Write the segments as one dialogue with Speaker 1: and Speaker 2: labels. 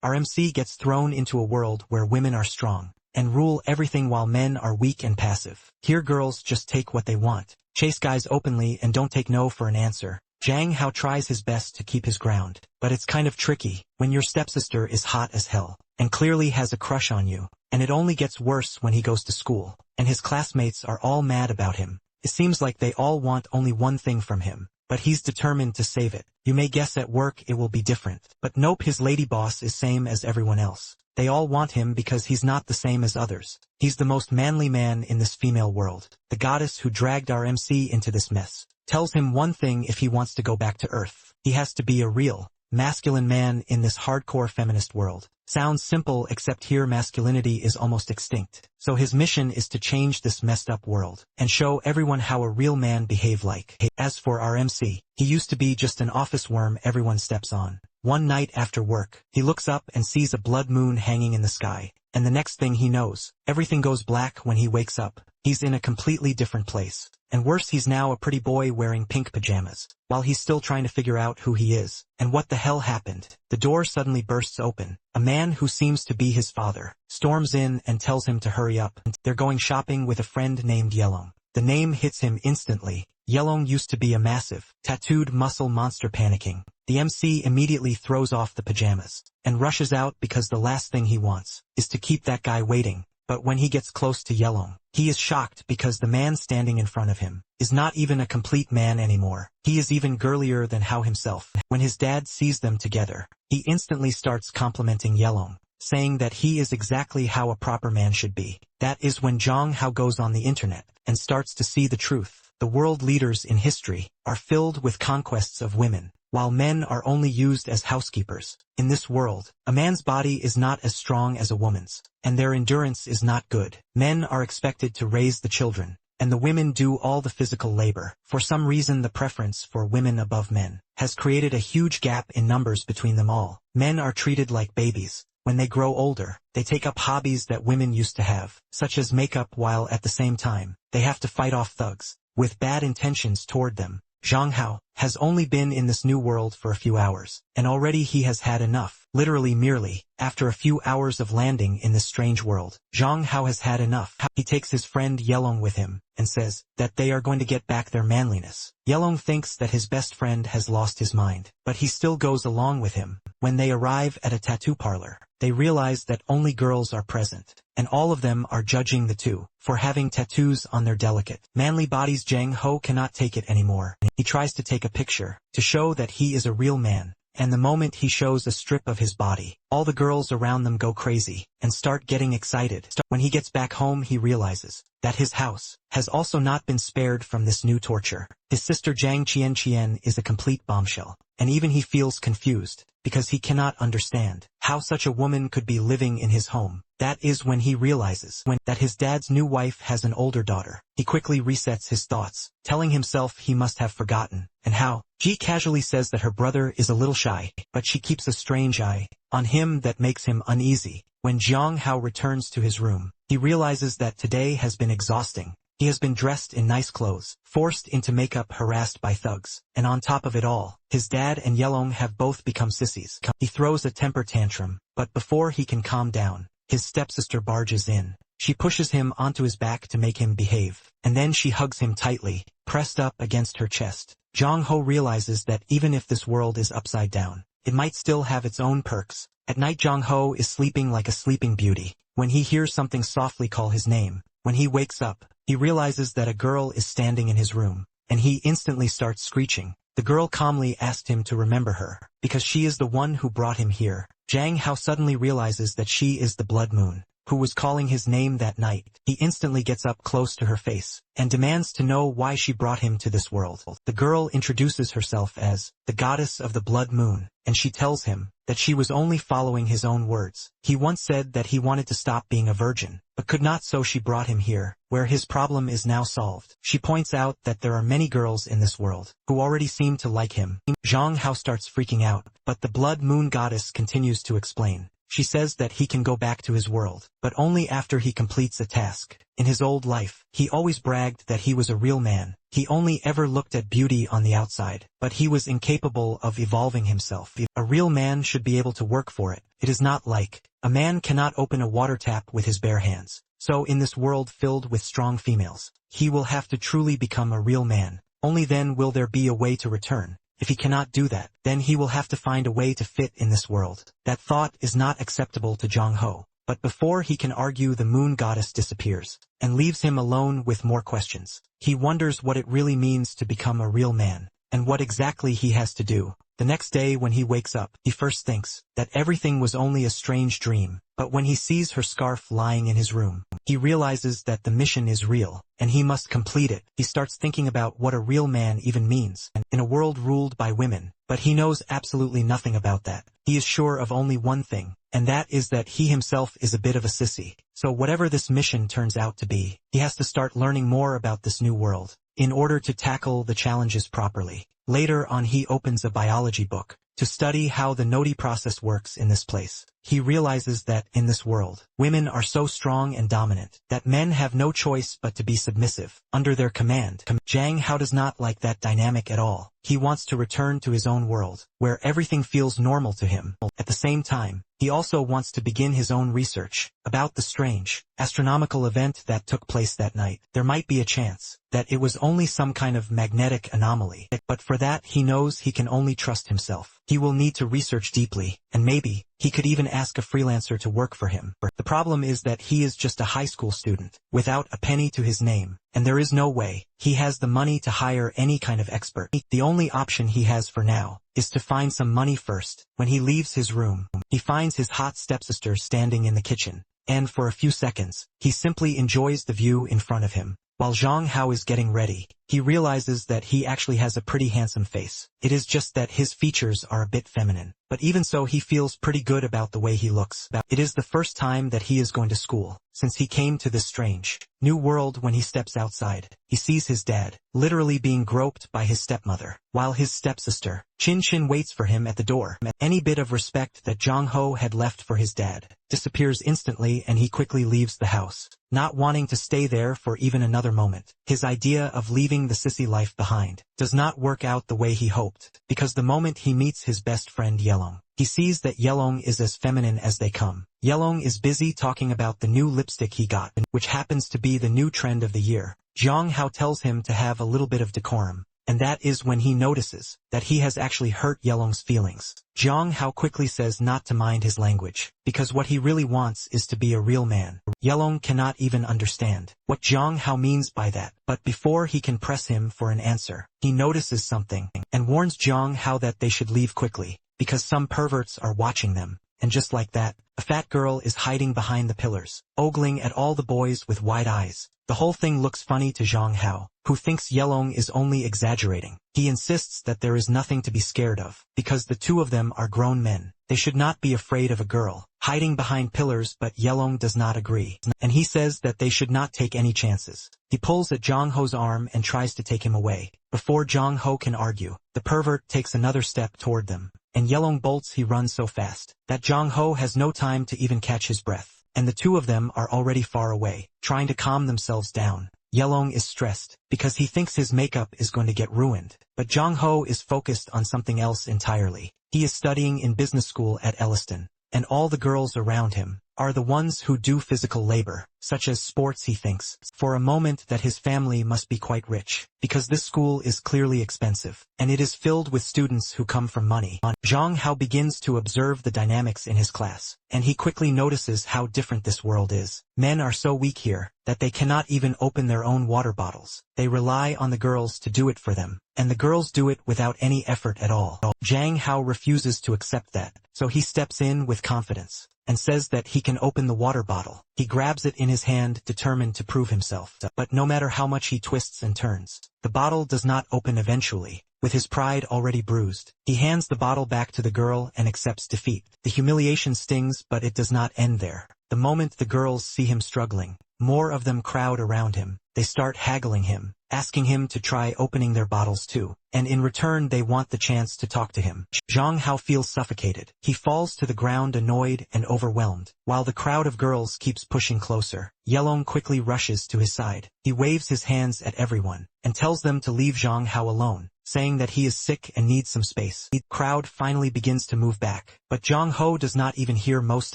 Speaker 1: our MC gets thrown into a world where women are strong and rule everything while men are weak and passive. Here girls just take what they want, chase guys openly and don't take no for an answer. Jang Hao tries his best to keep his ground, but it's kind of tricky when your stepsister is hot as hell and clearly has a crush on you, and it only gets worse when he goes to school, and his classmates are all mad about him. It seems like they all want only one thing from him, but he's determined to save it. You may guess at work it will be different, but nope, his lady boss is same as everyone else. They all want him because he's not the same as others. He's the most manly man in this female world. The goddess who dragged our MC into this mess tells him one thing: if he wants to go back to Earth, he has to be a real, masculine man in this hardcore feminist world. Sounds simple, except here masculinity is almost extinct. So his mission is to change this messed up world and show everyone how a real man behave like. As for our MC, he used to be just an office worm everyone steps on. One night after work, he looks up and sees a blood moon hanging in the sky, and the next thing he knows, everything goes black. When he wakes up, he's in a completely different place. And worse, he's now a pretty boy wearing pink pajamas. While he's still trying to figure out who he is and what the hell happened, the door suddenly bursts open. A man who seems to be his father storms in and tells him to hurry up. They're going shopping with a friend named Yelong. The name hits him instantly. Yelong used to be a massive, tattooed muscle monster. Panicking, the MC immediately throws off the pajamas and rushes out because the last thing he wants is to keep that guy waiting. But when he gets close to Yelong, he is shocked because the man standing in front of him is not even a complete man anymore. He is even girlier than Hao himself. When his dad sees them together, he instantly starts complimenting Yelong, saying that he is exactly how a proper man should be. That is when Zhang Hao goes on the internet and starts to see the truth. The world leaders in history are filled with conquests of women, while men are only used as housekeepers. In this world, a man's body is not as strong as a woman's, and their endurance is not good. Men are expected to raise the children, and the women do all the physical labor. For some reason, the preference for women above men has created a huge gap in numbers between them all. Men are treated like babies. When they grow older, they take up hobbies that women used to have, such as makeup, while at the same time, they have to fight off thugs with bad intentions toward them. Zhang Hao has only been in this new world for a few hours, and already he has had enough. Literally, merely after a few hours of landing in this strange world, Zhang Hao has had enough. He takes his friend Yelong with him and says that they are going to get back their manliness. Yelong thinks that his best friend has lost his mind, but he still goes along with him. When they arrive at a tattoo parlor, they realize that only girls are present, and all of them are judging the two for having tattoos on their delicate, manly bodies. Zhang Hao cannot take it anymore. He tries to take a picture to show that he is a real man, and the moment he shows a strip of his body, all the girls around them go crazy and start getting excited. When he gets back home, he realizes that his house has also not been spared from this new torture. His sister Zhang Qian is a complete bombshell, and even he feels confused because he cannot understand how such a woman could be living in his home. That is when he realizes that his dad's new wife has an older daughter. He quickly resets his thoughts, telling himself he must have forgotten, and how Ji casually says that her brother is a little shy, but she keeps a strange eye on him that makes him uneasy. When Zhang Hao returns to his room, he realizes that today has been exhausting. He has been dressed in nice clothes, forced into makeup, harassed by thugs, and on top of it all, his dad and Yelong have both become sissies. He throws a temper tantrum, but before he can calm down, his stepsister barges in. She pushes him onto his back to make him behave, and then she hugs him tightly, pressed up against her chest. Zhang Hao realizes that even if this world is upside down, it might still have its own perks. At night, Zhang Hao is sleeping like a sleeping beauty when he hears something softly call his name. When he wakes up, he realizes that a girl is standing in his room, and he instantly starts screeching. The girl calmly asked him to remember her, because she is the one who brought him here. Zhang Hao suddenly realizes that she is the blood moon who was calling his name that night. He instantly gets up close to her face and demands to know why she brought him to this world. The girl introduces herself as the goddess of the blood moon, and she tells him that she was only following his own words. He once said that he wanted to stop being a virgin, but could not, so she brought him here, where his problem is now solved. She points out that there are many girls in this world who already seem to like him. Zhang Hao starts freaking out, but the blood moon goddess continues to explain. She says that he can go back to his world, but only after he completes a task. In his old life, he always bragged that he was a real man. He only ever looked at beauty on the outside, but he was incapable of evolving himself. A real man should be able to work for it. It is not like a man cannot open a water tap with his bare hands. So in this world filled with strong females, he will have to truly become a real man. Only then will there be a way to return. If he cannot do that, then he will have to find a way to fit in this world. That thought is not acceptable to Jong-ho. But before he can argue, the moon goddess disappears, and leaves him alone with more questions. He wonders what it really means to become a real man, and what exactly he has to do. The next day when he wakes up, he first thinks that everything was only a strange dream, but when he sees her scarf lying in his room, he realizes that the mission is real, and he must complete it. He starts thinking about what a real man even means, in a world ruled by women, but he knows absolutely nothing about that. He is sure of only one thing, and that is that he himself is a bit of a sissy. So whatever this mission turns out to be, he has to start learning more about this new world, in order to tackle the challenges properly. Later on he opens a biology book, to study how the Nodi process works in this place. He realizes that, in this world, women are so strong and dominant, that men have no choice but to be submissive, under their command. Jang Hao does not like that dynamic at all. He wants to return to his own world, where everything feels normal to him. At the same time, he also wants to begin his own research, about the strange, astronomical event that took place that night. There might be a chance that it was only some kind of magnetic anomaly, but for that he knows he can only trust himself. He will need to research deeply, and maybe he could even ask a freelancer to work for him. The problem is that he is just a high school student, without a penny to his name, and there is no way he has the money to hire any kind of expert. The only option he has for now is to find some money first. When he leaves his room, he finds his hot stepsister standing in the kitchen, and for a few seconds, he simply enjoys the view in front of him. While Zhang Hao is getting ready, he realizes that he actually has a pretty handsome face. It is just that his features are a bit feminine. But even so, he feels pretty good about the way he looks. It is the first time that he is going to school, since he came to this strange, new world. When he steps outside, he sees his dad, literally being groped by his stepmother, while his stepsister, Chin Chin, waits for him at the door. Any bit of respect that Jong Ho had left for his dad disappears instantly, and he quickly leaves the house, not wanting to stay there for even another moment. His idea of leaving the sissy life behind does not work out the way he hoped, because the moment he meets his best friend Yelong, he sees that Yelong is as feminine as they come. Yelong is busy talking about the new lipstick he got, which happens to be the new trend of the year. Zhang Hao tells him to have a little bit of decorum, and that is when he notices that he has actually hurt Yelong's feelings. Zhang Hao quickly says not to mind his language, because what he really wants is to be a real man. Yelong cannot even understand what Zhang Hao means by that, but before he can press him for an answer, he notices something, and warns Zhang Hao that they should leave quickly, because some perverts are watching them. And just like that, a fat girl is hiding behind the pillars, ogling at all the boys with wide eyes. The whole thing looks funny to Zhang Hao, who thinks Yelong is only exaggerating. He insists that there is nothing to be scared of, because the two of them are grown men. They should not be afraid of a girl hiding behind pillars, but Yelong does not agree, and he says that they should not take any chances. He pulls at Zhang Ho's arm and tries to take him away. Before Zhang Ho can argue, the pervert takes another step toward them, and Yelong bolts. He runs so fast that Zhang Ho has no time to even catch his breath, and the two of them are already far away, trying to calm themselves down. Yelong is stressed, because he thinks his makeup is going to get ruined, but Zhang Ho is focused on something else entirely. He is studying in business school at Elliston, and all the girls around him are the ones who do physical labor, such as sports. He thinks for a moment that his family must be quite rich, because this school is clearly expensive, and it is filled with students who come from money. Zhang Hao begins to observe the dynamics in his class, and he quickly notices how different this world is. Men are so weak here that they cannot even open their own water bottles. They rely on the girls to do it for them, and the girls do it without any effort at all. Zhang Hao refuses to accept that, so he steps in with confidence, and says that he can open the water bottle. He grabs it in his hand, determined to prove himself. But no matter how much he twists and turns, the bottle does not open eventually. With his pride already bruised, he hands the bottle back to the girl and accepts defeat. The humiliation stings, but it does not end there. The moment the girls see him struggling, more of them crowd around him. They start haggling him, asking him to try opening their bottles too, and in return they want the chance to talk to him. Zhang Hao feels suffocated. He falls to the ground annoyed and overwhelmed, while the crowd of girls keeps pushing closer. Yelong quickly rushes to his side. He waves his hands at everyone, and tells them to leave Zhang Hao alone, saying that he is sick and needs some space. The crowd finally begins to move back, but Zhang Ho does not even hear most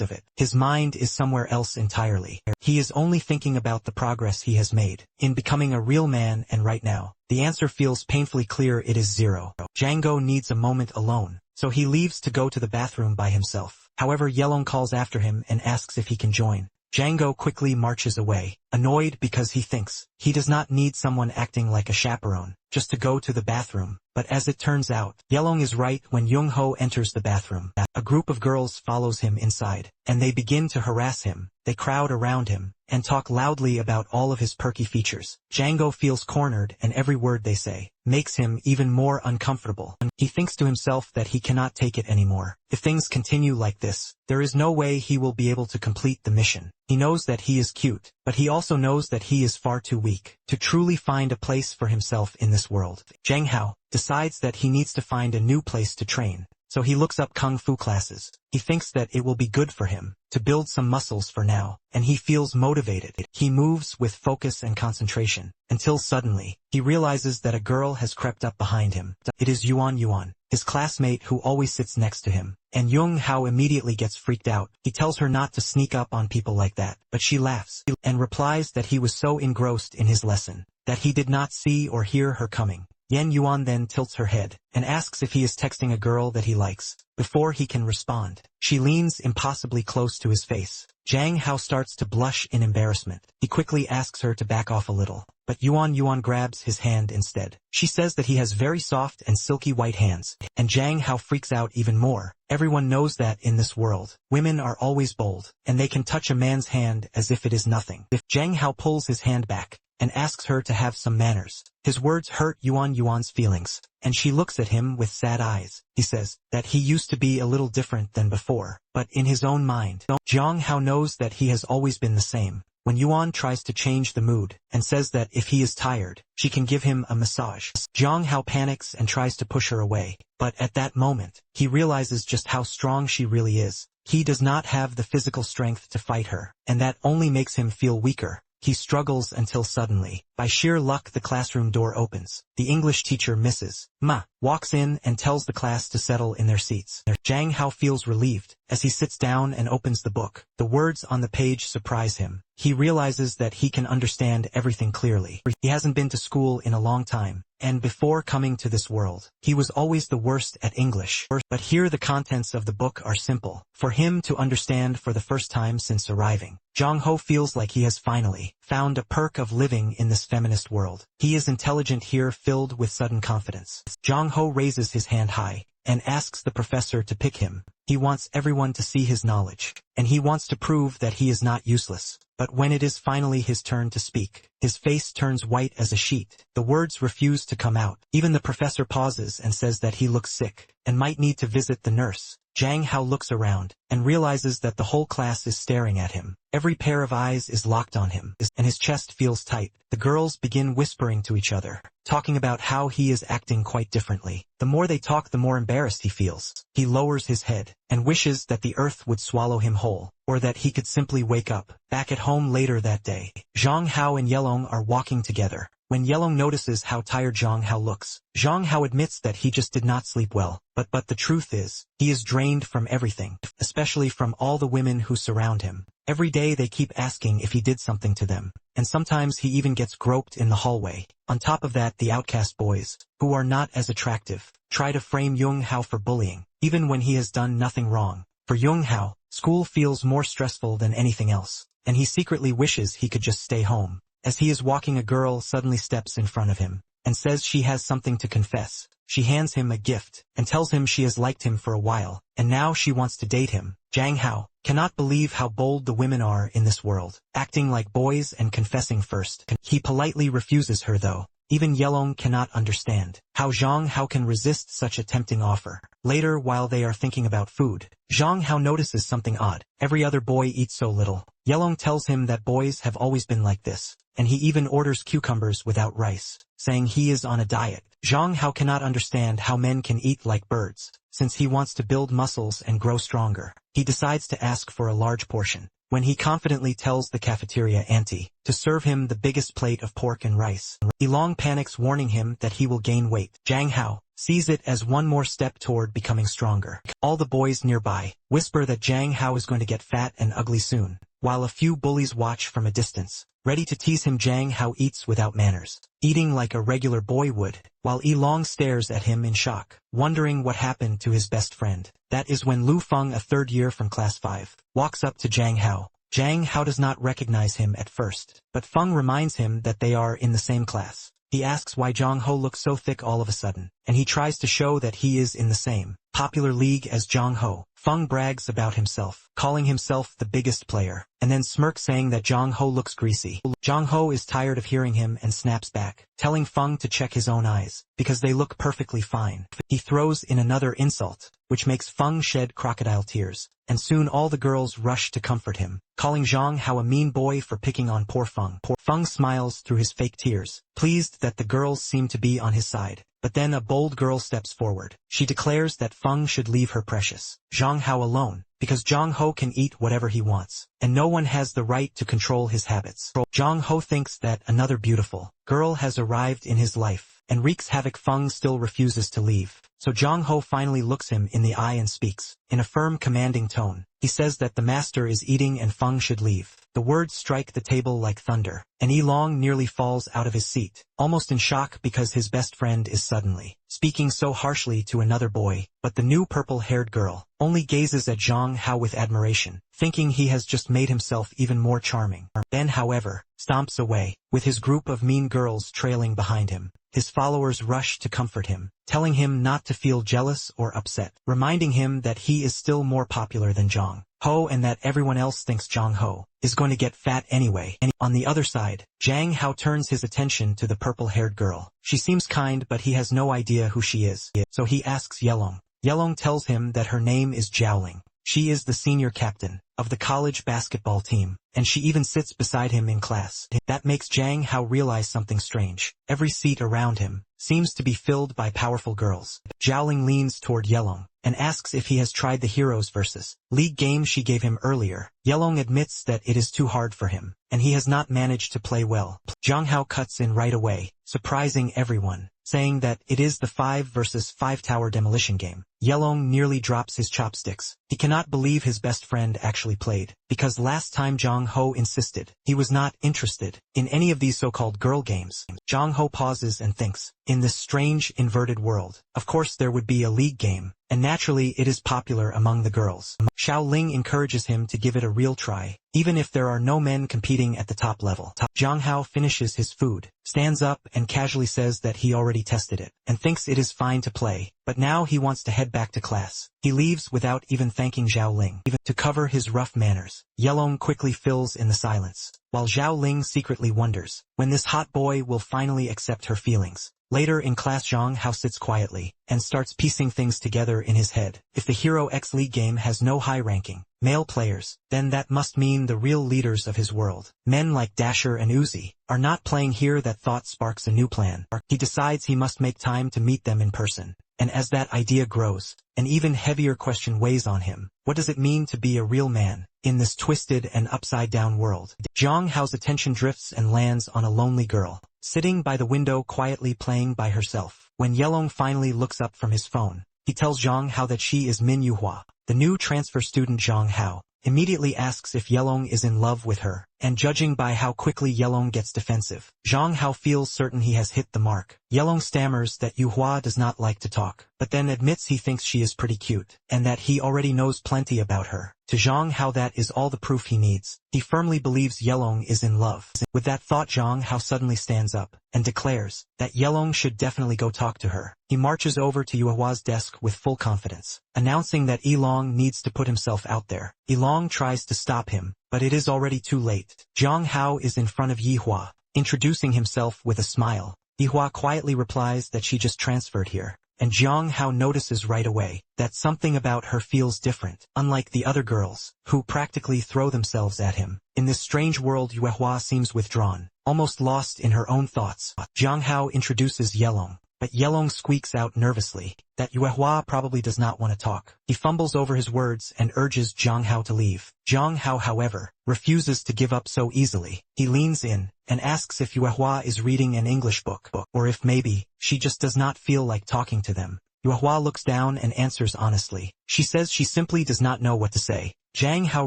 Speaker 1: of it. His mind is somewhere else entirely. He is only thinking about the progress he has made in becoming a real man, and right now, the answer feels painfully clear: it is 0. Django needs a moment alone, so he leaves to go to the bathroom by himself. However, Yelong calls after him and asks if he can join. Django quickly marches away, annoyed because he thinks he does not need someone acting like a chaperone just to go to the bathroom. But as it turns out, Yelong is right. When Young Ho enters the bathroom, a group of girls follows him inside, and they begin to harass him. They crowd around him and talk loudly about all of his perky features. Django feels cornered, and every word they say makes him even more uncomfortable. He thinks to himself that he cannot take it anymore. If things continue like this, there is no way he will be able to complete the mission. He knows that he is cute, but he also knows that he is far too weak to truly find a place for himself in this world. Zhang Hao decides that he needs to find a new place to train, so he looks up kung fu classes. He thinks that it will be good for him to build some muscles for now, and he feels motivated. He moves with focus and concentration, until suddenly, he realizes that a girl has crept up behind him. It is Yuan, his classmate who always sits next to him, and Young Hao immediately gets freaked out. He tells her not to sneak up on people like that, but she laughs, and replies that he was so engrossed in his lesson that he did not see or hear her coming. Yan Yuan then tilts her head, and asks if he is texting a girl that he likes. Before he can respond, she leans impossibly close to his face. Zhang Hao starts to blush in embarrassment. He quickly asks her to back off a little, but Yuan grabs his hand instead. She says that he has very soft and silky white hands, and Zhang Hao freaks out even more. Everyone knows that in this world, women are always bold, and they can touch a man's hand as if it is nothing. If Zhang Hao pulls his hand back, and asks her to have some manners. His words hurt Yuan's feelings, and she looks at him with sad eyes. He says that he used to be a little different than before, but in his own mind, Zhang Hao knows that he has always been the same. When Yuan tries to change the mood, and says that if he is tired, she can give him a massage, Zhang Hao panics and tries to push her away, but at that moment, he realizes just how strong she really is. He does not have the physical strength to fight her, and that only makes him feel weaker. He struggles until suddenly, by sheer luck, the classroom door opens. The English teacher, Mrs. Ma, walks in and tells the class to settle in their seats. Zhang Hao feels relieved as he sits down and opens the book. The words on the page surprise him. He realizes that he can understand everything clearly. He hasn't been to school in a long time, and before coming to this world, he was always the worst at English. But here the contents of the book are simple for him to understand for the first time since arriving. Zhang Ho feels like he has finally found a perk of living in this feminist world. He is intelligent here, filled with sudden confidence. Zhang Ho raises his hand high and asks the professor to pick him. He wants everyone to see his knowledge, and he wants to prove that he is not useless. But when it is finally his turn to speak, his face turns white as a sheet. The words refuse to come out. Even the professor pauses and says that he looks sick and might need to visit the nurse. Zhang Hao looks around and realizes that the whole class is staring at him. Every pair of eyes is locked on him, and his chest feels tight. The girls begin whispering to each other, talking about how he is acting quite differently. The more they talk, the more embarrassed he feels. He lowers his head and wishes that the earth would swallow him whole, or that he could simply wake up. Back at home later that day, Zhang Hao and Yelong are walking together. When Yelong notices how tired Zhang Hao looks, Zhang Hao admits that he just did not sleep well. But the truth is, he is drained from everything, especially from all the women who surround him. Every day they keep asking if he did something to them, and sometimes he even gets groped in the hallway. On top of that, the outcast boys, who are not as attractive, try to frame Young Hao for bullying, even when he has done nothing wrong. For Young Hao, school feels more stressful than anything else, and he secretly wishes he could just stay home. As he is walking, a girl suddenly steps in front of him and says she has something to confess. She hands him a gift and tells him she has liked him for a while, and now she wants to date him. Zhang Hao cannot believe how bold the women are in this world, acting like boys and confessing first. He politely refuses her though, Even Yelong cannot understand how Zhang Hao can resist such a tempting offer. Later, while they are thinking about food, Zhang Hao notices something odd. Every other boy eats so little. Yelong tells him that boys have always been like this, and he even orders cucumbers without rice, saying he is on a diet. Zhang Hao cannot understand how men can eat like birds, since he wants to build muscles and grow stronger. He decides to ask for a large portion, when he confidently tells the cafeteria auntie to serve him the biggest plate of pork and rice. Yelong panics, warning him that he will gain weight. Zhang Hao sees it as one more step toward becoming stronger. All the boys nearby whisper that Zhang Hao is going to get fat and ugly soon, while a few bullies watch from a distance, ready to tease him. Zhang Hao eats without manners, eating like a regular boy would, while Yilong stares at him in shock, wondering what happened to his best friend. That is when Lu Feng, a third year from class 5, walks up to Zhang Hao. Zhang Hao does not recognize him at first, but Feng reminds him that they are in the same class. He asks why Zhang Ho looks so thick all of a sudden, and he tries to show that he is in the same popular league as Zhang Ho. Feng brags about himself, calling himself the biggest player, and then smirks, saying that Zhang Ho looks greasy. Zhang Ho is tired of hearing him and snaps back, telling Feng to check his own eyes, because they look perfectly fine. He throws in another insult, which makes Feng shed crocodile tears, and soon all the girls rush to comfort him, calling Zhang Hao a mean boy for picking on poor Feng. Feng smiles through his fake tears, pleased that the girls seem to be on his side. But then a bold girl steps forward. She declares that Feng should leave her precious Zhang Hao alone, because Zhang Ho can eat whatever he wants, and no one has the right to control his habits. Zhang Ho thinks that another beautiful girl has arrived in his life, and wreaks havoc. Feng still refuses to leave, so Zhang Ho finally looks him in the eye and speaks, in a firm, commanding tone. He says that the master is eating and Feng should leave. The words strike the table like thunder, and Yilong nearly falls out of his seat, almost in shock because his best friend is suddenly speaking so harshly to another boy. But the new purple-haired girl only gazes at Zhang Hao with admiration, thinking he has just made himself even more charming. Ben, however, stomps away, with his group of mean girls trailing behind him. His followers rush to comfort him, telling him not to feel jealous or upset, reminding him that he is still more popular than Zhang Ho and that everyone else thinks Zhang Ho is going to get fat anyway. On the other side, Zhang Hao turns his attention to the purple-haired girl. She seems kind, but he has no idea who she is, so he asks Yelong. Yelong tells him that her name is Zhaoling. She is the senior captain of the college basketball team, and she even sits beside him in class. That makes Zhang Hao realize something strange. Every seat around him seems to be filled by powerful girls. Zhaoling leans toward Yelong and asks if he has tried the Heroes vs. League game she gave him earlier. Yelong admits that it is too hard for him, and he has not managed to play well. Zhang Hao cuts in right away, surprising everyone, saying that it is the 5 vs 5 tower demolition game. Yelong nearly drops his chopsticks. He cannot believe his best friend actually played, because last time Zhang Ho insisted he was not interested in any of these so-called girl games. Zhang Ho pauses and thinks, in this strange, inverted world, of course there would be a league game, and naturally it is popular among the girls. Xiao Ling encourages him to give it a real try, even if there are no men competing at the top level. Zhang Hao finishes his food, stands up and casually says that he already tested it, and thinks it is fine to play, but now he wants to head back to class. He leaves without even thanking Xiao Ling. To cover his rough manners, Yelong quickly fills in the silence, while Xiao Ling secretly wonders when this hot boy will finally accept her feelings. Later in class, Zhang Hao sits quietly and starts piecing things together in his head. If the Hero X League game has no high-ranking male players, then that must mean the real leaders of his world, men like Dasher and Uzi, are not playing here. That thought sparks a new plan. He decides he must make time to meet them in person. And as that idea grows, an even heavier question weighs on him. What does it mean to be a real man in this twisted and upside-down world? Zhang Hao's attention drifts and lands on a lonely girl, sitting by the window quietly playing by herself. When Yelong finally looks up from his phone, he tells Zhang Hao that she is Min Yuhua. The new transfer student. Zhang Hao immediately asks if Yelong is in love with her, and judging by how quickly Yelong gets defensive, Zhang Hao feels certain he has hit the mark. Yelong stammers that Yuhua does not like to talk, but then admits he thinks she is pretty cute, and that he already knows plenty about her. To Zhang Hao, that is all the proof he needs. He firmly believes Yelong is in love. With that thought, Zhang Hao suddenly stands up and declares that Yelong should definitely go talk to her. He marches over to Yuhua's desk with full confidence, announcing that Yilong needs to put himself out there. Yilong tries to stop him, but it is already too late. Zhang Hao is in front of Yihua, introducing himself with a smile, Yihua quietly replies that she just transferred here. And Jiang Hao notices right away that something about her feels different, unlike the other girls, who practically throw themselves at him. In this strange world, Yuehua seems withdrawn, almost lost in her own thoughts. Jiang Hao introduces Yelong, but Yelong squeaks out nervously that Yuehua probably does not want to talk. He fumbles over his words and urges Jiang Hao to leave. Jiang Hao, however, refuses to give up so easily. He leans in and asks if Yuehua is reading an English book, or if maybe she just does not feel like talking to them. Yuehua looks down and answers honestly. She says she simply does not know what to say. Jiang Hao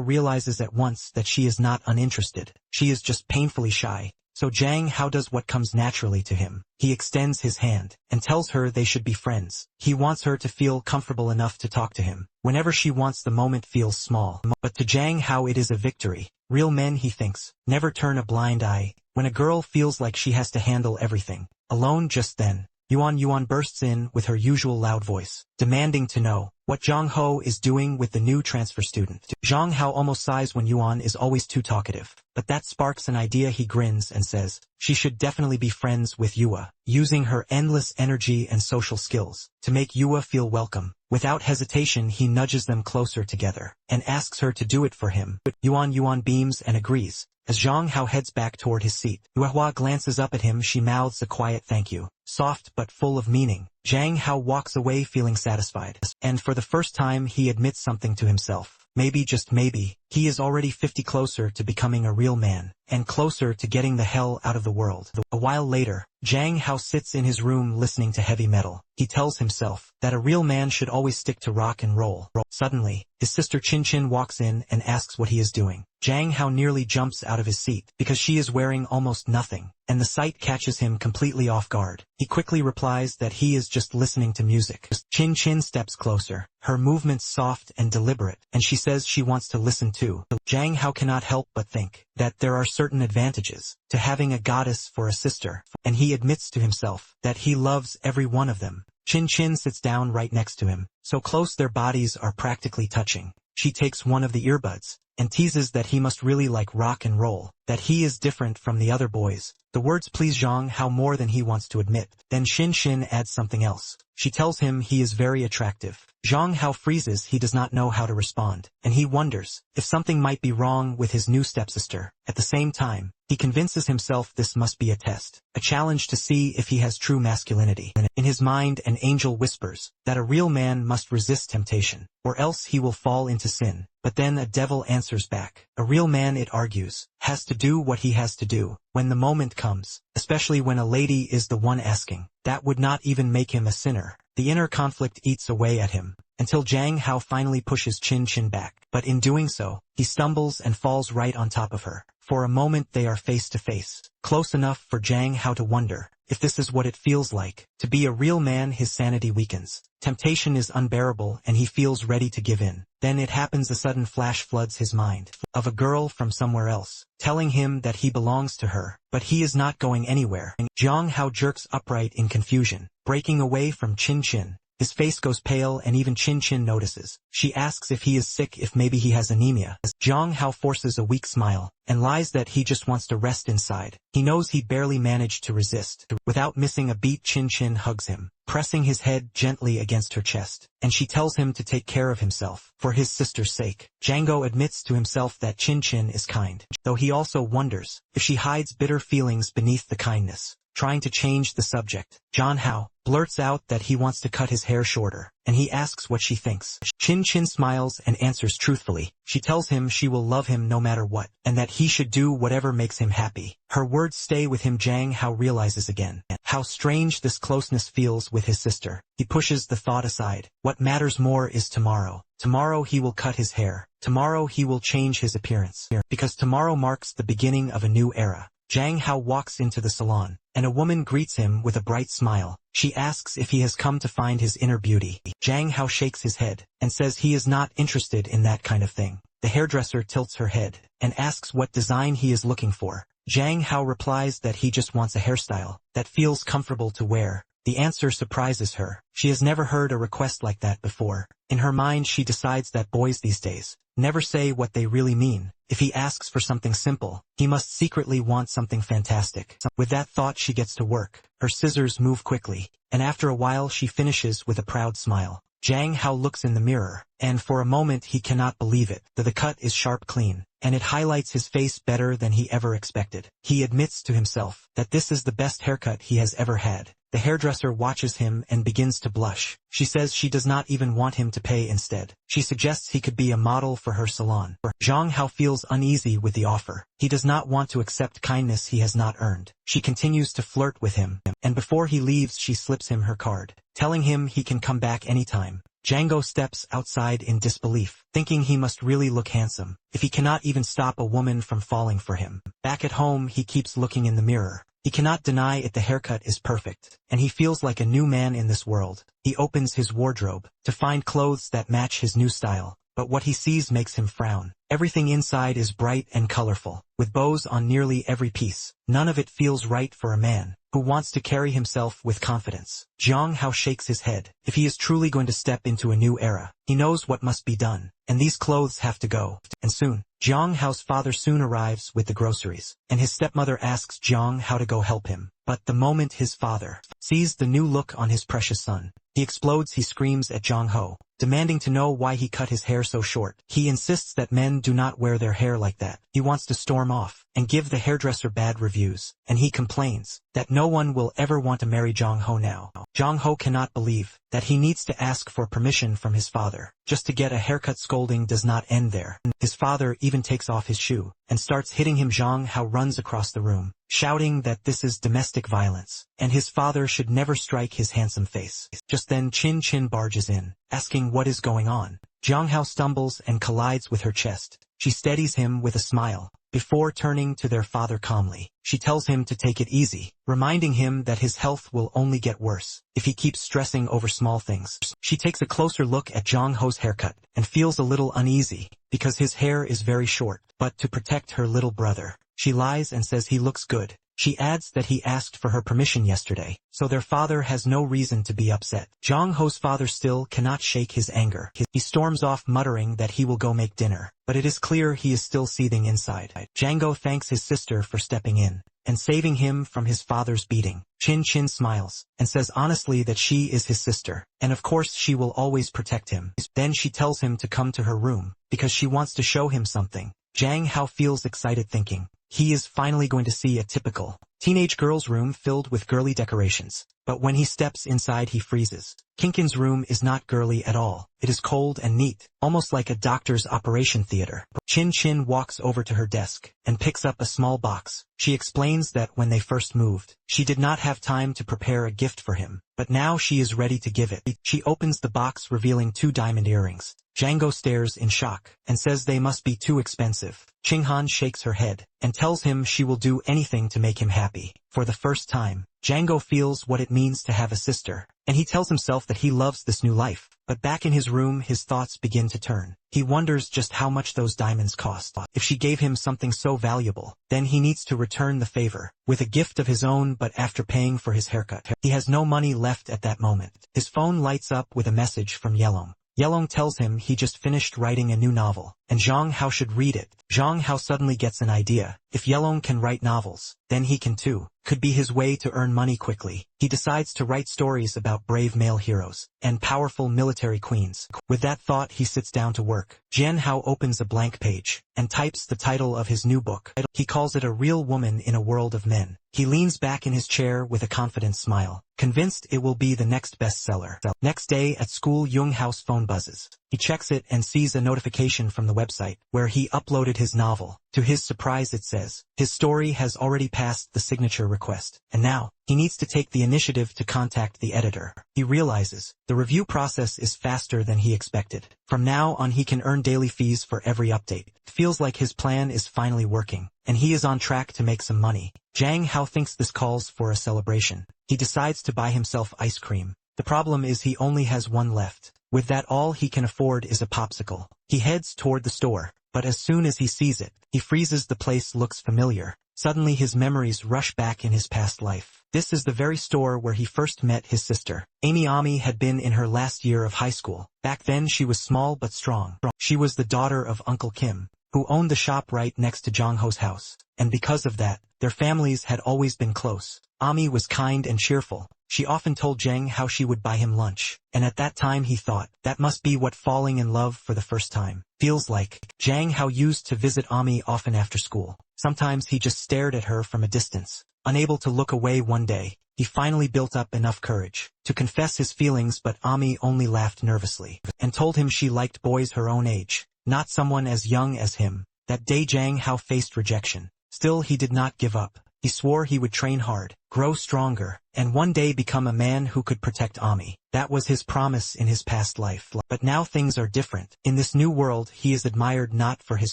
Speaker 1: realizes at once that she is not uninterested. She is just painfully shy. So Jiang Hao does what comes naturally to him. He extends his hand and tells her they should be friends. He wants her to feel comfortable enough to talk to him. Whenever she wants, the moment feels small. But to Jiang Hao it is a victory. Real men, he thinks, never turn a blind eye when a girl feels like she has to handle everything alone. Just then, Yuan bursts in with her usual loud voice, demanding to know what Zhang Ho is doing with the new transfer student. Zhang Hao almost sighs when Yuan is always too talkative, but that sparks an idea. He grins and says she should definitely be friends with Yua, using her endless energy and social skills to make Yua feel welcome. Without hesitation, he nudges them closer together and asks her to do it for him. Yuan beams and agrees. As Zhang Hao heads back toward his seat, Yuehua glances up at him. She mouths a quiet thank you, soft but full of meaning. Jiang Hao walks away feeling satisfied, and for the first time he admits something to himself. Maybe, just maybe, he is already 50 closer to becoming a real man, and closer to getting the hell out of the world. A while later, Jiang Hao sits in his room listening to heavy metal. He tells himself that a real man should always stick to rock and roll. Suddenly, his sister Chin walks in and asks what he is doing. Jiang Hao nearly jumps out of his seat because she is wearing almost nothing, and the sight catches him completely off guard. He quickly replies that he is just listening to music. Chin steps closer, her movements soft and deliberate, and she says she wants to listen too. Jiang Hao cannot help but think that there are certain advantages to having a goddess for a sister, and he admits to himself that he loves every one of them. Chin sits down right next to him, so close their bodies are practically touching. She takes one of the earbuds and teases that he must really like rock and roll, that he is different from the other boys. The words please Zhang Hao more than he wants to admit. Then Shin adds something else. She tells him he is very attractive. Zhang Hao freezes. He does not know how to respond, and he wonders if something might be wrong with his new stepsister. At the same time, he convinces himself this must be a test, a challenge to see if he has true masculinity. In his mind, an angel whispers that a real man must resist temptation, or else he will fall into sin. But then a devil answers back. A real man, it argues, has to do what he has to do when the moment comes, especially when a lady is the one asking. That would not even make him a sinner. The inner conflict eats away at him, until Jiang Hao finally pushes Chin back. But in doing so, he stumbles and falls right on top of her. For a moment they are face to face, close enough for Jiang Hao to wonder if this is what it feels like to be a real man. His sanity weakens. Temptation is unbearable and he feels ready to give in. Then it happens. A sudden flash floods his mind of a girl from somewhere else, telling him that he belongs to her, but he is not going anywhere. Jiang Hao jerks upright in confusion, breaking away from Chin. His face goes pale and even Chin notices. She asks if he is sick, if maybe he has anemia. Jiang Hao forces a weak smile and lies that he just wants to rest inside. He knows he barely managed to resist. Without missing a beat, Chin hugs him, pressing his head gently against her chest, and she tells him to take care of himself for his sister's sake. Django admits to himself that Chin is kind, though he also wonders if she hides bitter feelings beneath the kindness. Trying to change the subject, John Hao blurts out that he wants to cut his hair shorter, and he asks what she thinks. Chin smiles and answers truthfully. She tells him she will love him no matter what, and that he should do whatever makes him happy. Her words stay with him. Jiang Hao realizes again how strange this closeness feels with his sister. He pushes the thought aside. What matters more is tomorrow. Tomorrow he will cut his hair. Tomorrow he will change his appearance. Because tomorrow marks the beginning of a new era. Jiang Hao walks into the salon, and a woman greets him with a bright smile. She asks if he has come to find his inner beauty. Jiang Hao shakes his head and says he is not interested in that kind of thing. The hairdresser tilts her head and asks what design he is looking for. Jiang Hao replies that he just wants a hairstyle that feels comfortable to wear. The answer surprises her. She has never heard a request like that before. In her mind she decides that boys these days never say what they really mean. If he asks for something simple, he must secretly want something fantastic. With that thought she gets to work. Her scissors move quickly, and after a while she finishes with a proud smile. Jang Hao looks in the mirror, and for a moment he cannot believe it. The cut is sharp clean, and it highlights his face better than he ever expected. He admits to himself that this is the best haircut he has ever had. The hairdresser watches him and begins to blush. She says she does not even want him to pay instead. She suggests he could be a model for her salon. Jang Hao feels uneasy with the offer. He does not want to accept kindness he has not earned. She continues to flirt with him, and before he leaves she slips him her card, telling him he can come back anytime. Django steps outside in disbelief, thinking he must really look handsome, if he cannot even stop a woman from falling for him. Back at home he keeps looking in the mirror. He cannot deny it, the haircut is perfect, and he feels like a new man in this world. He opens his wardrobe to find clothes that match his new style, but what he sees makes him frown. Everything inside is bright and colorful, with bows on nearly every piece. None of it feels right for a man who wants to carry himself with confidence. Jang Hao shakes his head. If he is truly going to step into a new era, he knows what must be done, and these clothes have to go. And soon, Jang Hao's father soon arrives with the groceries, and his stepmother asks Jang Hao to go help him. But the moment his father sees the new look on his precious son, he explodes. He screams at Jang Hao, demanding to know why he cut his hair so short. He insists that men do not wear their hair like that. He wants to storm off and give the hairdresser bad reviews, and he complains that no one will ever want to marry Jang Hao now. Jang Hao cannot believe that he needs to ask for permission from his father just to get a haircut. Scolding does not end there. His father even takes off his shoe and starts hitting him. Jang Hao runs across the room, shouting that this is domestic violence, and his father should never strike his handsome face. Just then Chin Chin barges in, asking what is going on. Jang Hao stumbles and collides with her chest. She steadies him with a smile, before turning to their father calmly. She tells him to take it easy, reminding him that his health will only get worse if he keeps stressing over small things. She takes a closer look at Jang Hao's haircut, and feels a little uneasy, because his hair is very short. But to protect her little brother, she lies and says he looks good. She adds that he asked for her permission yesterday, so their father has no reason to be upset. Jang Ho's father still cannot shake his anger. He storms off muttering that he will go make dinner, but it is clear he is still seething inside. Django thanks his sister for stepping in and saving him from his father's beating. Chin Chin smiles and says honestly that she is his sister, and of course she will always protect him. Then she tells him to come to her room, because she wants to show him something. Jang Hao feels excited, thinking he is finally going to see a typical teenage girl's room filled with girly decorations. But when he steps inside he freezes. Kinkin's room is not girly at all. It is cold and neat, almost like a doctor's operation theater. Chin Chin walks over to her desk and picks up a small box. She explains that when they first moved, she did not have time to prepare a gift for him, but now she is ready to give it. She opens the box, revealing 2 diamond earrings. Django stares in shock and says they must be too expensive. Chinghan shakes her head and tells him she will do anything to make him happy. For the first time, Django feels what it means to have a sister, and he tells himself that he loves this new life. But back in his room his thoughts begin to turn. He wonders just how much those diamonds cost. If she gave him something so valuable, then he needs to return the favor with a gift of his own, but after paying for his haircut. He has no money left at that moment. His phone lights up with a message from Yelong. Yelong tells him he just finished writing a new novel, and Zhang Hao should read it. Zhang Hao suddenly gets an idea. If Yelong can write novels, then he can too. Could be his way to earn money quickly. He decides to write stories about brave male heroes and powerful military queens. With that thought he sits down to work. Jian Hao opens a blank page and types the title of his new book. He calls it A Real Woman in a World of Men. He leans back in his chair with a confident smile, convinced it will be the next bestseller. Next day at school, Jung Hao's phone buzzes. He checks it and sees a notification from the website where he uploaded his novel. To his surprise it says his story has already passed the signature request, and now he needs to take the initiative to contact the editor. He realizes the review process is faster than he expected. From now on he can earn daily fees for every update. It feels like his plan is finally working, and he is on track to make some money. Zhang Hao thinks this calls for a celebration. He decides to buy himself ice cream. The problem is he only has one left. With that, all he can afford is a popsicle. He heads toward the store, but as soon as he sees it, he freezes. The place looks familiar. Suddenly his memories rush back in his past life. This is the very store where he first met his sister. Amy Ami had been in her last year of high school. Back then she was small but strong. She was the daughter of Uncle Kim, who owned the shop right next to Jong Ho's house. And because of that, their families had always been close. Ami was kind and cheerful. She often told Jang how she would buy him lunch. And at that time he thought, that must be what falling in love for the first time feels like. Jang Hao used to visit Ami often after school. Sometimes he just stared at her from a distance. Unable to look away one day, he finally built up enough courage to confess his feelings, but Ami only laughed nervously and told him she liked boys her own age, not someone as young as him. That day Jang Hao faced rejection. Still he did not give up. He swore he would train hard, grow stronger, and one day become a man who could protect Ami. That was his promise in his past life. But now things are different. In this new world he is admired not for his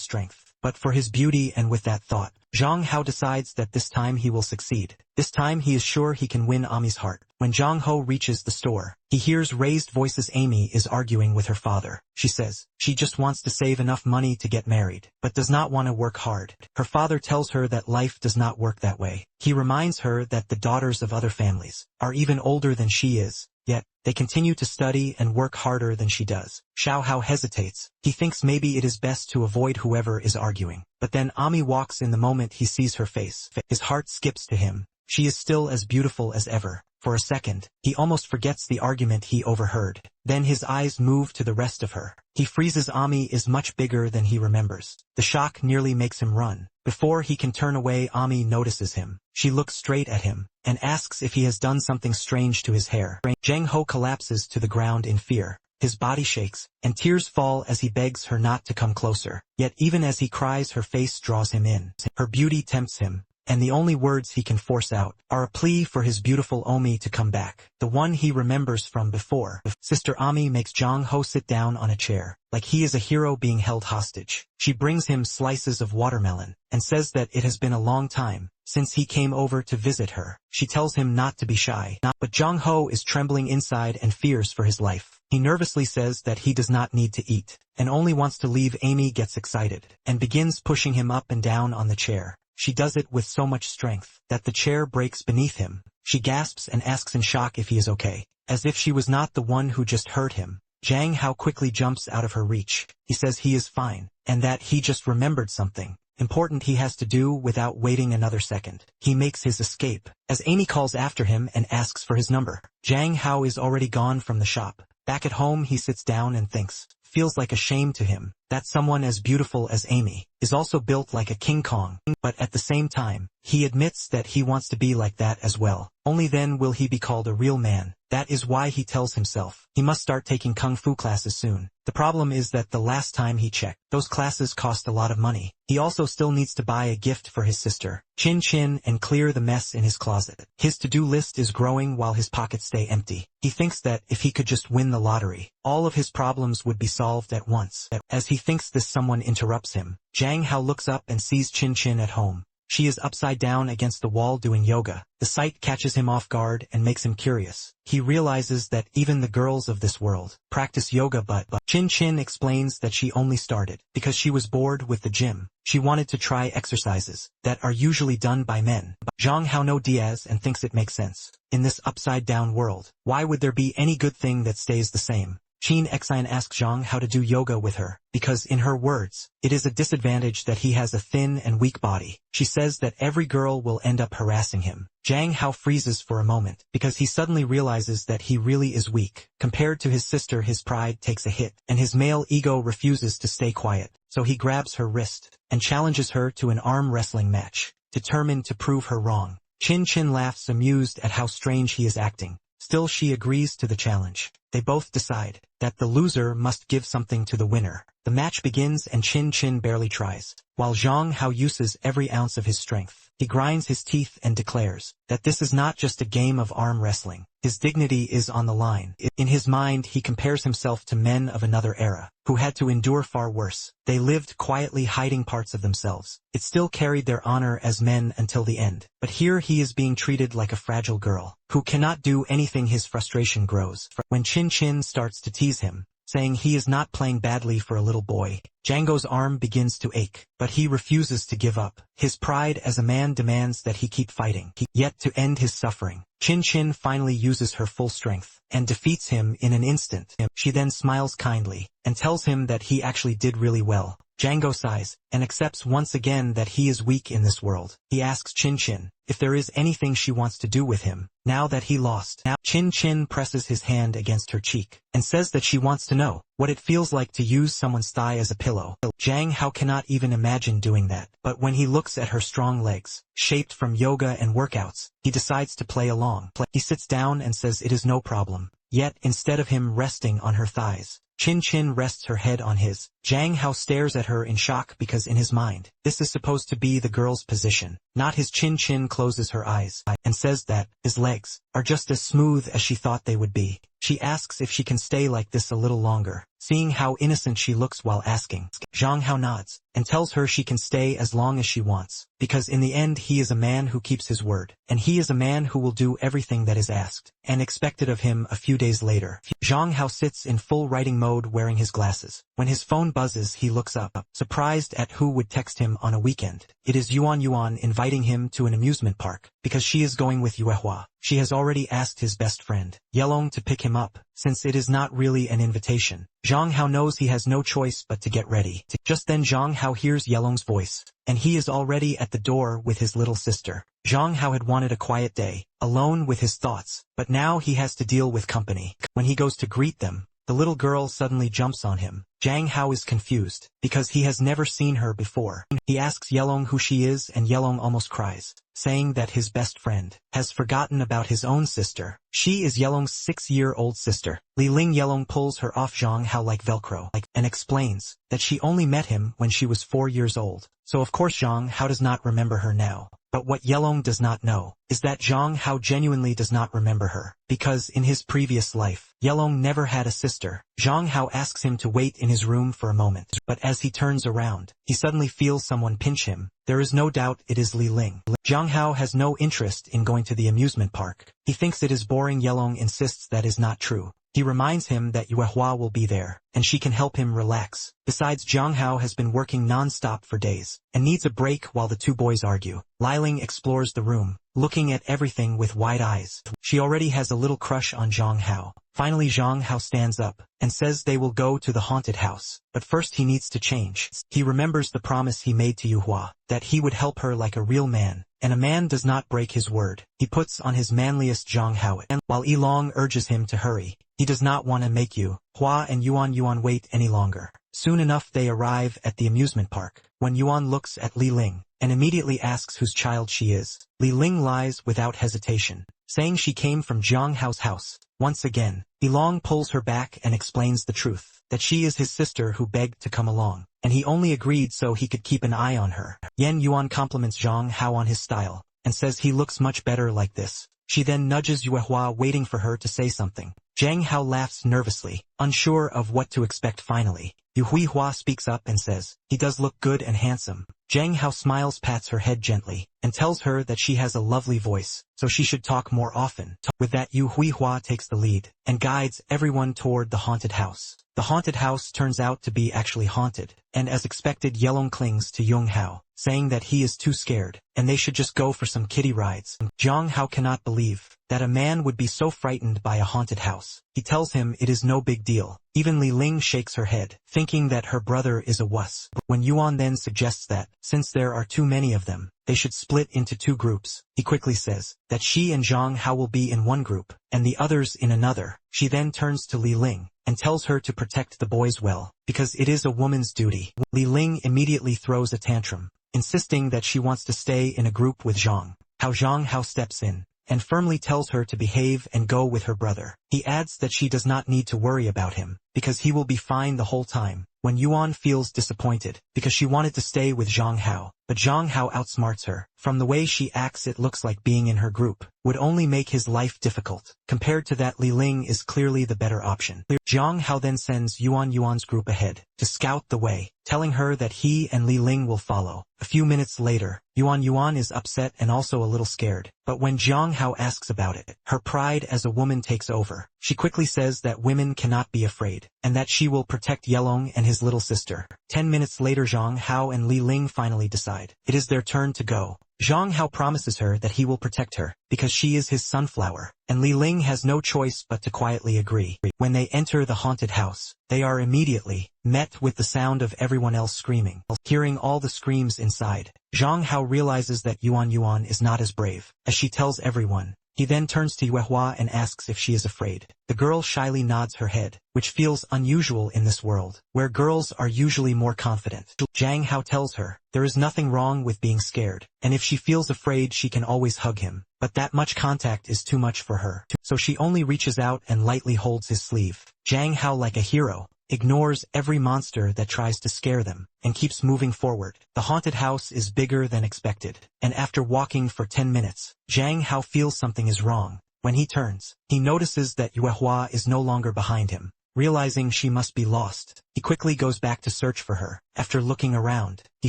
Speaker 1: strength, but for his beauty, and with that thought, Jong Hao decides that this time he will succeed. This time he is sure he can win Ami's heart. When Jong Ho reaches the store, he hears raised voices. Amy is arguing with her father. She says she just wants to save enough money to get married, but does not want to work hard. Her father tells her that life does not work that way. He reminds her that the daughters of other families are even older than she is, yet they continue to study and work harder than she does. Xiao Hao hesitates. He thinks maybe it is best to avoid whoever is arguing. But then Ami walks in. The moment he sees her face, his heart skips to him. She is still as beautiful as ever. For a second, he almost forgets the argument he overheard. Then his eyes move to the rest of her. He freezes. Ami is much bigger than he remembers. The shock nearly makes him run. Before he can turn away, Ami notices him. She looks straight at him and asks if he has done something strange to his hair. Jang Ho collapses to the ground in fear. His body shakes, and tears fall as he begs her not to come closer. Yet even as he cries, her face draws him in. Her beauty tempts him, and the only words he can force out are a plea for his beautiful Omi to come back, the one he remembers from before. Sister Ami makes Jong Ho sit down on a chair, like he is a hero being held hostage. She brings him slices of watermelon, and says that it has been a long time since he came over to visit her. She tells him not to be shy, but Jong Ho is trembling inside and fears for his life. He nervously says that he does not need to eat, and only wants to leave. Amy gets excited, and begins pushing him up and down on the chair. She does it with so much strength that the chair breaks beneath him. She gasps and asks in shock if he is okay, as if she was not the one who just hurt him. Jang Hao quickly jumps out of her reach. He says he is fine, and that he just remembered something important he has to do. Without waiting another second, he makes his escape, as Amy calls after him and asks for his number. Jang Hao is already gone from the shop. Back at home he sits down and thinks, feels like a shame to him, that someone as beautiful as Amy is also built like a King Kong. But at the same time, he admits that he wants to be like that as well. Only then will he be called a real man. That is why he tells himself he must start taking kung fu classes soon. The problem is that the last time he checked, those classes cost a lot of money. He also still needs to buy a gift for his sister, Chin Chin, and clear the mess in his closet. His to-do list is growing while his pockets stay empty. He thinks that if he could just win the lottery, all of his problems would be solved at once. As he thinks this, someone interrupts him. Jang Hao looks up and sees Chin Chin at home. She is upside down against the wall doing yoga. The sight catches him off guard and makes him curious. He realizes that even the girls of this world practice yoga, but Chin Chin explains that she only started because she was bored with the gym. She wanted to try exercises that are usually done by men. Jong Hao knows Diaz and thinks it makes sense. In this upside-down world, why would there be any good thing that stays the same? Chin Xin asks Zhang how to do yoga with her, because in her words, it is a disadvantage that he has a thin and weak body. She says that every girl will end up harassing him. Zhang Hao freezes for a moment, because he suddenly realizes that he really is weak. Compared to his sister, his pride takes a hit, and his male ego refuses to stay quiet. So he grabs her wrist, and challenges her to an arm wrestling match, determined to prove her wrong. Chin Chin laughs, amused at how strange he is acting. Still, she agrees to the challenge. They both decide that the loser must give something to the winner. The match begins and Chin Chin barely tries, while Zhang Hao uses every ounce of his strength. He grinds his teeth and declares that this is not just a game of arm wrestling. His dignity is on the line. In his mind, he compares himself to men of another era, who had to endure far worse. They lived quietly, hiding parts of themselves. It still carried their honor as men until the end. But here he is being treated like a fragile girl, who cannot do anything. His frustration grows when Chin Chin starts to tease him, saying he is not playing badly for a little boy. Django's arm begins to ache, but he refuses to give up. His pride as a man demands that he keep fighting. Yet to end his suffering, Chin Chin finally uses her full strength and defeats him in an instant. She then smiles kindly and tells him that he actually did really well. Django sighs and accepts once again that he is weak in this world. He asks Chin Chin if there is anything she wants to do with him, now that he lost. Chin Chin presses his hand against her cheek and says that she wants to know what it feels like to use someone's thigh as a pillow. Zhang Hao cannot even imagine doing that, but when he looks at her strong legs, shaped from yoga and workouts, he decides to play along. He sits down and says it is no problem. Yet, instead of him resting on her thighs, Chin Chin rests her head on his. Zhang Hao stares at her in shock because in his mind, this is supposed to be the girl's position, not his. Chin Chin closes her eyes and says that his legs are just as smooth as she thought they would be. She asks if she can stay like this a little longer, seeing how innocent she looks while asking. Zhang Hao nods and tells her she can stay as long as she wants, because in the end he is a man who keeps his word, and he is a man who will do everything that is asked and expected of him. A few days later, Zhang Hao sits in full writing mode wearing his glasses. When his phone buzzes, he looks up, surprised at who would text him on a weekend. It is Yuan inviting him to an amusement park, because she is going with Yuehua. She has already asked his best friend, Yelong, to pick him up, since it is not really an invitation. Zhang Hao knows he has no choice but to get ready. Just then Zhang Hao hears Yelong's voice, and he is already at the door with his little sister. Zhang Hao had wanted a quiet day, alone with his thoughts, but now he has to deal with company. When he goes to greet them, the little girl suddenly jumps on him. Zhang Hao is confused, because he has never seen her before. He asks Yelong who she is, and Yelong almost cries, saying that his best friend has forgotten about his own sister. She is Yelong's 6-year-old sister. Li Ling. Yelong pulls her off Zhang Hao like Velcro, and explains that she only met him when she was 4 years old. So of course Zhang Hao does not remember her now. But what Yelong does not know is that Zhang Hao genuinely does not remember her, because in his previous life, Yelong never had a sister. Zhang Hao asks him to wait in his room for a moment, but as he turns around, he suddenly feels someone pinch him. There is no doubt it is Li Ling. Zhang Hao has no interest in going to the amusement park. He thinks it is boring. Yelong insists that is not true. He reminds him that Yuehua will be there, and she can help him relax. Besides, Zhang Hao has been working non-stop for days, and needs a break while the two boys argue. Li Ling explores the room, looking at everything with wide eyes. She already has a little crush on Zhang Hao. Finally Zhang Hao stands up, and says they will go to the haunted house. But first he needs to change. He remembers the promise he made to Yuehua, that he would help her like a real man. And a man does not break his word. He puts on his manliest Zhang Hao, and while Yilong urges him to hurry, he does not want to make Hua and Yuan wait any longer. Soon enough they arrive at the amusement park. When Yuan looks at Li Ling, and immediately asks whose child she is, Li Ling lies without hesitation, saying she came from Zhang Hao's house. Once again, Yilong pulls her back and explains the truth, that she is his sister who begged to come along, and he only agreed so he could keep an eye on her. Yuan compliments Zhang Hao on his style, and says he looks much better like this. She then nudges Yuehua, waiting for her to say something. Zhang Hao laughs nervously, unsure of what to expect. Finally, Yuehua speaks up and says, he does look good and handsome. Zhang Hao smiles, pats her head gently, and tells her that she has a lovely voice, so she should talk more often. With that, Yuehua takes the lead, and guides everyone toward the haunted house. The haunted house turns out to be actually haunted, and as expected Yelong clings to Yung Hao, saying that he is too scared, and they should just go for some kiddie rides. Zhang Hao cannot believe that a man would be so frightened by a haunted house. He tells him it is no big deal. Even Li Ling shakes her head, thinking that her brother is a wuss. When Yuan then suggests that, since there are too many of them, they should split into 2 groups, he quickly says that she and Zhang Hao will be in one group, and the others in another. She then turns to Li Ling, and tells her to protect the boys well, because it is a woman's duty. Li Ling immediately throws a tantrum, insisting that she wants to stay in a group with Zhang Hao. Zhang Hao steps in, and firmly tells her to behave and go with her brother. He adds that she does not need to worry about him, because he will be fine the whole time. When Yuan feels disappointed, because she wanted to stay with Zhang Hao, but Zhang Hao outsmarts her. From the way she acts it looks like being in her group, would only make his life difficult. Compared to that, Li Ling is clearly the better option. Zhang Hao then sends Yuan's group ahead to scout the way, telling her that he and Li Ling will follow. A few minutes later, Yuan is upset and also a little scared, but when Zhang Hao asks about it, her pride as a woman takes over. She quickly says that women cannot be afraid, and that she will protect Yelong and his little sister. 10 minutes later, Zhang Hao and Li Ling finally decide. It is their turn to go. Zhang Hao promises her that he will protect her, because she is his sunflower, and Li Ling has no choice but to quietly agree. When they enter the haunted house, they are immediately met with the sound of everyone else screaming. Hearing all the screams inside, Zhang Hao realizes that Yuan is not as brave as she tells everyone. He then turns to Yuehua and asks if she is afraid. The girl shyly nods her head, which feels unusual in this world, where girls are usually more confident. Zhang Hao tells her there is nothing wrong with being scared, and if she feels afraid she can always hug him, but that much contact is too much for her. So she only reaches out and lightly holds his sleeve. Zhang Hao, like a hero, ignores every monster that tries to scare them, and keeps moving forward. The haunted house is bigger than expected, and after walking for 10 minutes, Zhang Hao feels something is wrong. When he turns, he notices that Yuehua is no longer behind him. Realizing she must be lost, he quickly goes back to search for her. After looking around, he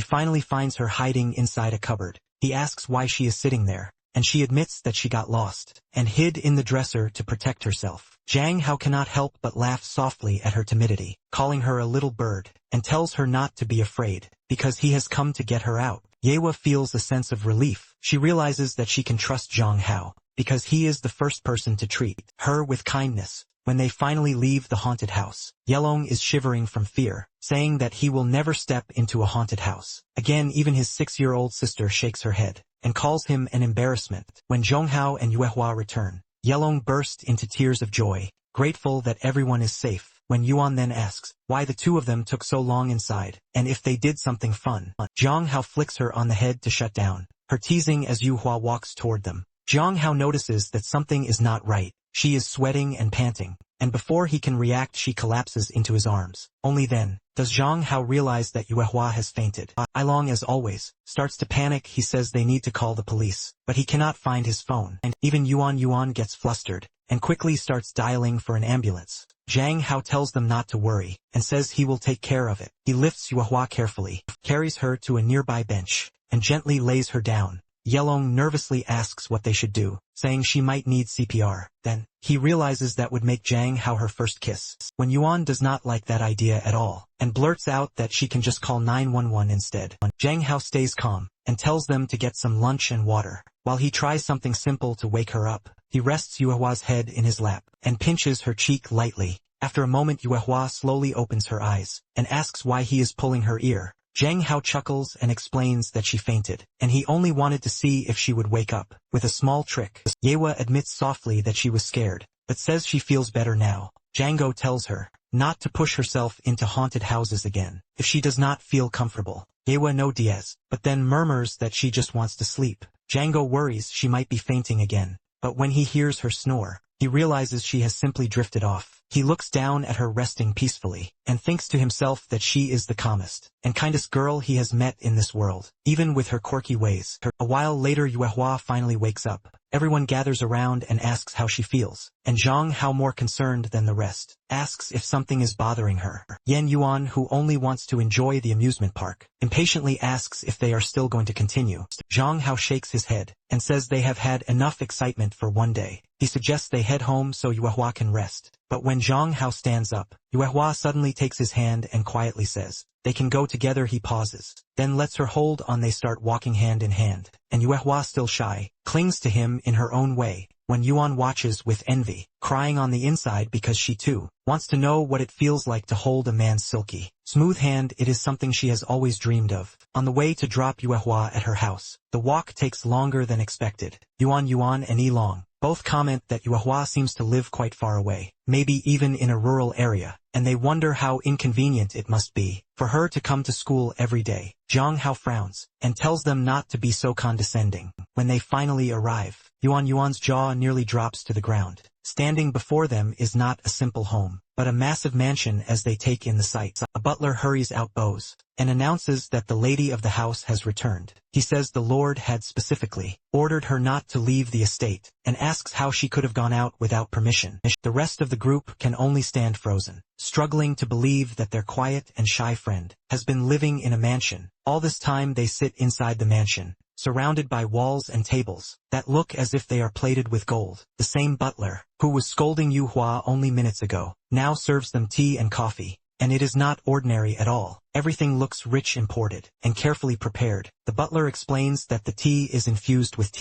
Speaker 1: finally finds her hiding inside a cupboard. He asks why she is sitting there, and she admits that she got lost and hid in the dresser to protect herself. Zhang Hao cannot help but laugh softly at her timidity, calling her a little bird, and tells her not to be afraid, because he has come to get her out. Yewa feels a sense of relief. She realizes that she can trust Zhang Hao, because he is the first person to treat her with kindness. When they finally leave the haunted house, Yelong is shivering from fear, saying that he will never step into a haunted house again. Even his 6-year-old sister shakes her head and calls him an embarrassment. When Zhonghao and Yuehua return, Yelong burst into tears of joy, grateful that everyone is safe. When Yuan then asks why the two of them took so long inside, and if they did something fun, Zhang Hao flicks her on the head to shut down her teasing as Yuehua walks toward them. Zhang Hao notices that something is not right. She is sweating and panting, and before he can react she collapses into his arms. Only then does Zhang Hao realize that Yuehua has fainted. Yelong, as always, starts to panic. He says they need to call the police, but he cannot find his phone, and even Yuan gets flustered and quickly starts dialing for an ambulance. Zhang Hao tells them not to worry, and says he will take care of it. He lifts Yuehua carefully, carries her to a nearby bench, and gently lays her down. Yelong nervously asks what they should do, saying she might need CPR. Then, he realizes that would make Zhang Hao her first kiss. When Yuan does not like that idea at all, and blurts out that she can just call 911 instead. Zhang Hao stays calm, and tells them to get some lunch and water. While he tries something simple to wake her up, he rests Yuehua's head in his lap, and pinches her cheek lightly. After a moment Yuehua slowly opens her eyes, and asks why he is pulling her ear. Zhang Hao chuckles and explains that she fainted, and he only wanted to see if she would wake up, with a small trick. Yewa admits softly that she was scared, but says she feels better now. Django tells her not to push herself into haunted houses again, if she does not feel comfortable. Yewa no dies, but then murmurs that she just wants to sleep. Django worries she might be fainting again, but when he hears her snore, he realizes she has simply drifted off. He looks down at her resting peacefully, and thinks to himself that she is the calmest and kindest girl he has met in this world, even with her quirky ways. A while later Yuehua finally wakes up. Everyone gathers around and asks how she feels, and Zhang Hao, more concerned than the rest, asks if something is bothering her. Yan Yuan, who only wants to enjoy the amusement park, impatiently asks if they are still going to continue. Zhang Hao shakes his head, and says they have had enough excitement for one day. He suggests they head home so Yuehua can rest. But when Zhang Hao stands up, Yuehua suddenly takes his hand and quietly says they can go together. He pauses, then lets her hold on. They start walking hand in hand, and Yuehua, still shy, clings to him in her own way. When Yuan watches with envy, crying on the inside because she too wants to know what it feels like to hold a man's silky, smooth hand. It is something she has always dreamed of. On the way to drop Yuehua at her house, the walk takes longer than expected. Yuan and Yilong both comment that Yuehua seems to live quite far away, maybe even in a rural area, and they wonder how inconvenient it must be for her to come to school every day. Zhang Hao frowns, and tells them not to be so condescending. When they finally arrive, Yuan's jaw nearly drops to the ground. Standing before them is not a simple home, but a massive mansion as they take in the sights. A butler hurries out bows and announces that the lady of the house has returned. He says the Lord had specifically ordered her not to leave the estate, and asks how she could have gone out without permission. The rest of the group can only stand frozen, struggling to believe that their quiet and shy friend has been living in a mansion. All this time they sit inside the mansion, surrounded by walls and tables that look as if they are plated with gold. The same butler, who was scolding Yuhua only minutes ago, now serves them tea and coffee, and it is not ordinary at all. Everything looks rich, imported, and carefully prepared. The butler explains that the tea is infused with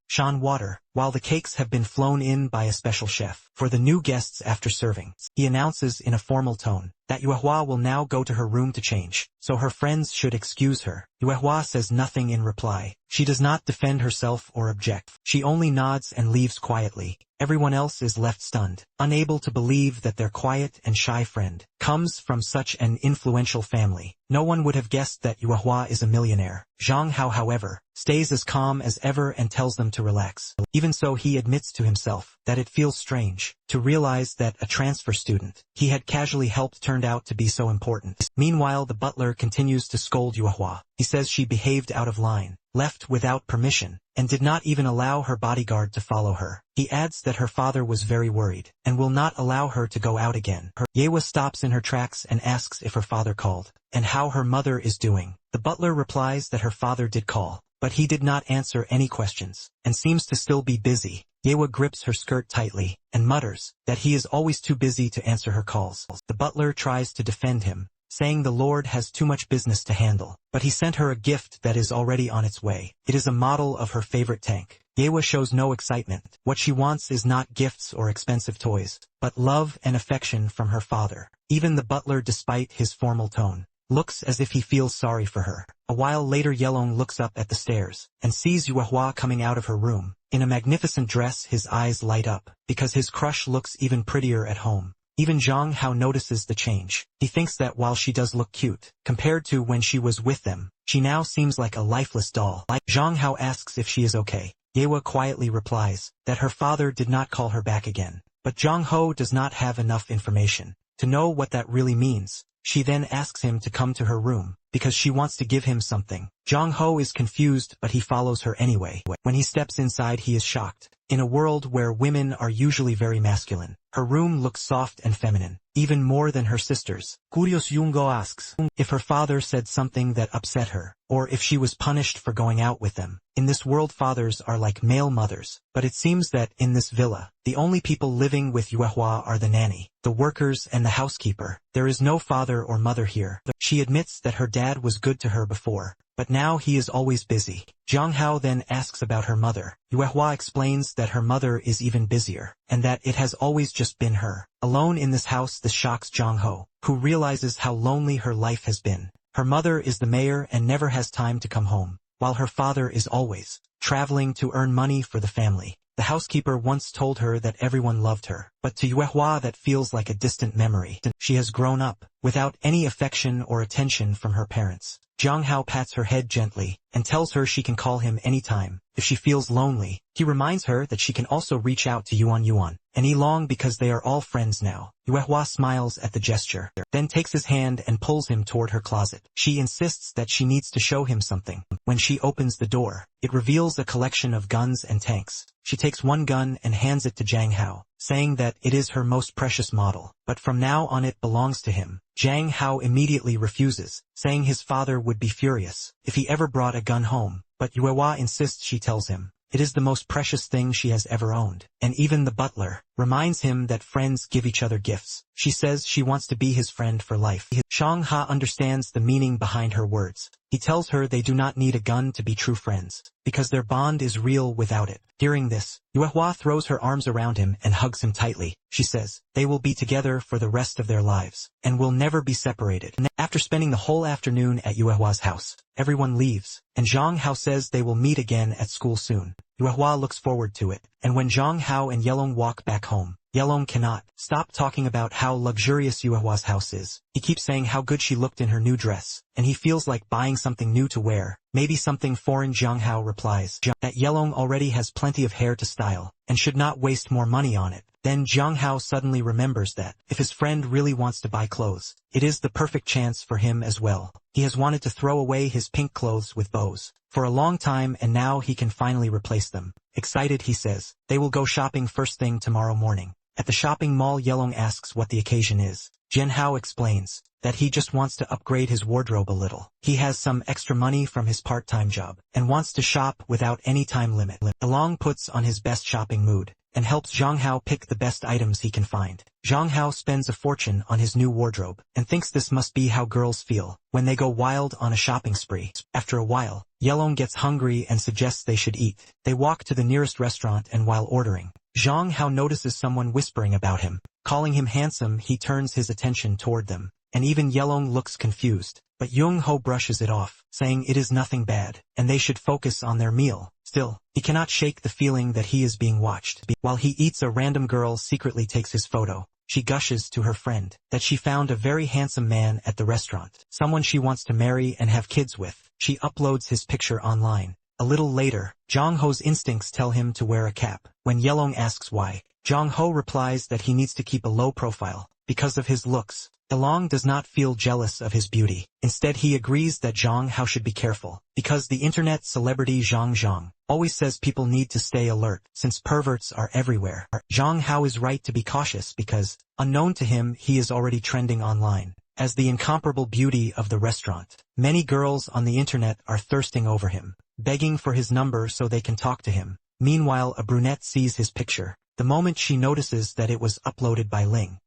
Speaker 1: Shan water, while the cakes have been flown in by a special chef for the new guests after serving. He announces in a formal tone that Yuehua will now go to her room to change, so her friends should excuse her. Yuehua says nothing in reply. She does not defend herself or object. She only nods and leaves quietly. Everyone else is left stunned, unable to believe that their quiet and shy friend comes from such an influential family. No one would have guessed that Yuehua is a millionaire. Zhang Hao, however, stays as calm as ever and tells them to relax. Even so, he admits to himself that it feels strange to realize that a transfer student he had casually helped turned out to be so important. Meanwhile, the butler continues to scold Yuehua. He says she behaved out of line, left without permission, and did not even allow her bodyguard to follow her. He adds that her father was very worried and will not allow her to go out again. Yewa stops in her tracks and asks if her father called and how her mother is doing. The butler replies that her father did call, but he did not answer any questions and seems to still be busy. Yewa grips her skirt tightly and mutters that he is always too busy to answer her calls. The butler tries to defend him, saying the Lord has too much business to handle, but he sent her a gift that is already on its way. It is a model of her favorite tank. Yewa shows no excitement. What she wants is not gifts or expensive toys, but love and affection from her father. Even the butler, despite his formal tone, looks as if he feels sorry for her. A while later, Yelong looks up at the stairs and sees Yuehua coming out of her room. In a magnificent dress, his eyes light up, because his crush looks even prettier at home. Even Zhang Hao notices the change. He thinks that while she does look cute, compared to when she was with them, she now seems like a lifeless doll. Zhang Hao asks if she is okay. Yewa quietly replies that her father did not call her back again. But Zhang Ho does not have enough information to know what that really means. She then asks him to come to her room, because she wants to give him something. Zhang Ho is confused, but he follows her anyway. When he steps inside, he is shocked. In a world where women are usually very masculine, her room looks soft and feminine, even more than her sister's. Curious, Yungo asks if her father said something that upset her, or if she was punished for going out with them. In this world, fathers are like male mothers, but it seems that in this villa, the only people living with Yuehua are the nanny, the workers, and the housekeeper. There is no father or mother here. She admits that her dad was good to her before, but now he is always busy. Zhang Hao then asks about her mother. Yuehua explains that her mother is even busier, and that it has always just been her alone in this house. This shocks Zhang Ho, who realizes how lonely her life has been. Her mother is the mayor and never has time to come home, while her father is always traveling to earn money for the family. The housekeeper once told her that everyone loved her, but to Yuehua that feels like a distant memory. She has grown up without any affection or attention from her parents. Zhang Hao pats her head gently and tells her she can call him anytime if she feels lonely. He reminds her that she can also reach out to Yuan and Yilong because they are all friends now. Yuehua smiles at the gesture, then takes his hand and pulls him toward her closet. She insists that she needs to show him something. When she opens the door, it reveals a collection of guns and tanks. She takes one gun and hands it to Zhang Hao, saying that it is her most precious model, but from now on it belongs to him. Zhang Hao immediately refuses, saying his father would be furious if he ever brought a gun home, but Yuehua insists. She tells him it is the most precious thing she has ever owned, and even the butler reminds him that friends give each other gifts. She says she wants to be his friend for life. Zhang Hao understands the meaning behind her words. He tells her they do not need a gun to be true friends, because their bond is real without it. Hearing this, Yuehua throws her arms around him and hugs him tightly. She says they will be together for the rest of their lives, and will never be separated. After spending the whole afternoon at Yuehua's house, everyone leaves, and Zhang Hao says they will meet again at school soon. Yuehua looks forward to it, and when Zhang Hao and Yelong walk back home, Yelong cannot stop talking about how luxurious Yuehua's house is. He keeps saying how good she looked in her new dress, and he feels like buying something new to wear. Maybe something foreign. Jiang Hao replies that Yelong already has plenty of hair to style, and should not waste more money on it. Then Jiang Hao suddenly remembers that, if his friend really wants to buy clothes, it is the perfect chance for him as well. He has wanted to throw away his pink clothes with bows for a long time, and now he can finally replace them. Excited, he says, they will go shopping first thing tomorrow morning. At the shopping mall, Yelong asks what the occasion is. Jian Hao explains that he just wants to upgrade his wardrobe a little. He has some extra money from his part-time job, and wants to shop without any time limit. Yelong puts on his best shopping mood, and helps Zhang Hao pick the best items he can find. Zhang Hao spends a fortune on his new wardrobe, and thinks this must be how girls feel when they go wild on a shopping spree. After a while, Yelong gets hungry and suggests they should eat. They walk to the nearest restaurant, and while ordering, Zhang Hao notices someone whispering about him. Calling him handsome, he turns his attention toward them, and even Yelong looks confused. But Jung Ho brushes it off, saying it is nothing bad, and they should focus on their meal. Still, he cannot shake the feeling that he is being watched. While he eats, a random girl secretly takes his photo. She gushes to her friend that she found a very handsome man at the restaurant, someone she wants to marry and have kids with. She uploads his picture online. A little later, Zhang Ho's instincts tell him to wear a cap. When Yelong asks why, Zhang Ho replies that he needs to keep a low profile because of his looks. Yelong does not feel jealous of his beauty. Instead, he agrees that Zhang Hao should be careful, because the internet celebrity Zhang Zhang always says people need to stay alert, since perverts are everywhere. Zhang Hao is right to be cautious because, unknown to him, he is already trending online as the incomparable beauty of the restaurant. Many girls on the internet are thirsting over him, begging for his number so they can talk to him. Meanwhile, a brunette sees his picture. The moment she notices that it was uploaded by Ling,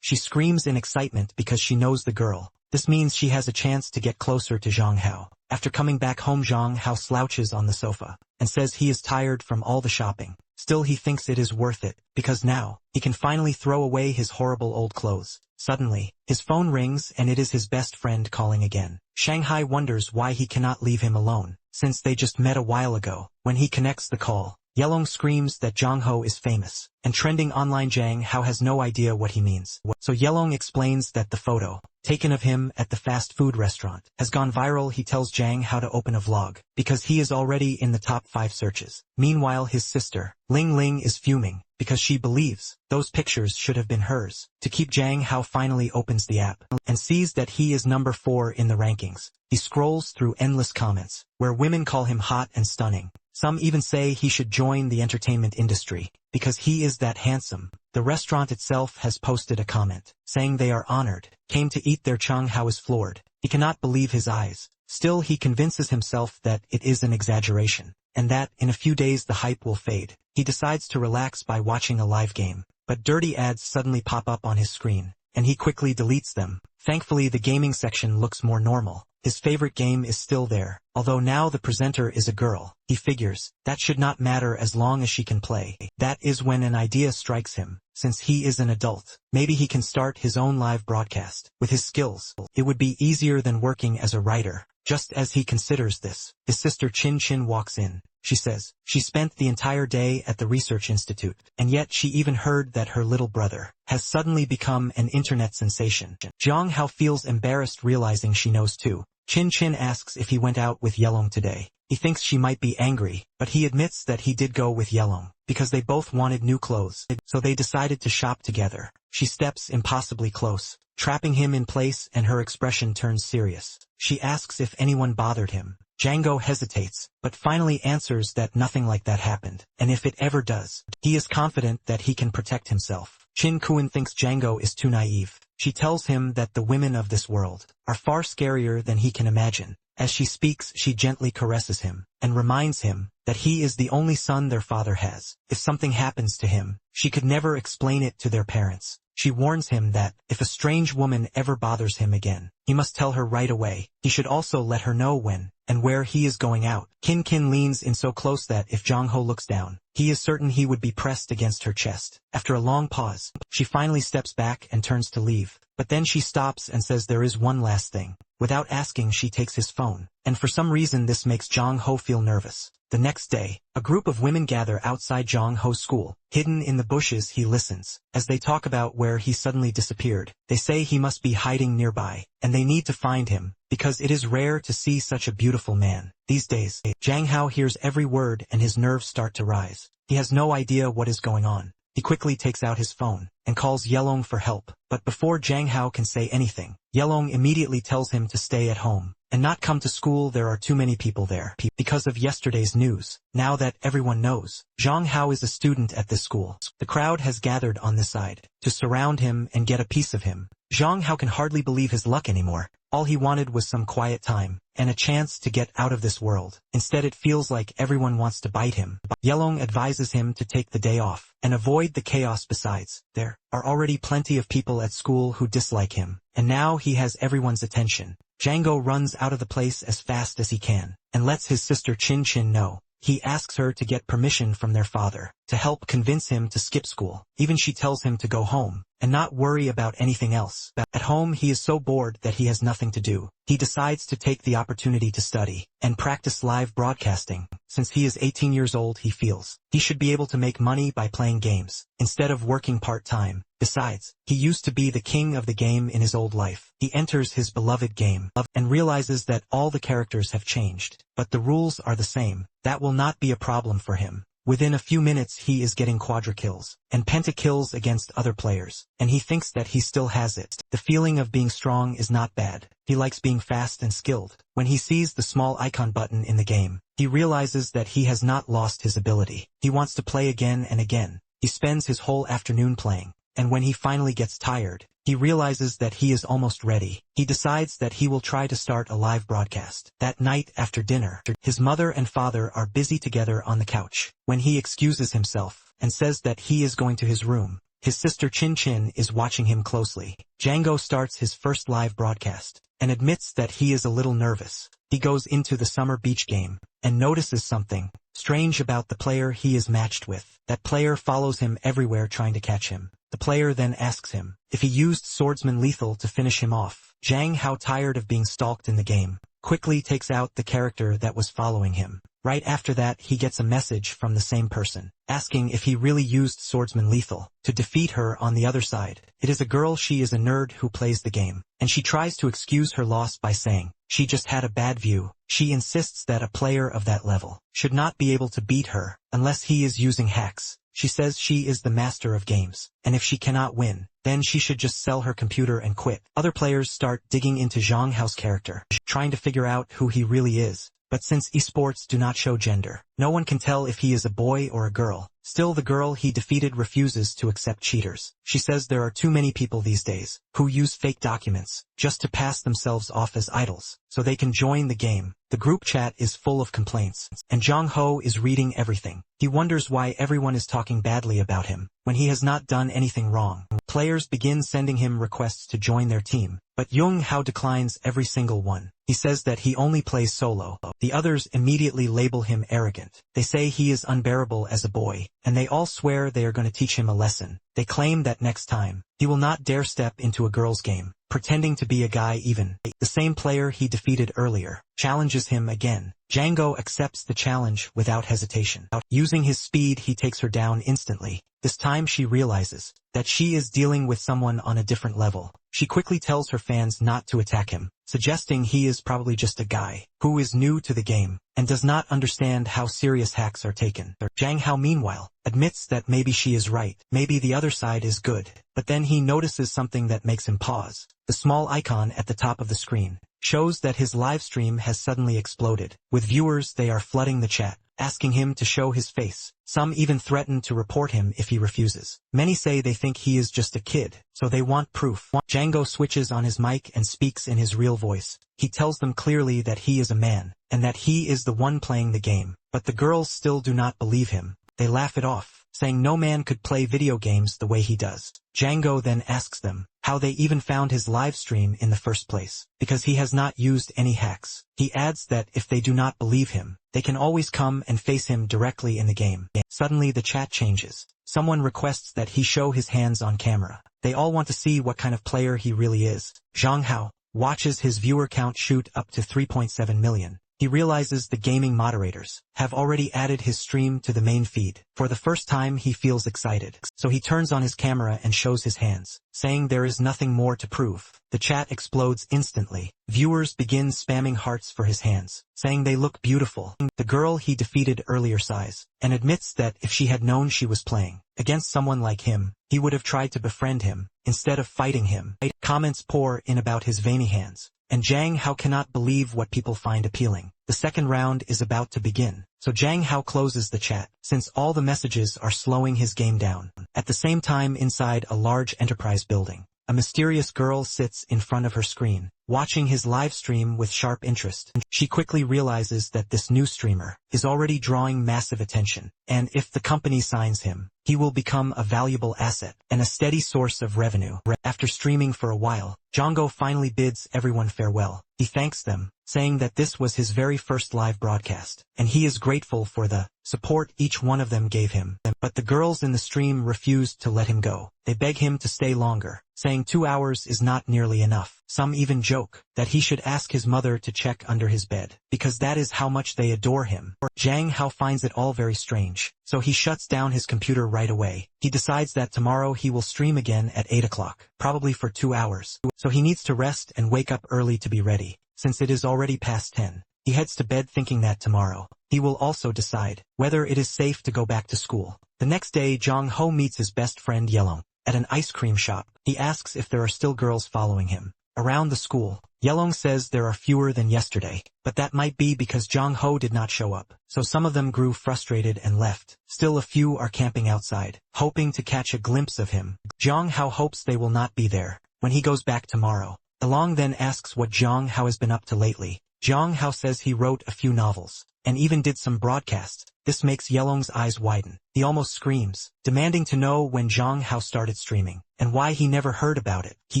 Speaker 1: she screams in excitement because she knows the girl. This means she has a chance to get closer to Zhang Hao. After coming back home, Zhang Hao slouches on the sofa and says he is tired from all the shopping. Still, he thinks it is worth it, because now he can finally throw away his horrible old clothes. Suddenly, his phone rings, and it is his best friend calling again. Shanghai wonders why he cannot leave him alone, since they just met a while ago. When he connects the call, Yelong screams that Zhang Ho is famous and trending online. Zhang Hao has no idea what he means. So Yelong explains that the photo taken of him at the fast food restaurant has gone viral. He tells Zhang how to open a vlog because he is already in the top 5 searches. Meanwhile, his sister, Ling is fuming because she believes those pictures should have been hers. To keep Zhang Hao finally opens the app and sees that he is number 4 in the rankings. He scrolls through endless comments where women call him hot and stunning. Some even say he should join the entertainment industry because he is that handsome. The restaurant itself has posted a comment saying they are honored. Came to eat there. Zhang Hao is floored. He cannot believe his eyes. Still, he convinces himself that it is an exaggeration and that in a few days the hype will fade. He decides to relax by watching a live game, but dirty ads suddenly pop up on his screen, and he quickly deletes them. Thankfully, the gaming section looks more normal. His favorite game is still there, although now the presenter is a girl. He figures that should not matter as long as she can play. That is when an idea strikes him. Since he is an adult, maybe he can start his own live broadcast. With his skills, it would be easier than working as a writer. Just as he considers this, his sister Chin walks in. She says she spent the entire day at the research institute, and yet she even heard that her little brother has suddenly become an internet sensation. Zhang Hao feels embarrassed realizing she knows too. Chin asks if he went out with Yelong today. He thinks she might be angry, but he admits that he did go with Yelong because they both wanted new clothes, so they decided to shop together. She steps impossibly close, trapping him in place, and her expression turns serious. She asks if anyone bothered him. Django hesitates, but finally answers that nothing like that happened, and if it ever does, he is confident that he can protect himself. Chin Kuan thinks Django is too naive. She tells him that the women of this world are far scarier than he can imagine. As she speaks, she gently caresses him and reminds him that he is the only son their father has. If something happens to him, she could never explain it to their parents. She warns him that if a strange woman ever bothers him again, he must tell her right away. He should also let her know when and where he is going out. Kin leans in so close that if Zhang Ho looks down, he is certain he would be pressed against her chest. After a long pause, she finally steps back and turns to leave, but then she stops and says there is one last thing. Without asking, she takes his phone, and for some reason this makes Zhang Ho feel nervous. The next day, a group of women gather outside Zhang Ho's school. Hidden in the bushes, he listens as they talk about where he suddenly disappeared. They say he must be hiding nearby, and they need to find him, because it is rare to see such a beautiful man. These days, Zhang Hao hears every word and his nerves start to rise. He has no idea what is going on. He quickly takes out his phone and calls Yelong for help, but before Zhang Hao can say anything, Yelong immediately tells him to stay at home and not come to school. There are too many people there because of yesterday's news. Now that everyone knows, Zhang Hao is a student at this school. The crowd has gathered on this side to surround him and get a piece of him. Zhang Hao can hardly believe his luck anymore. All he wanted was some quiet time and a chance to get out of this world. Instead, it feels like everyone wants to bite him. Yelong advises him to take the day off and avoid the chaos. Besides, there are already plenty of people at school who dislike him, and now he has everyone's attention. Django runs out of the place as fast as he can and lets his sister Chin Chin know. He asks her to get permission from their father to help convince him to skip school. Even she tells him to go home and not worry about anything else. At home, he is so bored that he has nothing to do. He decides to take the opportunity to study and practice live broadcasting. Since he is 18 years old, he feels he should be able to make money by playing games instead of working part-time. Besides, he used to be the king of the game in his old life. He enters his beloved game and realizes that all the characters have changed, but the rules are the same. That will not be a problem for him. Within a few minutes he is getting quadra kills and penta kills against other players, and he thinks that he still has it. The feeling of being strong is not bad. He likes being fast and skilled. When he sees the small icon button in the game, he realizes that he has not lost his ability. He wants to play again and again. He spends his whole afternoon playing, and when he finally gets tired, he realizes that he is almost ready. He decides that he will try to start a live broadcast. That night after dinner, his mother and father are busy together on the couch. When he excuses himself and says that he is going to his room, his sister Chin Chin is watching him closely. Django starts his first live broadcast and admits that he is a little nervous. He goes into the summer beach game and notices something strange about the player he is matched with. That player follows him everywhere trying to catch him. The player then asks him if he used swordsman lethal to finish him off. Zhang Hao, tired of being stalked in the game, quickly takes out the character that was following him. Right after that, he gets a message from the same person, asking if he really used swordsman lethal to defeat her on the other side. It is a girl. She is a nerd who plays the game, and she tries to excuse her loss by saying she just had a bad view. She insists that a player of that level should not be able to beat her unless he is using hacks. She says she is the master of games, and if she cannot win, then she should just sell her computer and quit. Other players start digging into Zhang Hao's character, trying to figure out who he really is. But since esports do not show gender, no one can tell if he is a boy or a girl. Still, the girl he defeated refuses to accept cheaters. She says there are too many people these days who use fake documents just to pass themselves off as idols so they can join the game. The group chat is full of complaints, and Zhang Ho is reading everything. He wonders why everyone is talking badly about him when he has not done anything wrong. Players begin sending him requests to join their team, but Jung Hao declines every single one. He says that he only plays solo. The others immediately label him arrogant. They say he is unbearable as a boy, and they all swear they are going to teach him a lesson. They claim that next time, he will not dare step into a girl's game, pretending to be a guy even. The same player he defeated earlier challenges him again. Django accepts the challenge without hesitation. Using his speed, he takes her down instantly. This time she realizes that she is dealing with someone on a different level. She quickly tells her fans not to attack him, suggesting he is probably just a guy who is new to the game and does not understand how serious hacks are taken. Zhang Hao, meanwhile, admits that maybe she is right, maybe the other side is good, but then he notices something that makes him pause. The small icon at the top of the screen shows that his live stream has suddenly exploded. With viewers, they are flooding the chat, asking him to show his face. Some even threaten to report him if he refuses. Many say they think he is just a kid, so they want proof. Django switches on his mic and speaks in his real voice. He tells them clearly that he is a man, and that he is the one playing the game. But the girls still do not believe him. They laugh it off, saying no man could play video games the way he does. Django then asks them how they even found his live stream in the first place, because he has not used any hacks. He adds that if they do not believe him, they can always come and face him directly in the game. Suddenly the chat changes. Someone requests that he show his hands on camera. They all want to see what kind of player he really is. Zhang Hao watches his viewer count shoot up to 3.7 million. he realizes the gaming moderators have already added his stream to the main feed. For the first time he feels excited, so he turns on his camera and shows his hands, saying there is nothing more to prove. The chat explodes instantly. Viewers begin spamming hearts for his hands, saying they look beautiful. The girl he defeated earlier sighs, and admits that if she had known she was playing against someone like him, he would have tried to befriend him, instead of fighting him. Comments pour in about his veiny hands, and Zhang Hao cannot believe what people find appealing. The second round is about to begin, so Zhang Hao closes the chat, since all the messages are slowing his game down. At the same time, inside a large enterprise building, a mysterious girl sits in front of her screen, watching his live stream with sharp interest. She quickly realizes that this new streamer is already drawing massive attention, and if the company signs him, he will become a valuable asset and a steady source of revenue. After streaming for a while, Django finally bids everyone farewell. He thanks them, saying that this was his very first live broadcast, and he is grateful for the support each one of them gave him. But the girls in the stream refused to let him go. They beg him to stay longer, saying 2 hours is not nearly enough. Some even joke that he should ask his mother to check under his bed, because that is how much they adore him. Zhang Hao finds it all very strange, so he shuts down his computer right away. He decides that tomorrow he will stream again at 8 o'clock, probably for 2 hours. So he needs to rest and wake up early to be ready, since it is already past 10. He heads to bed thinking that tomorrow he will also decide whether it is safe to go back to school. The next day, Zhang Ho meets his best friend Yelong at an ice cream shop. He asks if there are still girls following him around the school. Yelong says there are fewer than yesterday, but that might be because Zhang Ho did not show up, so some of them grew frustrated and left. Still a few are camping outside, hoping to catch a glimpse of him. Zhang Hao hopes they will not be there when he goes back tomorrow. Yelong then asks what Zhang Hao has been up to lately. Zhang Hao says he wrote a few novels, and even did some broadcasts. This makes Yelong's eyes widen. He almost screams, demanding to know when Zhang Hao started streaming, and why he never heard about it. He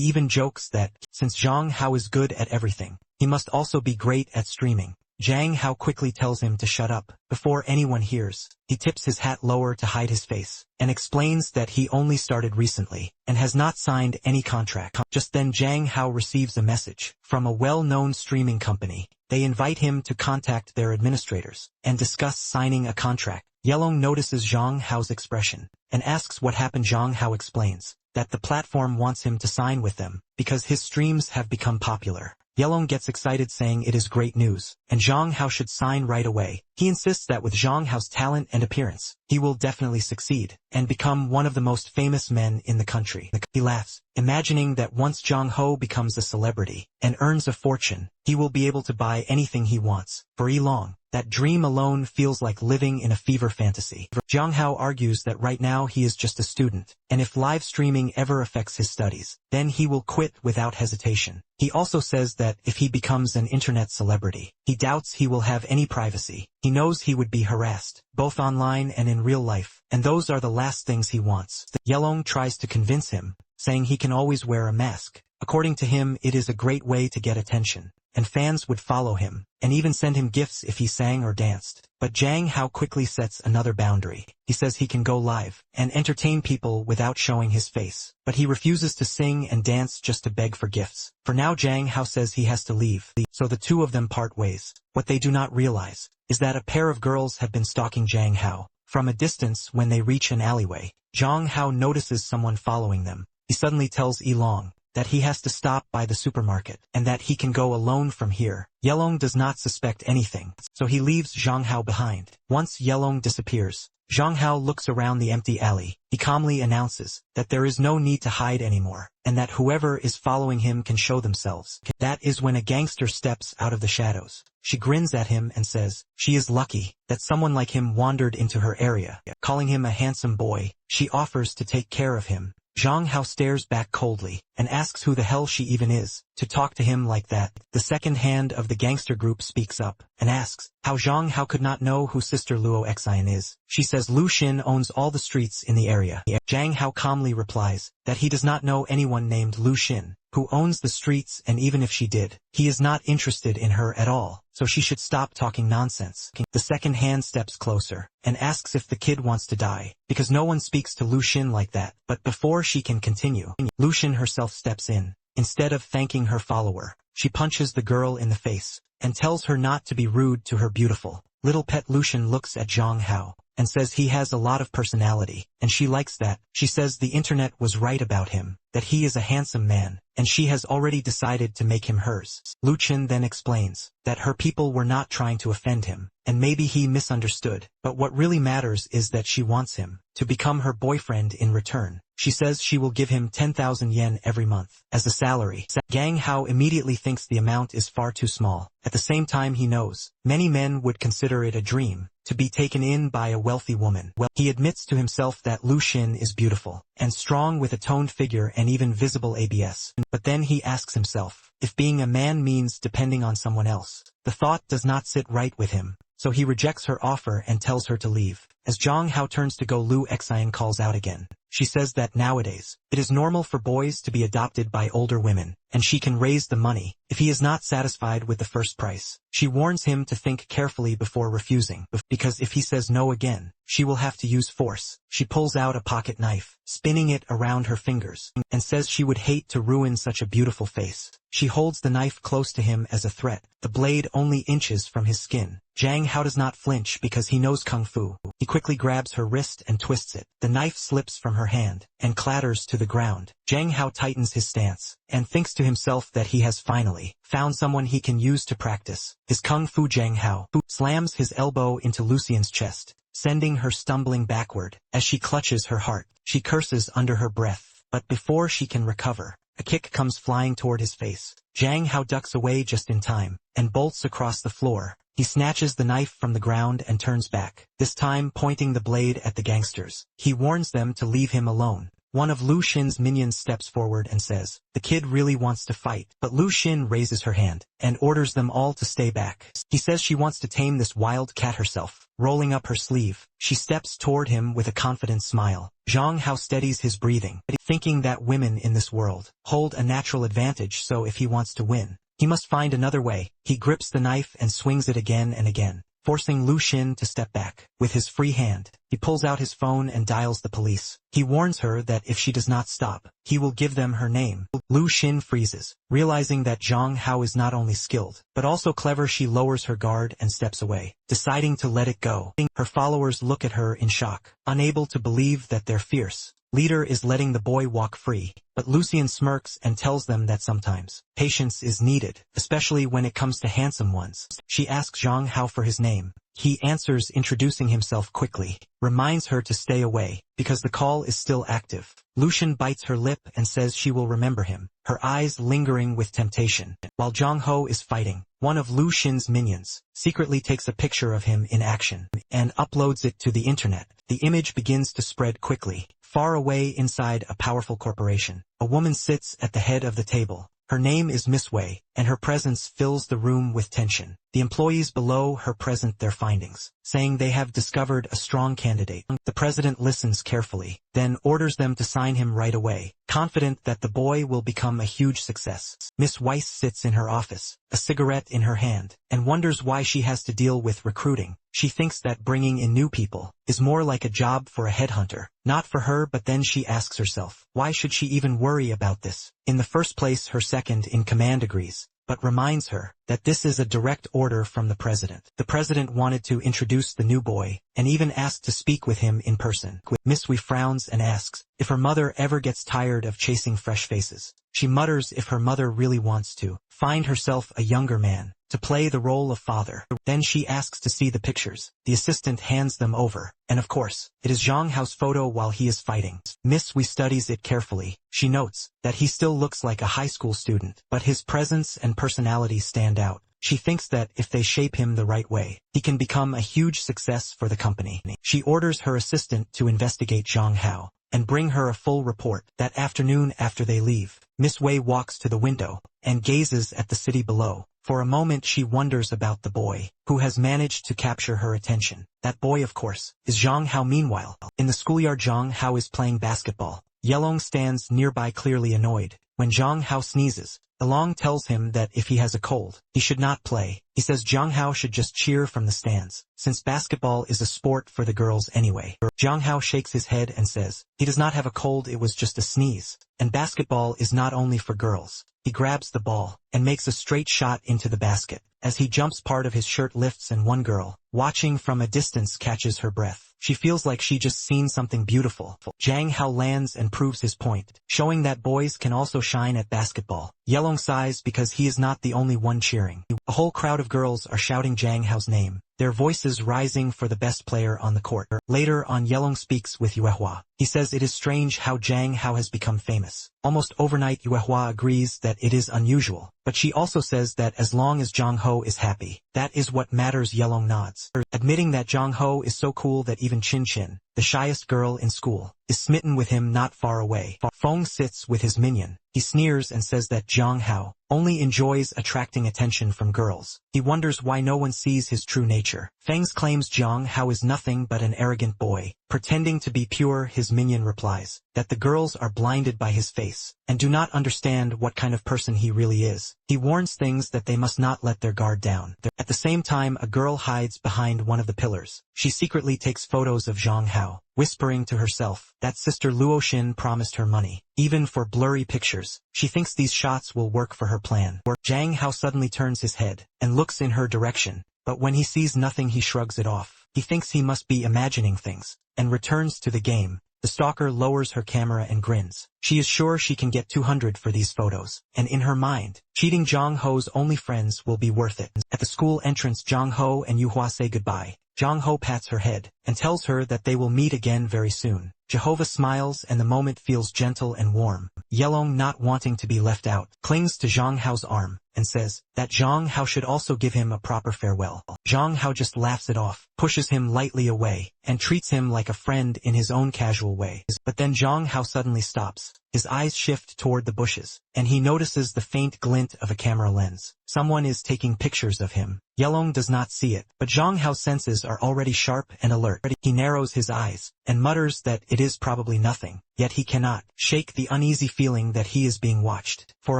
Speaker 1: even jokes that, since Zhang Hao is good at everything, he must also be great at streaming. Zhang Hao quickly tells him to shut up, before anyone hears. He tips his hat lower to hide his face, and explains that he only started recently, and has not signed any contract. Just then Zhang Hao receives a message from a well-known streaming company. They invite him to contact their administrators, and discuss signing a contract. Yelong notices Zhang Hao's expression, and asks what happened. Zhang Hao explains that the platform wants him to sign with them, because his streams have become popular. Yelong gets excited, saying it is great news, and Zhang Hao should sign right away. He insists that with Zhang Hao's talent and appearance, he will definitely succeed, and become one of the most famous men in the country. He laughs, imagining that once Zhang Ho becomes a celebrity, and earns a fortune, he will be able to buy anything he wants. For Yelong, that dream alone feels like living in a fever fantasy. Zhang Hao argues that right now he is just a student, and if live streaming ever affects his studies, then he will quit without hesitation. He also says that if he becomes an internet celebrity, he doubts he will have any privacy. He knows he would be harassed, both online and in real life, and those are the last things he wants. Yelong tries to convince him, saying he can always wear a mask. According to him, it is a great way to get attention, and fans would follow him, and even send him gifts if he sang or danced. But Zhang Hao quickly sets another boundary. He says he can go live and entertain people without showing his face, but he refuses to sing and dance just to beg for gifts. For now, Zhang Hao says he has to leave, so the two of them part ways. What they do not realize is that a pair of girls have been stalking Zhang Hao. From a distance, when they reach an alleyway, Zhang Hao notices someone following them. He suddenly tells Yelong that he has to stop by the supermarket, and that he can go alone from here. Yelong does not suspect anything, so he leaves Zhang Hao behind. Once Yelong disappears, Zhang Hao looks around the empty alley. He calmly announces that there is no need to hide anymore, and that whoever is following him can show themselves. That is when a gangster steps out of the shadows. She grins at him and says she is lucky that someone like him wandered into her area. Calling him a handsome boy, she offers to take care of him. Zhang Hao stares back coldly, and asks who the hell she even is, to talk to him like that. The second hand of the gangster group speaks up, and asks how Zhang Hao could not know who Sister Luo Xian is. She says Lu Xin owns all the streets in the area. Zhang Hao calmly replies that he does not know anyone named Lu Xin who owns the streets, and even if she did, he is not interested in her at all, so she should stop talking nonsense. The second hand steps closer, and asks if the kid wants to die, because no one speaks to Lu Xin like that. But before she can continue, Lu Xin herself steps in. Instead of thanking her follower, she punches the girl in the face, and tells her not to be rude to her beautiful little pet. Lucian looks at Zhang Hao, and says he has a lot of personality, and she likes that. She says the internet was right about him, that he is a handsome man, and she has already decided to make him hers. Lucian then explains that her people were not trying to offend him, and maybe he misunderstood, but what really matters is that she wants him to become her boyfriend in return. She says she will give him 10,000 yen every month as a salary. Gang Hao immediately thinks the amount is far too small. At the same time, he knows many men would consider it a dream to be taken in by a wealthy woman. Well, he admits to himself that Lu Xin is beautiful and strong with a toned figure and even visible abs. But then he asks himself if being a man means depending on someone else. The thought does not sit right with him, so he rejects her offer and tells her to leave. As Zhang Hao turns to go, Lu Xian calls out again. She says that nowadays, it is normal for boys to be adopted by older women, and she can raise the money if he is not satisfied with the first price. She warns him to think carefully before refusing, because if he says no again, she will have to use force. She pulls out a pocket knife, spinning it around her fingers, and says she would hate to ruin such a beautiful face. She holds the knife close to him as a threat, the blade only inches from his skin. Zhang Hao does not flinch because he knows kung fu. He quickly grabs her wrist and twists it. The knife slips from her hand and clatters to the ground. Zhang Hao tightens his stance and thinks to himself that he has finally found someone he can use to practice his kung fu. Zhang Hao slams his elbow into Lucian's chest, sending her stumbling backward. As she clutches her heart, she curses under her breath, but before she can recover, a kick comes flying toward his face. Zhang Hao ducks away just in time and bolts across the floor. He snatches the knife from the ground and turns back, this time pointing the blade at the gangsters. He warns them to leave him alone. One of Lu Xin's minions steps forward and says, "The kid really wants to fight," but Lu Xin raises her hand and orders them all to stay back. He says she wants to tame this wild cat herself. Rolling up her sleeve, she steps toward him with a confident smile. Zhang Hao steadies his breathing, thinking that women in this world hold a natural advantage, so if he wants to win, he must find another way. He grips the knife and swings it again and again, forcing Lu Xin to step back. With his free hand, he pulls out his phone and dials the police. He warns her that if she does not stop, he will give them her name. Lu Xin freezes. Realizing that Zhang Hao is not only skilled, but also clever, she lowers her guard and steps away, deciding to let it go. Her followers look at her in shock, unable to believe that their fierce leader is letting the boy walk free. But Lucian smirks and tells them that sometimes patience is needed, especially when it comes to handsome ones. She asks Zhang Hao for his name. He answers, introducing himself quickly, reminds her to stay away, because the call is still active. Lucian bites her lip and says she will remember him, her eyes lingering with temptation. While Zhang Hao is fighting, one of Lu Xin's minions secretly takes a picture of him in action and uploads it to the internet. The image begins to spread quickly. Far away inside a powerful corporation, a woman sits at the head of the table. Her name is Miss Wei, and her presence fills the room with tension. The employees below her present their findings, saying they have discovered a strong candidate. The president listens carefully, then orders them to sign him right away, confident that the boy will become a huge success. Miss Weiss sits in her office, a cigarette in her hand, and wonders why she has to deal with recruiting. She thinks that bringing in new people is more like a job for a headhunter, not for her, but then she asks herself, why should she even worry about this? In the first place, her second-in-command agrees, but reminds her that this is a direct order from the president. The president wanted to introduce the new boy, and even asked to speak with him in person. Miss Wei frowns and asks if her mother ever gets tired of chasing fresh faces. She mutters if her mother really wants to find herself a younger man to play the role of father. Then she asks to see the pictures. The assistant hands them over, and of course, it is Zhang Hao's photo while he is fighting. Miss Wei studies it carefully. She notes that he still looks like a high school student, but his presence and personality stand out. She thinks that if they shape him the right way, he can become a huge success for the company. She orders her assistant to investigate Zhang Hao and bring her a full report. That afternoon, after they leave, Miss Wei walks to the window and gazes at the city below. For a moment she wonders about the boy, who has managed to capture her attention. That boy, of course, is Zhang Hao. Meanwhile, in the schoolyard, Zhang Hao is playing basketball. Yelong stands nearby, clearly annoyed. When Zhang Hao sneezes, Along tells him that if he has a cold, he should not play. He says Zhang Hao should just cheer from the stands, since basketball is a sport for the girls anyway. Zhang Hao shakes his head and says, he does not have a cold, it was just a sneeze. And basketball is not only for girls. He grabs the ball and makes a straight shot into the basket. As he jumps, part of his shirt lifts and one girl, watching from a distance, catches her breath. She feels like she just seen something beautiful. Zhang Hao lands and proves his point, showing that boys can also shine at basketball. Yelong sighs because he is not the only one cheering. A whole crowd of girls are shouting Zhang Hao's name, their voices rising for the best player on the court. Later on, Yelong speaks with Yuehua. He says it is strange how Zhang Hao has become famous. Almost overnight, Yuehua agrees that it is unusual, but she also says that as long as Zhang Ho is happy, that is what matters. Yelong nods, admitting that Zhang Ho is so cool that even Chin Chin, the shyest girl in school, is smitten with him not far away. Feng sits with his minion. He sneers and says that Zhang Hao only enjoys attracting attention from girls. He wonders why no one sees his true nature. Feng claims Zhang Hao is nothing but an arrogant boy. Pretending to be pure, his minion replies that the girls are blinded by his face and do not understand what kind of person he really is. He warns things that they must not let their guard down. At the same time, a girl hides behind one of the pillars. She secretly takes photos of Zhang Hao, whispering to herself that sister Luo Xin promised her money, even for blurry pictures. She thinks these shots will work for her plan. Zhang Hao suddenly turns his head and looks in her direction, but when he sees nothing, he shrugs it off. He thinks he must be imagining things and returns to the game. The stalker lowers her camera and grins. She is sure she can get 200 for these photos, and in her mind, cheating Zhang Ho's only friends will be worth it. At the school entrance, Zhang Ho and Yuhua say goodbye. Zhang Ho pats her head and tells her that they will meet again very soon. Jehovah smiles and the moment feels gentle and warm. Yelong, not wanting to be left out, clings to Zhang Hao's arm and says that Zhang Hao should also give him a proper farewell. Zhang Hao just laughs it off, pushes him lightly away, and treats him like a friend in his own casual way. But then Zhang Hao suddenly stops. His eyes shift toward the bushes, and he notices the faint glint of a camera lens. Someone is taking pictures of him. Yelong does not see it, but Zhang Hao's senses are already sharp and alert. He narrows his eyes and mutters that it is probably nothing, yet he cannot shake the uneasy feeling that he is being watched. For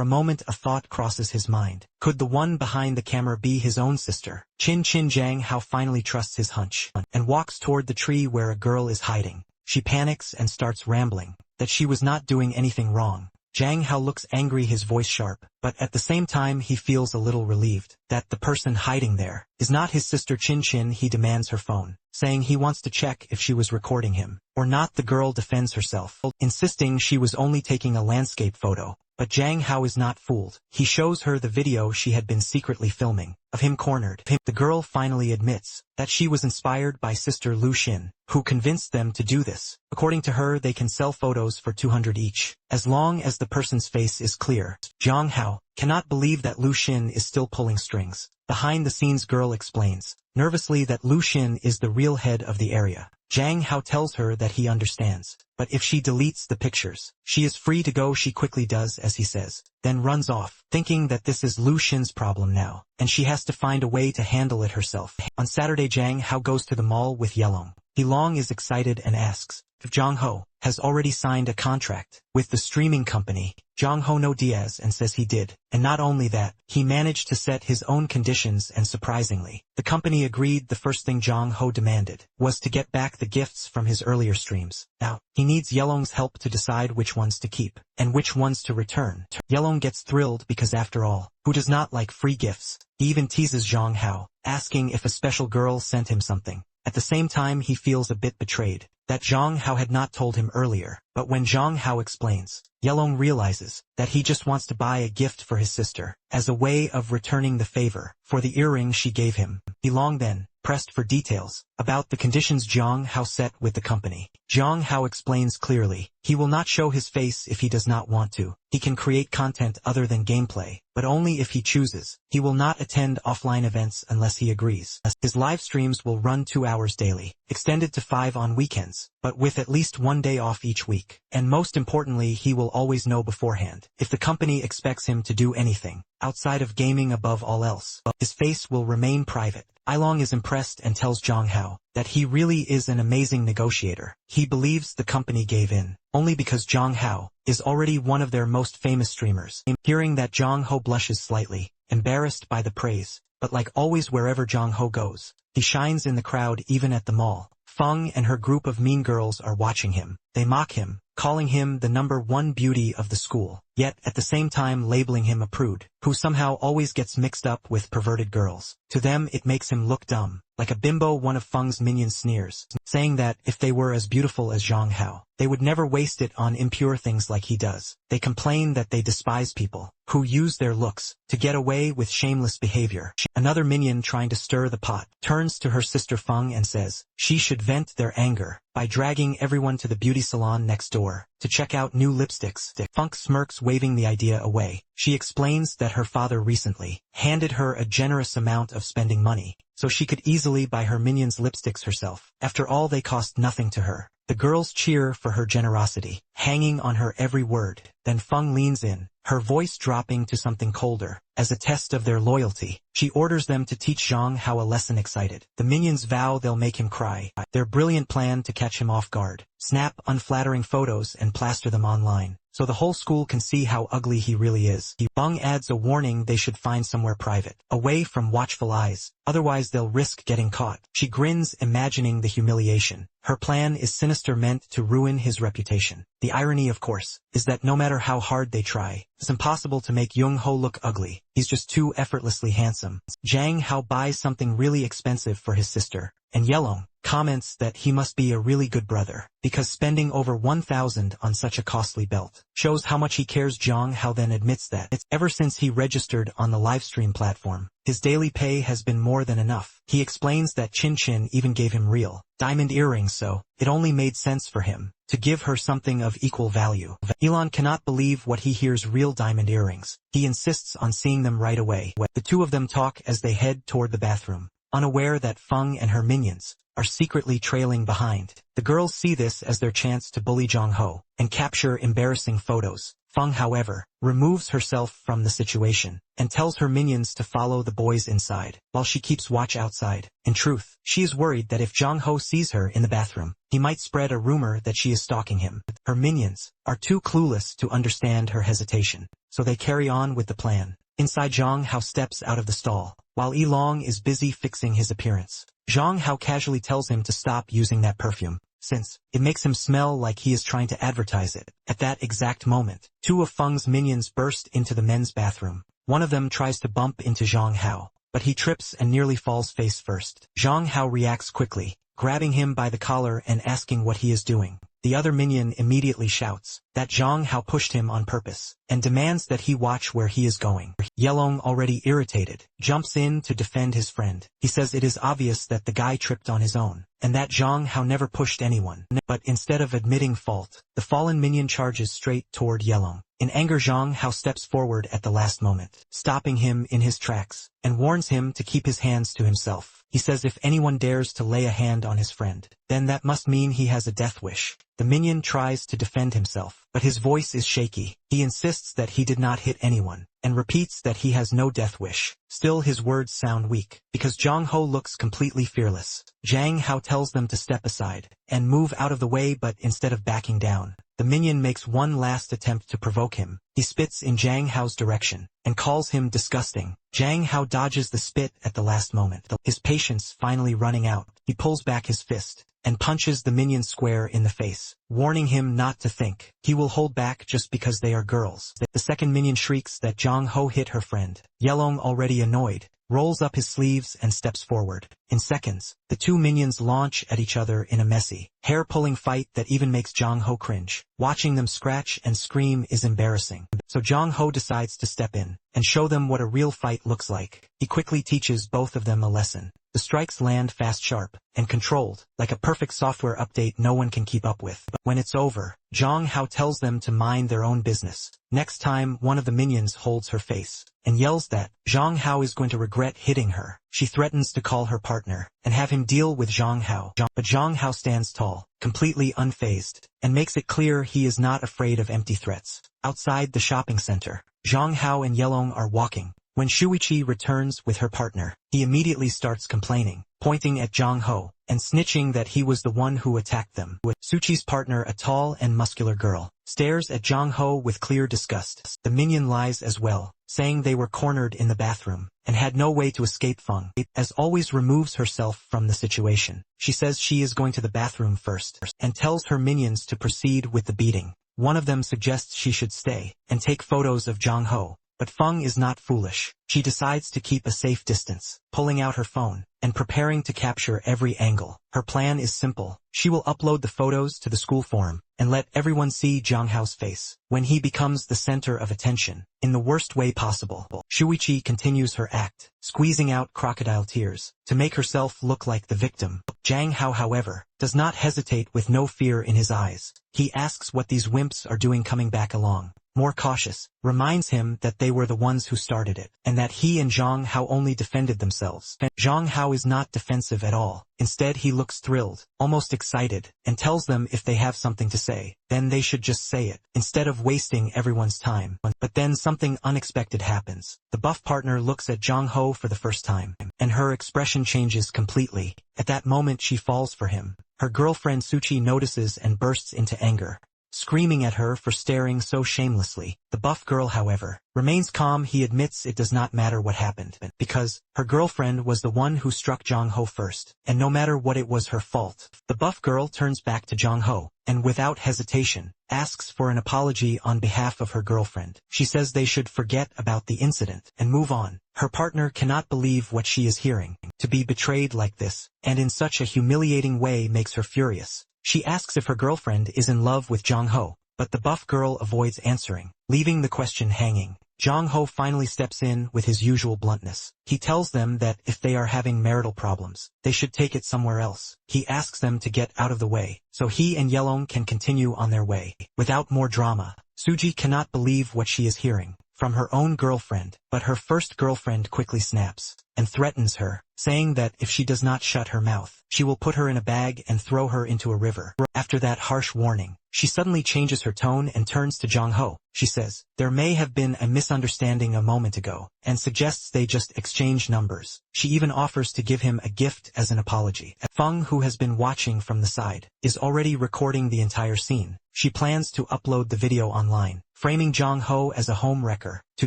Speaker 1: a moment, a thought crosses his mind. Could the one behind the camera be his own sister? Chin Chin. Zhang Hao finally trusts his hunch and walks toward the tree where a girl is hiding. She panics and starts rambling that she was not doing anything wrong. Zhang Hao looks angry, his voice sharp, but at the same time he feels a little relieved that the person hiding there is not his sister Chin Chin. He demands her phone, saying he wants to check if she was recording him or not. The girl defends herself, insisting she was only taking a landscape photo. But Zhang Hao is not fooled. He shows her the video she had been secretly filming of him cornered. The girl finally admits that she was inspired by sister Lu Xin, who convinced them to do this. According to her, they can sell photos for 200 each, as long as the person's face is clear. Zhang Hao cannot believe that Lu Xin is still pulling strings. Behind the scenes, girl explains nervously that Lu Xin is the real head of the area. Zhang Hao tells her that he understands, but if she deletes the pictures, she is free to go. She quickly does as he says, then runs off, thinking that this is Lu Xin's problem now, and she has to find a way to handle it herself. On Saturday, Zhang Hao goes to the mall with Yelong. Yelong is excited and asks if Zhang Ho has already signed a contract with the streaming company. Zhang Ho no Diaz and says he did, and not only that, he managed to set his own conditions, and surprisingly, the company agreed. The first thing Zhang Ho demanded was to get back the gifts from his earlier streams. Now, he needs Yelong's help to decide which ones to keep and which ones to return. Yelong gets thrilled because after all, who does not like free gifts? He even teases Zhang Hao, asking if a special girl sent him something. At the same time, he feels a bit betrayed that Zhang Hao had not told him earlier, but when Zhang Hao explains, Yelong realizes that he just wants to buy a gift for his sister, as a way of returning the favor for the earring she gave him. Yelong then pressed for details about the conditions Zhang Hao set with the company. Zhang Hao explains clearly he will not show his face if he does not want to. He can create content other than gameplay, but only if he chooses. He will not attend offline events unless he agrees. His live streams will run 2 hours daily, extended to 5 on weekends, but with at least 1 day off each week. weak. And most importantly, he will always know beforehand. If the company expects him to do anything, outside of gaming above all else, his face will remain private. Ilong is impressed and tells Jong Hao that he really is an amazing negotiator. He believes the company gave in only because Jong Hao is already one of their most famous streamers. Hearing that, Jong Ho blushes slightly, embarrassed by the praise, but like always wherever Jong Ho goes, he shines in the crowd even at the mall. Feng and her group of mean girls are watching him. They mock him, calling him the #1 beauty of the school, yet at the same time labeling him a prude, who somehow always gets mixed up with perverted girls. To them it makes him look dumb, like a bimbo. One of Feng's minions sneers, saying that if they were as beautiful as Jong Hao, they would never waste it on impure things like he does. They complain that they despise people who use their looks to get away with shameless behavior. Another minion, trying to stir the pot, turns to her sister Feng and says she should vent their anger by dragging everyone to the beauty salon next door to check out new lipsticks. Feng smirks, waving the idea away. She explains that her father recently handed her a generous amount of spending money, so she could easily buy her minions lipsticks herself. After all, they cost nothing to her. The girls cheer for her generosity, hanging on her every word. Then Feng leans in, her voice dropping to something colder. As a test of their loyalty, she orders them to teach Jong Hao a lesson. Excited, the minions vow they'll make him cry. Their brilliant plan to catch him off guard: snap unflattering photos and plaster them online, so the whole school can see how ugly he really is. Feng adds a warning they should find somewhere private, away from watchful eyes, otherwise they'll risk getting caught. She grins, imagining the humiliation. Her plan is sinister, meant to ruin his reputation. The irony, of course, is that no matter how hard they try, it's impossible to make Jong Ho look ugly. He's just too effortlessly handsome. Jang Hao buys something really expensive for his sister, and Yelong comments that he must be a really good brother, because spending over 1,000 on such a costly belt shows how much he cares. Jong Hao then admits that ever since he registered on the livestream platform, his daily pay has been more than enough. He explains that Chin Chin even gave him real diamond earrings, so it only made sense for him to give her something of equal value. Elon cannot believe what he hears: real diamond earrings. He insists on seeing them right away. The two of them talk as they head toward the bathroom, unaware that Feng and her minions are secretly trailing behind. The girls see this as their chance to bully Jong Ho and capture embarrassing photos. Feng, however, removes herself from the situation and tells her minions to follow the boys inside, while she keeps watch outside. In truth, she is worried that if Jong Ho sees her in the bathroom, he might spread a rumor that she is stalking him. Her minions are too clueless to understand her hesitation, so they carry on with the plan. Inside, Jong Hao steps out of the stall, while Ilong is busy fixing his appearance. Jong Hao casually tells him to stop using that perfume, since it makes him smell like he is trying to advertise it. At that exact moment, two of Feng's minions burst into the men's bathroom. One of them tries to bump into Jong Hao, but he trips and nearly falls face first. Jong Hao reacts quickly, grabbing him by the collar and asking what he is doing. The other minion immediately shouts that Jong Hao pushed him on purpose, and demands that he watch where he is going. Yelong, already irritated, jumps in to defend his friend. He says it is obvious that the guy tripped on his own, and that Jong Hao never pushed anyone. But instead of admitting fault, the fallen minion charges straight toward Yelong. In anger, Jong Hao steps forward at the last moment, stopping him in his tracks, and warns him to keep his hands to himself. He says if anyone dares to lay a hand on his friend, then that must mean he has a death wish. The minion tries to defend himself, but his voice is shaky. He insists that he did not hit anyone, and repeats that he has no death wish. Still, his words sound weak, because Jong Ho looks completely fearless. Jang Hao tells them to step aside and move out of the way, but instead of backing down, the minion makes one last attempt to provoke him. He spits in Jang Hao's direction and calls him disgusting. Jang Hao dodges the spit at the last moment. His patience finally running out, he pulls back his fist and punches the minion square in the face, warning him not to think he will hold back just because they are girls. The second minion shrieks that Jong Ho hit her friend. Yelong, already annoyed, rolls up his sleeves and steps forward. In seconds, the two minions launch at each other in a messy, hair-pulling fight that even makes Jong Ho cringe. Watching them scratch and scream is embarrassing. So Jong Ho decides to step in and show them what a real fight looks like. He quickly teaches both of them a lesson. The strikes land fast, sharp, and controlled, like a perfect software update no one can keep up with. But when it's over, Jong Hao tells them to mind their own business. Next time, one of the minions holds her face and yells that Jong Hao is going to regret hitting her. She threatens to call her partner and have him deal with Zhang Hao. But Zhang Hao stands tall, completely unfazed, and makes it clear he is not afraid of empty threats. Outside the shopping center, Zhang Hao and Yelong are walking. When Shuichi returns with her partner, he immediately starts complaining, pointing at Zhang Ho, and snitching that he was the one who attacked them. Suchi's partner, a tall and muscular girl, stares at Zhang Ho with clear disgust. The minion lies as well, saying they were cornered in the bathroom, and had no way to escape. Feng, as always, removes herself from the situation. She says she is going to the bathroom first, and tells her minions to proceed with the beating. One of them suggests she should stay, and take photos of Zhang Ho. But Feng is not foolish. She decides to keep a safe distance, pulling out her phone, and preparing to capture every angle. Her plan is simple. She will upload the photos to the school forum, and let everyone see Zhang Hao's face, when he becomes the center of attention, in the worst way possible. Shuichi continues her act, squeezing out crocodile tears, to make herself look like the victim. Zhang Hao, however, does not hesitate, with no fear in his eyes. He asks what these wimps are doing coming back along. More cautious, reminds him that they were the ones who started it, and that he and Zhang Hao only defended themselves. Zhang Hao is not defensive at all. Instead, he looks thrilled, almost excited, and tells them if they have something to say, then they should just say it, instead of wasting everyone's time. But then something unexpected happens. The buff partner looks at Zhang Ho for the first time, and her expression changes completely. At that moment, she falls for him. Her girlfriend Suchi notices and bursts into anger, screaming at her for staring so shamelessly. The buff girl, however, remains calm. He admits it does not matter what happened, because her girlfriend was the one who struck Zhang Ho first, and no matter what, it was her fault. The buff girl turns back to Zhang Ho, and without hesitation, asks for an apology on behalf of her girlfriend. She says they should forget about the incident and move on. Her partner cannot believe what she is hearing. To be betrayed like this, and in such a humiliating way, makes her furious. She asks if her girlfriend is in love with Zhang Ho, but the buff girl avoids answering, leaving the question hanging. Zhang Ho finally steps in with his usual bluntness. He tells them that if they are having marital problems, they should take it somewhere else. He asks them to get out of the way, so he and Yelong can continue on their way. Without more drama, Suji cannot believe what she is hearing from her own girlfriend, but her first girlfriend quickly snaps, and threatens her, saying that if she does not shut her mouth, she will put her in a bag and throw her into a river. After that harsh warning, she suddenly changes her tone and turns to Zhang Ho. She says, there may have been a misunderstanding a moment ago, and suggests they just exchange numbers. She even offers to give him a gift as an apology. Feng, who has been watching from the side, is already recording the entire scene. She plans to upload the video online, framing Zhang Ho as a home wrecker, to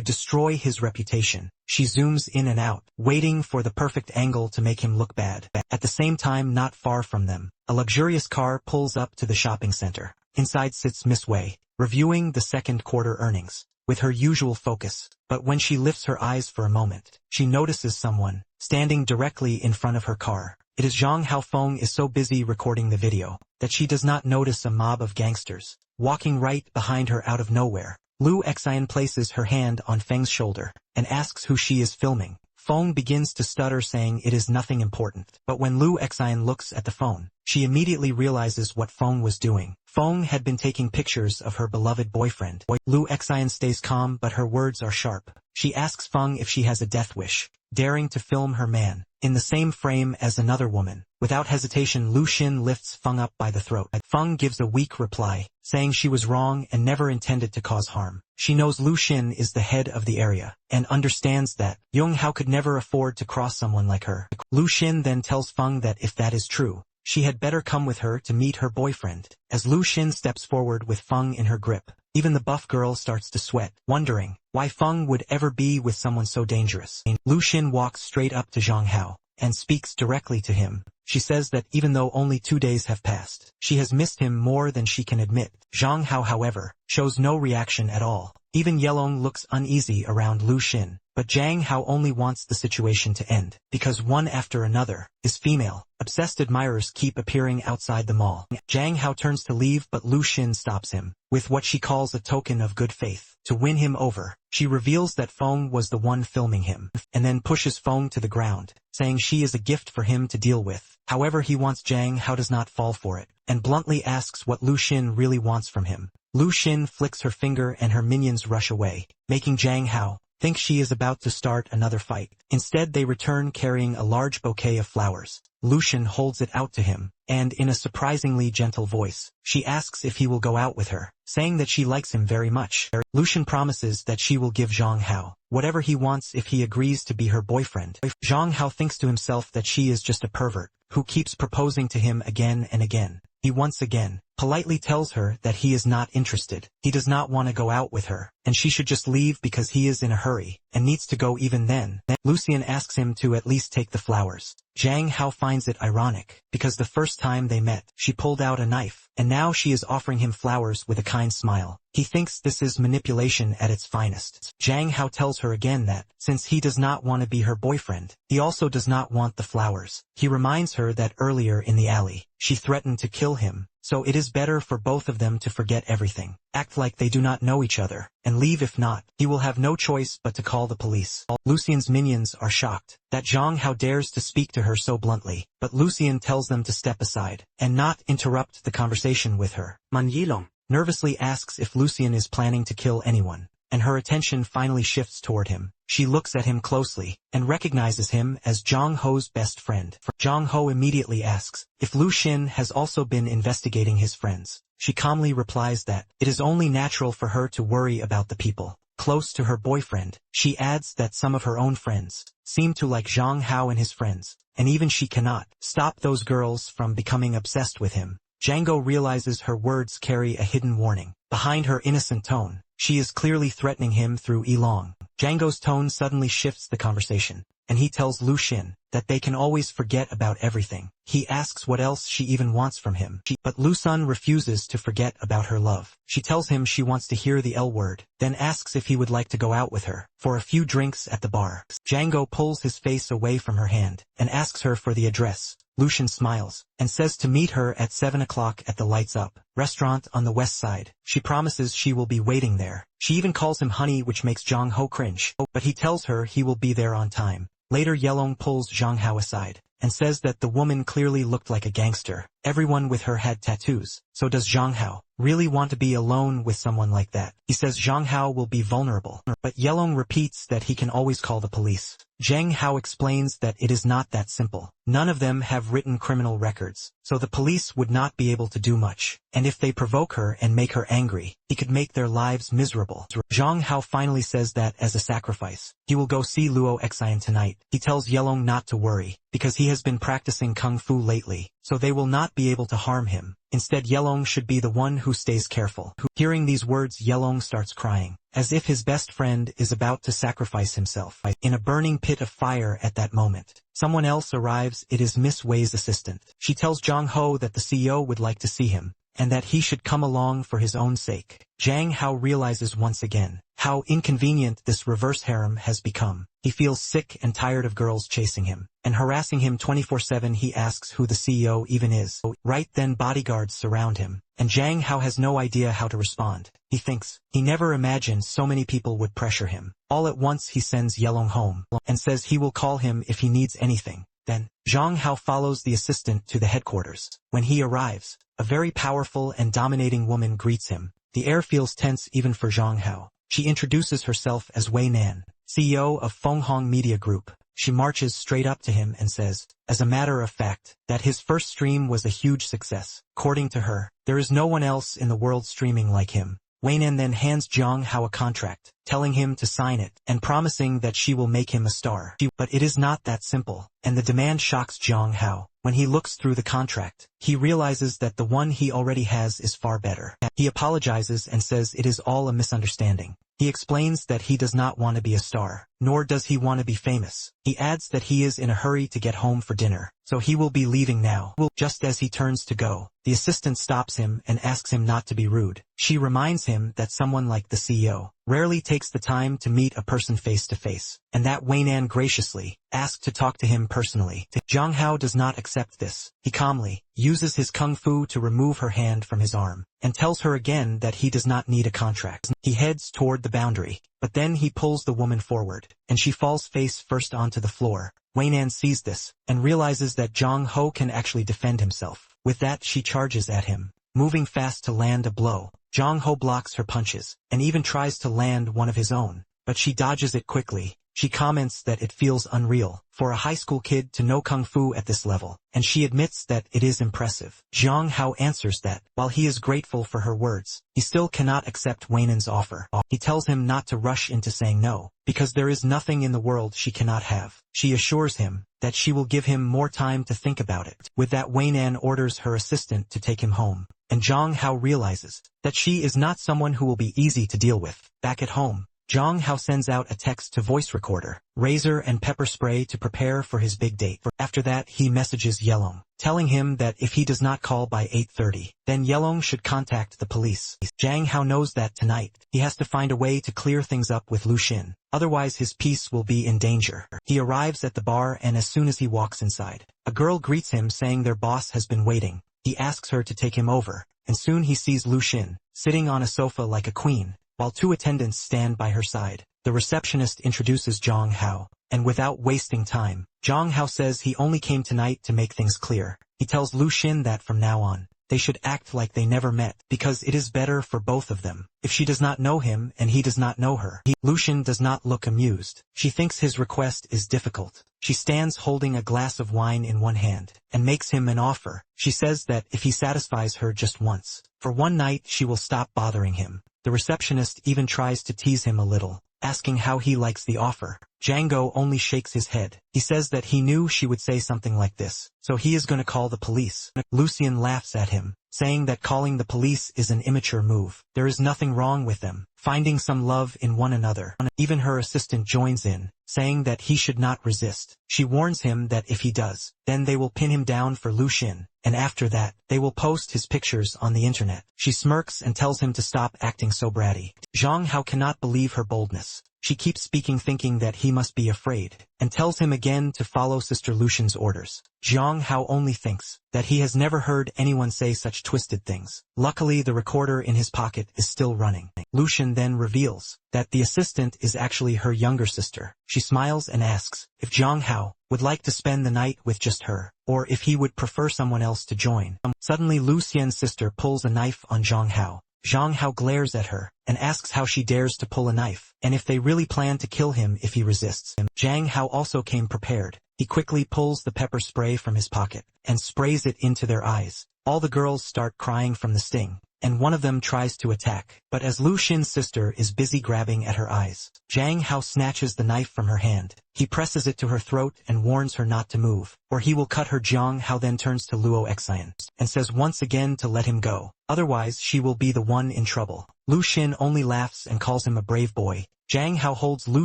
Speaker 1: destroy his reputation. She zooms in and out, waiting for the perfect angle to make him look bad. At the same time, not far from them, a luxurious car pulls up to the shopping center. Inside sits Miss Wei, reviewing the second quarter earnings, with her usual focus. But when she lifts her eyes for a moment, she notices someone standing directly in front of her car. It is Zhang Hao. Feng is so busy recording the video that she does not notice a mob of gangsters walking right behind her out of nowhere. Lu Xian places her hand on Feng's shoulder and asks who she is filming. Feng begins to stutter, saying it is nothing important. But when Lu Xian looks at the phone, she immediately realizes what Feng was doing. Feng had been taking pictures of her beloved boyfriend. Lu Xian stays calm, but her words are sharp. She asks Feng if she has a death wish, daring to film her man in the same frame as another woman. Without hesitation, Lu Xin lifts Feng up by the throat. Feng gives a weak reply, saying she was wrong and never intended to cause harm. She knows Lu Xin is the head of the area, and understands that Yong Hao could never afford to cross someone like her. Lu Xin then tells Feng that if that is true, she had better come with her to meet her boyfriend. As Lu Xin steps forward with Feng in her grip, even the buff girl starts to sweat, wondering why Feng would ever be with someone so dangerous. Lu Xin walks straight up to Zhang Hao and speaks directly to him. She says that even though only 2 days have passed, she has missed him more than she can admit. Zhang Hao, however, shows no reaction at all. Even Yelong looks uneasy around Lu Xin, but Zhang Hao only wants the situation to end, because one after another is female. Obsessed admirers keep appearing outside the mall. Zhang Hao turns to leave, but Lu Xin stops him, with what she calls a token of good faith. To win him over, she reveals that Feng was the one filming him, and then pushes Feng to the ground, saying she is a gift for him to deal with. However, he wants Zhang Hao does not fall for it, and bluntly asks what Lu Xin really wants from him. Lu Xin flicks her finger and her minions rush away, making Zhang Hao think she is about to start another fight. Instead, they return carrying a large bouquet of flowers. Lucian holds it out to him, and in a surprisingly gentle voice, she asks if he will go out with her, saying that she likes him very much. Lucian promises that she will give Zhang Hao whatever he wants if he agrees to be her boyfriend. Zhang Hao thinks to himself that she is just a pervert, who keeps proposing to him again and again. He once again politely tells her that he is not interested. He does not want to go out with her, and she should just leave because he is in a hurry, and needs to go even then. Lucian asks him to at least take the flowers. Zhang Hao finds it ironic, because the first time they met, she pulled out a knife, and now she is offering him flowers with a kind smile. He thinks this is manipulation at its finest. Zhang Hao tells her again that, since he does not want to be her boyfriend, he also does not want the flowers. He reminds her that earlier in the alley, she threatened to kill him, so it is better for both of them to forget everything, act like they do not know each other, and leave. If not, he will have no choice but to call the police. Lucian's minions are shocked that Zhang Hao dares to speak to her so bluntly, but Lucian tells them to step aside, and not interrupt the conversation with her. Man Yilong nervously asks if Lucian is planning to kill anyone, and her attention finally shifts toward him. She looks at him closely, and recognizes him as Zhang Ho's best friend. Zhang Ho immediately asks if Lu Xin has also been investigating his friends. She calmly replies that it is only natural for her to worry about the people close to her boyfriend. She adds that some of her own friends seem to like Zhang Hao and his friends, and even she cannot stop those girls from becoming obsessed with him. Django realizes her words carry a hidden warning. Behind her innocent tone, she is clearly threatening him through Yilong. Django's tone suddenly shifts the conversation, and he tells Lu Xin that they can always forget about everything. He asks what else she even wants from him, but Lu Sun refuses to forget about her love. She tells him she wants to hear the L word, then asks if he would like to go out with her for a few drinks at the bar. Django pulls his face away from her hand and asks her for the address. Lucian smiles, and says to meet her at 7 o'clock at the Lights Up restaurant on the west side. She promises she will be waiting there. She even calls him honey, which makes Zhang Ho cringe, but he tells her he will be there on time. Later Yelong pulls Zhang Hao aside, and says that the woman clearly looked like a gangster. Everyone with her had tattoos, so does Zhang Hao really want to be alone with someone like that? He says Zhang Hao will be vulnerable, but Yelong repeats that he can always call the police. Zhang Hao explains that it is not that simple. None of them have written criminal records, so the police would not be able to do much, and if they provoke her and make her angry, he could make their lives miserable. Zhang Hao finally says that as a sacrifice, he will go see Luo Xian tonight. He tells Yelong not to worry, because he has been practicing kung fu lately, so they will not be able to harm him. Instead, Yelong should be the one who stays careful. Hearing these words, Yelong starts crying, as if his best friend is about to sacrifice himself. In a burning pit of fire at that moment, someone else arrives. It is Miss Wei's assistant. She tells Zhang Ho that the CEO would like to see him, and that he should come along for his own sake. Zhang Hao realizes once again how inconvenient this reverse harem has become. He feels sick and tired of girls chasing him and harassing him 24/7. He asks who the CEO even is. Right then bodyguards surround him, and Zhang Hao has no idea how to respond. He thinks he never imagined so many people would pressure him. All at once he sends Yelong home, and says he will call him if he needs anything. Then, Zhang Hao follows the assistant to the headquarters. When he arrives, a very powerful and dominating woman greets him. The air feels tense even for Zhang Hao. She introduces herself as Wei Nan, CEO of Fenghong Media Group. She marches straight up to him and says, as a matter of fact, that his first stream was a huge success. According to her, there is no one else in the world streaming like him. Wei Nan then hands Zhang Hao a contract, telling him to sign it, and promising that she will make him a star. But it is not that simple, and the demand shocks Zhang Hao. When he looks through the contract, he realizes that the one he already has is far better. He apologizes and says it is all a misunderstanding. He explains that he does not want to be a star, nor does he want to be famous. He adds that he is in a hurry to get home for dinner, so he will be leaving now. Just as he turns to go, the assistant stops him and asks him not to be rude. She reminds him that someone like the CEO rarely takes the time to meet a person face to face, and that Wei Nan graciously asked to talk to him personally. Zhang Hao does not accept this. He calmly uses his kung fu to remove her hand from his arm, and tells her again that he does not need a contract. He heads toward the boundary, but then he pulls the woman forward, and she falls face first onto the floor. Wei Nan sees this, and realizes that Zhang Ho can actually defend himself. With that, she charges at him, moving fast to land a blow. Zhang Ho blocks her punches, and even tries to land one of his own, but she dodges it quickly. She comments that it feels unreal for a high school kid to know kung fu at this level, and she admits that it is impressive. Zhang Hao answers that, while he is grateful for her words, he still cannot accept Wainan's offer. He tells him not to rush into saying no, because there is nothing in the world she cannot have. She assures him that she will give him more time to think about it. With that, Wainan orders her assistant to take him home, and Zhang Hao realizes that she is not someone who will be easy to deal with. Back at home, Zhang Hao sends out a text to voice recorder, razor and pepper spray to prepare for his big date. After that, he messages Yelong, telling him that if he does not call by 8:30, then Yelong should contact the police. Zhang Hao knows that tonight, he has to find a way to clear things up with Lu Xin, otherwise his peace will be in danger. He arrives at the bar, and as soon as he walks inside, a girl greets him saying their boss has been waiting. He asks her to take him over, and soon he sees Lu Xin, sitting on a sofa like a queen, while two attendants stand by her side. The receptionist introduces Zhang Hao, and without wasting time, Zhang Hao says he only came tonight to make things clear. He tells Lu Xin that from now on, they should act like they never met, because it is better for both of them if she does not know him and he does not know her. Lu Xin does not look amused. She thinks his request is difficult. She stands holding a glass of wine in one hand, and makes him an offer. She says that if he satisfies her just once, for one night, she will stop bothering him. The receptionist even tries to tease him a little, asking how he likes the offer. Django only shakes his head. He says that he knew she would say something like this, so he is going to call the police. Lucien laughs at him, saying that calling the police is an immature move. There is nothing wrong with them finding some love in one another. Even her assistant joins in, saying that he should not resist. She warns him that if he does, then they will pin him down for Lu Xin, and after that, they will post his pictures on the internet. She smirks and tells him to stop acting so bratty. Zhang Hao cannot believe her boldness. She keeps speaking, thinking that he must be afraid, and tells him again to follow Sister Lu Xin's orders. Zhang Hao only thinks that he has never heard anyone say such twisted things. Luckily, the recorder in his pocket is still running. Lu Xin then reveals that the assistant is actually her younger sister. She smiles and asks if Zhang Hao would like to spend the night with just her, or if he would prefer someone else to join. Suddenly, Lu Xian's sister pulls a knife on Zhang Hao. Zhang Hao glares at her, and asks how she dares to pull a knife, and if they really plan to kill him if he resists. Zhang Hao also came prepared. He quickly pulls the pepper spray from his pocket, and sprays it into their eyes. All the girls start crying from the sting, and one of them tries to attack, but as Lu Xin's sister is busy grabbing at her eyes, Zhang Hao snatches the knife from her hand. He presses it to her throat and warns her not to move, or he will cut her. Zhang Hao then turns to Luo Xian, and says once again to let him go, otherwise she will be the one in trouble. Lu Xin only laughs and calls him a brave boy. Zhang Hao holds Lu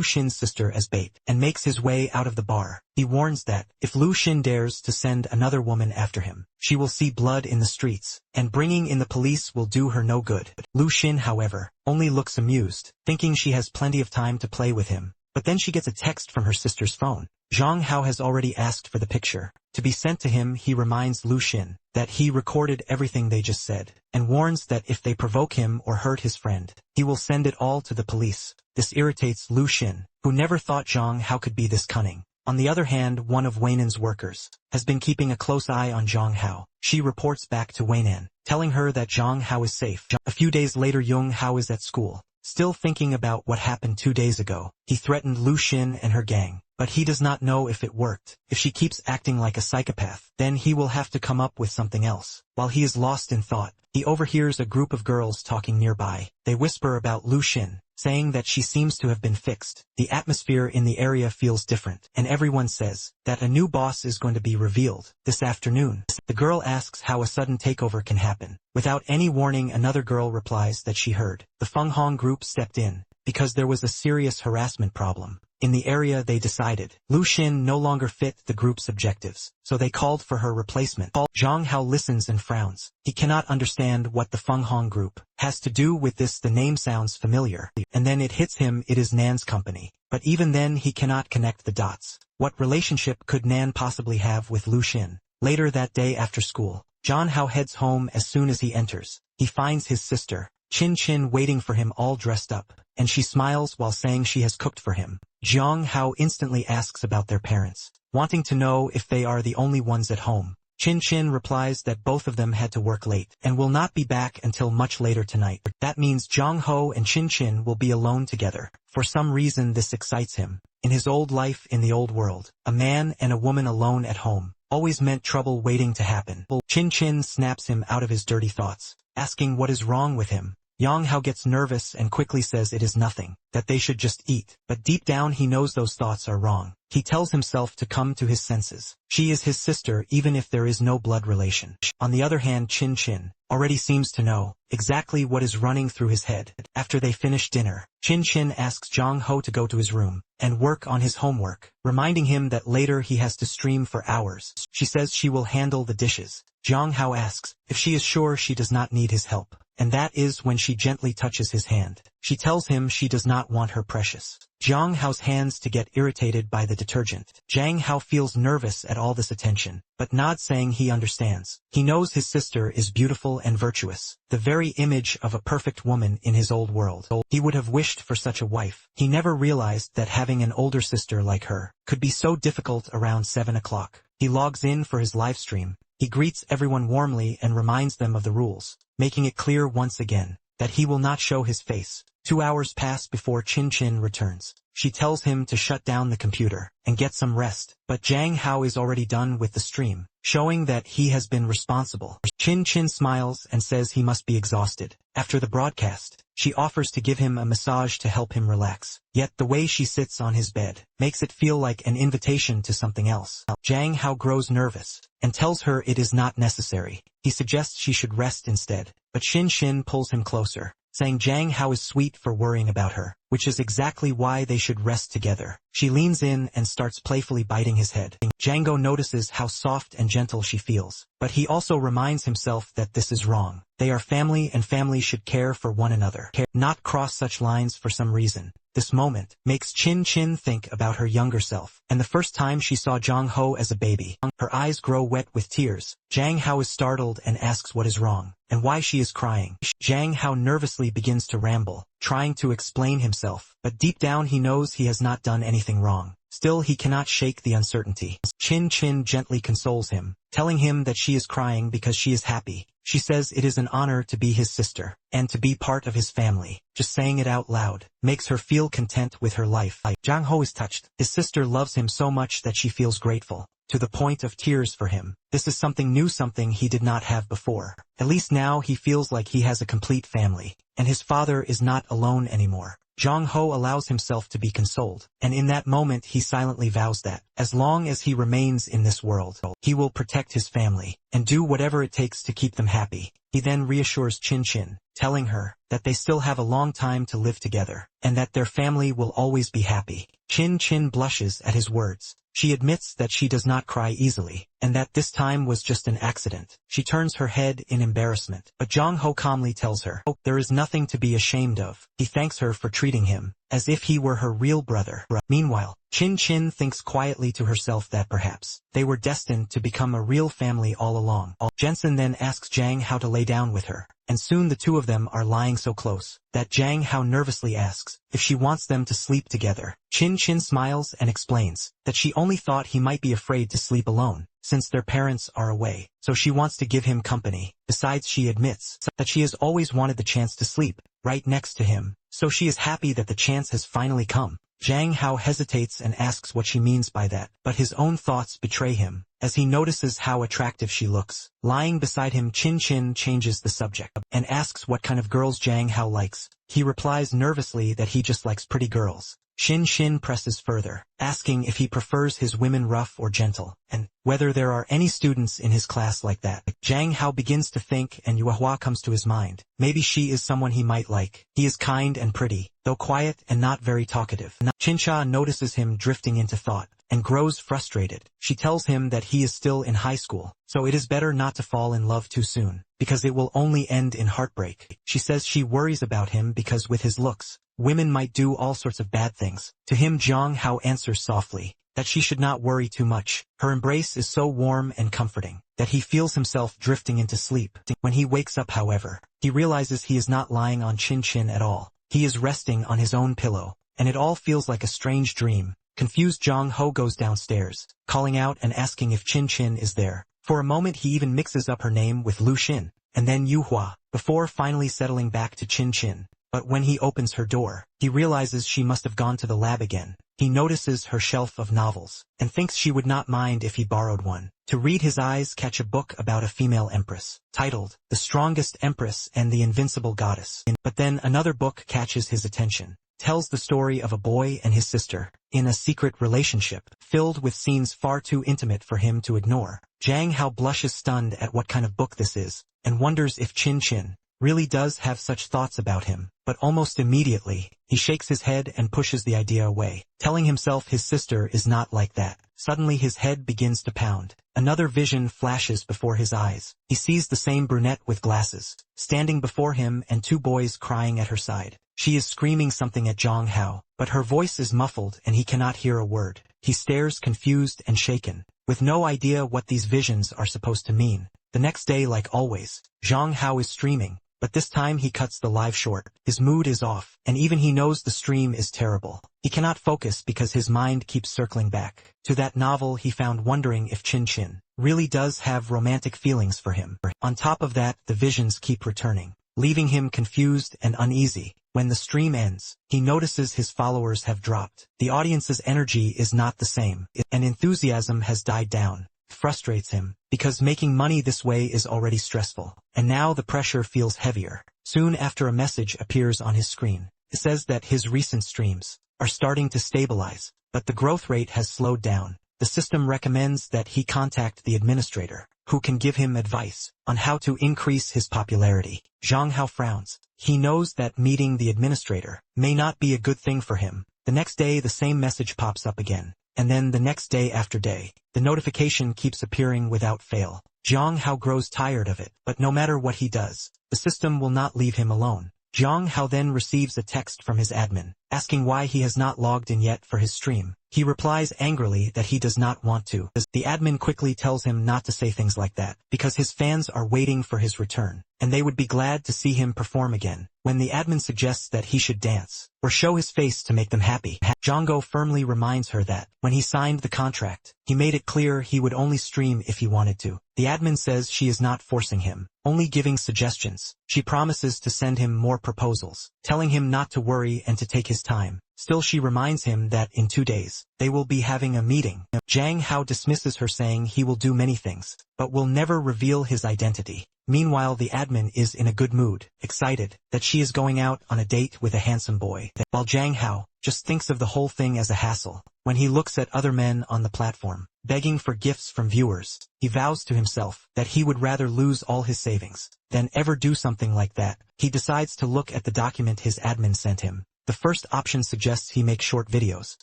Speaker 1: Xin's sister as bait, and makes his way out of the bar. He warns that, if Lu Xin dares to send another woman after him, she will see blood in the streets, and bringing in the police will do her no good. Lu Xin, however, only looks amused, thinking she has plenty of time to play with him. But then she gets a text from her sister's phone. Zhang Hao has already asked for the picture to be sent to him. He reminds Lu Xin that he recorded everything they just said, and warns that if they provoke him or hurt his friend, he will send it all to the police. This irritates Lu Xin, who never thought Zhang Hao could be this cunning. On the other hand, one of Wainan's workers has been keeping a close eye on Zhang Hao. She reports back to Wainan, telling her that Zhang Hao is safe. A few days later, Yung Hao is at school, still thinking about what happened 2 days ago. He threatened Lu Xin and her gang, but he does not know if it worked. If she keeps acting like a psychopath, then he will have to come up with something else. While he is lost in thought, he overhears a group of girls talking nearby. They whisper about Lu Xin, saying that she seems to have been fixed. The atmosphere in the area feels different, and everyone says that a new boss is going to be revealed this afternoon. The girl asks how a sudden takeover can happen. Without any warning, another girl replies that she heard the Feng Hong group stepped in because there was a serious harassment problem in the area. They decided Lu Xin no longer fit the group's objectives, so they called for her replacement. Zhang Hao listens and frowns. He cannot understand what the Feng Hong group has to do with this. The name sounds familiar, and then it hits him, it is Nan's company. But even then he cannot connect the dots. What relationship could Nan possibly have with Lu Xin? Later that day after school, Zhang Hao heads home. As soon as he enters, he finds his sister, Chin Chin, waiting for him all dressed up, and she smiles while saying she has cooked for him. Zhang Hao instantly asks about their parents, wanting to know if they are the only ones at home. Chin Chin replies that both of them had to work late and will not be back until much later tonight. That means Jong Ho and Chin Chin will be alone together. For some reason this excites him. In his old life in the old world, a man and a woman alone at home always meant trouble waiting to happen. Chin Chin snaps him out of his dirty thoughts, asking what is wrong with him. Jong Ho gets nervous and quickly says it is nothing, that they should just eat. But deep down he knows those thoughts are wrong. He tells himself to come to his senses. She is his sister even if there is no blood relation. On the other hand, Chin Chin already seems to know exactly what is running through his head. After they finish dinner, Chin Chin asks Jong Ho to go to his room and work on his homework, reminding him that later he has to stream for hours. She says she will handle the dishes. Jong Ho asks if she is sure she does not need his help, and that is when she gently touches his hand. She tells him she does not want her precious Jong Ho's hands to get irritated by the detergent. Jang Ho feels nervous at all this attention, but nods saying he understands. He knows his sister is beautiful and virtuous, the very image of a perfect woman in his old world. He would have wished for such a wife. He never realized that having an older sister like her could be so difficult. Around 7 o'clock, he logs in for his live stream. He greets everyone warmly and reminds them of the rules, making it clear once again that he will not show his face. 2 hours pass before Chin Chin returns. She tells him to shut down the computer and get some rest, but Jang Ho is already done with the stream, showing that he has been responsible. Chin Chin smiles and says he must be exhausted. After the broadcast, she offers to give him a massage to help him relax, yet the way she sits on his bed makes it feel like an invitation to something else. Jang Ho grows nervous and tells her it is not necessary. He suggests she should rest instead, but Chin Chin pulls him closer, saying Jang Ho is sweet for worrying about her, which is exactly why they should rest together. She leans in and starts playfully biting his head. Django notices how soft and gentle she feels, but he also reminds himself that this is wrong. They are family and families should care for one another, not cross such lines for some reason. This moment makes Chin Chin think about her younger self, and the first time she saw Jong Ho as a baby. Her eyes grow wet with tears. Jang Ho is startled and asks what is wrong, and why she is crying. Jang Ho nervously begins to ramble, trying to explain himself, but deep down he knows he has not done anything wrong. Still he cannot shake the uncertainty. Chin Chin gently consoles him, telling him that she is crying because she is happy. She says it is an honor to be his sister, and to be part of his family. Just saying it out loud makes her feel content with her life. Jang Ho is touched. His sister loves him so much that she feels grateful, to the point of tears for him. This is something new, something he did not have before. At least now he feels like he has a complete family, and his father is not alone anymore. Jong Ho allows himself to be consoled, and in that moment he silently vows that, as long as he remains in this world, he will protect his family, and do whatever it takes to keep them happy. He then reassures Chin Chin, telling her that they still have a long time to live together, and that their family will always be happy. Chin Chin blushes at his words. She admits that she does not cry easily, and that this time was just an accident. She turns her head in embarrassment, but Jong Ho calmly tells her, "Oh, there is nothing to be ashamed of." He thanks her for treating him as if he were her real brother. Meanwhile, Chin Chin thinks quietly to herself that perhaps they were destined to become a real family all along. Jensen then asks Jang Ho to lay down with her, and soon the two of them are lying so close that Jang Ho nervously asks if she wants them to sleep together. Chin Chin smiles and explains that she only thought he might be afraid to sleep alone, since their parents are away, so she wants to give him company. Besides, she admits that she has always wanted the chance to sleep right next to him, so she is happy that the chance has finally come. Jang Ho hesitates and asks what she means by that, but his own thoughts betray him, as he notices how attractive she looks. Lying beside him, Chin Chin changes the subject, and asks what kind of girls Jang Ho likes. He replies nervously that he just likes pretty girls. Chin Chin presses further, asking if he prefers his women rough or gentle, and whether there are any students in his class like that. Jang Ho begins to think, and Yuehua comes to his mind. Maybe she is someone he might like. He is kind and pretty, though quiet and not very talkative. Chincha notices him drifting into thought, and grows frustrated. She tells him that he is still in high school, so it is better not to fall in love too soon, because it will only end in heartbreak. She says she worries about him because with his looks, women might do all sorts of bad things. To him, Jong Ho answers softly that she should not worry too much. Her embrace is so warm and comforting that he feels himself drifting into sleep. When he wakes up, however, he realizes he is not lying on Chin Chin at all. He is resting on his own pillow, and it all feels like a strange dream. Confused, Jong Ho goes downstairs, calling out and asking if Chin Chin is there. For a moment he even mixes up her name with Lu Xin, and then Yu Hua, before finally settling back to Chin Chin. But when he opens her door, he realizes she must have gone to the lab again. He notices her shelf of novels, and thinks she would not mind if he borrowed one. To read, his eyes catch a book about a female empress, titled, The Strongest Empress and the Invincible Goddess. But then another book catches his attention. Tells the story of a boy and his sister, in a secret relationship, filled with scenes far too intimate for him to ignore. Zhang Hao blushes stunned at what kind of book this is, and wonders if Chin Chin really does have such thoughts about him. But almost immediately, he shakes his head and pushes the idea away, telling himself his sister is not like that. Suddenly his head begins to pound. Another vision flashes before his eyes. He sees the same brunette with glasses, standing before him, and two boys crying at her side. She is screaming something at Zhang Hao, but her voice is muffled and he cannot hear a word. He stares confused and shaken, with no idea what these visions are supposed to mean. The next day, like always, Zhang Hao is streaming, but this time he cuts the live short. His mood is off, and even he knows the stream is terrible. He cannot focus because his mind keeps circling back to that novel he found, wondering if Chin Chin really does have romantic feelings for him. On top of that, the visions keep returning, leaving him confused and uneasy. When the stream ends, he notices his followers have dropped. The audience's energy is not the same, and enthusiasm has died down. It frustrates him, because making money this way is already stressful, and now the pressure feels heavier. Soon after, a message appears on his screen. It says that his recent streams are starting to stabilize, but the growth rate has slowed down. The system recommends that he contact the administrator, who can give him advice on how to increase his popularity. Zhang Hao frowns. He knows that meeting the administrator may not be a good thing for him. The next day the same message pops up again, and then the next day after day. The notification keeps appearing without fail. Zhang Hao grows tired of it, but no matter what he does, the system will not leave him alone. Zhang Hao then receives a text from his admin, asking why he has not logged in yet for his stream. He replies angrily that he does not want to. The admin quickly tells him not to say things like that, because his fans are waiting for his return, and they would be glad to see him perform again. When the admin suggests that he should dance, or show his face to make them happy, Zhang Hao firmly reminds her that, when he signed the contract, he made it clear he would only stream if he wanted to. The admin says she is not forcing him, only giving suggestions. She promises to send him more proposals, telling him not to worry and to take his time. Still, she reminds him that in 2 days, they will be having a meeting. Zhang Hao dismisses her, saying he will do many things, but will never reveal his identity. Meanwhile, the admin is in a good mood, excited that she is going out on a date with a handsome boy, while Zhang Hao just thinks of the whole thing as a hassle. When he looks at other men on the platform, begging for gifts from viewers, he vows to himself that he would rather lose all his savings than ever do something like that. He decides to look at the document his admin sent him. The first option suggests he make short videos,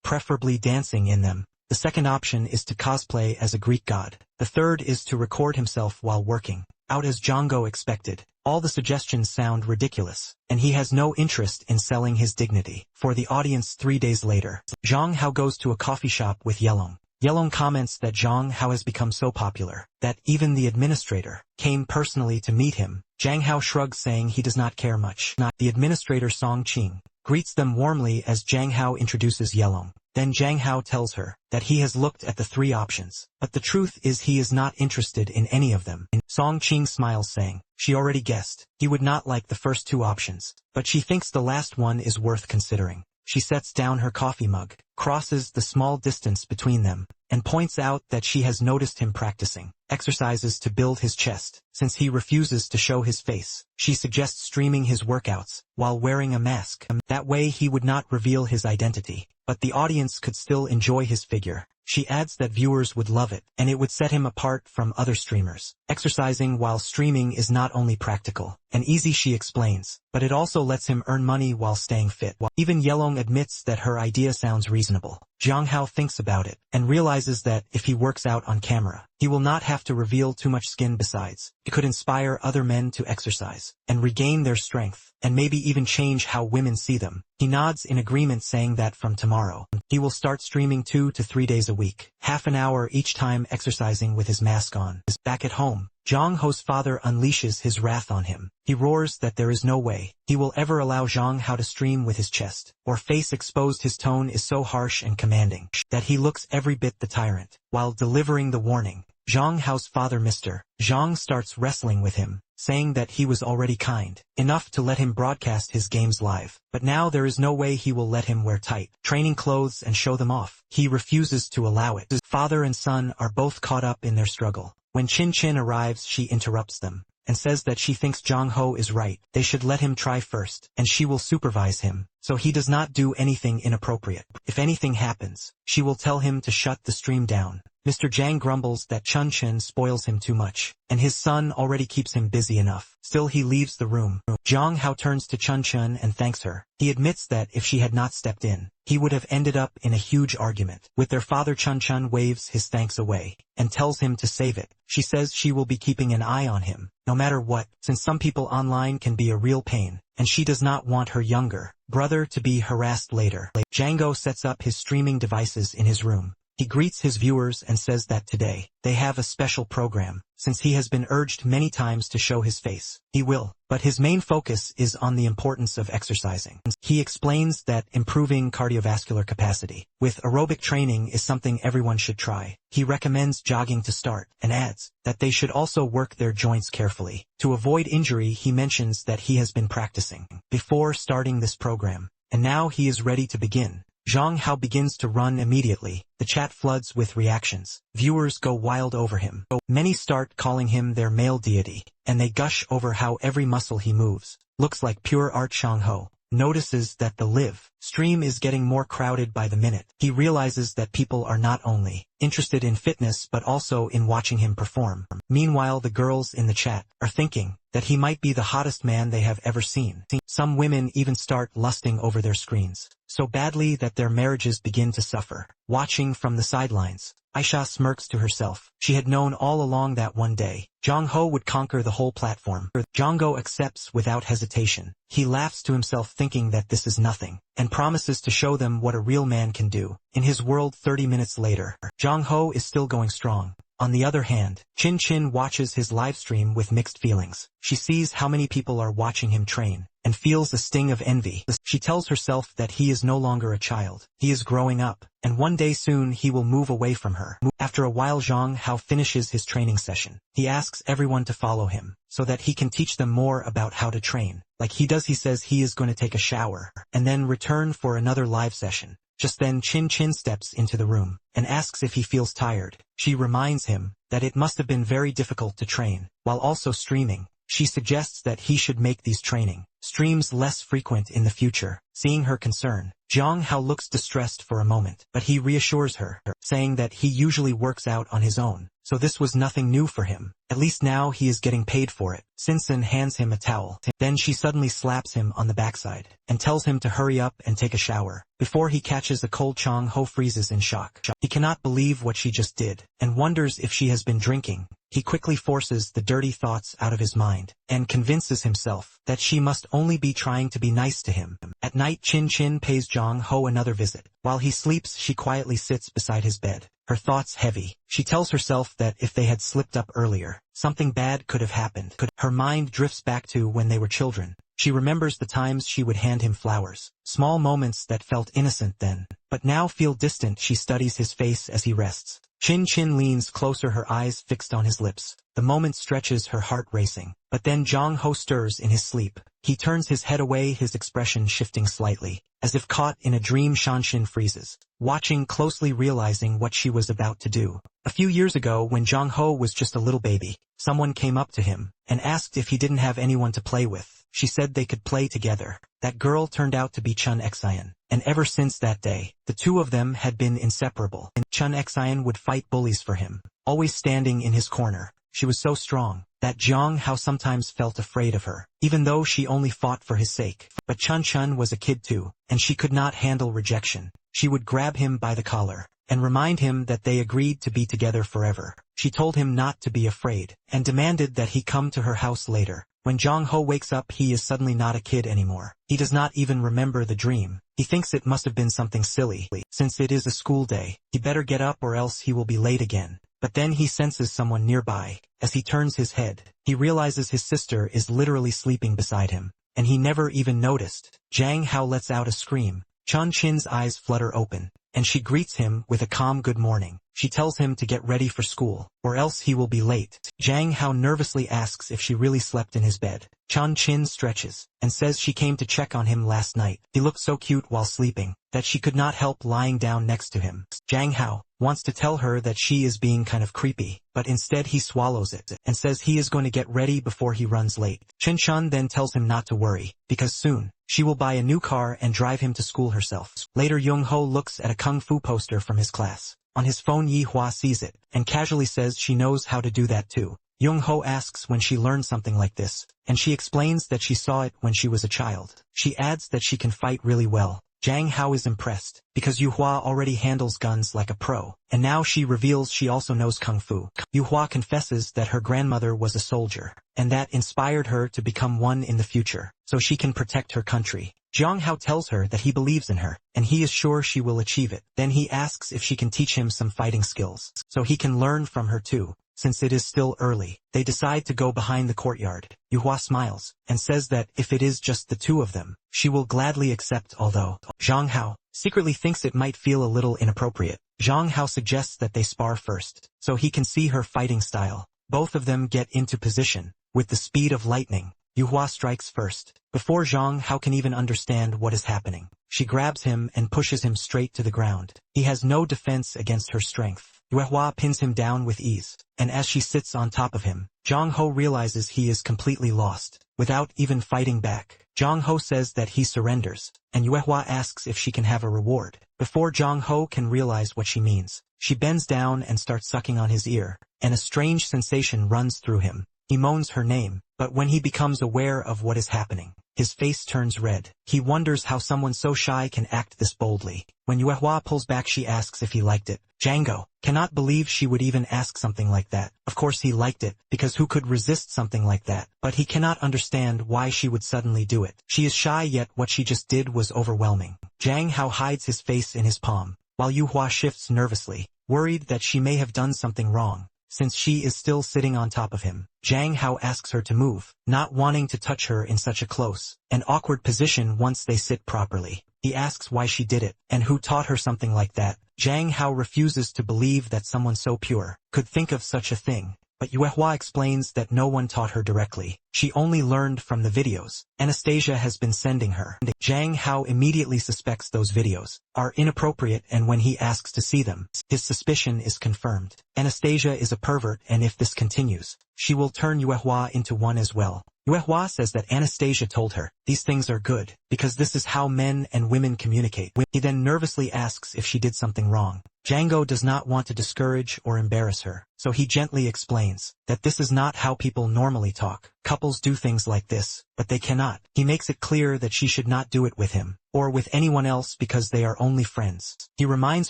Speaker 1: preferably dancing in them. The second option is to cosplay as a Greek god. The third is to record himself while working out as Zhang Hao expected. All the suggestions sound ridiculous, and he has no interest in selling his dignity for the audience. 3 days later, Zhang Hao goes to a coffee shop with Yelong. Yelong comments that Zhang Hao has become so popular that even the administrator came personally to meet him. Zhang Hao shrugs, saying he does not care much. The administrator Song Qing greets them warmly as Zhang Hao introduces Yelong. Then Zhang Hao tells her that he has looked at the 3 options, but the truth is he is not interested in any of them. Song Qing smiles, saying she already guessed he would not like the first 2 options, but she thinks the last one is worth considering. She sets down her coffee mug, crosses the small distance between them, and points out that she has noticed him practicing exercises to build his chest, since he refuses to show his face. She suggests streaming his workouts while wearing a mask. That way he would not reveal his identity, but the audience could still enjoy his figure. She adds that viewers would love it, and it would set him apart from other streamers. Exercising while streaming is not only practical and easy, she explains, but it also lets him earn money while staying fit. Even Yelong admits that her idea sounds reasonable. Zhang Hao thinks about it, and realizes that if he works out on camera, he will not have to reveal too much skin. Besides, it could inspire other men to exercise and regain their strength, and maybe even change how women see them. He nods in agreement, saying that from tomorrow, he will start streaming 2 to 3 days a week, half an hour each time, exercising with his mask on. Back at home, Zhang Hao's father unleashes his wrath on him. He roars that there is no way he will ever allow Zhang Hao to stream with his chest or face exposed. His tone is so harsh and commanding that he looks every bit the tyrant. While delivering the warning, Zhang Hao's father Mr. Zhang starts wrestling with him, saying that he was already kind enough to let him broadcast his games live, but now there is no way he will let him wear tight training clothes and show them off. He refuses to allow it. Father and son are both caught up in their struggle. When Chin Chin arrives, she interrupts them and says that she thinks Zhang Ho is right. They should let him try first, and she will supervise him, so he does not do anything inappropriate. If anything happens, she will tell him to shut the stream down. Mr. Zhang grumbles that Chun Chen spoils him too much, and his son already keeps him busy enough. Still he leaves the room. Zhang Hao turns to Chun Chen and thanks her. He admits that if she had not stepped in, he would have ended up in a huge argument. With their father, Chun Chen waves his thanks away and tells him to save it. She says she will be keeping an eye on him, no matter what, since some people online can be a real pain, and she does not want her younger brother to be harassed later. Django sets up his streaming devices in his room. He greets his viewers and says that today, they have a special program. Since he has been urged many times to show his face, he will, but his main focus is on the importance of exercising. He explains that improving cardiovascular capacity with aerobic training is something everyone should try. He recommends jogging to start, and adds that they should also work their joints carefully. To avoid injury, he mentions that he has been practicing before starting this program, and now he is ready to begin. Zhang Hao begins to run immediately. The chat floods with reactions. Viewers go wild over him. Many start calling him their male deity, and they gush over how every muscle he moves looks like pure art. Zhang Hao notices that the live stream is getting more crowded by the minute. He realizes that people are not only interested in fitness but also in watching him perform. Meanwhile, the girls in the chat are thinking that he might be the hottest man they have ever seen. Some women even start lusting over their screens so badly that their marriages begin to suffer. Watching from the sidelines, Aisha smirks to herself. She had known all along that one day, Zhang Ho would conquer the whole platform. Django accepts without hesitation. He laughs to himself thinking that this is nothing, and promises to show them what a real man can do. In his world 30 minutes later, Zhang Ho is still going strong. On the other hand, Chin Chin watches his livestream with mixed feelings. She sees how many people are watching him train, and feels a sting of envy. She tells herself that he is no longer a child. He is growing up, and one day soon he will move away from her. After a while, Zhang Hao finishes his training session. He asks everyone to follow him, so that he can teach them more about how to train. Like he does, he says he is going to take a shower, and then return for another live session. Just then Chin Chin steps into the room, and asks if he feels tired. She reminds him that it must have been very difficult to train, while also streaming. She suggests that he should make these training streams less frequent in the future. Seeing her concern, Zhang Hao looks distressed for a moment, but he reassures her, saying that he usually works out on his own, so this was nothing new for him. At least now he is getting paid for it. Sinsen hands him a towel. Then she suddenly slaps him on the backside, and tells him to hurry up and take a shower. Before he catches a cold, Zhang Ho freezes in shock. He cannot believe what she just did, and wonders if she has been drinking. He quickly forces the dirty thoughts out of his mind, and convinces himself that she must only be trying to be nice to him. At night, Chin Chin pays Zhang Ho another visit. While he sleeps, she quietly sits beside his bed, her thoughts heavy. She tells herself that if they had slipped up earlier, something bad could have happened. Her mind drifts back to when they were children. She remembers the times she would hand him flowers, small moments that felt innocent then, but now feel distant. She studies his face as he rests. Chin Chin leans closer, her eyes fixed on his lips. The moment stretches, her heart racing. But then Zhang Ho stirs in his sleep. He turns his head away, his expression shifting slightly. As if caught in a dream, Shanshin freezes, watching closely, realizing what she was about to do. A few years ago, when Zhang Ho was just a little baby, someone came up to him and asked if he didn't have anyone to play with. She said they could play together. That girl turned out to be Chun Xian, and ever since that day, the two of them had been inseparable. Chun Xian would fight bullies for him, always standing in his corner. She was so strong that Zhang Hao sometimes felt afraid of her, even though she only fought for his sake. But Chun Chun was a kid too, and she could not handle rejection. She would grab him by the collar and remind him that they agreed to be together forever. She told him not to be afraid, and demanded that he come to her house later. When Zhang Ho wakes up, he is suddenly not a kid anymore. He does not even remember the dream. He thinks it must have been something silly. Since it is a school day, he better get up or else he will be late again. But then he senses someone nearby. As he turns his head, he realizes his sister is literally sleeping beside him, and he never even noticed. Zhang Hao lets out a scream. Chun Chin's eyes flutter open, and she greets him with a calm good morning. She tells him to get ready for school, or else he will be late. Jang Hao nervously asks if she really slept in his bed. Chan Chin stretches, and says she came to check on him last night. He looked so cute while sleeping, that she could not help lying down next to him. Jang Hao wants to tell her that she is being kind of creepy, but instead he swallows it, and says he is going to get ready before he runs late. Chen Shan then tells him not to worry, because soon, she will buy a new car and drive him to school herself. Later Young Ho looks at a kung fu poster from his class. On his phone Yi Hua sees it, and casually says she knows how to do that too. Young Ho asks when she learned something like this, and she explains that she saw it when she was a child. She adds that she can fight really well. Jang Hao is impressed, because Yu Hua already handles guns like a pro, and now she reveals she also knows kung fu. Yu Hua confesses that her grandmother was a soldier, and that inspired her to become one in the future, so she can protect her country. Jiang Hao tells her that he believes in her, and he is sure she will achieve it. Then he asks if she can teach him some fighting skills, so he can learn from her too. Since it is still early, they decide to go behind the courtyard. Yu Hua smiles, and says that if it is just the two of them, she will gladly accept, although Zhang Hao secretly thinks it might feel a little inappropriate. Zhang Hao suggests that they spar first, so he can see her fighting style. Both of them get into position. With the speed of lightning, Yu Hua strikes first. Before Zhang Hao can even understand what is happening, she grabs him and pushes him straight to the ground. He has no defense against her strength. Yue Hua pins him down with ease, and as she sits on top of him, Zhang Ho realizes he is completely lost. Without even fighting back, Zhang Ho says that he surrenders, and Yue Hua asks if she can have a reward. Before Zhang Ho can realize what she means, she bends down and starts sucking on his ear, and a strange sensation runs through him. He moans her name, but when he becomes aware of what is happening, his face turns red. He wonders how someone so shy can act this boldly. When Yue Hua pulls back, she asks if he liked it. Django cannot believe she would even ask something like that. Of course he liked it, because who could resist something like that? But he cannot understand why she would suddenly do it. She is shy, yet what she just did was overwhelming. Zhang Hao hides his face in his palm, while Yu Hua shifts nervously, worried that she may have done something wrong. Since she is still sitting on top of him, Zhang Hao asks her to move, not wanting to touch her in such a close and awkward position once they sit properly. He asks why she did it, and who taught her something like that. Zhang Hao refuses to believe that someone so pure could think of such a thing, but Yue Hua explains that no one taught her directly. She only learned from the videos Anastasia has been sending her. Zhang Hao immediately suspects those videos are inappropriate, and when he asks to see them, his suspicion is confirmed. Anastasia is a pervert, and if this continues, she will turn Yue Hua into one as well. Yue Hua says that Anastasia told her, these things are good, because this is how men and women communicate. He then nervously asks if she did something wrong. Django does not want to discourage or embarrass her, so he gently explains that this is not how people normally talk. Couples do things like this, but they cannot. He makes it clear that she should not do it with him, or with anyone else, because they are only friends. He reminds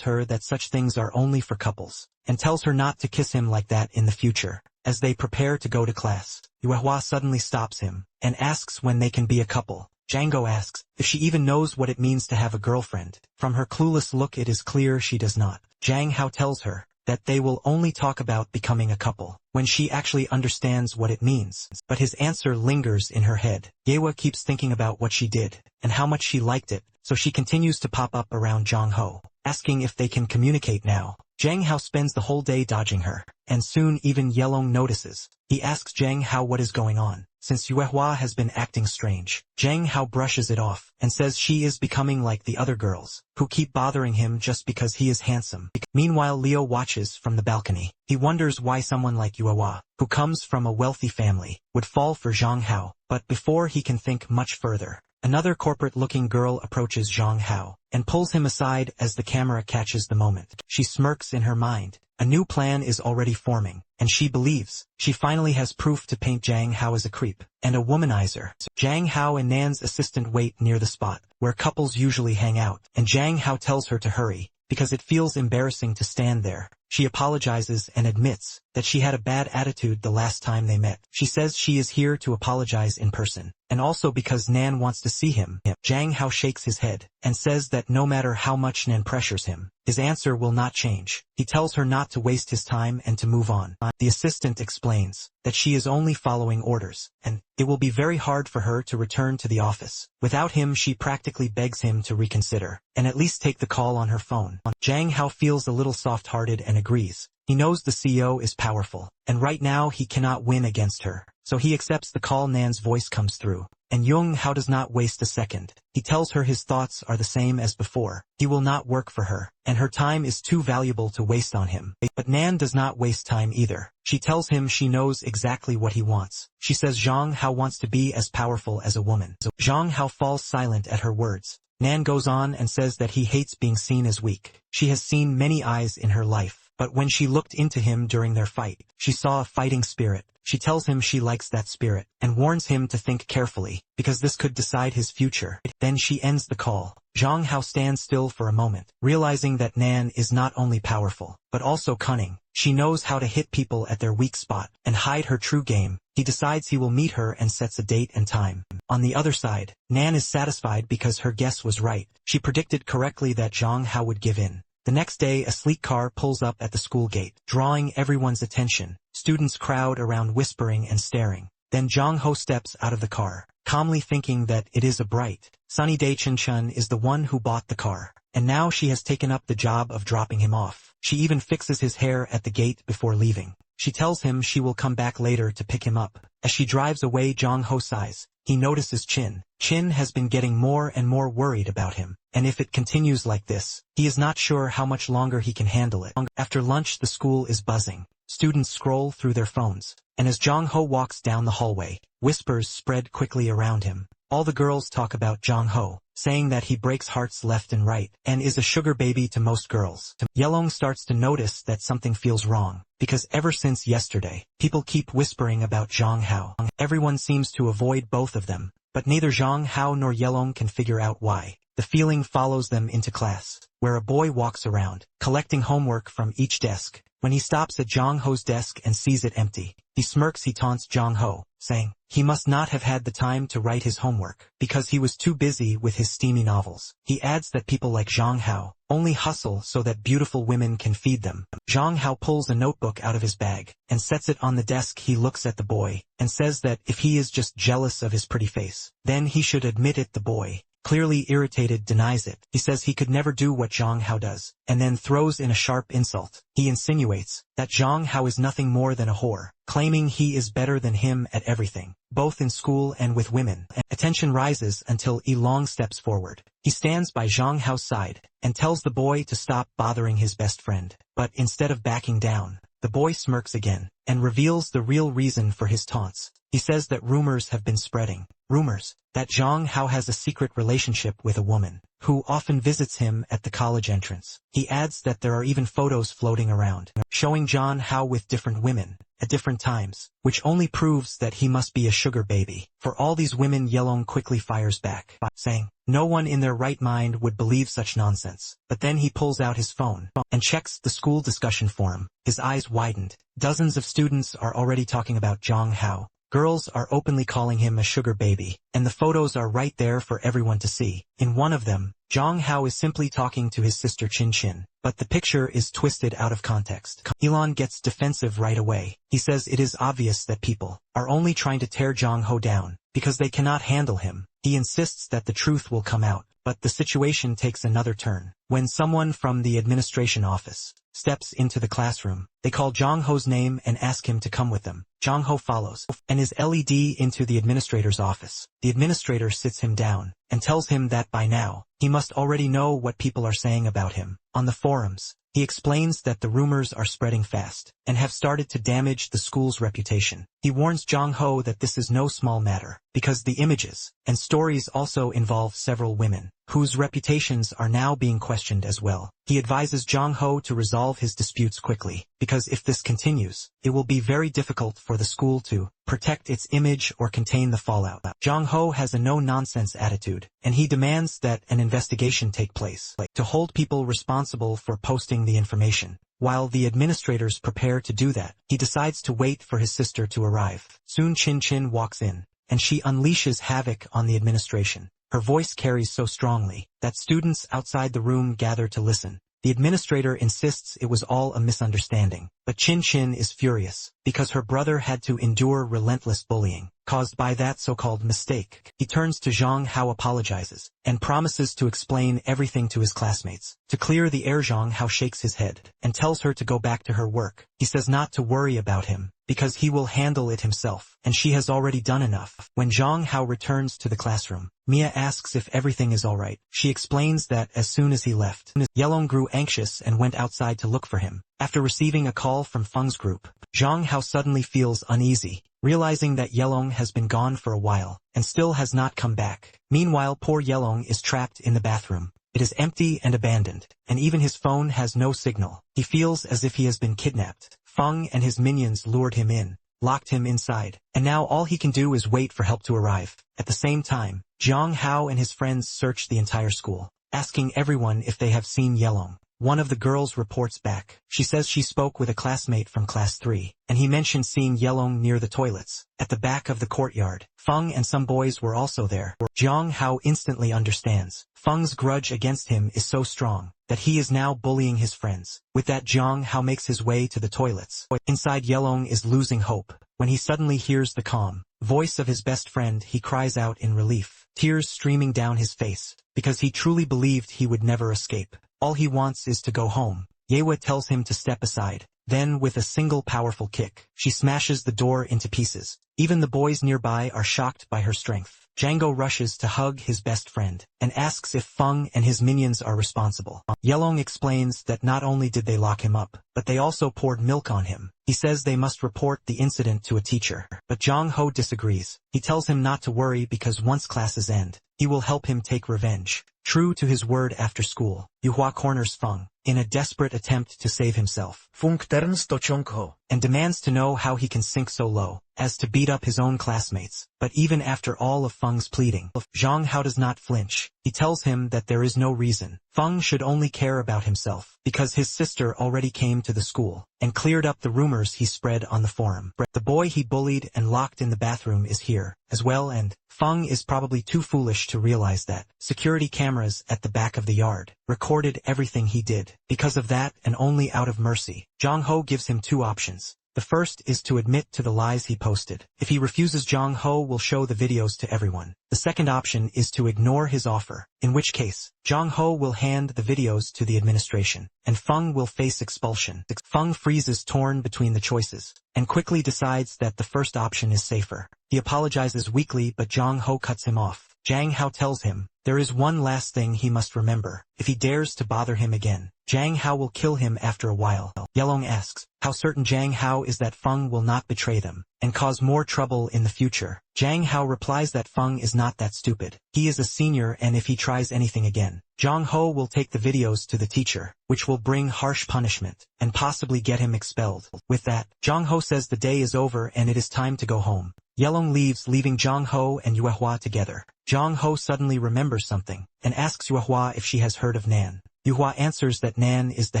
Speaker 1: her that such things are only for couples, and tells her not to kiss him like that in the future. As they prepare to go to class, Yue Hua suddenly stops him, and asks when they can be a couple. Django asks if she even knows what it means to have a girlfriend. From her clueless look it is clear she does not. Zhang Hao tells her that they will only talk about becoming a couple when she actually understands what it means. But his answer lingers in her head. Yewa keeps thinking about what she did, and how much she liked it, so she continues to pop up around Zhang Ho, asking if they can communicate now. Zhang Hao spends the whole day dodging her, and soon even Yelong notices. He asks Zhang Hao what is going on, since Yue Hua has been acting strange. Zhang Hao brushes it off, and says she is becoming like the other girls, who keep bothering him just because he is handsome. Meanwhile Leo watches from the balcony. He wonders why someone like Yue Hua, who comes from a wealthy family, would fall for Zhang Hao, but before he can think much further, another corporate-looking girl approaches Zhang Hao, and pulls him aside as the camera catches the moment. She smirks in her mind. A new plan is already forming, and she believes she finally has proof to paint Zhang Hao as a creep and a womanizer. Zhang Hao and Nan's assistant wait near the spot where couples usually hang out, and Zhang Hao tells her to hurry, because it feels embarrassing to stand there. she apologizes and admits that she had a bad attitude the last time they met. She says she is here to apologize in person, and also because Nan wants to see him. Jang Hao shakes his head and says that no matter how much Nan pressures him, his answer will not change. He tells her not to waste his time and to move on. The assistant explains that she is only following orders, and it will be very hard for her to return to the office. Without him, she practically begs him to reconsider and at least take the call on her phone. Jang Hao feels a little soft-hearted and agrees. He knows the CEO is powerful, and right now he cannot win against her, so he accepts the call. Nan's voice comes through, and Jung Hao does not waste a second. He tells her his thoughts are the same as before. He will not work for her, and her time is too valuable to waste on him. But Nan does not waste time either. She tells him she knows exactly what he wants. She says Zhang Hao wants to be as powerful as a woman. So Zhang Hao falls silent at her words. Nan goes on and says that he hates being seen as weak. She has seen many eyes in her life, but when she looked into him during their fight, she saw a fighting spirit. She tells him she likes that spirit, and warns him to think carefully, because this could decide his future. Then she ends the call. Zhang Hao stands still for a moment, realizing that Nan is not only powerful, but also cunning. She knows how to hit people at their weak spot, and hide her true game. He decides he will meet her and sets a date and time. On the other side, Nan is satisfied because her guess was right. She predicted correctly that Zhang Hao would give in. The next day, a sleek car pulls up at the school gate, drawing everyone's attention. Students crowd around whispering and staring. Then Zhang Hao steps out of the car, calmly thinking that it is a bright, sunny day. Chen is the one who bought the car, and now she has taken up the job of dropping him off. She even fixes his hair at the gate before leaving. She tells him she will come back later to pick him up. As she drives away, Zhang Hao sighs. He notices Chin. Chin has been getting more and more worried about him, and if it continues like this, he is not sure how much longer he can handle it. After lunch, the school is buzzing. Students scroll through their phones, and as Zhang Hao walks down the hallway, whispers spread quickly around him. All the girls talk about Zhang Hao, saying that he breaks hearts left and right, and is a sugar baby to most girls. Yelong starts to notice that something feels wrong, because ever since yesterday, people keep whispering about Zhang Hao. Everyone seems to avoid both of them, but neither Zhang Hao nor Yelong can figure out why. The feeling follows them into class, where a boy walks around, collecting homework from each desk. When he stops at Zhang Ho's desk and sees it empty, he smirks. He taunts Zhang Ho, saying he must not have had the time to write his homework, because he was too busy with his steamy novels. He adds that people like Zhang Hao only hustle so that beautiful women can feed them. Zhang Hao pulls a notebook out of his bag and sets it on the desk. He looks at the boy and says that if he is just jealous of his pretty face, then he should admit it. The boy, clearly irritated, denies it. He says he could never do what Zhang Hao does, and then throws in a sharp insult. He insinuates that Zhang Hao is nothing more than a whore, claiming he is better than him at everything, both in school and with women. Attention rises until Long steps forward. He stands by Zhang Hao's side and tells the boy to stop bothering his best friend. But instead of backing down, the boy smirks again and reveals the real reason for his taunts. He says that rumors have been spreading. Rumors that Zhang Hao has a secret relationship with a woman who often visits him at the college entrance. He adds that there are even photos floating around, showing Zhang Hao with different women at different times, which only proves that he must be a sugar baby. For all these women, Yelong quickly fires back, saying no one in their right mind would believe such nonsense. But then he pulls out his phone and checks the school discussion forum. His eyes widened. Dozens of students are already talking about Zhang Hao. Girls are openly calling him a sugar baby, and the photos are right there for everyone to see. In one of them, Zhang Hao is simply talking to his sister Chin Chin, but the picture is twisted out of context. Elon gets defensive right away. He says it is obvious that people are only trying to tear Zhang Hao down, because they cannot handle him. He insists that the truth will come out, but the situation takes another turn. When someone from the administration office steps into the classroom, they call Zhang Ho's name and ask him to come with them. Zhang Ho follows, and is led into the administrator's office. The administrator sits him down, and tells him that by now, he must already know what people are saying about him. On the forums, he explains that the rumors are spreading fast, and have started to damage the school's reputation. He warns Zhang Ho that this is no small matter, because the images and stories also involve several women, whose reputations are now being questioned as well. He advises Zhang Ho to resolve his disputes quickly, because if this continues, it will be very difficult for the school to protect its image or contain the fallout. Zhang Ho has a no-nonsense attitude, and he demands that an investigation take place to hold people responsible for posting the information. While the administrators prepare to do that, he decides to wait for his sister to arrive. Soon Chin Chin walks in, and she unleashes havoc on the administration. Her voice carries so strongly that students outside the room gather to listen. The administrator insists it was all a misunderstanding, but Chin Chin is furious because her brother had to endure relentless bullying caused by that so-called mistake. He turns to Zhang Hao, apologizes, and promises to explain everything to his classmates. To clear the air, Zhang Hao shakes his head and tells her to go back to her work. He says not to worry about him because he will handle it himself, and she has already done enough. When Zhang Hao returns to the classroom, Mia asks if everything is alright. She explains that as soon as he left, Yelong grew anxious and went outside to look for him. After receiving a call from Feng's group, Zhang Hao suddenly feels uneasy, realizing that Yelong has been gone for a while and still has not come back. Meanwhile, poor Yelong is trapped in the bathroom. It is empty and abandoned, and even his phone has no signal. He feels as if he has been kidnapped. Feng and his minions lured him in, locked him inside, and now all he can do is wait for help to arrive. At the same time, Zhang Hao and his friends search the entire school, asking everyone if they have seen Yelong. One of the girls reports back. She says she spoke with a classmate from class 3, and he mentioned seeing Yelong near the toilets, at the back of the courtyard. Feng and some boys were also there. Zhang Hao instantly understands. Feng's grudge against him is so strong that he is now bullying his friends. With that, Zhang Hao makes his way to the toilets. Inside, Yelong is losing hope. When he suddenly hears the calm voice of his best friend, he cries out in relief, tears streaming down his face, because he truly believed he would never escape. All he wants is to go home. Yewa tells him to step aside. Then, with a single powerful kick, she smashes the door into pieces. Even the boys nearby are shocked by her strength. Django rushes to hug his best friend and asks if Feng and his minions are responsible. Yelong explains that not only did they lock him up, but they also poured milk on him. He says they must report the incident to a teacher, but Zhang Hao disagrees. He tells him not to worry because once classes end, he will help him take revenge. True to his word, after school, Yuhua corners Feng in a desperate attempt to save himself. Feng turns to Chongho and demands to know how he can sink so low as to beat up his own classmates. But even after all of Feng's pleading, Zhang Hao does not flinch. He tells him that there is no reason. Feng should only care about himself because his sister already came to the school and cleared up the rumors he spread on the forum. The boy he bullied and locked in the bathroom is here as well, and Feng is probably too foolish to realize that security cameras at the back of the yard recorded everything he did. Because of that, and only out of mercy, Zhang Hao gives him two options. The first is to admit to the lies he posted. If he refuses, Zhang Hao will show the videos to everyone. The second option is to ignore his offer, in which case, Zhang Hao will hand the videos to the administration, and Feng will face expulsion. Feng freezes, torn between the choices, and quickly decides that the first option is safer. He apologizes weakly, but Zhang Hao cuts him off. Zhang Hao tells him, there is one last thing he must remember. If he dares to bother him again, Zhang Hao will kill him after a while. Yelong asks how certain Zhang Hao is that Feng will not betray them and cause more trouble in the future. Zhang Hao replies that Feng is not that stupid. He is a senior, and if he tries anything again, Zhang Hao will take the videos to the teacher, which will bring harsh punishment and possibly get him expelled. With that, Zhang Hao says the day is over and it is time to go home. Yelong leaves, leaving Zhang Hao and Yuehua together. Zhang Hao suddenly remembers something and asks Yuehua if she has heard of Nan. Yuehua answers that Nan is the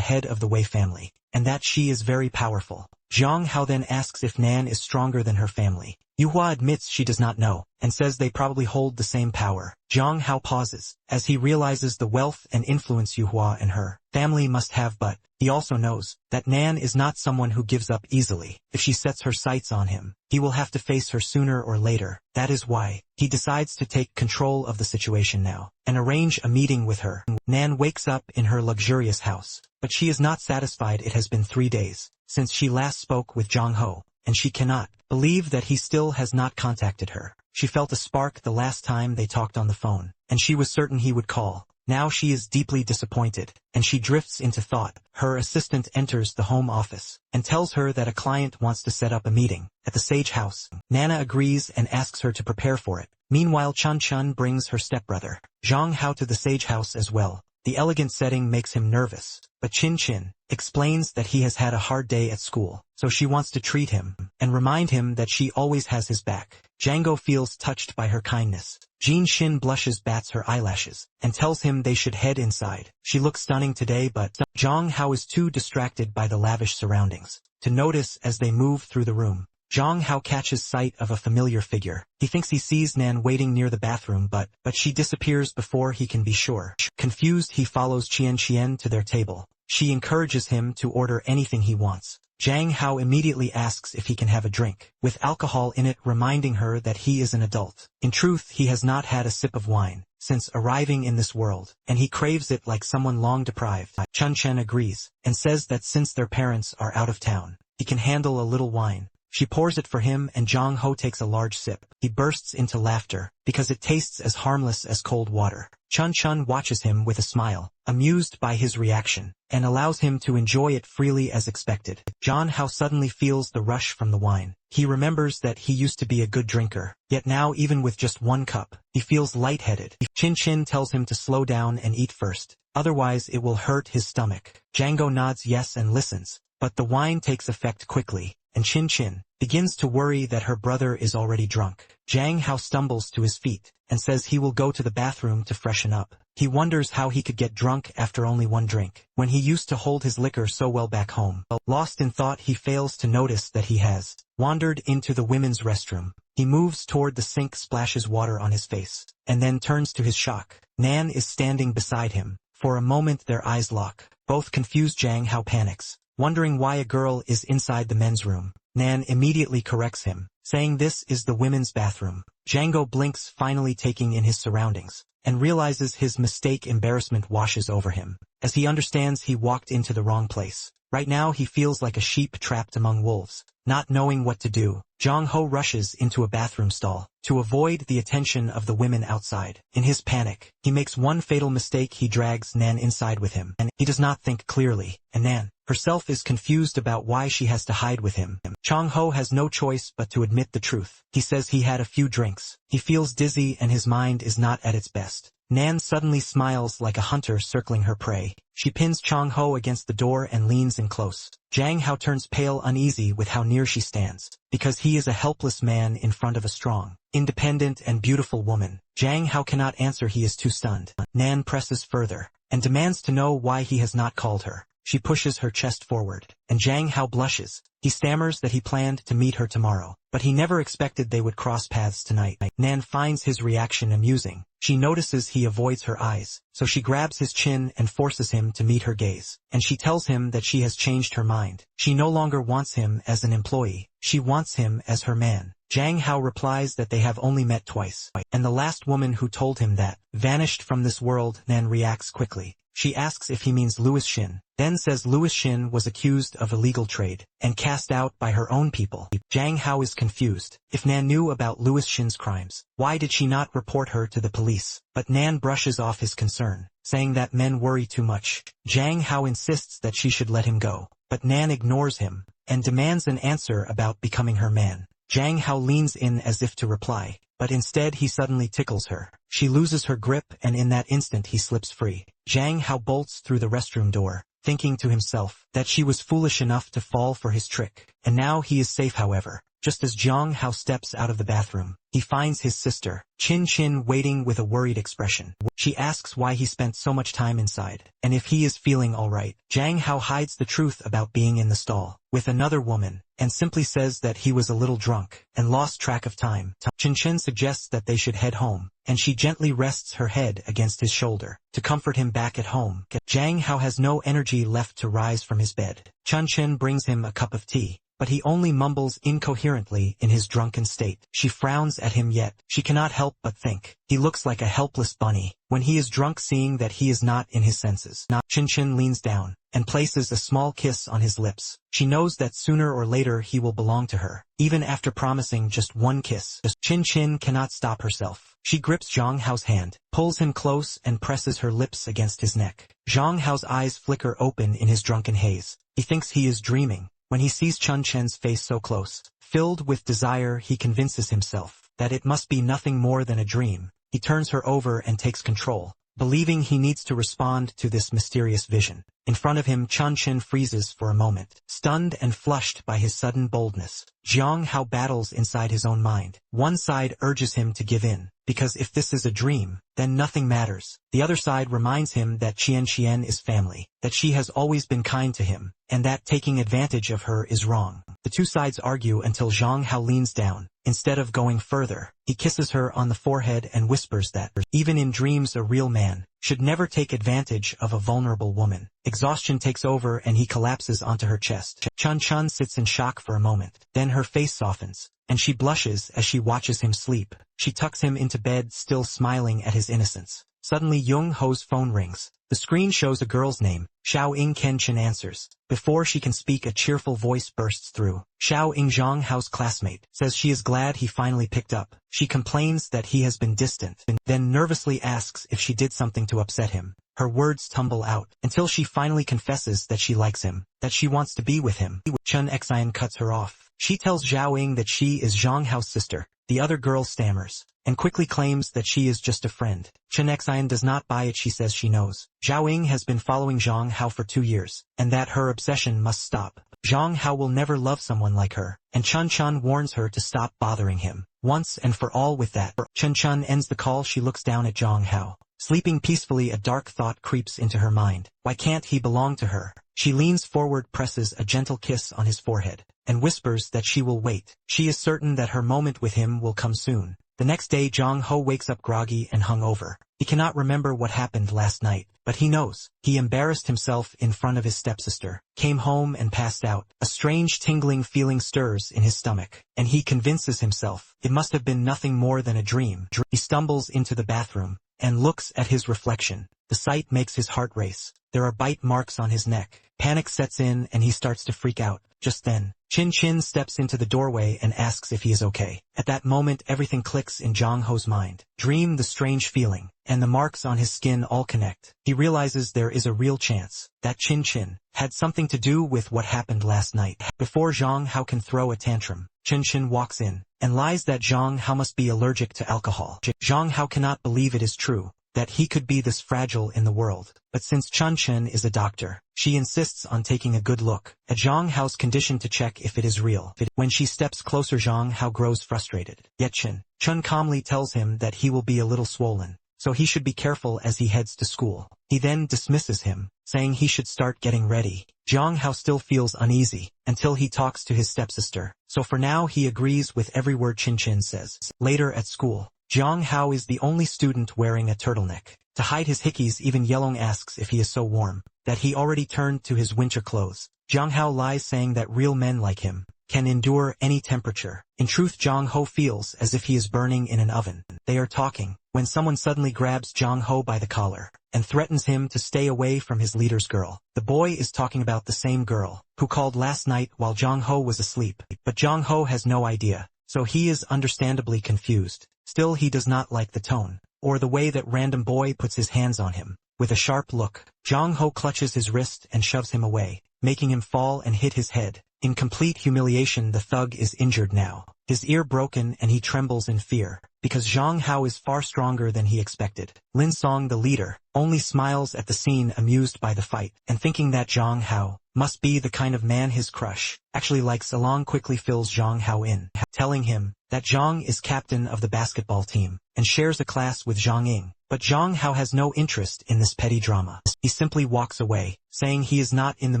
Speaker 1: head of the Wei family, and that she is very powerful. Zhang Hao then asks if Nan is stronger than her family. Yuehua admits she does not know, and says they probably hold the same power. Zhang Hao pauses, as he realizes the wealth and influence Yuehua and her family must have, but he also knows that Nan is not someone who gives up easily. If she sets her sights on him, he will have to face her sooner or later. That is why he decides to take control of the situation now and arrange a meeting with her. Nan wakes up in her luxurious house, but she is not satisfied. It has been 3 days since she last spoke with Zhang Hao, and she cannot believe that he still has not contacted her. She felt a spark the last time they talked on the phone, and she was certain he would call. Now she is deeply disappointed, and she drifts into thought. Her assistant enters the home office and tells her that a client wants to set up a meeting at the Sage House. Nana agrees and asks her to prepare for it. Meanwhile, Chun Chun brings her stepbrother, Zhang Hao, to the Sage House as well. The elegant setting makes him nervous, but Chin explains that he has had a hard day at school, so she wants to treat him and remind him that she always has his back. Django feels touched by her kindness. Shin blushes, bats her eyelashes, and tells him they should head inside. She looks stunning today, but Jong Hao is too distracted by the lavish surroundings to notice as they move through the room. Jong Hao catches sight of a familiar figure. He thinks he sees Nan waiting near the bathroom, but she disappears before he can be sure. Confused, he follows Chien to their table. She encourages him to order anything he wants. Jang Hao immediately asks if he can have a drink, with alcohol in it, reminding her that he is an adult. In truth, he has not had a sip of wine since arriving in this world, and he craves it like someone long deprived. Chen agrees, and says that since their parents are out of town, he can handle a little wine. She pours it for him, and Jong Ho takes a large sip. He bursts into laughter, because it tastes as harmless as cold water. Chun watches him with a smile, amused by his reaction, and allows him to enjoy it freely as expected. Jong Ho suddenly feels the rush from the wine. He remembers that he used to be a good drinker, yet now even with just one cup, he feels lightheaded. Chin tells him to slow down and eat first, otherwise it will hurt his stomach. Django nods yes and listens, but the wine takes effect quickly, and Chin begins to worry that her brother is already drunk. Jang Hao stumbles to his feet and says he will go to the bathroom to freshen up. He wonders how he could get drunk after only one drink, when he used to hold his liquor so well back home. Lost in thought, he fails to notice that he has wandered into the women's restroom. He moves toward the sink, splashes water on his face, and then turns to his shock. Nan is standing beside him. For a moment their eyes lock. Both confused, Jang Hao panics, wondering why a girl is inside the men's room. Nan immediately corrects him, saying this is the women's bathroom. Django blinks, finally taking in his surroundings, and realizes his mistake. Embarrassment washes over him, as he understands he walked into the wrong place. Right now he feels like a sheep trapped among wolves. Not knowing what to do, Jong Ho rushes into a bathroom stall to avoid the attention of the women outside. In his panic, he makes one fatal mistake. He drags Nan inside with him, and he does not think clearly, and Nan herself is confused about why she has to hide with him. Chong Ho has no choice but to admit the truth. He says he had a few drinks. He feels dizzy and his mind is not at its best. Nan suddenly smiles like a hunter circling her prey. She pins Chong Ho against the door and leans in close. Jang Hao turns pale, uneasy with how near she stands, because he is a helpless man in front of a strong, independent and beautiful woman. Jang Hao cannot answer, he is too stunned. Nan presses further, and demands to know why he has not called her. She pushes her chest forward, and Jang Hao blushes. He stammers that he planned to meet her tomorrow, but he never expected they would cross paths tonight. Nan finds his reaction amusing. She notices he avoids her eyes, so she grabs his chin and forces him to meet her gaze, and she tells him that she has changed her mind. She no longer wants him as an employee. She wants him as her man. Jang Hao replies that they have only met twice, and the last woman who told him that vanished from this world. Nan reacts quickly. She asks if he means Louis Shin, then says Louis Shin was accused of illegal trade and cast out by her own people. Jang Hao is confused. If Nan knew about Louis Shin's crimes, why did she not report her to the police? But Nan brushes off his concern, saying that men worry too much. Jang Hao insists that she should let him go, but Nan ignores him and demands an answer about becoming her man. Jang Hao leans in as if to reply, but instead he suddenly tickles her. She loses her grip, and in that instant he slips free. Jang Hao bolts through the restroom door, thinking to himself that she was foolish enough to fall for his trick, and now he is safe. However, just as Jong Hao steps out of the bathroom, he finds his sister, Chin, waiting with a worried expression. She asks why he spent so much time inside, and if he is feeling alright. Jang Hao hides the truth about being in the stall with another woman, and simply says that he was a little drunk and lost track of time. Chin suggests that they should head home, and she gently rests her head against his shoulder to comfort him back at home. Jang Hao has no energy left to rise from his bed. Chin brings him a cup of tea, but he only mumbles incoherently in his drunken state. She frowns at him, yet she cannot help but think he looks like a helpless bunny when he is drunk, seeing that he is not in his senses. Chin leans down and places a small kiss on his lips. She knows that sooner or later he will belong to her, even after promising just one kiss. Chin cannot stop herself. She grips Jong Hao's hand, pulls him close and presses her lips against his neck. Jong Hao's eyes flicker open in his drunken haze. He thinks he is dreaming. When he sees Chen's face so close, filled with desire, he convinces himself that it must be nothing more than a dream. He turns her over and takes control, believing he needs to respond to this mysterious vision. In front of him, Chun-Chin freezes for a moment, stunned and flushed by his sudden boldness. Jiang Hao battles inside his own mind. One side urges him to give in, because if this is a dream, then nothing matters. The other side reminds him that Qian is family, that she has always been kind to him, and that taking advantage of her is wrong. The two sides argue until Jiang Hao leans down. Instead of going further, he kisses her on the forehead and whispers that, even in dreams, a real man should never take advantage of a vulnerable woman. Exhaustion takes over and he collapses onto her chest. Chun-Chun sits in shock for a moment. Then her face softens, and she blushes as she watches him sleep. She tucks him into bed, still smiling at his innocence. Suddenly Yung Ho's phone rings. The screen shows a girl's name. Xiao Ying Chen answers. Before she can speak, a cheerful voice bursts through. Xiao Ying, Zhang Hao's classmate, says she is glad he finally picked up. She complains that he has been distant, then nervously asks if she did something to upset him. Her words tumble out, until she finally confesses that she likes him, that she wants to be with him. Chun Xian cuts her off. She tells Xiao Ying that she is Zhang Hao's sister. The other girl stammers, and quickly claims that she is just a friend. Chun Xian does not buy it. She says she knows. Xiao Ying has been following Zhang Hao for 2 years, and that her obsession must stop. Zhang Hao will never love someone like her, and Chun warns her to stop bothering him, once and for all. With that, Chun ends the call. She looks down at Zhang Hao. Sleeping peacefully, a dark thought creeps into her mind. Why can't he belong to her? She leans forward, presses a gentle kiss on his forehead, and whispers that she will wait. She is certain that her moment with him will come soon. The next day, Zhang Hao wakes up groggy and hungover. He cannot remember what happened last night, but he knows. He embarrassed himself in front of his stepsister, came home and passed out. A strange tingling feeling stirs in his stomach, and he convinces himself it must have been nothing more than a dream. He stumbles into the bathroom and looks at his reflection. The sight makes his heart race. There are bite marks on his neck. Panic sets in and he starts to freak out. Just then, Chin steps into the doorway and asks if he is okay. At that moment, everything clicks in Zhang Ho's mind. Dream, the strange feeling, and the marks on his skin all connect. He realizes there is a real chance that Chin had something to do with what happened last night. Before Zhang Hao can throw a tantrum, Chin walks in and lies that Zhang Hao must be allergic to alcohol. Zhang Hao cannot believe it is true, that he could be this fragile in the world. But since Chun is a doctor, she insists on taking a good look at Zhang Hao's condition to check if it is real. When she steps closer, Zhang Hao grows frustrated. Yet Chun calmly tells him that he will be a little swollen, so he should be careful as he heads to school. He then dismisses him, saying he should start getting ready. Zhang Hao still feels uneasy, until he talks to his stepsister, so for now he agrees with every word Chin says. Later at school, Zhang Hao is the only student wearing a turtleneck. To hide his hickeys, even Yelong asks if he is so warm that he already turned to his winter clothes. Zhang Hao lies, saying that real men like him can endure any temperature. In truth, Zhang Ho feels as if he is burning in an oven. They are talking when someone suddenly grabs Zhang Ho by the collar and threatens him to stay away from his leader's girl. The boy is talking about the same girl who called last night while Zhang Ho was asleep, but Zhang Ho has no idea, so he is understandably confused. Still, he does not like the tone, or the way that random boy puts his hands on him. With a sharp look, Zhang Ho clutches his wrist and shoves him away, making him fall and hit his head. In complete humiliation, the thug is injured now, his ear broken, and he trembles in fear, because Zhang Hao is far stronger than he expected. Lin Song, the leader, only smiles at the scene, amused by the fight, and thinking that Zhang Hao must be the kind of man his crush actually likes. Along quickly fills Zhang Hao in, telling him that Zhang is captain of the basketball team and shares a class with Zhang Ying. But Zhang Hao has no interest in this petty drama. He simply walks away, saying he is not in the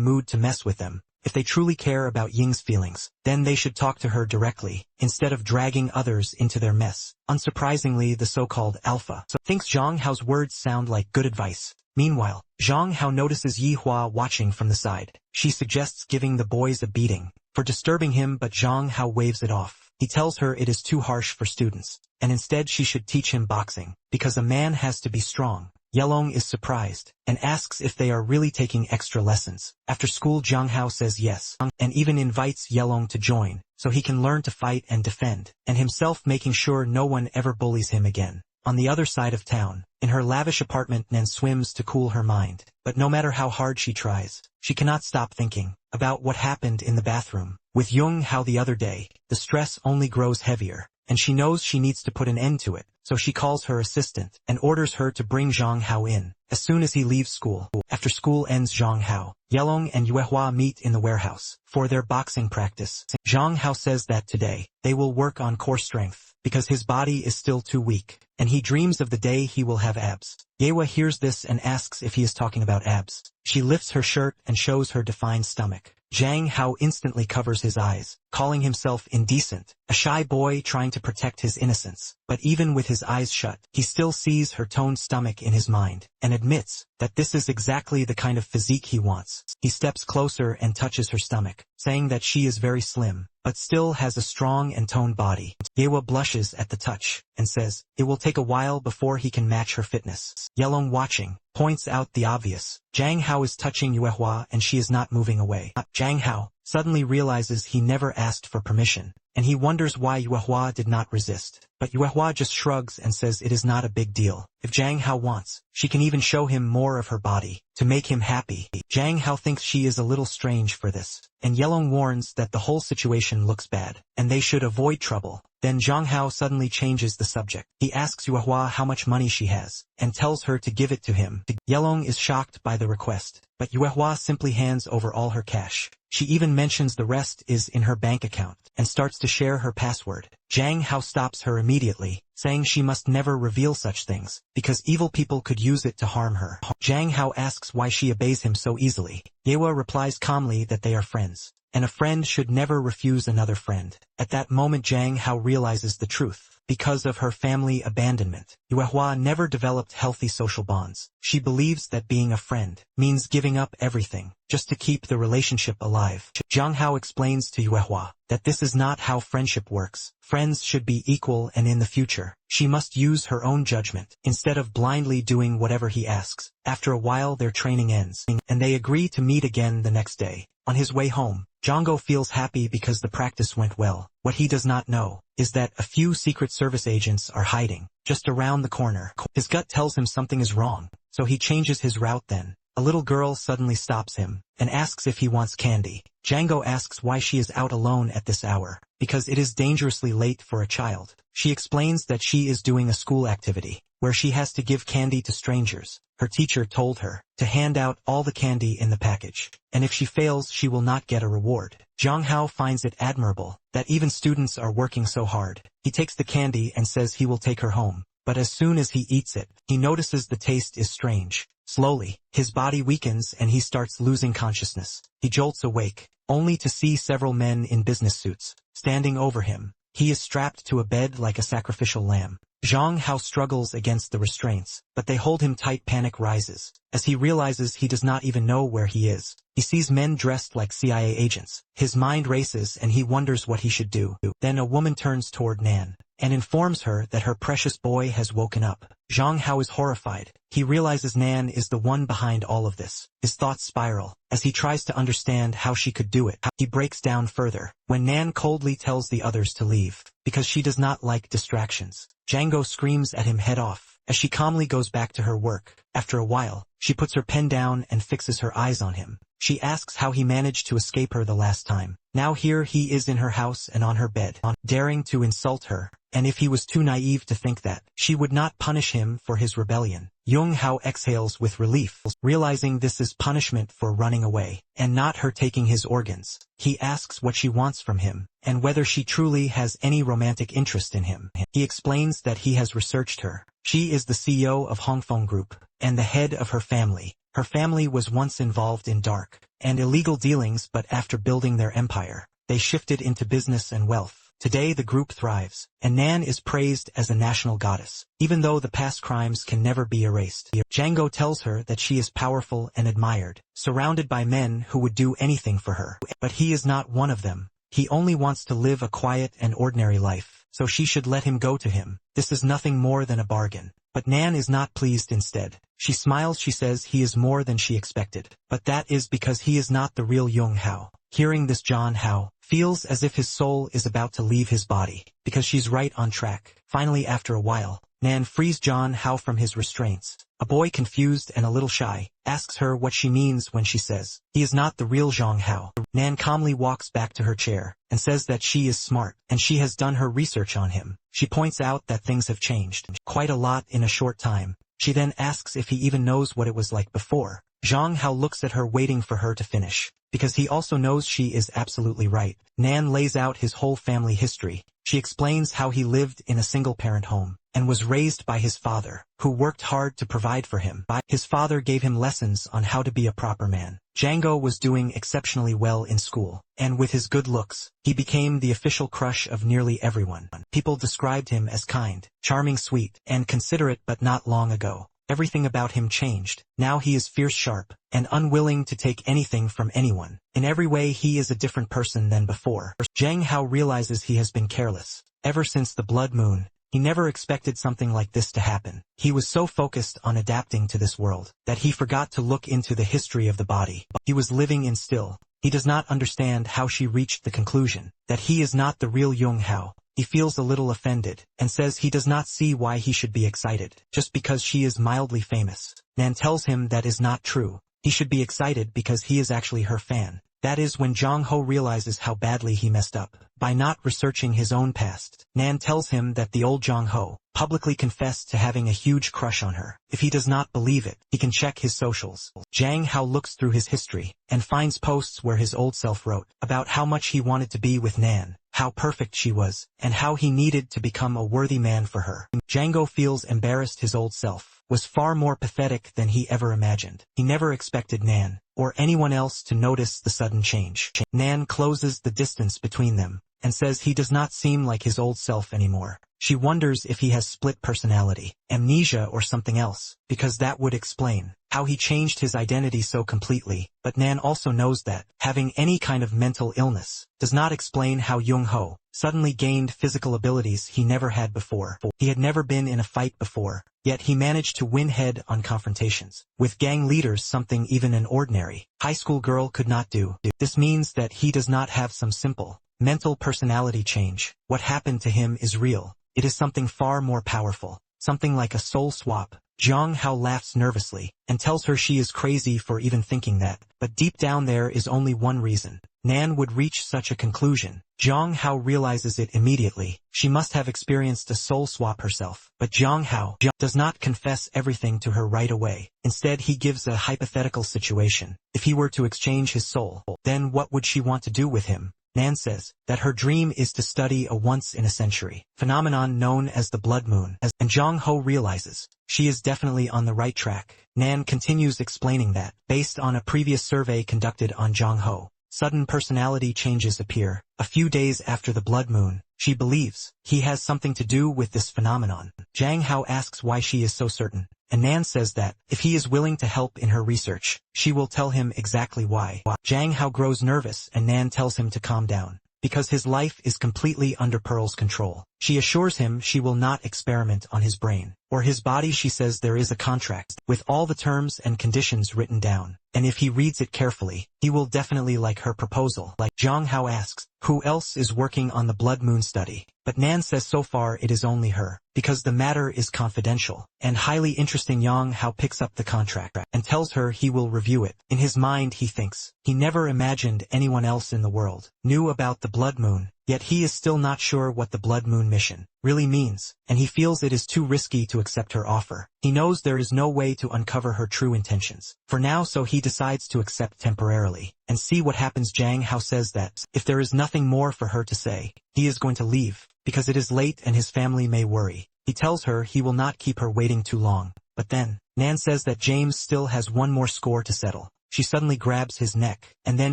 Speaker 1: mood to mess with them. If they truly care about Ying's feelings, then they should talk to her directly, instead of dragging others into their mess. Unsurprisingly, the so-called alpha thinks Zhang Hao's words sound like good advice. Meanwhile, Zhang Hao notices Yi Hua watching from the side. She suggests giving the boys a beating for disturbing him, but Zhang Hao waves it off. He tells her it is too harsh for students, and instead she should teach him boxing, because a man has to be strong. Yelong is surprised, and asks if they are really taking extra lessons. After school, Zhang Hao says yes, and even invites Yelong to join, so he can learn to fight and defend, and himself making sure no one ever bullies him again. On the other side of town, in her lavish apartment, Nan swims to cool her mind, but no matter how hard she tries, she cannot stop thinking about what happened in the bathroom with Yung Hao the other day. The stress only grows heavier, and she knows she needs to put an end to it, so she calls her assistant and orders her to bring Zhang Hao in as soon as he leaves school. After school ends, Zhang Hao, Yelong and Yuehua meet in the warehouse for their boxing practice. Zhang Hao says that today they will work on core strength because his body is still too weak, and he dreams of the day he will have abs. Yewa hears this and asks if he is talking about abs. She lifts her shirt and shows her defined stomach. Zhang Hao instantly covers his eyes, calling himself indecent, a shy boy trying to protect his innocence. But even with his eyes shut, he still sees her toned stomach in his mind, and admits that this is exactly the kind of physique he wants. He steps closer and touches her stomach, saying that she is very slim, but still has a strong and toned body. Yewa blushes at the touch, and says it will take a while before he can match her fitness. Yelong, watching, points out the obvious. Zhang Hao is touching Yuehua and she is not moving away. Zhang Hao suddenly realizes he never asked for permission, and he wonders why Yuehua did not resist. But Yuehua just shrugs and says it is not a big deal. If Zhang Hao wants, she can even show him more of her body to make him happy. Zhang Hao thinks she is a little strange for this, and Yelong warns that the whole situation looks bad, and they should avoid trouble. Then Zhang Hao suddenly changes the subject. He asks Yuehua how much money she has, and tells her to give it to him. Yelong is shocked by the request, but Yuehua simply hands over all her cash. She even mentions the rest is in her bank account, and starts to share her password. Zhang Hao stops her immediately, saying she must never reveal such things, because evil people could use it to harm her. Zhang Hao asks why she obeys him so easily. Yewa replies calmly that they are friends, and a friend should never refuse another friend. At that moment Zhang Hao realizes the truth. Because of her family abandonment, Yuehua never developed healthy social bonds. She believes that being a friend means giving up everything, just to keep the relationship alive. Zhang Hao explains to Yuehua that this is not how friendship works. Friends should be equal, and in the future, she must use her own judgment, instead of blindly doing whatever he asks. After a while their training ends, and they agree to meet again the next day. On his way home, Django feels happy because the practice went well. What he does not know is that a few Secret Service agents are hiding just around the corner. His gut tells him something is wrong, so he changes his route. Then a little girl suddenly stops him and asks if he wants candy. Django asks why she is out alone at this hour, because it is dangerously late for a child. She explains that she is doing a school activity where she has to give candy to strangers. Her teacher told her to hand out all the candy in the package, and if she fails she will not get a reward. Zhang Hao finds it admirable that even students are working so hard. He takes the candy and says he will take her home, but as soon as he eats it, he notices the taste is strange. Slowly, his body weakens and he starts losing consciousness. He jolts awake, only to see several men in business suits standing over him. He is strapped to a bed like a sacrificial lamb. Zhang Hao struggles against the restraints, but they hold him tight. Panic rises, as he realizes he does not even know where he is. He sees men dressed like CIA agents. His mind races and he wonders what he should do. Then a woman turns toward Nan and informs her that her precious boy has woken up. Zhang Hao is horrified. He realizes Nan is the one behind all of this. His thoughts spiral as he tries to understand how she could do it. He breaks down further when Nan coldly tells the others to leave because she does not like distractions. Django screams at him head off as she calmly goes back to her work. After a while, she puts her pen down and fixes her eyes on him. She asks how he managed to escape her the last time. Now here he is in her house and on her bed, daring to insult her, and if he was too naive to think that she would not punish him for his rebellion. Yung Hao exhales with relief, realizing this is punishment for running away, and not her taking his organs. He asks what she wants from him, and whether she truly has any romantic interest in him. He explains that he has researched her. She is the CEO of Hongfeng Group, and the head of her family. Her family was once involved in dark and illegal dealings, but after building their empire, they shifted into business and wealth. Today the group thrives, and Nan is praised as a national goddess, even though the past crimes can never be erased. Django tells her that she is powerful and admired, surrounded by men who would do anything for her. But he is not one of them. He only wants to live a quiet and ordinary life, so she should let him go to him. This is nothing more than a bargain. But Nan is not pleased. Instead, she smiles. She says he is more than she expected, but that is because he is not the real Yung Hao. Hearing this, Zhang Hao feels as if his soul is about to leave his body, because she's right on track. Finally, after a while, Nan frees John Hao from his restraints. A boy confused and a little shy, asks her what she means when she says, he is not the real Zhang Hao. Nan calmly walks back to her chair, and says that she is smart, and she has done her research on him. She points out that things have changed quite a lot in a short time. She then asks if he even knows what it was like before. Zhang Hao looks at her waiting for her to finish, because he also knows she is absolutely right. Nan lays out his whole family history. She explains how he lived in a single-parent home, and was raised by his father, who worked hard to provide for him. His father gave him lessons on how to be a proper man. Django was doing exceptionally well in school, and with his good looks, he became the official crush of nearly everyone. People described him as kind, charming, sweet, and considerate, but not long ago, everything about him changed. Now he is fierce, sharp, and unwilling to take anything from anyone. In every way he is a different person than before. Zhang Hao realizes he has been careless. Ever since the blood moon, he never expected something like this to happen. He was so focused on adapting to this world, that he forgot to look into the history of the body. He was living in still. He does not understand how she reached the conclusion that he is not the real Yung Hao. He feels a little offended, and says he does not see why he should be excited, just because she is mildly famous. Nan tells him that is not true. He should be excited because he is actually her fan. That is when Zhang Ho realizes how badly he messed up by not researching his own past. Nan tells him that the old Zhang Ho publicly confessed to having a huge crush on her. If he does not believe it, he can check his socials. Zhang Hao looks through his history and finds posts where his old self wrote about how much he wanted to be with Nan, how perfect she was, and how he needed to become a worthy man for her. Django feels embarrassed. His old self was far more pathetic than he ever imagined. He never expected Nan or anyone else to notice the sudden change. Nan closes the distance between them and says he does not seem like his old self anymore. She wonders if he has split personality, amnesia, or something else, because that would explain how he changed his identity so completely. But Nan also knows that having any kind of mental illness does not explain how Yung Ho suddenly gained physical abilities he never had before. He had never been in a fight before, yet he managed to win head-on confrontations with gang leaders, something even an ordinary high school girl could not do. This means that he does not have some simple mental personality change. What happened to him is real. It is something far more powerful, something like a soul swap. Zhang Hao laughs nervously and tells her she is crazy for even thinking that, but deep down there is only one reason Nan would reach such a conclusion. Zhang Hao realizes it immediately. She must have experienced a soul swap herself. But Zhang Hao does not confess everything to her right away. Instead, he gives a hypothetical situation. If he were to exchange his soul, then what would she want to do with him? Nan says that her dream is to study a once-in-a-century phenomenon known as the blood moon, and Zhang Ho realizes she is definitely on the right track. Nan continues explaining that, based on a previous survey conducted on Zhang Ho, sudden personality changes appear a few days after the blood moon. She believes he has something to do with this phenomenon. Zhang Hao asks why she is so certain, and Nan says that if he is willing to help in her research, she will tell him exactly why. Zhang Hao grows nervous and Nan tells him to calm down, because his life is completely under Pearl's control. She assures him she will not experiment on his brain or his body. She says there is a contract with all the terms and conditions written down, and if he reads it carefully, he will definitely like her proposal. Zhang Hao asks who else is working on the blood moon study, but Nan says so far it is only her, because the matter is confidential and highly interesting. Zhang Hao picks up the contract and tells her he will review it. In his mind he thinks he never imagined anyone else in the world knew about the blood moon, yet he is still not sure what the blood moon mission really means, and he feels it is too risky to accept her offer. He knows there is no way to uncover her true intentions for now, so he decides to accept temporarily and see what happens. Zhang Hao says that if there is nothing more for her to say, he is going to leave, because it is late and his family may worry. He tells her he will not keep her waiting too long, but then Nan says that James still has one more score to settle. She suddenly grabs his neck, and then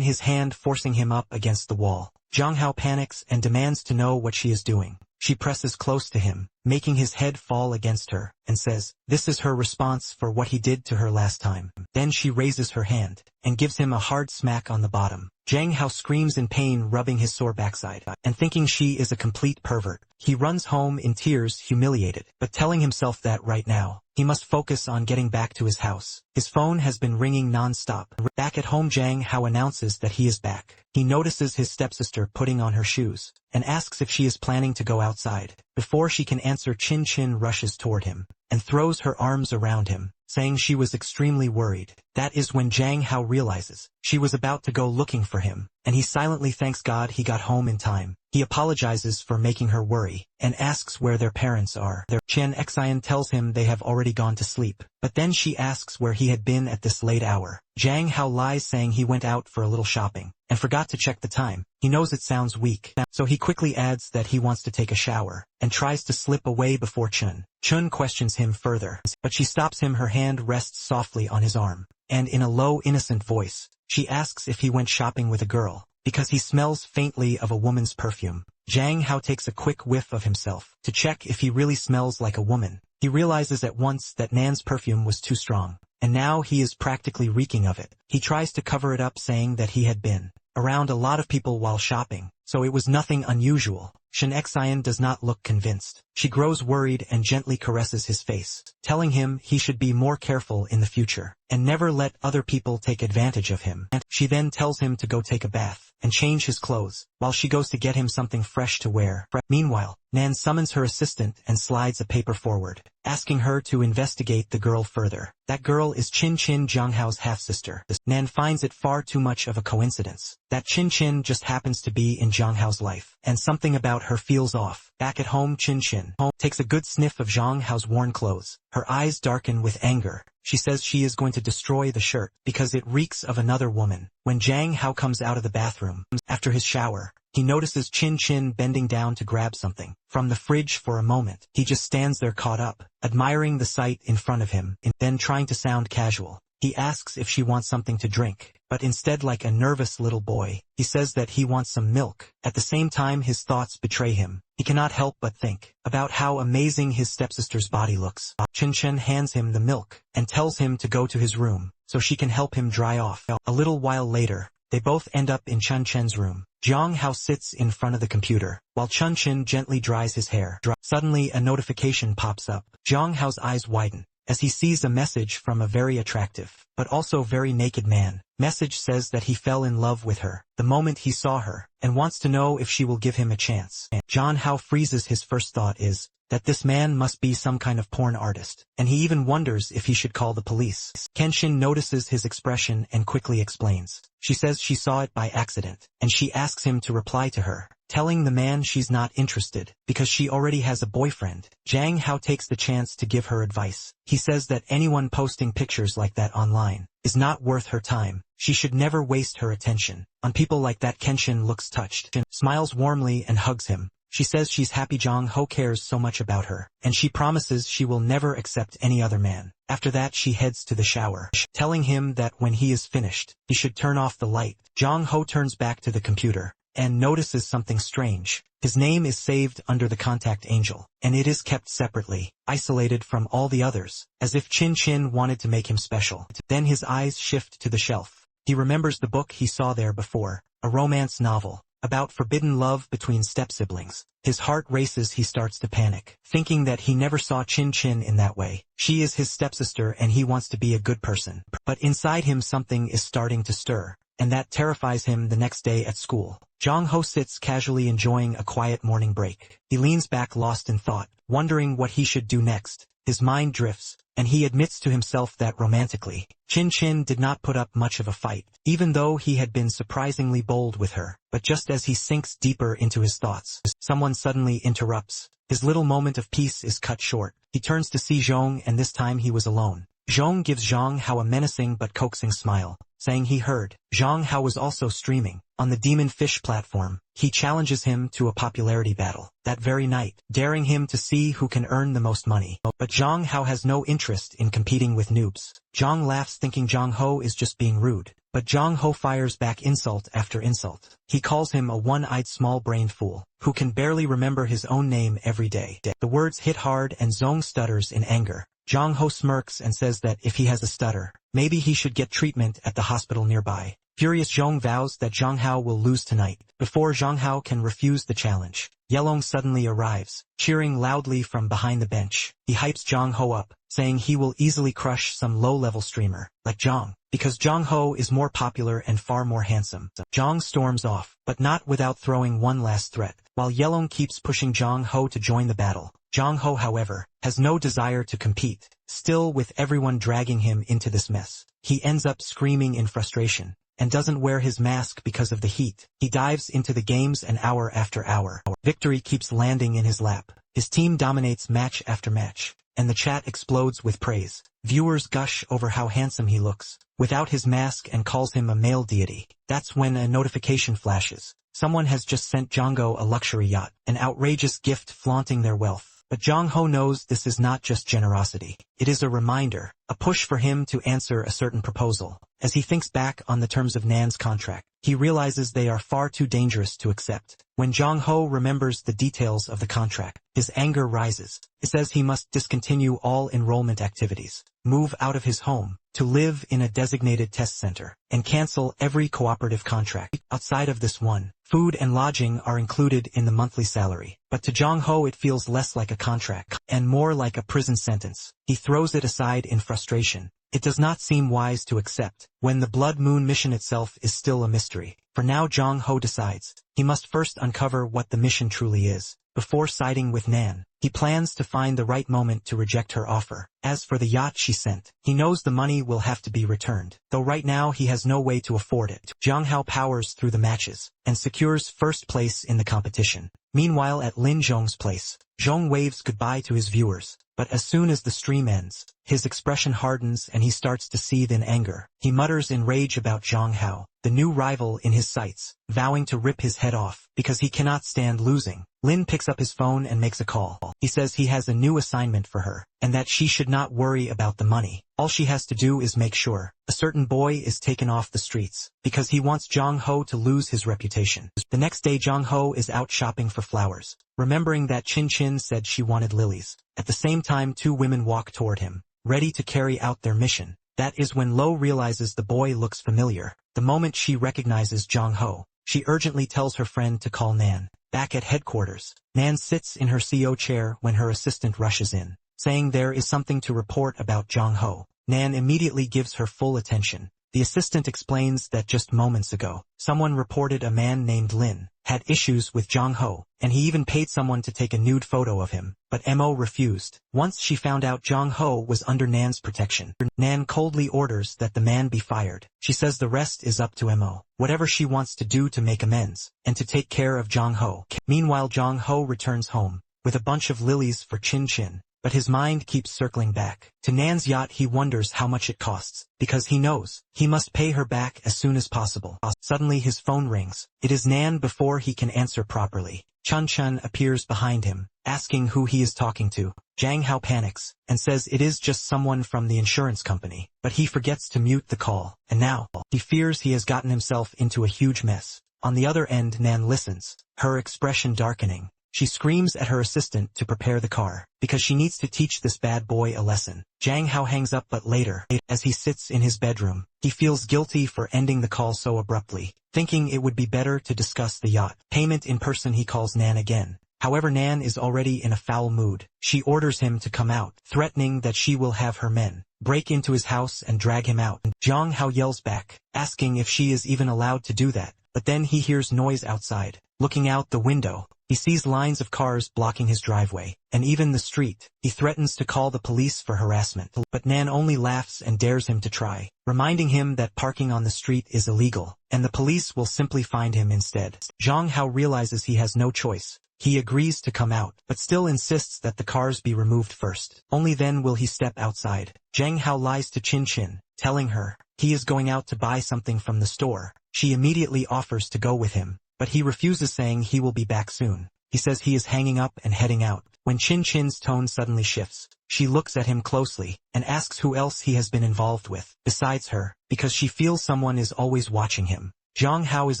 Speaker 1: his hand, forcing him up against the wall. Zhang Hao panics and demands to know what she is doing. She presses close to him, making his head fall against her, and says this is her response for what he did to her last time. Then she raises her hand and gives him a hard smack on the bottom. Zhang Hao screams in pain, rubbing his sore backside, and thinking she is a complete pervert. He runs home in tears, humiliated, but telling himself that right now he must focus on getting back to his house. His phone has been ringing non-stop. Back at home, Zhang Hao announces that he is back. He notices his stepsister putting on her shoes and asks if she is planning to go outside. Before she can answer, Chin Chin rushes toward him and throws her arms around him, saying she was extremely worried. That is when Zhang Hao realizes she was about to go looking for him, and he silently thanks God he got home in time. He apologizes for making her worry, and asks where their parents are. Chen Xian tells him they have already gone to sleep, but then she asks where he had been at this late hour. Zhang Hao lies, saying he went out for a little shopping, and forgot to check the time. He knows it sounds weak, so he quickly adds that he wants to take a shower, and tries to slip away before Chun. Chun questions him further, but she stops him. Her hand rests softly on his arm, and in a low, innocent voice, she asks if he went shopping with a girl, because he smells faintly of a woman's perfume. Zhang Hao takes a quick whiff of himself to check if he really smells like a woman. He realizes at once that Nan's perfume was too strong, and now he is practically reeking of it. He tries to cover it up, saying that he had been around a lot of people while shopping, so it was nothing unusual. Shen Xian does not look convinced. She grows worried and gently caresses his face, telling him he should be more careful in the future, and never let other people take advantage of him. And she then tells him to go take a bath and change his clothes, while she goes to get him something fresh to wear. Meanwhile, Nan summons her assistant and slides a paper forward, asking her to investigate the girl further. That girl is Chin Chin, Zhang Hao's half-sister. Nan finds it far too much of a coincidence that Chin Chin just happens to be in Zhang Hao's life, and something about her feels off. Back at home, Chin Chin takes a good sniff of Zhang Hao's worn clothes. Her eyes darken with anger. She says she is going to destroy the shirt because it reeks of another woman. When Zhang Hao comes out of the bathroom after his shower, he notices Chin Chin bending down to grab something from the fridge. For a moment, he just stands there caught up, admiring the sight in front of him, and then trying to sound casual. He asks if she wants something to drink, but instead, like a nervous little boy, he says that he wants some milk. At the same time, his thoughts betray him. He cannot help but think about how amazing his stepsister's body looks. Chin Chin hands him the milk and tells him to go to his room so she can help him dry off. A little while later, they both end up in Chun Chen's room. Zhang Hao sits in front of the computer, while Chun Chen gently dries his hair. Suddenly, a notification pops up. Zhang Hao's eyes widen as he sees a message from a very attractive, but also very naked man. Message says that he fell in love with her the moment he saw her, and wants to know if she will give him a chance. Zhang Hao freezes. His first thought is that this man must be some kind of porn artist, and he even wonders if he should call the police. Kenshin notices his expression and quickly explains. She says she saw it by accident, and she asks him to reply to her, telling the man she's not interested because she already has a boyfriend. Zhang Hao takes the chance to give her advice. He says that anyone posting pictures like that online is not worth her time. She should never waste her attention on people like that. Kenshin looks touched, smiles warmly and hugs him. She says she's happy Zhang Hao cares so much about her, and she promises she will never accept any other man. After that, she heads to the shower, telling him that when he is finished, he should turn off the light. Zhang Hao turns back to the computer and notices something strange. His name is saved under the contact angel, and it is kept separately, isolated from all the others, as if Chin Chin wanted to make him special. Then his eyes shift to the shelf. He remembers the book he saw there before, a romance novel about forbidden love between step-siblings. His heart races. He starts to panic, thinking that he never saw Chin Chin in that way. She is his stepsister and he wants to be a good person. But inside him something is starting to stir, and that terrifies him. The next day at school, Zhang Hao sits casually enjoying a quiet morning break. He leans back lost in thought, wondering what he should do next. His mind drifts, and he admits to himself that romantically, Chin Chin did not put up much of a fight, even though he had been surprisingly bold with her. But just as he sinks deeper into his thoughts, someone suddenly interrupts. His little moment of peace is cut short. He turns to see Zhong, and this time he was alone. Zhong gives Zhang Hao a menacing but coaxing smile, saying he heard. Zhang Hao was also streaming on the Demon Fish platform. He challenges him to a popularity battle that very night, daring him to see who can earn the most money. But Zhang Hao has no interest in competing with noobs. Zhang laughs, thinking Zhang Ho is just being rude. But Zhang Ho fires back insult after insult. He calls him a one-eyed small-brained fool, who can barely remember his own name every day. The words hit hard and Zhong stutters in anger. Zhang Ho smirks and says that if he has a stutter, maybe he should get treatment at the hospital nearby. Furious, Zhong vows that Zhang Hao will lose tonight. Before Zhang Hao can refuse the challenge, Yelong suddenly arrives, cheering loudly from behind the bench. He hypes Zhang Ho up, saying he will easily crush some low-level streamer like Zhang, because Jong Ho is more popular and far more handsome. Jong storms off, but not without throwing one last threat. While Yelong keeps pushing Jong Ho to join the battle, Jong Ho, however, has no desire to compete. Still, with everyone dragging him into this mess, he ends up screaming in frustration, and doesn't wear his mask because of the heat. He dives into the games an hour after hour. Victory keeps landing in his lap. His team dominates match after match, and the chat explodes with praise. Viewers gush over how handsome he looks without his mask and calls him a male deity. That's when a notification flashes. Someone has just sent Jongho a luxury yacht, an outrageous gift flaunting their wealth. But Jong Ho knows this is not just generosity. It is a reminder, a push for him to answer a certain proposal. As he thinks back on the terms of Nan's contract, he realizes they are far too dangerous to accept. When Jong Ho remembers the details of the contract, his anger rises. It says he must discontinue all enrollment activities, move out of his home, to live in a designated test center, and cancel every cooperative contract. Outside of this one, food and lodging are included in the monthly salary. But to Jong Ho it feels less like a contract, and more like a prison sentence. He throws it aside in frustration. It does not seem wise to accept, when the Blood Moon mission itself is still a mystery. For now Jong Ho decides, he must first uncover what the mission truly is, before siding with Nan. He plans to find the right moment to reject her offer. As for the yacht she sent, he knows the money will have to be returned, though right now he has no way to afford it. Jong Ho powers through the matches, and secures first place in the competition. Meanwhile at Lin Zhong's place, Zhong waves goodbye to his viewers, but as soon as the stream ends, his expression hardens and he starts to seethe in anger. He mutters in rage about Jong Ho, the new rival in his sights, vowing to rip his head off, because he cannot stand losing. Lin picks up his phone and makes a call. He says he has a new assignment for her, and that she should not worry about the money. All she has to do is make sure a certain boy is taken off the streets, because he wants Jong Ho to lose his reputation. The next day Jong Ho is out shopping for flowers, remembering that Chin Chin said she wanted lilies. At the same time two women walk toward him, ready to carry out their mission. That is when Lo realizes the boy looks familiar. The moment she recognizes Jong Ho, she urgently tells her friend to call Nan. Back at headquarters, Nan sits in her CO chair when her assistant rushes in, saying there is something to report about Jong Ho. Nan immediately gives her full attention. The assistant explains that just moments ago, someone reported a man named Lin had issues with Jong Ho, and he even paid someone to take a nude photo of him, but Mo refused. Once she found out Jong Ho was under Nan's protection, Nan coldly orders that the man be fired. She says the rest is up to Mo, whatever she wants to do to make amends, and to take care of Jong Ho. Meanwhile Jong Ho returns home, with a bunch of lilies for Chin Chin. But his mind keeps circling back to Nan's yacht. He wonders how much it costs, because he knows he must pay her back as soon as possible. Suddenly his phone rings. It is Nan. Before he can answer properly, Chun Chun appears behind him, asking who he is talking to. Jang Hao panics, and says it is just someone from the insurance company, but he forgets to mute the call, and now, he fears he has gotten himself into a huge mess. On the other end Nan listens, her expression darkening. She screams at her assistant to prepare the car, because she needs to teach this bad boy a lesson. Jang Hao hangs up, but later, as he sits in his bedroom, he feels guilty for ending the call so abruptly. Thinking it would be better to discuss the yacht payment in person, he calls Nan again. However, Nan is already in a foul mood. She orders him to come out, threatening that she will have her men break into his house and drag him out. Jong Hao yells back, asking if she is even allowed to do that. But then he hears noise outside. Looking out the window, he sees lines of cars blocking his driveway, and even the street. He threatens to call the police for harassment, but Nan only laughs and dares him to try, reminding him that parking on the street is illegal, and the police will simply find him instead. Jong Hao realizes he has no choice. He agrees to come out, but still insists that the cars be removed first. Only then will he step outside. Jang Hao lies to Chin Chin, telling her he is going out to buy something from the store. She immediately offers to go with him, but he refuses, saying he will be back soon. He says he is hanging up and heading out. When Chin Chin's tone suddenly shifts, she looks at him closely, and asks who else he has been involved with, besides her, because she feels someone is always watching him. Jong Hao is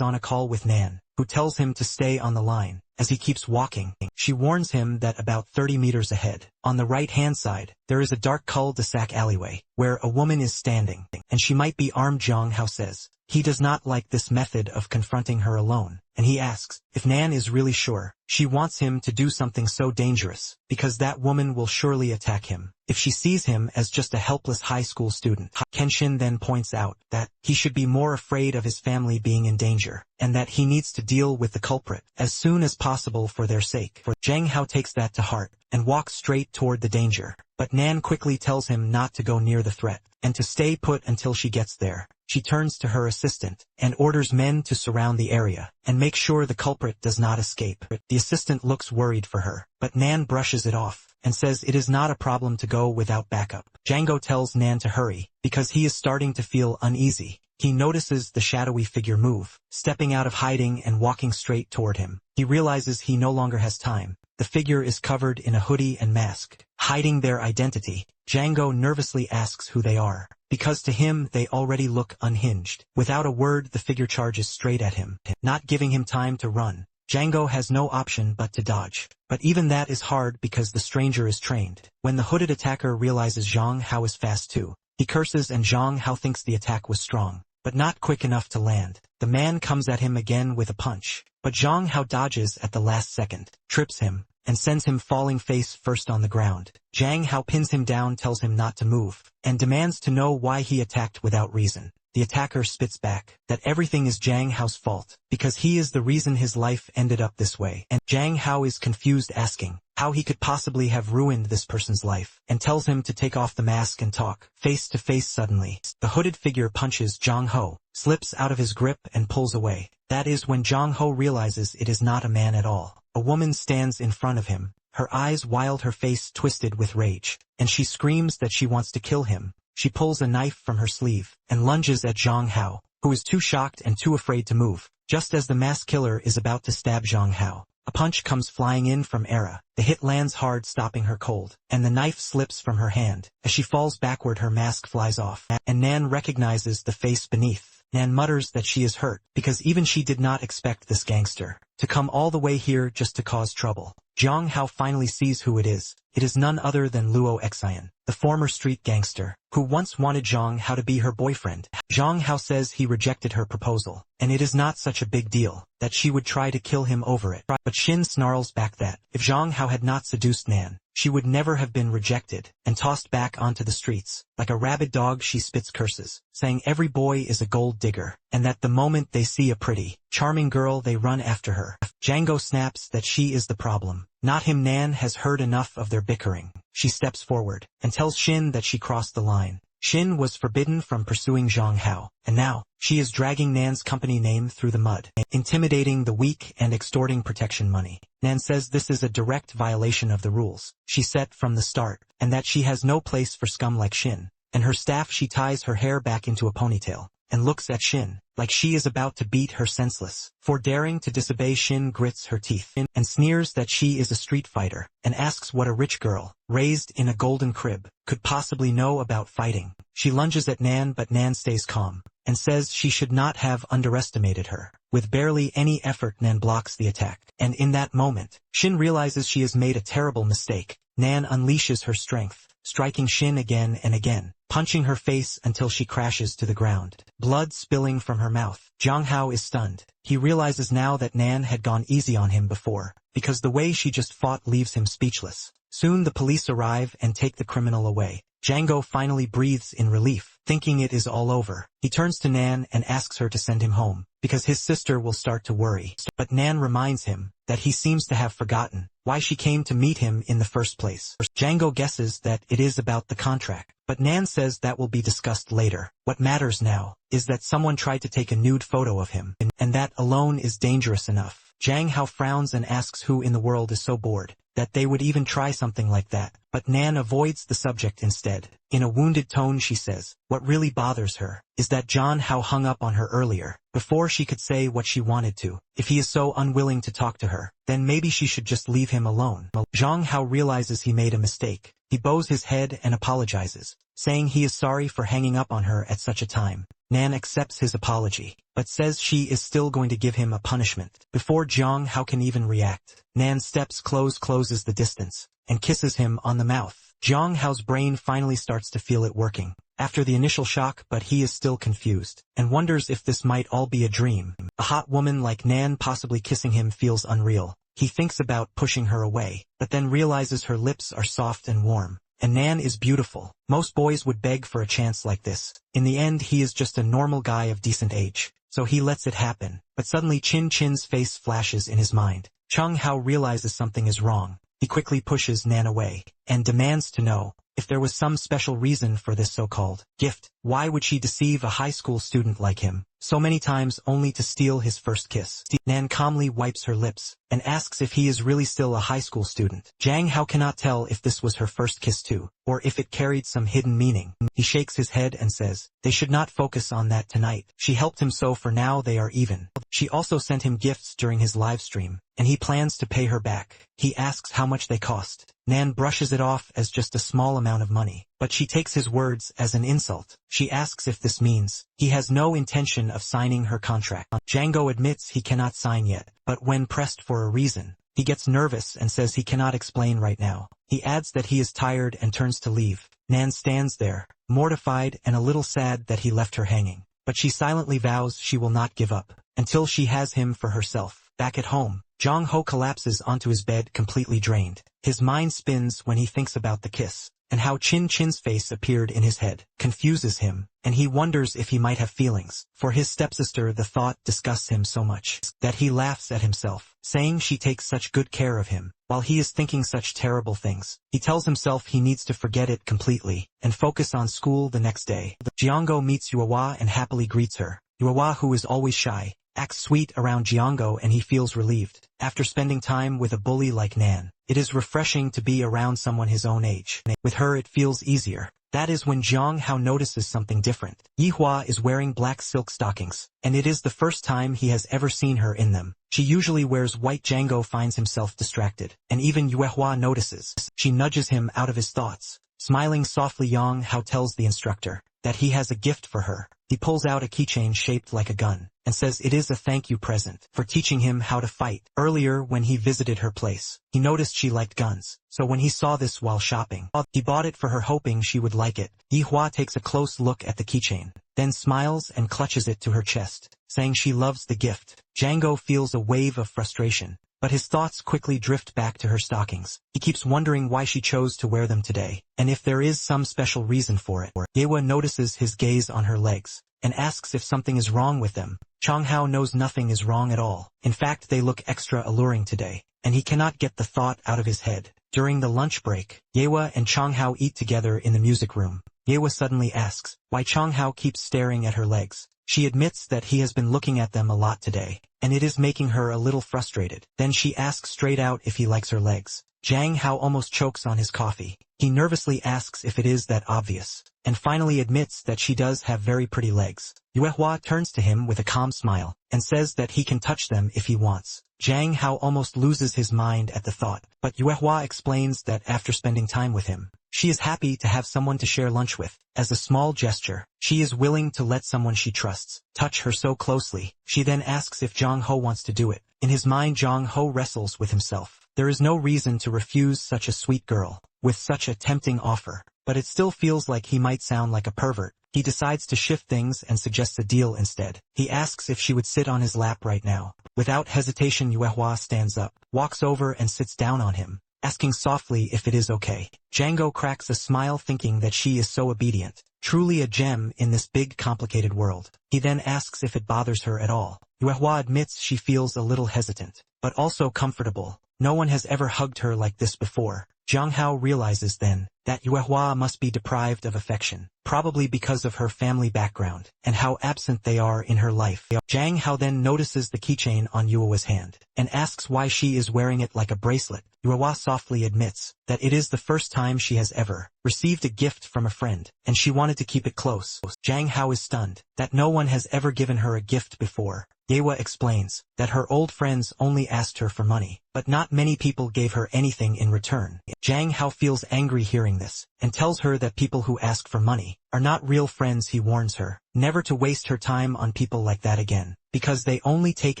Speaker 1: on a call with Nan, who tells him to stay on the line, as he keeps walking. She warns him that about 30 meters ahead, on the right-hand side, there is a dark cul-de-sac alleyway, where a woman is standing, and she might be armed. Jong Hao says he does not like this method of confronting her alone, and he asks if Nan is really sure she wants him to do something so dangerous, because that woman will surely attack him if she sees him as just a helpless high school student. Kenshin then points out that he should be more afraid of his family being in danger, and that he needs to deal with the culprit as soon as possible for their sake. Jang Hao takes that to heart and walks straight toward the danger, but Nan quickly tells him not to go near the threat, and to stay put until she gets there. She turns to her assistant and orders men to surround the area and make sure the culprit does not escape. The assistant looks worried for her, but Nan brushes it off and says it is not a problem to go without backup. Django tells Nan to hurry because he is starting to feel uneasy. He notices the shadowy figure move, stepping out of hiding and walking straight toward him. He realizes he no longer has time. The figure is covered in a hoodie and mask, hiding their identity. Django nervously asks who they are, because to him they already look unhinged. Without a word, the figure charges straight at him, not giving him time to run. Django has no option but to dodge, but even that is hard because the stranger is trained. When the hooded attacker realizes Zhang Hao is fast too, he curses and Zhang Hao thinks the attack was strong, but not quick enough to land. The man comes at him again with a punch, but Zhang Hao dodges at the last second, trips him, and sends him falling face first on the ground. Zhang Hao pins him down, tells him not to move, and demands to know why he attacked without reason. The attacker spits back that everything is Zhang Hao's fault, because he is the reason his life ended up this way. And Zhang Hao is confused, asking how he could possibly have ruined this person's life, and tells him to take off the mask and talk face to face. Suddenly, the hooded figure punches Zhang Hao, slips out of his grip and pulls away. That is when Zhang Hao realizes it is not a man at all. A woman stands in front of him, her eyes wild, her face twisted with rage, and she screams that she wants to kill him. She pulls a knife from her sleeve and lunges at Zhang Hao, who is too shocked and too afraid to move. Just as the masked killer is about to stab Zhang Hao, a punch comes flying in from Era. The hit lands hard, stopping her cold, and the knife slips from her hand. As she falls backward, her mask flies off, and Nan recognizes the face beneath. Nan mutters that she is hurt, because even she did not expect this gangster to come all the way here just to cause trouble. Zhang Hao finally sees who it is. It is none other than Luo Xian, the former street gangster, who once wanted Zhang Hao to be her boyfriend. Zhang Hao says he rejected her proposal, and it is not such a big deal, that she would try to kill him over it. But Shin snarls back that if Zhang Hao had not seduced Nan, she would never have been rejected and tossed back onto the streets. Like a rabid dog, she spits curses, saying every boy is a gold digger, and that the moment they see a pretty, charming girl they run after her. Django snaps that she is the problem, not him. Nan has heard enough of their bickering. She steps forward and tells Shin that she crossed the line. Shin was forbidden from pursuing Zhang Hao, and now she is dragging Nan's company name through the mud, intimidating the weak and extorting protection money. Nan says this is a direct violation of the rules she set from the start, and that she has no place for scum like Shin and her staff. She ties her hair back into a ponytail and looks at Shin like she is about to beat her senseless for daring to disobey. Shin grits her teeth and sneers that she is a street fighter, and asks what a rich girl, raised in a golden crib, could possibly know about fighting. She lunges at Nan, but Nan stays calm and says she should not have underestimated her. With barely any effort, Nan blocks the attack, and in that moment, Shin realizes she has made a terrible mistake. Nan unleashes her strength, striking Shin again and again, punching her face until she crashes to the ground, blood spilling from her mouth. Zhang Hao is stunned. He realizes now that Nan had gone easy on him before, because the way she just fought leaves him speechless. Soon the police arrive and take the criminal away. Django finally breathes in relief, thinking it is all over. He turns to Nan and asks her to send him home, because his sister will start to worry. But Nan reminds him that he seems to have forgotten why she came to meet him in the first place. Django guesses that it is about the contract, but Nan says that will be discussed later. What matters now is that someone tried to take a nude photo of him, and that alone is dangerous enough. Zhang Hao frowns and asks who in the world is so bored that they would even try something like that, but Nan avoids the subject instead. In a wounded tone she says what really bothers her is that Zhang Hao hung up on her earlier, before she could say what she wanted to. If he is so unwilling to talk to her, then maybe she should just leave him alone. Zhang Hao realizes he made a mistake. He bows his head and apologizes, saying he is sorry for hanging up on her at such a time. Nan accepts his apology, but says she is still going to give him a punishment. Before Jong Hao can even react, Nan steps closes the distance, and kisses him on the mouth. Jong Hao's brain finally starts to feel it working, after the initial shock, but he is still confused, and wonders if this might all be a dream. A hot woman like Nan possibly kissing him feels unreal. He thinks about pushing her away, but then realizes her lips are soft and warm. And Nan is beautiful. Most boys would beg for a chance like this. In the end, he is just a normal guy of decent age, so he lets it happen. But suddenly Chin's face flashes in his mind. Chung Hao realizes something is wrong. He quickly pushes Nan away, and demands to know if there was some special reason for this so-called gift. Why would she deceive a high school student like him so many times only to steal his first kiss? Nan calmly wipes her lips, and asks if he is really still a high school student. Jang Hao cannot tell if this was her first kiss too, or if it carried some hidden meaning. He shakes his head and says, they should not focus on that tonight. She helped him, so for now they are even. She also sent him gifts during his live stream, and he plans to pay her back. He asks how much they cost. Nan brushes it off as just a small amount of money, but she takes his words as an insult. She asks if this means he has no intention of signing her contract. Django admits he cannot sign yet, but when pressed for a reason, he gets nervous and says he cannot explain right now. He adds that he is tired and turns to leave. Nan stands there, mortified and a little sad that he left her hanging, but she silently vows she will not give up until she has him for herself. Back at home, Jong Ho collapses onto his bed completely drained. His mind spins when he thinks about the kiss, and how Chin's face appeared in his head confuses him, and he wonders if he might have feelings for his stepsister. The thought disgusts him so much that he laughs at himself, saying she takes such good care of him, while he is thinking such terrible things. He tells himself he needs to forget it completely, and focus on school the next day. Jiango meets Yuehua and happily greets her. Yuehua, who is always shy, acts sweet around Jiango, and he feels relieved. After spending time with a bully like Nan, it is refreshing to be around someone his own age. With her it feels easier. That is when Jong Hao notices something different. Yuehua is wearing black silk stockings, and it is the first time he has ever seen her in them. She usually wears white. Django finds himself distracted, and even Yuehua notices. She nudges him out of his thoughts. Smiling softly, Jong Hao tells the instructor that he has a gift for her. He pulls out a keychain shaped like a gun, and says it is a thank you present for teaching him how to fight. Earlier when he visited her place, he noticed she liked guns, so when he saw this while shopping, he bought it for her hoping she would like it. Yuehua takes a close look at the keychain, then smiles and clutches it to her chest, saying she loves the gift. Django feels a wave of frustration, but his thoughts quickly drift back to her stockings. He keeps wondering why she chose to wear them today, and if there is some special reason for it. Yuehua notices his gaze on her legs, and asks if something is wrong with them. Chong Hao knows nothing is wrong at all. In fact, they look extra alluring today, and he cannot get the thought out of his head. During the lunch break, Yuehua and Chong Hao eat together in the music room. Yuehua suddenly asks why Chong Hao keeps staring at her legs. She admits that he has been looking at them a lot today, and it is making her a little frustrated. Then she asks straight out if he likes her legs. Jang Hao almost chokes on his coffee. He nervously asks if it is that obvious, and finally admits that she does have very pretty legs. Yuehua turns to him with a calm smile, and says that he can touch them if he wants. Jang Hao almost loses his mind at the thought, but Yuehua explains that after spending time with him, she is happy to have someone to share lunch with. As a small gesture, she is willing to let someone she trusts touch her so closely. She then asks if Jong Ho wants to do it. In his mind, Jong Ho wrestles with himself. There is no reason to refuse such a sweet girl with such a tempting offer, but it still feels like he might sound like a pervert. He decides to shift things and suggests a deal instead. He asks if she would sit on his lap right now. Without hesitation, Yuehua stands up, walks over and sits down on him, asking softly if it is okay. Django cracks a smile, thinking that she is so obedient, truly a gem in this big complicated world. He then asks if it bothers her at all. Yuehua admits she feels a little hesitant, but also comfortable. No one has ever hugged her like this before. Jong Hao realizes then that Yuehua must be deprived of affection, probably because of her family background, and how absent they are in her life. Jang Hao then notices the keychain on Yuehua's hand, and asks why she is wearing it like a bracelet. Yuehua softly admits that it is the first time she has ever received a gift from a friend, and she wanted to keep it close. Jang Hao is stunned that no one has ever given her a gift before. Yuehua explains that her old friends only asked her for money, but not many people gave her anything in return. Zhang Hao feels angry hearing this, and tells her that people who ask for money are not real friends. He warns her never to waste her time on people like that again, because they only take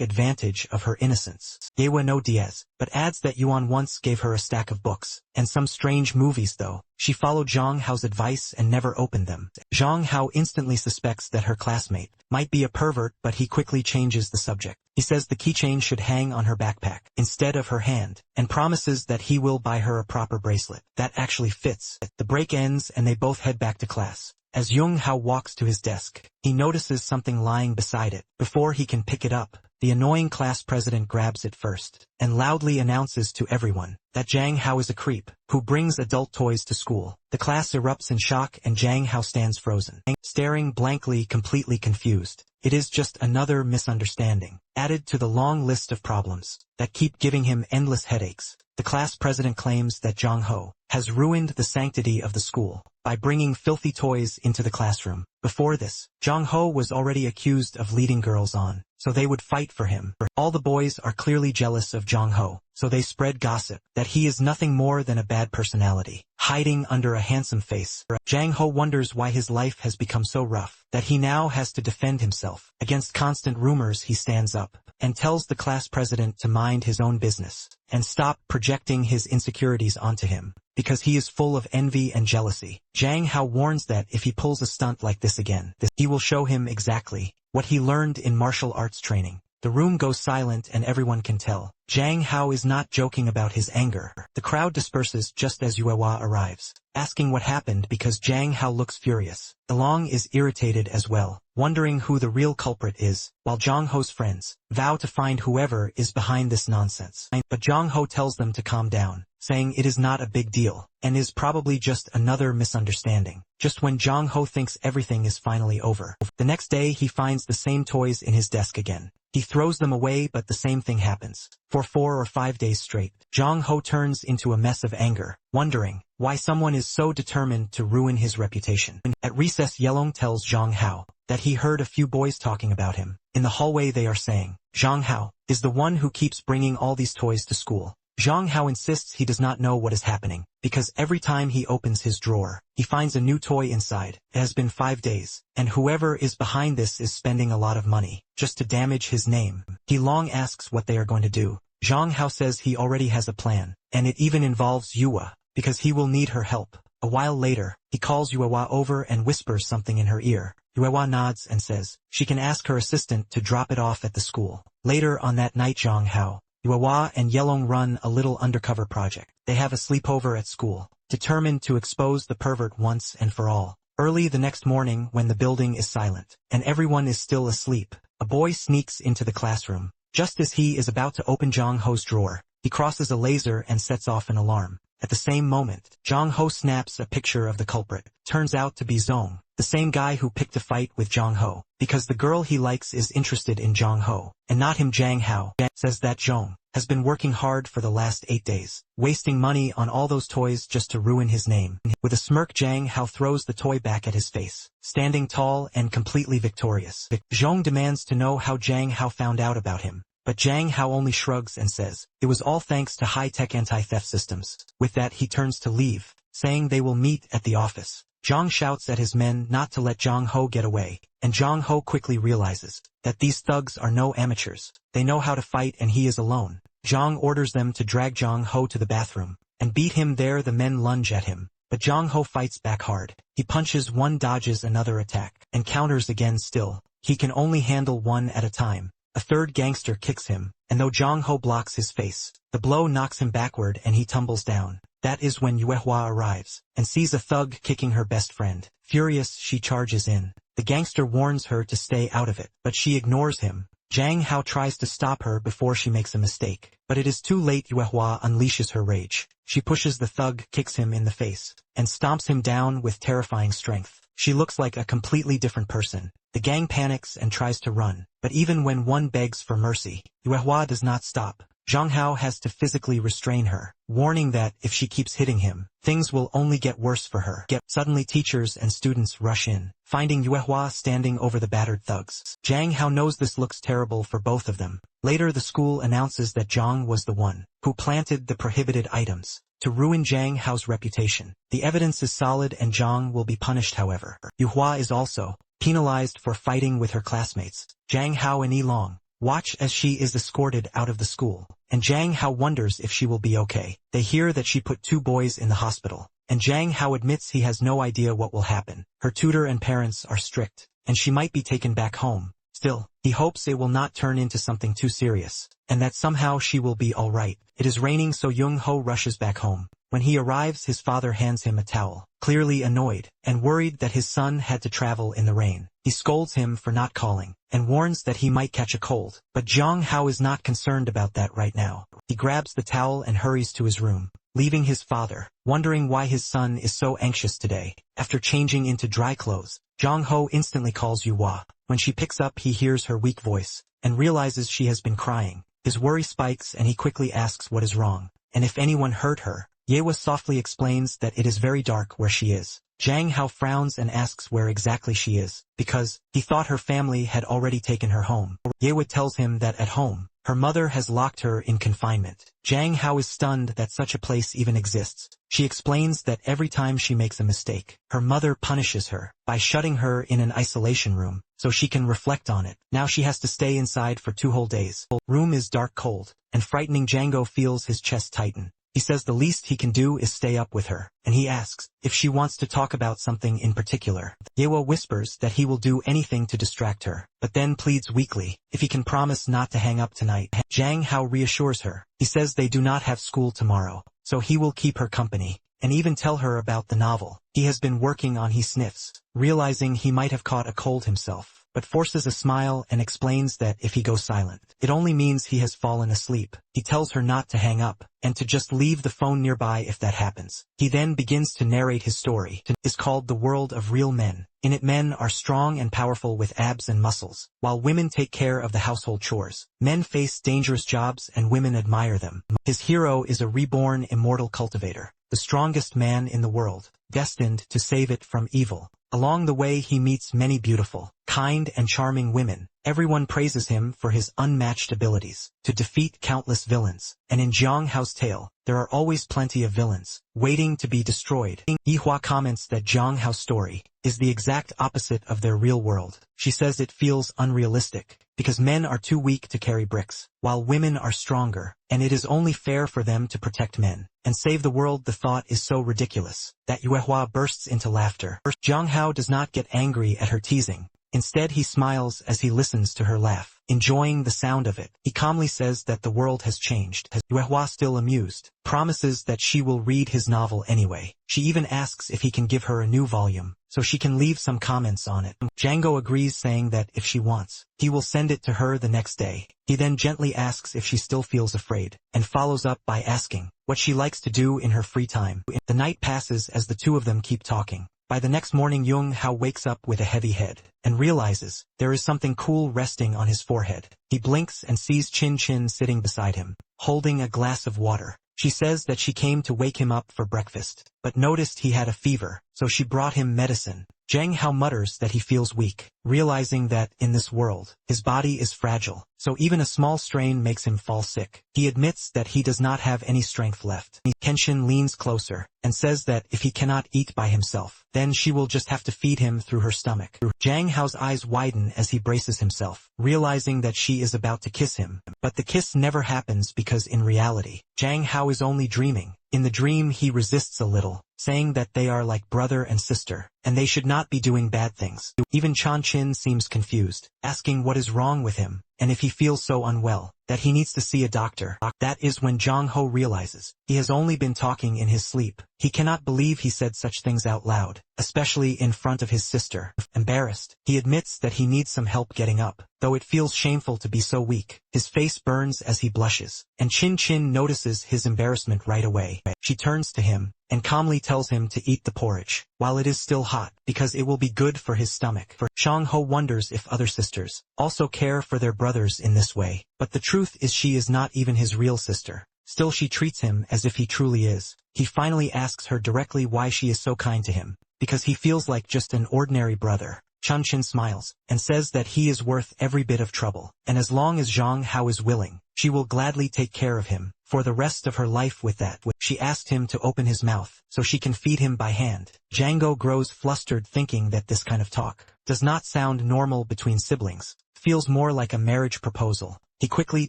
Speaker 1: advantage of her innocence. Yewa no Diaz, but adds that Yuan once gave her a stack of books, and some strange movies though. She followed Zhang Hao's advice and never opened them. Zhang Hao instantly suspects that her classmate might be a pervert, but he quickly changes the subject. He says the keychain should hang on her backpack instead of her hand, and promises that he will buy her a proper bracelet that actually fits. The break ends and they both head back to class. As Jung Hao walks to his desk, he notices something lying beside it. Before he can pick it up, the annoying class president grabs it first, and loudly announces to everyone that Zhang Hao is a creep who brings adult toys to school. The class erupts in shock and Zhang Hao stands frozen, staring blankly, completely confused. It is just another misunderstanding, added to the long list of problems that keep giving him endless headaches. The class president claims that Zhang Hao has ruined the sanctity of the school by bringing filthy toys into the classroom. Before this, Zhang Hao was already accused of leading girls on, so they would fight for him. All the boys are clearly jealous of Zhang Hao, so they spread gossip that he is nothing more than a bad personality, hiding under a handsome face. Zhang Hao wonders why his life has become so rough that he now has to defend himself against constant rumors. He stands up and tells the class president to mind his own business and stop projecting his insecurities onto him, because he is full of envy and jealousy. Zhang Hao warns that if he pulls a stunt like this again, he will show him exactly what he learned in martial arts training. The room goes silent and everyone can tell Zhang Hao is not joking about his anger. The crowd disperses just as Yuehua arrives, asking what happened because Zhang Hao looks furious. Along is irritated as well, wondering who the real culprit is, while Zhang Ho's friends vow to find whoever is behind this nonsense. But Zhang Ho tells them to calm down, saying it is not a big deal, and is probably just another misunderstanding. Just when Zhang Ho thinks everything is finally over, the next day he finds the same toys in his desk again. He throws them away, but the same thing happens. For 4 or 5 days straight, Zhang Ho turns into a mess of anger, wondering why someone is so determined to ruin his reputation. At recess, Yelong tells Zhang Hao that he heard a few boys talking about him. In the hallway they are saying, Zhang Hao is the one who keeps bringing all these toys to school. Zhang Hao insists he does not know what is happening, because every time he opens his drawer, he finds a new toy inside. It has been 5 days, and whoever is behind this is spending a lot of money just to damage his name. He long asks what they are going to do. Zhang Hao says he already has a plan, and it even involves Yua, because he will need her help. A while later, he calls Yuehua over and whispers something in her ear. Yuehua nods and says she can ask her assistant to drop it off at the school. Later on that night, Zhang Hao, Yuehua and Yelong run a little undercover project. They have a sleepover at school, determined to expose the pervert once and for all. Early the next morning, when the building is silent and everyone is still asleep, a boy sneaks into the classroom. Just as he is about to open Zhang Ho's drawer, he crosses a laser and sets off an alarm. At the same moment, Zhang Ho snaps a picture of the culprit. Turns out to be Zong, the same guy who picked a fight with Zhang Ho, because the girl he likes is interested in Zhang Ho, and not him. Zhang Hao says that Zhong has been working hard for the last 8 days, wasting money on all those toys just to ruin his name. With a smirk, Zhang Hao throws the toy back at his face, standing tall and completely victorious. Zhong demands to know how Zhang Hao found out about him, but Zhang Hao only shrugs and says it was all thanks to high-tech anti-theft systems. With that, he turns to leave, saying they will meet at the office. Zhang shouts at his men not to let Zhang Ho get away, and Zhang Ho quickly realizes that these thugs are no amateurs. They know how to fight and he is alone. Zhang orders them to drag Zhang Ho to the bathroom and beat him there. The men lunge at him, but Zhang Ho fights back hard. He punches one, dodges another attack, and counters again. Still, he can only handle one at a time. A third gangster kicks him, and though Zhang Ho blocks his face, the blow knocks him backward and he tumbles down. That is when Yuehua arrives, and sees a thug kicking her best friend. Furious, she charges in. The gangster warns her to stay out of it, but she ignores him. Zhang Hao tries to stop her before she makes a mistake, but it is too late. Yuehua unleashes her rage. She pushes the thug, kicks him in the face, and stomps him down with terrifying strength. She looks like a completely different person. The gang panics and tries to run, but even when one begs for mercy, Yuehua does not stop. Zhang Hao has to physically restrain her, warning that if she keeps hitting him, things will only get worse for her. Suddenly teachers and students rush in, finding Yuehua standing over the battered thugs. Zhang Hao knows this looks terrible for both of them. Later the school announces that Zhang was the one who planted the prohibited items to ruin Zhang Hao's reputation. The evidence is solid and Zhang will be punished however. Yuehua is also penalized for fighting with her classmates. Zhang Hao and Yilong watch as she is escorted out of the school, and Zhang Hao wonders if she will be okay. They hear that she put 2 boys in the hospital, and Zhang Hao admits he has no idea what will happen. Her tutor and parents are strict, and she might be taken back home. Still, he hopes it will not turn into something too serious, and that somehow she will be alright. It is raining so Young Ho rushes back home. When he arrives his father hands him a towel, clearly annoyed, and worried that his son had to travel in the rain. He scolds him for not calling, and warns that he might catch a cold. But Zhang Hao is not concerned about that right now. He grabs the towel and hurries to his room, leaving his father, wondering why his son is so anxious today. After changing into dry clothes, Zhang Ho instantly calls Yuehua. When she picks up he hears her weak voice, and realizes she has been crying. His worry spikes and he quickly asks what is wrong, and if anyone hurt her. Yuehua softly explains that it is very dark where she is. Zhang Hao frowns and asks where exactly she is, because he thought her family had already taken her home. Yuehua tells him that at home, her mother has locked her in confinement. Zhang Hao is stunned that such a place even exists. She explains that every time she makes a mistake, her mother punishes her by shutting her in an isolation room, so she can reflect on it. Now she has to stay inside for 2 whole days. The room is dark cold, and frightening. Django feels his chest tighten. He says the least he can do is stay up with her, and he asks if she wants to talk about something in particular. Yuehua whispers that he will do anything to distract her, but then pleads weakly if he can promise not to hang up tonight. Zhang Hao reassures her. He says they do not have school tomorrow, so he will keep her company, and even tell her about the novel he has been working on. He sniffs, realizing he might have caught a cold himself, but forces a smile and explains that if he goes silent, it only means he has fallen asleep. He tells her not to hang up, and to just leave the phone nearby if that happens. He then begins to narrate his story. It is called The World of Real Men. In it men are strong and powerful with abs and muscles, while women take care of the household chores. Men face dangerous jobs and women admire them. His hero is a reborn immortal cultivator, the strongest man in the world, destined to save it from evil. Along the way he meets many beautiful, kind and charming women. Everyone praises him for his unmatched abilities to defeat countless villains, and in Zhang Hao's tale, there are always plenty of villains, waiting to be destroyed. Yuehua comments that Zhang Hao's story is the exact opposite of their real world. She says it feels unrealistic, because men are too weak to carry bricks, while women are stronger, and it is only fair for them to protect men and save the world. The thought is so ridiculous that Yuehua bursts into laughter. Zhang Hao does not get angry at her teasing. Instead he smiles as he listens to her laugh, enjoying the sound of it. He calmly says that the world has changed. Yuehua, still amused, promises that she will read his novel anyway. She even asks if he can give her a new volume, so she can leave some comments on it. Django agrees, saying that if she wants, he will send it to her the next day. He then gently asks if she still feels afraid, and follows up by asking what she likes to do in her free time. The night passes as the two of them keep talking. By the next morning Young Hao wakes up with a heavy head, and realizes there is something cool resting on his forehead. He blinks and sees Chin Chin sitting beside him, holding a glass of water. She says that she came to wake him up for breakfast, but noticed he had a fever, so she brought him medicine. Zhang Hao mutters that he feels weak, realizing that, in this world, his body is fragile, so even a small strain makes him fall sick. He admits that he does not have any strength left. Kenshin leans closer, and says that if he cannot eat by himself, then she will just have to feed him through her stomach. Zhang Hao's eyes widen as he braces himself, realizing that she is about to kiss him. But the kiss never happens because in reality, Zhang Hao is only dreaming. In the dream he resists a little, saying that they are like brother and sister, and they should not be doing bad things. Even Chan Chin seems confused, asking what is wrong with him, and if he feels so unwell, that he needs to see a doctor. That is when Zhang Ho realizes he has only been talking in his sleep. He cannot believe he said such things out loud, especially in front of his sister. Embarrassed, he admits that he needs some help getting up, though it feels shameful to be so weak. His face burns as he blushes, and Chin Chin notices his embarrassment right away. She turns to him, and calmly tells him to eat the porridge, while it is still hot, because it will be good for his stomach. Jang-ho wonders if other sisters also care for their brothers in this way, but the truth is she is not even his real sister. Still she treats him as if he truly is. He finally asks her directly why she is so kind to him, because he feels like just an ordinary brother. Chun-Chin smiles, and says that he is worth every bit of trouble, and as long as Zhang Hao is willing, she will gladly take care of him for the rest of her life with that. She asked him to open his mouth, so she can feed him by hand. Django grows flustered thinking that this kind of talk does not sound normal between siblings, feels more like a marriage proposal. He quickly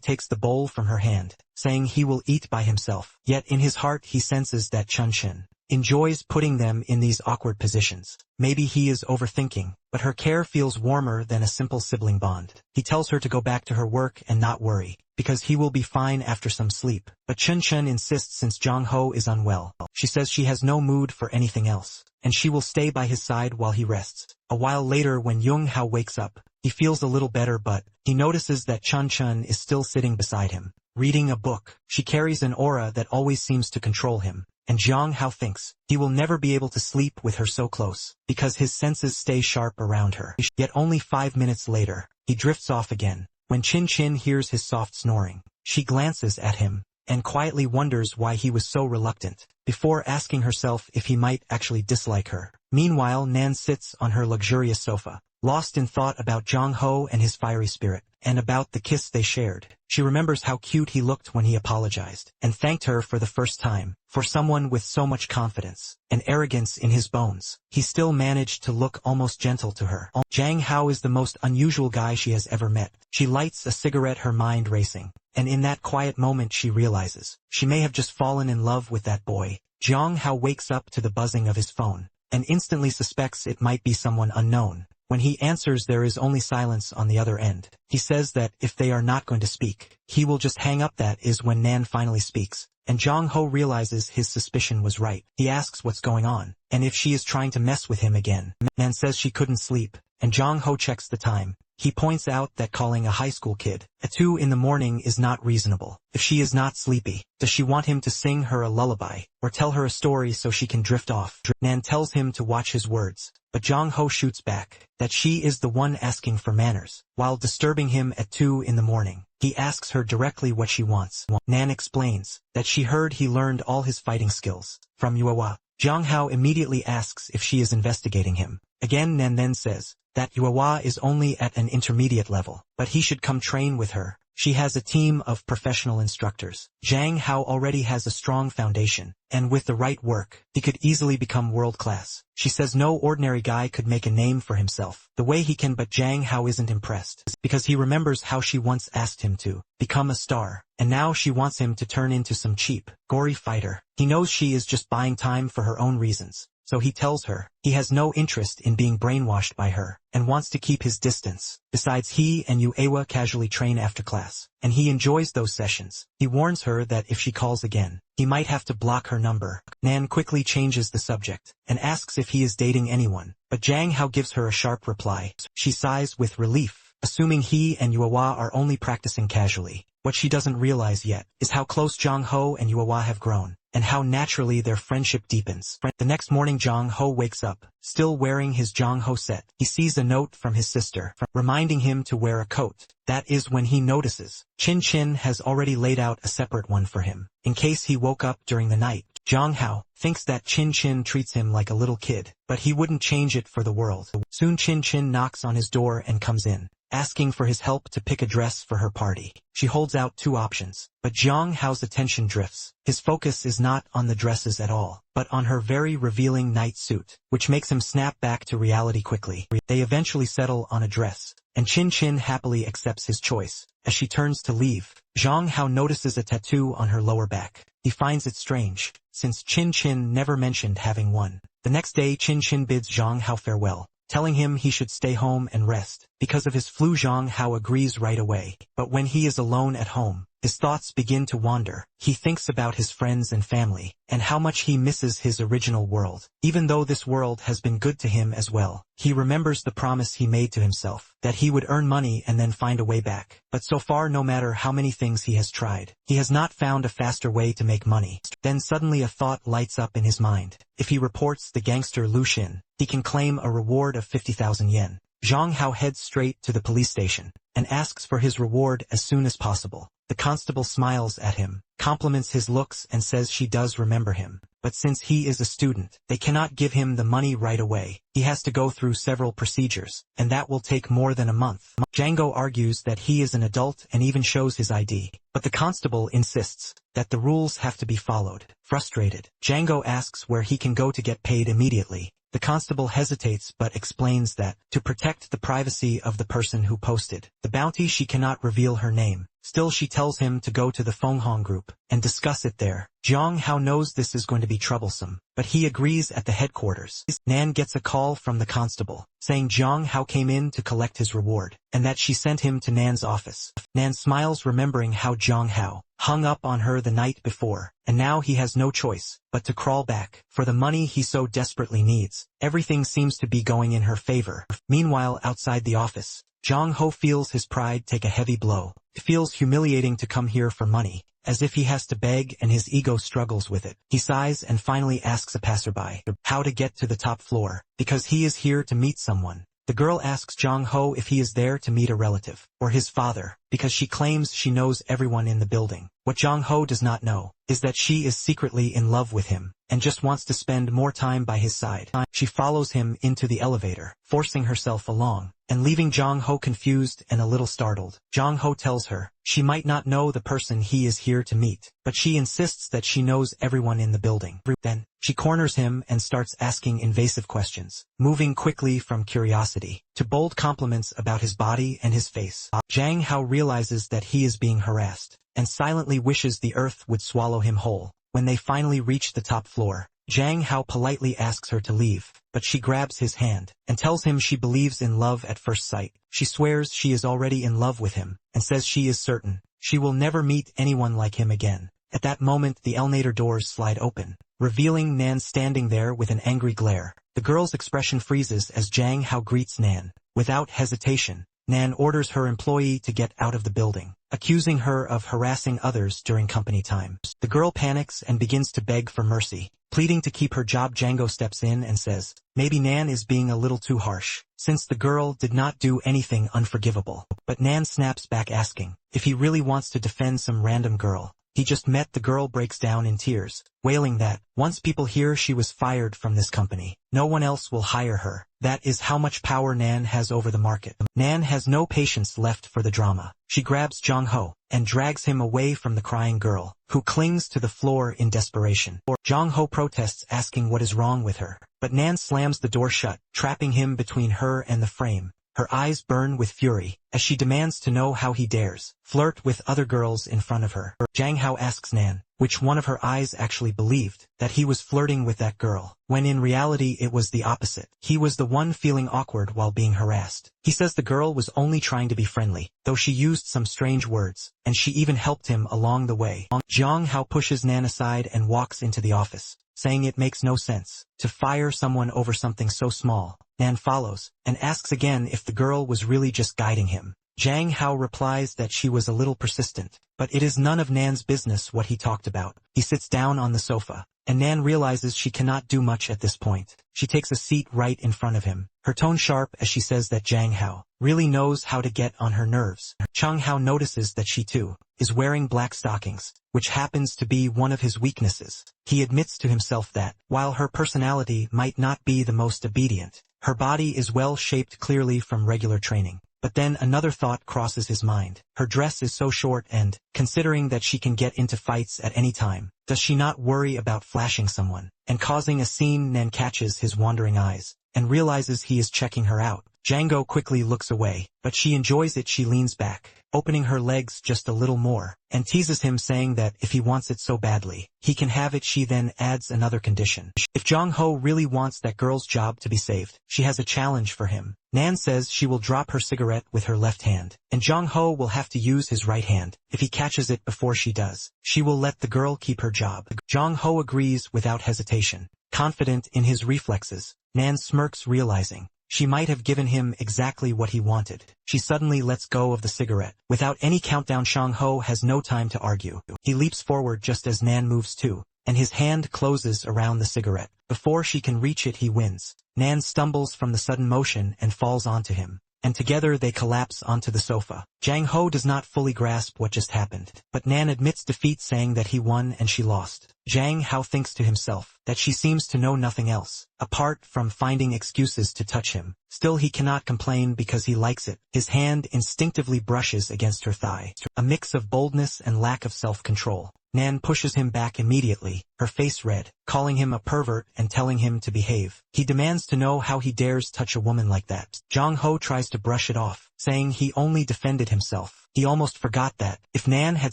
Speaker 1: takes the bowl from her hand, saying he will eat by himself, yet in his heart he senses that Chun-Chin enjoys putting them in these awkward positions. Maybe he is overthinking, but her care feels warmer than a simple sibling bond. He tells her to go back to her work and not worry, because he will be fine after some sleep. But Chun-Chen insists since Jang-Ho is unwell. She says she has no mood for anything else, and she will stay by his side while he rests. A while later when Jung-Hao wakes up, he feels a little better but he notices that Chun-Chen is still sitting beside him, reading a book. She carries an aura that always seems to control him. And Jiang Hao thinks he will never be able to sleep with her so close, because his senses stay sharp around her. Yet only 5 minutes later, he drifts off again. When Chin Chin hears his soft snoring, she glances at him, and quietly wonders why he was so reluctant, before asking herself if he might actually dislike her. Meanwhile Nan sits on her luxurious sofa, lost in thought about Zhang Ho and his fiery spirit, and about the kiss they shared. She remembers how cute he looked when he apologized, and thanked her for the first time. For someone with so much confidence and arrogance in his bones, he still managed to look almost gentle to her. Zhang Hao is the most unusual guy she has ever met. She lights a cigarette, her mind racing, and in that quiet moment she realizes she may have just fallen in love with that boy. Zhang Hao wakes up to the buzzing of his phone, and instantly suspects it might be someone unknown. When he answers, there is only silence on the other end. He says that if they are not going to speak, he will just hang up. That is when Nan finally speaks, and Zhang Ho realizes his suspicion was right. He asks what's going on, and if she is trying to mess with him again. Nan says she couldn't sleep, and Zhang Ho checks the time. He points out that calling a high school kid at 2 in the morning is not reasonable. If she is not sleepy, does she want him to sing her a lullaby, or tell her a story so she can drift off? Nan tells him to watch his words, but Zhang Ho shoots back that she is the one asking for manners, while disturbing him at 2 in the morning. He asks her directly what she wants. Nan explains that she heard he learned all his fighting skills from Yuewa. Zhang Hao immediately asks if she is investigating him. Again Nan then says that Yuewa is only at an intermediate level, but he should come train with her. She has a team of professional instructors. Zhang Hao already has a strong foundation, and with the right work, he could easily become world-class. She says no ordinary guy could make a name for himself the way he can, but Zhang Hao isn't impressed, because he remembers how she once asked him to become a star, and now she wants him to turn into some cheap, gory fighter. He knows she is just buying time for her own reasons, so he tells her he has no interest in being brainwashed by her, and wants to keep his distance. Besides, he and Yuewa casually train after class, and he enjoys those sessions. He warns her that if she calls again, he might have to block her number. Nan quickly changes the subject, and asks if he is dating anyone, but Zhang Hao gives her a sharp reply. She sighs with relief, assuming he and Yuewa are only practicing casually. What she doesn't realize yet is how close Zhang Ho and Yuewa have grown, and how naturally their friendship deepens. The next morning Zhang Ho wakes up, still wearing his Zhang Ho set. He sees a note from his sister, reminding him to wear a coat. That is when he notices Chin Chin has already laid out a separate one for him, in case he woke up during the night. Zhang Hao thinks that Chin Chin treats him like a little kid, but he wouldn't change it for the world. Soon Chin Chin knocks on his door and comes in, asking for his help to pick a dress for her party. She holds out 2 options, but Zhang Hao's attention drifts. His focus is not on the dresses at all, but on her very revealing night suit, which makes him snap back to reality quickly. They eventually settle on a dress, and Chin Chin happily accepts his choice. As she turns to leave, Zhang Hao notices a tattoo on her lower back. He finds it strange, since Chin Chin never mentioned having one. The next day Chin Chin bids Zhang Hao farewell, telling him he should stay home and rest. Because of his flu, Zhang Hao agrees right away. But when he is alone at home, his thoughts begin to wander. He thinks about his friends and family, and how much he misses his original world. Even though this world has been good to him as well, he remembers the promise he made to himself, that he would earn money and then find a way back. But so far, no matter how many things he has tried, he has not found a faster way to make money. Then suddenly a thought lights up in his mind. If he reports the gangster Lu Xin, he can claim a reward of 50,000 yen. Zhang Hao heads straight to the police station, and asks for his reward as soon as possible. The constable smiles at him, compliments his looks and says she does remember him. But since he is a student, they cannot give him the money right away. He has to go through several procedures, and that will take more than a month. Django argues that he is an adult and even shows his ID. But the constable insists that the rules have to be followed. Frustrated, Django asks where he can go to get paid immediately. The constable hesitates but explains that, to protect the privacy of the person who posted the bounty, she cannot reveal her name. Still, she tells him to go to the Fenghong group and discuss it there. Zhang Hao knows this is going to be troublesome, but he agrees at the headquarters. Nan gets a call from the constable, saying Zhang Hao came in to collect his reward, and that she sent him to Nan's office. Nan smiles, remembering how Zhang Hao hung up on her the night before, and now he has no choice but to crawl back for the money he so desperately needs. Everything seems to be going in her favor. Meanwhile, outside the office, Zhang Ho feels his pride take a heavy blow. It feels humiliating to come here for money, as if he has to beg, and his ego struggles with it. He sighs and finally asks a passerby how to get to the top floor, because he is here to meet someone. The girl asks Zhang Ho if he is there to meet a relative, or his father, because she claims she knows everyone in the building. What Zhang Ho does not know is that she is secretly in love with him, and just wants to spend more time by his side. She follows him into the elevator, forcing herself along, and leaving Zhang Ho confused and a little startled. Zhang Ho tells her she might not know the person he is here to meet, but she insists that she knows everyone in the building. Then, she corners him and starts asking invasive questions, moving quickly from curiosity to bold compliments about his body and his face. Zhang Hao realizes that he is being harassed, and silently wishes the earth would swallow him whole. When they finally reach the top floor, Zhang Hao politely asks her to leave, but she grabs his hand and tells him she believes in love at first sight. She swears she is already in love with him, and says she is certain she will never meet anyone like him again. At that moment, the elevator doors slide open, revealing Nan standing there with an angry glare. The girl's expression freezes as Zhang Hao greets Nan. Without hesitation, Nan orders her employee to get out of the building, accusing her of harassing others during company time. The girl panics and begins to beg for mercy, pleading to keep her job. Django steps in and says, maybe Nan is being a little too harsh, since the girl did not do anything unforgivable. But Nan snaps back, asking if he really wants to defend some random girl he just met. The girl breaks down in tears, wailing that, once people hear she was fired from this company, no one else will hire her. That is how much power Nan has over the market. Nan has no patience left for the drama. She grabs Zhang Ho and drags him away from the crying girl, who clings to the floor in desperation. Zhang Ho protests, asking what is wrong with her, but Nan slams the door shut, trapping him between her and the frame. Her eyes burn with fury, as she demands to know how he dares flirt with other girls in front of her. Zhang Hao asks Nan which one of her eyes actually believed that he was flirting with that girl, when in reality it was the opposite. He was the one feeling awkward while being harassed. He says the girl was only trying to be friendly, though she used some strange words, and she even helped him along the way. Zhang Hao pushes Nan aside and walks into the office, saying it makes no sense to fire someone over something so small. Nan follows, and asks again if the girl was really just guiding him. Zhang Hao replies that she was a little persistent, but it is none of Nan's business what he talked about. He sits down on the sofa, and Nan realizes she cannot do much at this point. She takes a seat right in front of him, her tone sharp as she says that Zhang Hao really knows how to get on her nerves. Zhang Hao notices that she too is wearing black stockings, which happens to be one of his weaknesses. He admits to himself that, while her personality might not be the most obedient, her body is well shaped, clearly from regular training. But then another thought crosses his mind. Her dress is so short and, considering that she can get into fights at any time, does she not worry about flashing someone and causing a scene? Nan catches his wandering eyes and realizes he is checking her out. Django quickly looks away, but she enjoys it. She leans back, opening her legs just a little more, and teases him, saying that if he wants it so badly, he can have it. She then adds another condition. If Jong-ho really wants that girl's job to be saved, she has a challenge for him. Nan says she will drop her cigarette with her left hand, and Jong-ho will have to use his right hand. If he catches it before she does, she will let the girl keep her job. Jong-ho agrees without hesitation, confident in his reflexes. Nan smirks, realizing she might have given him exactly what he wanted. She suddenly lets go of the cigarette. Without any countdown, Jong-ho has no time to argue. He leaps forward just as Nan moves too, and his hand closes around the cigarette. Before she can reach it, he wins. Nan stumbles from the sudden motion and falls onto him, and together they collapse onto the sofa. Jang-ho does not fully grasp what just happened, but Nan admits defeat, saying that he won and she lost. Jang-ho thinks to himself that she seems to know nothing else, apart from finding excuses to touch him. Still, he cannot complain because he likes it. His hand instinctively brushes against her thigh, a mix of boldness and lack of self-control. Nan pushes him back immediately, her face red, calling him a pervert and telling him to behave. He demands to know how he dares touch a woman like that. Jong-ho tries to brush it off, saying he only defended himself. He almost forgot that if Nan had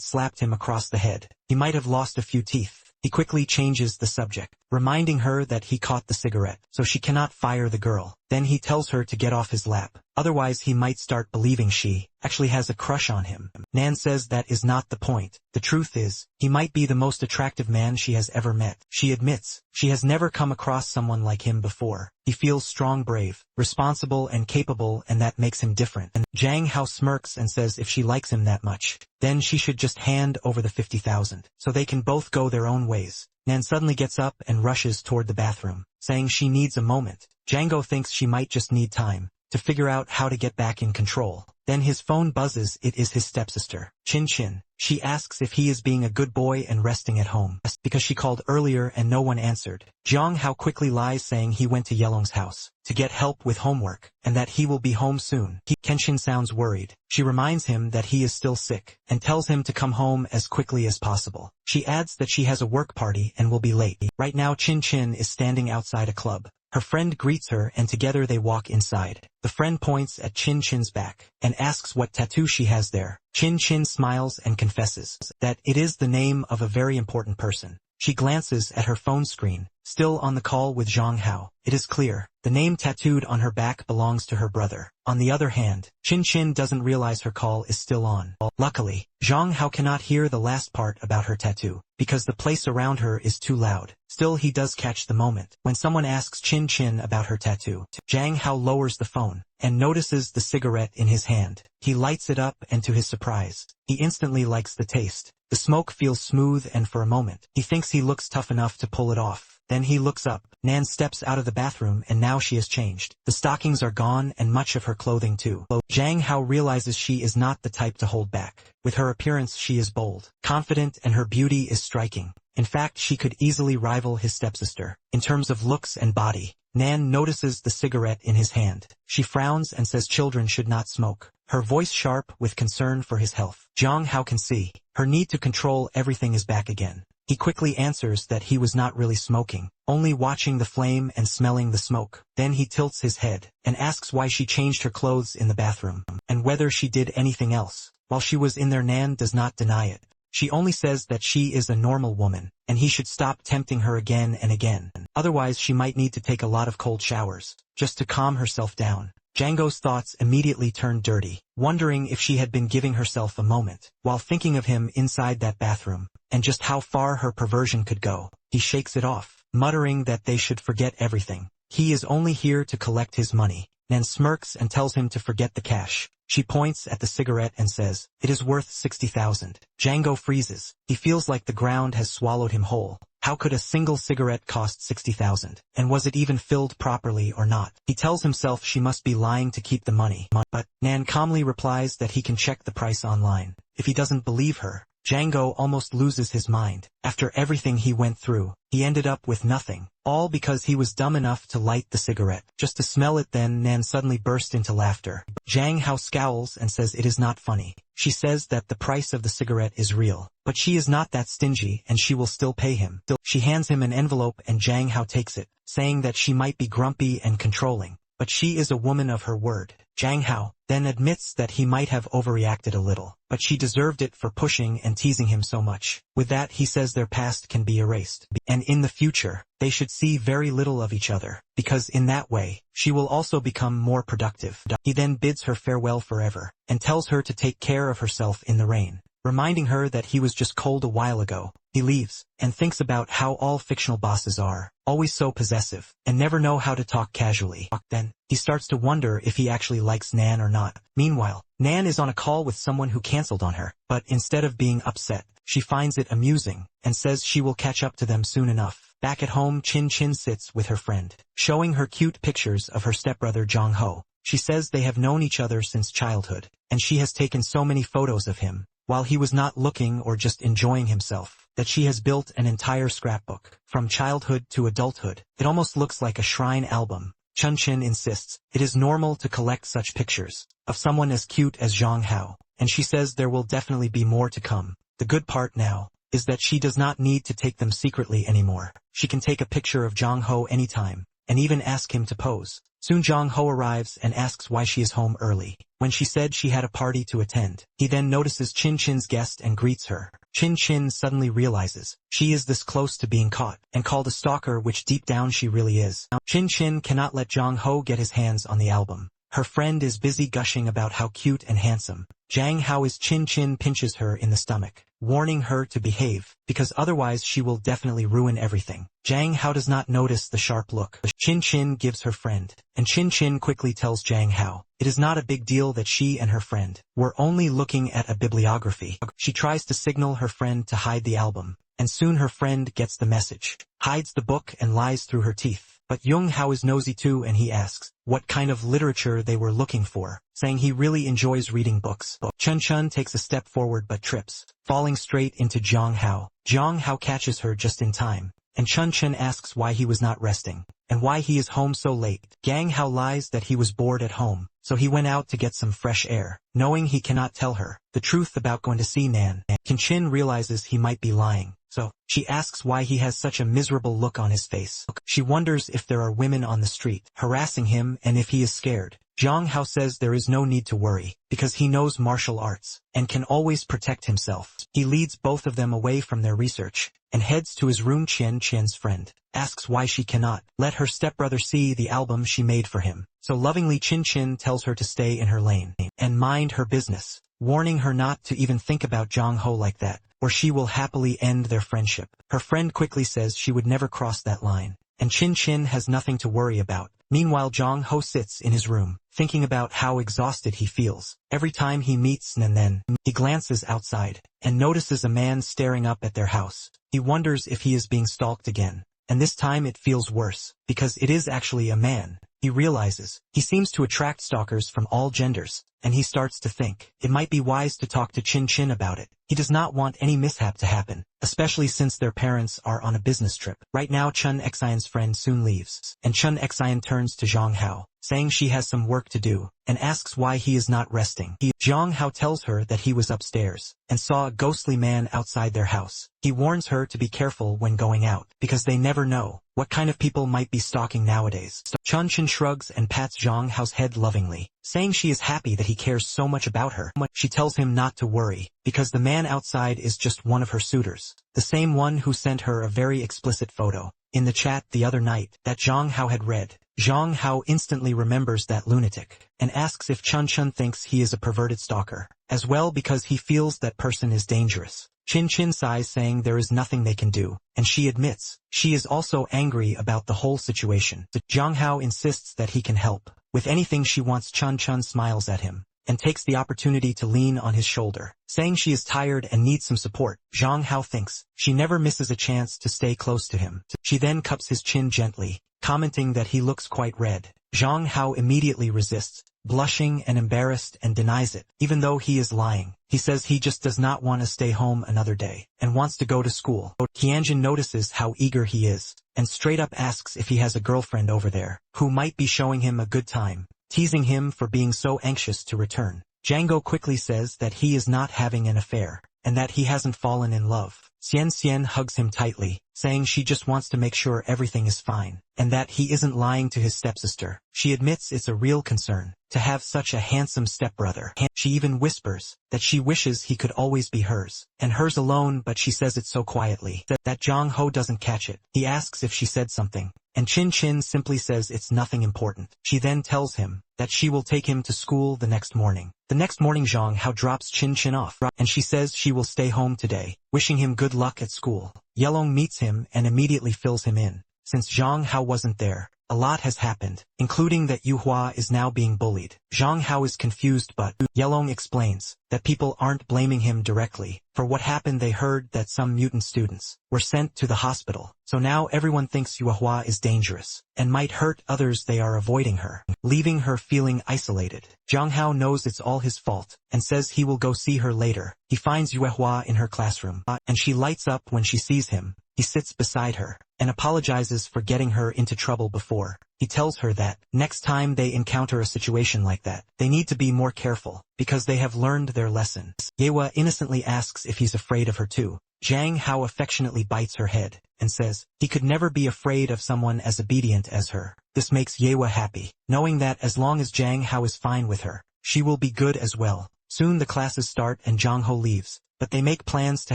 Speaker 1: slapped him across the head, he might have lost a few teeth. He quickly changes the subject, reminding her that he caught the cigarette, so she cannot fire the girl. Then he tells her to get off his lap, otherwise he might start believing she actually has a crush on him. Nan says that is not the point. The truth is, he might be the most attractive man she has ever met. She admits she has never come across someone like him before. He feels strong, brave, responsible and capable, and that makes him different. And Jang-ho smirks and says if she likes him that much, then she should just hand over the 50,000, so they can both go their own ways. Nan suddenly gets up and rushes toward the bathroom, saying she needs a moment. Django thinks she might just need time to figure out how to get back in control. Then his phone buzzes. It is his stepsister, Chin-Chin. She asks if he is being a good boy and resting at home, because she called earlier and no one answered. Jong-ho quickly lies, saying he went to Yelong's house to get help with homework, and that he will be home soon. Kenshin sounds worried. She reminds him that he is still sick, and tells him to come home as quickly as possible. She adds that she has a work party and will be late. Right now Chin-Chin is standing outside a club. Her friend greets her and together they walk inside. The friend points at Chin-Chin's back and asks what tattoo she has there. Chin-Chin smiles and confesses that it is the name of a very important person. She glances at her phone screen, still on the call with Jong-ho. It is clear the name tattooed on her back belongs to her brother. On the other hand, Chin-Chin doesn't realize her call is still on. Luckily, Jong-ho cannot hear the last part about her tattoo, because the place around her is too loud. Still, he does catch the moment when someone asks Chin-Chin about her tattoo. Jang-ho lowers the phone and notices the cigarette in his hand. He lights it up and to his surprise, he instantly likes the taste. The smoke feels smooth and for a moment, he thinks he looks tough enough to pull it off. Then he looks up. Nan steps out of the bathroom and now she has changed. The stockings are gone and much of her clothing too. Jang-ho realizes she is not the type to hold back. With her appearance she is bold, confident, and her beauty is striking. In fact, she could easily rival his stepsister in terms of looks and body. Nan notices the cigarette in his hand. She frowns and says children should not smoke, her voice sharp with concern for his health. Jong-ho can see her need to control everything is back again. He quickly answers that he was not really smoking, only watching the flame and smelling the smoke. Then he tilts his head and asks why she changed her clothes in the bathroom, and whether she did anything else while she was in there. Nan does not deny it. She only says that she is a normal woman, and he should stop tempting her again and again. Otherwise she might need to take a lot of cold showers, just to calm herself down. Django's thoughts immediately turned dirty, wondering if she had been giving herself a moment, while thinking of him inside that bathroom, and just how far her perversion could go. He shakes it off, muttering that they should forget everything. He is only here to collect his money. Nan smirks and tells him to forget the cash. She points at the cigarette and says, it is worth 60,000. Django freezes. He feels like the ground has swallowed him whole. How could a single cigarette cost 60,000? And was it even filled properly or not? He tells himself she must be lying to keep the money. But Nan calmly replies that he can check the price online. If he doesn't believe her, Django almost loses his mind. After everything he went through, he ended up with nothing, all because he was dumb enough to light the cigarette, just to smell it. Then Nan suddenly burst into laughter. Jang-ho scowls and says it is not funny. She says that the price of the cigarette is real, but she is not that stingy and she will still pay him. She hands him an envelope and Jang-ho takes it, saying that she might be grumpy and controlling, but she is a woman of her word. Zhang Hao then admits that he might have overreacted a little, but she deserved it for pushing and teasing him so much. With that, he says their past can be erased, and in the future, they should see very little of each other, because in that way, she will also become more productive. He then bids her farewell forever, and tells her to take care of herself in the rain, reminding her that he was just cold a while ago. He leaves, and thinks about how all fictional bosses are, always so possessive, and never know how to talk casually. Then, he starts to wonder if he actually likes Nan or not. Meanwhile, Nan is on a call with someone who cancelled on her, but instead of being upset, she finds it amusing, and says she will catch up to them soon enough. Back at home, Chin Chin sits with her friend, showing her cute pictures of her stepbrother Jong Ho. She says they have known each other since childhood, and she has taken so many photos of him, while he was not looking or just enjoying himself, that she has built an entire scrapbook. From childhood to adulthood, it almost looks like a shrine album. Chun Chin insists it is normal to collect such pictures of someone as cute as Zhang Hao, and she says there will definitely be more to come. The good part now is that she does not need to take them secretly anymore. She can take a picture of Zhang Ho anytime, and even ask him to pose. Soon Zhang Ho arrives and asks why she is home early, when she said she had a party to attend. He then notices Chin Chin's guest and greets her. Chin Chin suddenly realizes she is this close to being caught and called a stalker, which deep down she really is. Chin Chin cannot let Zhang Ho get his hands on the album. Her friend is busy gushing about how cute and handsome Zhang Hao is. Chin Chin pinches her in the stomach, warning her to behave, because otherwise she will definitely ruin everything. Zhang Hao does not notice the sharp look Chin Chin gives her friend, and Chin Chin quickly tells Zhang Hao it is not a big deal that she and her friend were only looking at a bibliography. She tries to signal her friend to hide the album, and soon her friend gets the message, hides the book and lies through her teeth. But Jung Hao is nosy too, and he asks what kind of literature they were looking for, saying he really enjoys reading books. Chun Chun takes a step forward but trips, falling straight into Zhang Hao. Zhang Hao catches her just in time, and Chun Chun asks why he was not resting, and why he is home so late. Gang Hao lies that he was bored at home, so he went out to get some fresh air, knowing he cannot tell her the truth about going to see Nan. Chin Chin realizes he might be lying, so she asks why he has such a miserable look on his face. She wonders if there are women on the street harassing him and if he is scared. Zhang Hao says there is no need to worry, because he knows martial arts, and can always protect himself. He leads both of them away from their research, and heads to his room. Chen Chen's friend asks why she cannot let her stepbrother see the album she made for him. So lovingly Chin Chin tells her to stay in her lane, and mind her business, warning her not to even think about Zhang Ho like that, or she will happily end their friendship. Her friend quickly says she would never cross that line, and Chin Chin has nothing to worry about. Meanwhile Zhang Ho sits in his room, thinking about how exhausted he feels. Every time he meets Nan, then he glances outside, and notices a man staring up at their house. He wonders if he is being stalked again, and this time it feels worse, because it is actually a man. He realizes he seems to attract stalkers from all genders, and he starts to think it might be wise to talk to Chin Chin about it. He does not want any mishap to happen, especially since their parents are on a business trip. Right now Chun Xian's friend soon leaves, and Chun Xian turns to Zhang Hao, saying she has some work to do, and asks why he is not resting. Zhang Hao tells her that he was upstairs, and saw a ghostly man outside their house. He warns her to be careful when going out, because they never know what kind of people might be stalking nowadays. Chun Chin shrugs and pats Zhang Hao's head lovingly, saying she is happy that he cares so much about her. She tells him not to worry, because the man outside is just one of her suitors, the same one who sent her a very explicit photo in the chat the other night that Zhang Hao had read. Zhang Hao instantly remembers that lunatic, and asks if Chun Chun thinks he is a perverted stalker, as well, because he feels that person is dangerous. Chin Chin sighs, saying there is nothing they can do, and she admits she is also angry about the whole situation. Zhang Hao insists that he can help with anything she wants. Chun Chun smiles at him, and takes the opportunity to lean on his shoulder, saying she is tired and needs some support. Zhang Hao thinks she never misses a chance to stay close to him. She then cups his chin gently, commenting that he looks quite red. Zhang Hao immediately resists, blushing and embarrassed, and denies it, even though he is lying. He says he just does not want to stay home another day, and wants to go to school. Tianjin notices how eager he is, and straight up asks if he has a girlfriend over there, who might be showing him a good time, teasing him for being so anxious to return. Django quickly says that he is not having an affair, and that he hasn't fallen in love. Xian Xian hugs him tightly, saying she just wants to make sure everything is fine, and that he isn't lying to his stepsister. She admits it's a real concern to have such a handsome stepbrother. She even whispers that she wishes he could always be hers, and hers alone, but she says it so quietly that Jong-ho doesn't catch it. He asks if she said something, and Chin-Chin simply says it's nothing important. She then tells him that she will take him to school the next morning. The next morning Jong-ho drops Chin-Chin off, and she says she will stay home today, wishing him good luck at school. Yelong meets him and immediately fills him in. Since Jong-ho wasn't there, a lot has happened, including that Yuhua is now being bullied. Jong-ho is confused, but Yelong explains that people aren't blaming him directly. For what happened, they heard that some mutant students were sent to the hospital, so now everyone thinks Yuhua is dangerous and might hurt others. They are avoiding her, leaving her feeling isolated. Jong-ho knows it's all his fault and says he will go see her later. He finds Yuhua in her classroom, and she lights up when she sees him. He sits beside her and apologizes for getting her into trouble before. He tells her that next time they encounter a situation like that, they need to be more careful because they have learned their lesson. Yewa innocently asks if he's afraid of her too. Jang Hao affectionately bites her head and says he could never be afraid of someone as obedient as her. This makes Yewa happy, knowing that as long as Jang Hao is fine with her, she will be good as well. Soon the classes start and Jong-ho leaves, but they make plans to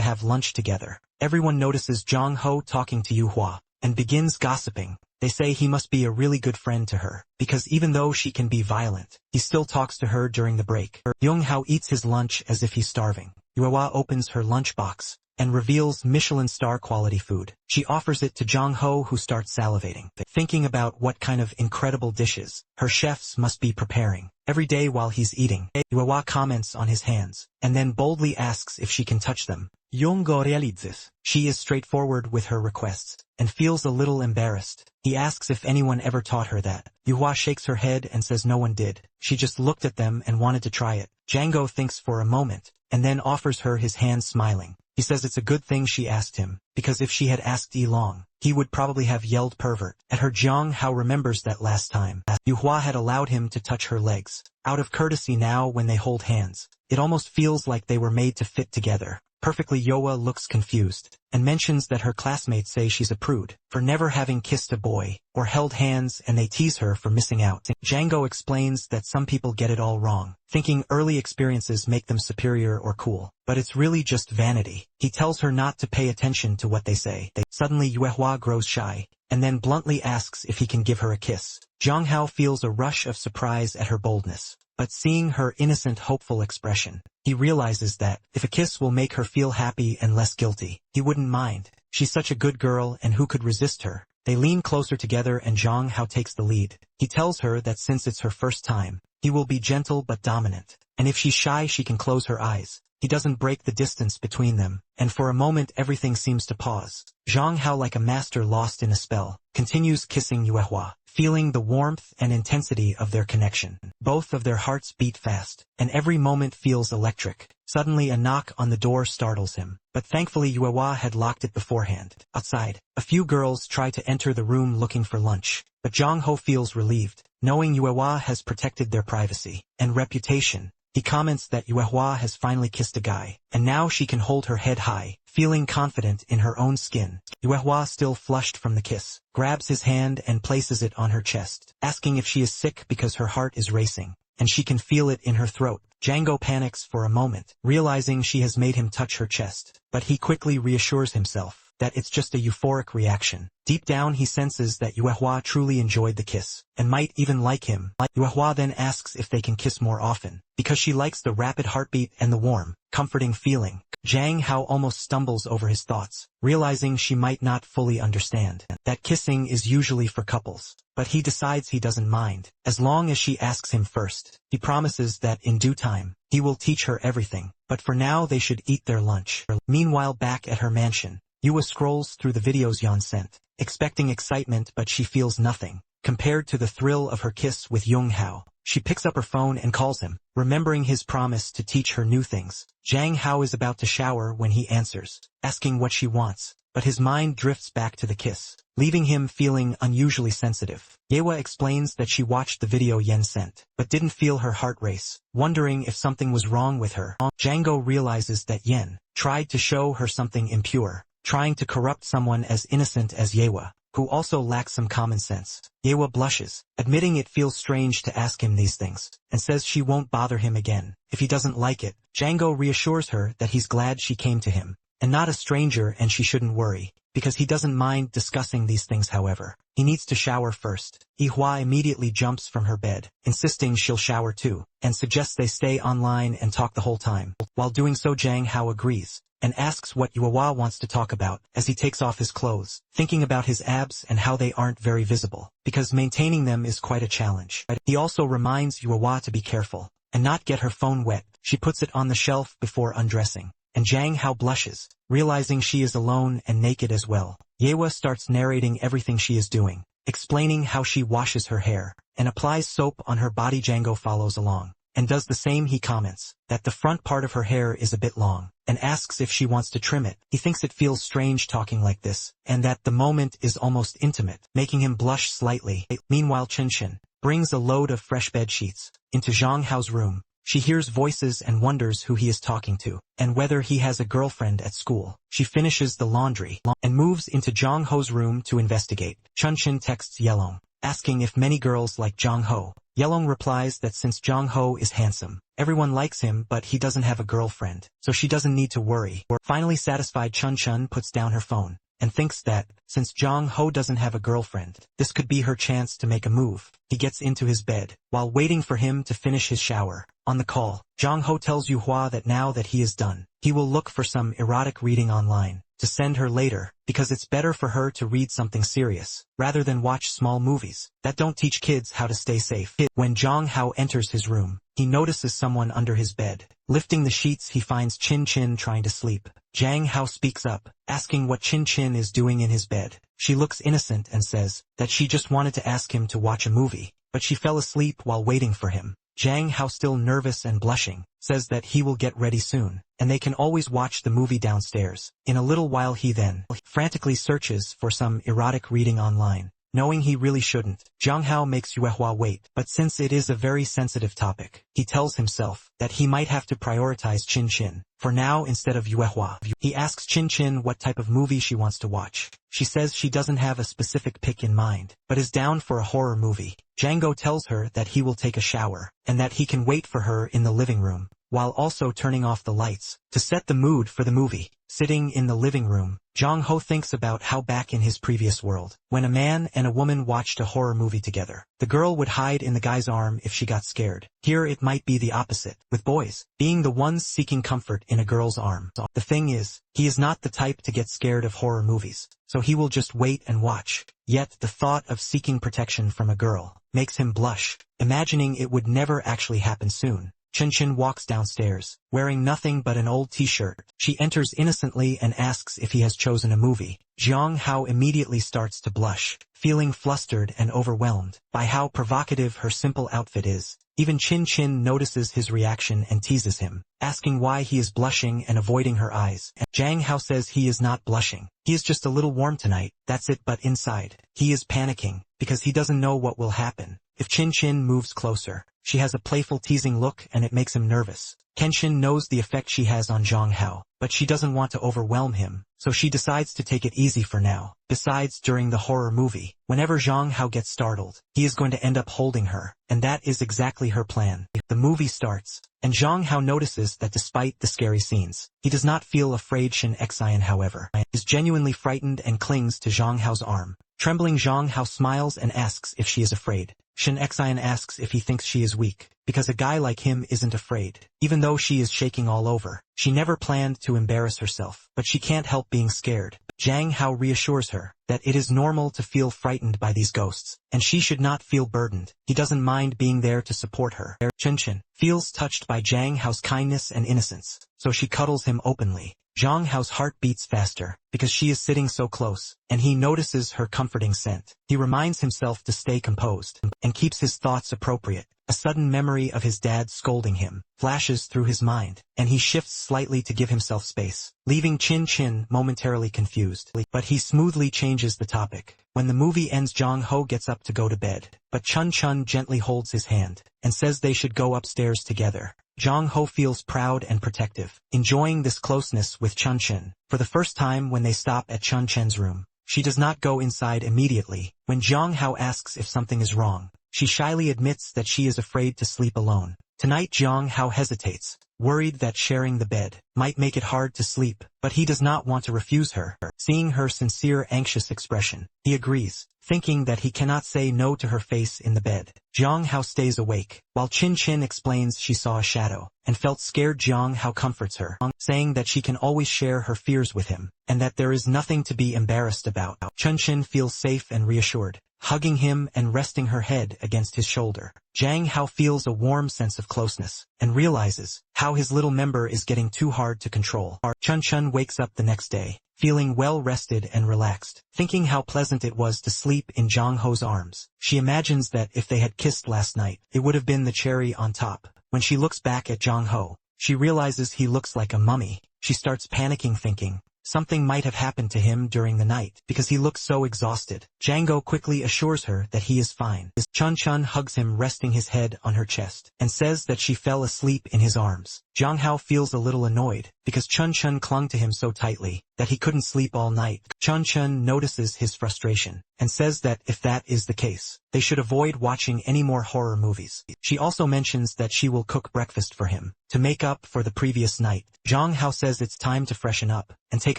Speaker 1: have lunch together. Everyone notices Jong-ho talking to Yuhua and begins gossiping. They say he must be a really good friend to her, because even though she can be violent, he still talks to her during the break. Jong-ho eats his lunch as if he's starving. Yuhua opens her lunchbox and reveals Michelin star quality food. She offers it to Jong-ho, who starts salivating, thinking about what kind of incredible dishes her chefs must be preparing every day while he's eating. Yuhua comments on his hands and then boldly asks if she can touch them. Yongo realizes she is straightforward with her requests and feels a little embarrassed. He asks if anyone ever taught her that. Yuhua shakes her head and says no one did. She just looked at them and wanted to try it. Django thinks for a moment and then offers her his hand, smiling. He says it's a good thing she asked him, because if she had asked Long, he would probably have yelled pervert at her. Jong-ho remembers that last time Yuhua had allowed him to touch her legs out of courtesy. Now when they hold hands, it almost feels like they were made to fit together perfectly. Yoa looks confused and mentions that her classmates say she's a prude for never having kissed a boy or held hands, and they tease her for missing out. Django explains that some people get it all wrong, thinking early experiences make them superior or cool, but it's really just vanity. He tells her not to pay attention to what they say. Suddenly Yuehua grows shy and then bluntly asks if he can give her a kiss. Jong-ho feels a rush of surprise at her boldness, but seeing her innocent, hopeful expression, he realizes that if a kiss will make her feel happy and less guilty, he wouldn't mind. She's such a good girl, and who could resist her? They lean closer together and Jong-ho takes the lead. He tells her that since it's her first time, he will be gentle but dominant, and if she's shy she can close her eyes. He doesn't break the distance between them, and for a moment everything seems to pause. Jong-ho, like a master lost in a spell, continues kissing Yuehua, feeling the warmth and intensity of their connection. Both of their hearts beat fast, and every moment feels electric. Suddenly a knock on the door startles him, but thankfully Yuehua had locked it beforehand. Outside, a few girls try to enter the room looking for lunch, but Jong-ho feels relieved, knowing Yuehua has protected their privacy and reputation. He comments that Yuehua has finally kissed a guy, and now she can hold her head high, feeling confident in her own skin. Yuehua, still flushed from the kiss, grabs his hand and places it on her chest, asking if she is sick because her heart is racing, and she can feel it in her throat. Django panics for a moment, realizing she has made him touch her chest, but he quickly reassures himself that it's just a euphoric reaction. Deep down he senses that Yuehua truly enjoyed the kiss, and might even like him. Yuehua then asks if they can kiss more often, because she likes the rapid heartbeat and the warm, comforting feeling. Jang Hao almost stumbles over his thoughts, realizing she might not fully understand that kissing is usually for couples, but he decides he doesn't mind, as long as she asks him first. He promises that in due time, he will teach her everything, but for now they should eat their lunch. Meanwhile, back at her mansion, Yua scrolls through the videos Yeon sent, expecting excitement, but she feels nothing compared to the thrill of her kiss with Jung Hao. She picks up her phone and calls him, remembering his promise to teach her new things. Jang Hao is about to shower when he answers, asking what she wants, but his mind drifts back to the kiss, leaving him feeling unusually sensitive. Yewa explains that she watched the video Yen sent, but didn't feel her heart race, wondering if something was wrong with her. Django realizes that Yen tried to show her something impure, trying to corrupt someone as innocent as Yewa, who also lacks some common sense. Yewa blushes, admitting it feels strange to ask him these things, and says she won't bother him again if he doesn't like it. Django reassures her that he's glad she came to him, and not a stranger, and she shouldn't worry, because he doesn't mind discussing these things. However, he needs to shower first. Yihua immediately jumps from her bed, insisting she'll shower too, and suggests they stay online and talk the whole time. While doing so, Zhang Hao agrees, and asks what Yuehua wants to talk about as he takes off his clothes, thinking about his abs and how they aren't very visible, because maintaining them is quite a challenge. He also reminds Yuehua to be careful, and not get her phone wet. She puts it on the shelf before undressing, and Zhang Hao blushes, realizing she is alone and naked as well. Yewa starts narrating everything she is doing, explaining how she washes her hair, and applies soap on her body. Django follows along, and does the same. He comments that the front part of her hair is a bit long, and asks if she wants to trim it. He thinks it feels strange talking like this, and that the moment is almost intimate, making him blush slightly. Meanwhile, Qinshin brings a load of fresh bed sheets into Zhang Hao's room. She hears voices and wonders who he is talking to, and whether he has a girlfriend at school. She finishes the laundry, and moves into Zhang Ho's room to investigate. Qinshin texts Yelong, asking if many girls like Zhang Ho. Yelong replies that since Zhang Ho is handsome, everyone likes him, but he doesn't have a girlfriend, so she doesn't need to worry. Finally satisfied, Chun puts down her phone, and thinks that, since Zhang Ho doesn't have a girlfriend, this could be her chance to make a move. He gets into his bed, while waiting for him to finish his shower. On the call, Zhang Ho tells Yuehua that now that he is done, he will look for some erotic reading online, to send her later, because it's better for her to read something serious, rather than watch small movies that don't teach kids how to stay safe. When Zhang Hao enters his room, he notices someone under his bed. Lifting the sheets, he finds Qin trying to sleep. Zhang Hao speaks up, asking what Qin is doing in his bed. She looks innocent and says that she just wanted to ask him to watch a movie, but she fell asleep while waiting for him. Zhang Hao, still nervous and blushing, says that he will get ready soon, and they can always watch the movie downstairs. In a little while he then frantically searches for some erotic reading online, knowing he really shouldn't. Zhang Hao makes Yuehua wait, but since it is a very sensitive topic, he tells himself that he might have to prioritize Qin for now instead of Yuehua. He asks Qin what type of movie she wants to watch. She says she doesn't have a specific pick in mind, but is down for a horror movie. Django tells her that he will take a shower, and that he can wait for her in the living room, while also turning off the lights, to set the mood for the movie. Sitting in the living room, Zhang Ho thinks about how back in his previous world, when a man and a woman watched a horror movie together, the girl would hide in the guy's arm if she got scared. Here it might be the opposite, with boys being the ones seeking comfort in a girl's arm. The thing is, he is not the type to get scared of horror movies, so he will just wait and watch. Yet the thought of seeking protection from a girl makes him blush, imagining it would never actually happen soon. Qin walks downstairs, wearing nothing but an old t-shirt. She enters innocently and asks if he has chosen a movie. Zhang Hao immediately starts to blush, feeling flustered and overwhelmed by how provocative her simple outfit is. Even Qin notices his reaction and teases him, asking why he is blushing and avoiding her eyes. Zhang Hao says he is not blushing. He is just a little warm tonight, that's it. But inside, he is panicking, because he doesn't know what will happen if Qin moves closer. She has a playful, teasing look, and it makes him nervous. Kenshin knows the effect she has on Zhang Hao, but she doesn't want to overwhelm him, so she decides to take it easy for now. Besides, during the horror movie, whenever Zhang Hao gets startled, he is going to end up holding her, and that is exactly her plan. The movie starts, and Zhang Hao notices that despite the scary scenes, he does not feel afraid. Shin Xian, however, is genuinely frightened and clings to Zhang Hao's arm. Trembling, Zhang Hao smiles and asks if she is afraid. Shin Xian asks if he thinks she is weak, because a guy like him isn't afraid. Even though she is shaking all over, she never planned to embarrass herself, but she can't help being scared. Zhang Hao reassures her that it is normal to feel frightened by these ghosts, and she should not feel burdened. He doesn't mind being there to support her. Qin feels touched by Zhang Hao's kindness and innocence, so she cuddles him openly. Zhang Hao's heart beats faster, because she is sitting so close, and he notices her comforting scent. He reminds himself to stay composed, and keeps his thoughts appropriate. A sudden memory of his dad scolding him flashes through his mind, and he shifts slightly to give himself space, leaving Qin momentarily confused. But he smoothly changes the topic. When the movie ends, Zhang Ho gets up to go to bed, but Chun gently holds his hand, and says they should go upstairs together. Jong Ho feels proud and protective, enjoying this closeness with Chun Chen. For the first time when they stop at Chun Chen's room, she does not go inside immediately. When Jong Ho asks if something is wrong, she shyly admits that she is afraid to sleep alone. Tonight Jong Ho hesitates, worried that sharing the bed might make it hard to sleep, but he does not want to refuse her. Seeing her sincere anxious expression, he agrees, thinking that he cannot say no to her face in the bed. Jong Ho stays awake, while Chin Chin explains she saw a shadow, and felt scared. Jong Ho comforts her, saying that she can always share her fears with him, and that there is nothing to be embarrassed about. Chun Chin feels safe and reassured, hugging him and resting her head against his shoulder. Jang Hao feels a warm sense of closeness, and realizes how his little member is getting too hard to control. Chun Chun wakes up the next day, feeling well-rested and relaxed, thinking how pleasant it was to sleep in Jong Ho's arms. She imagines that if they had kissed last night, it would have been the cherry on top. When she looks back at Jong Ho, she realizes he looks like a mummy. She starts panicking, thinking something might have happened to him during the night because he looks so exhausted. Django quickly assures her that he is fine. Chun Chun hugs him, resting his head on her chest, and says that she fell asleep in his arms. Jong Hao feels a little annoyed because Chun Chun clung to him so tightly that he couldn't sleep all night. Chun Chun notices his frustration and says that if that is the case, they should avoid watching any more horror movies. She also mentions that she will cook breakfast for him to make up for the previous night. Jong Hao says it's time to freshen up and take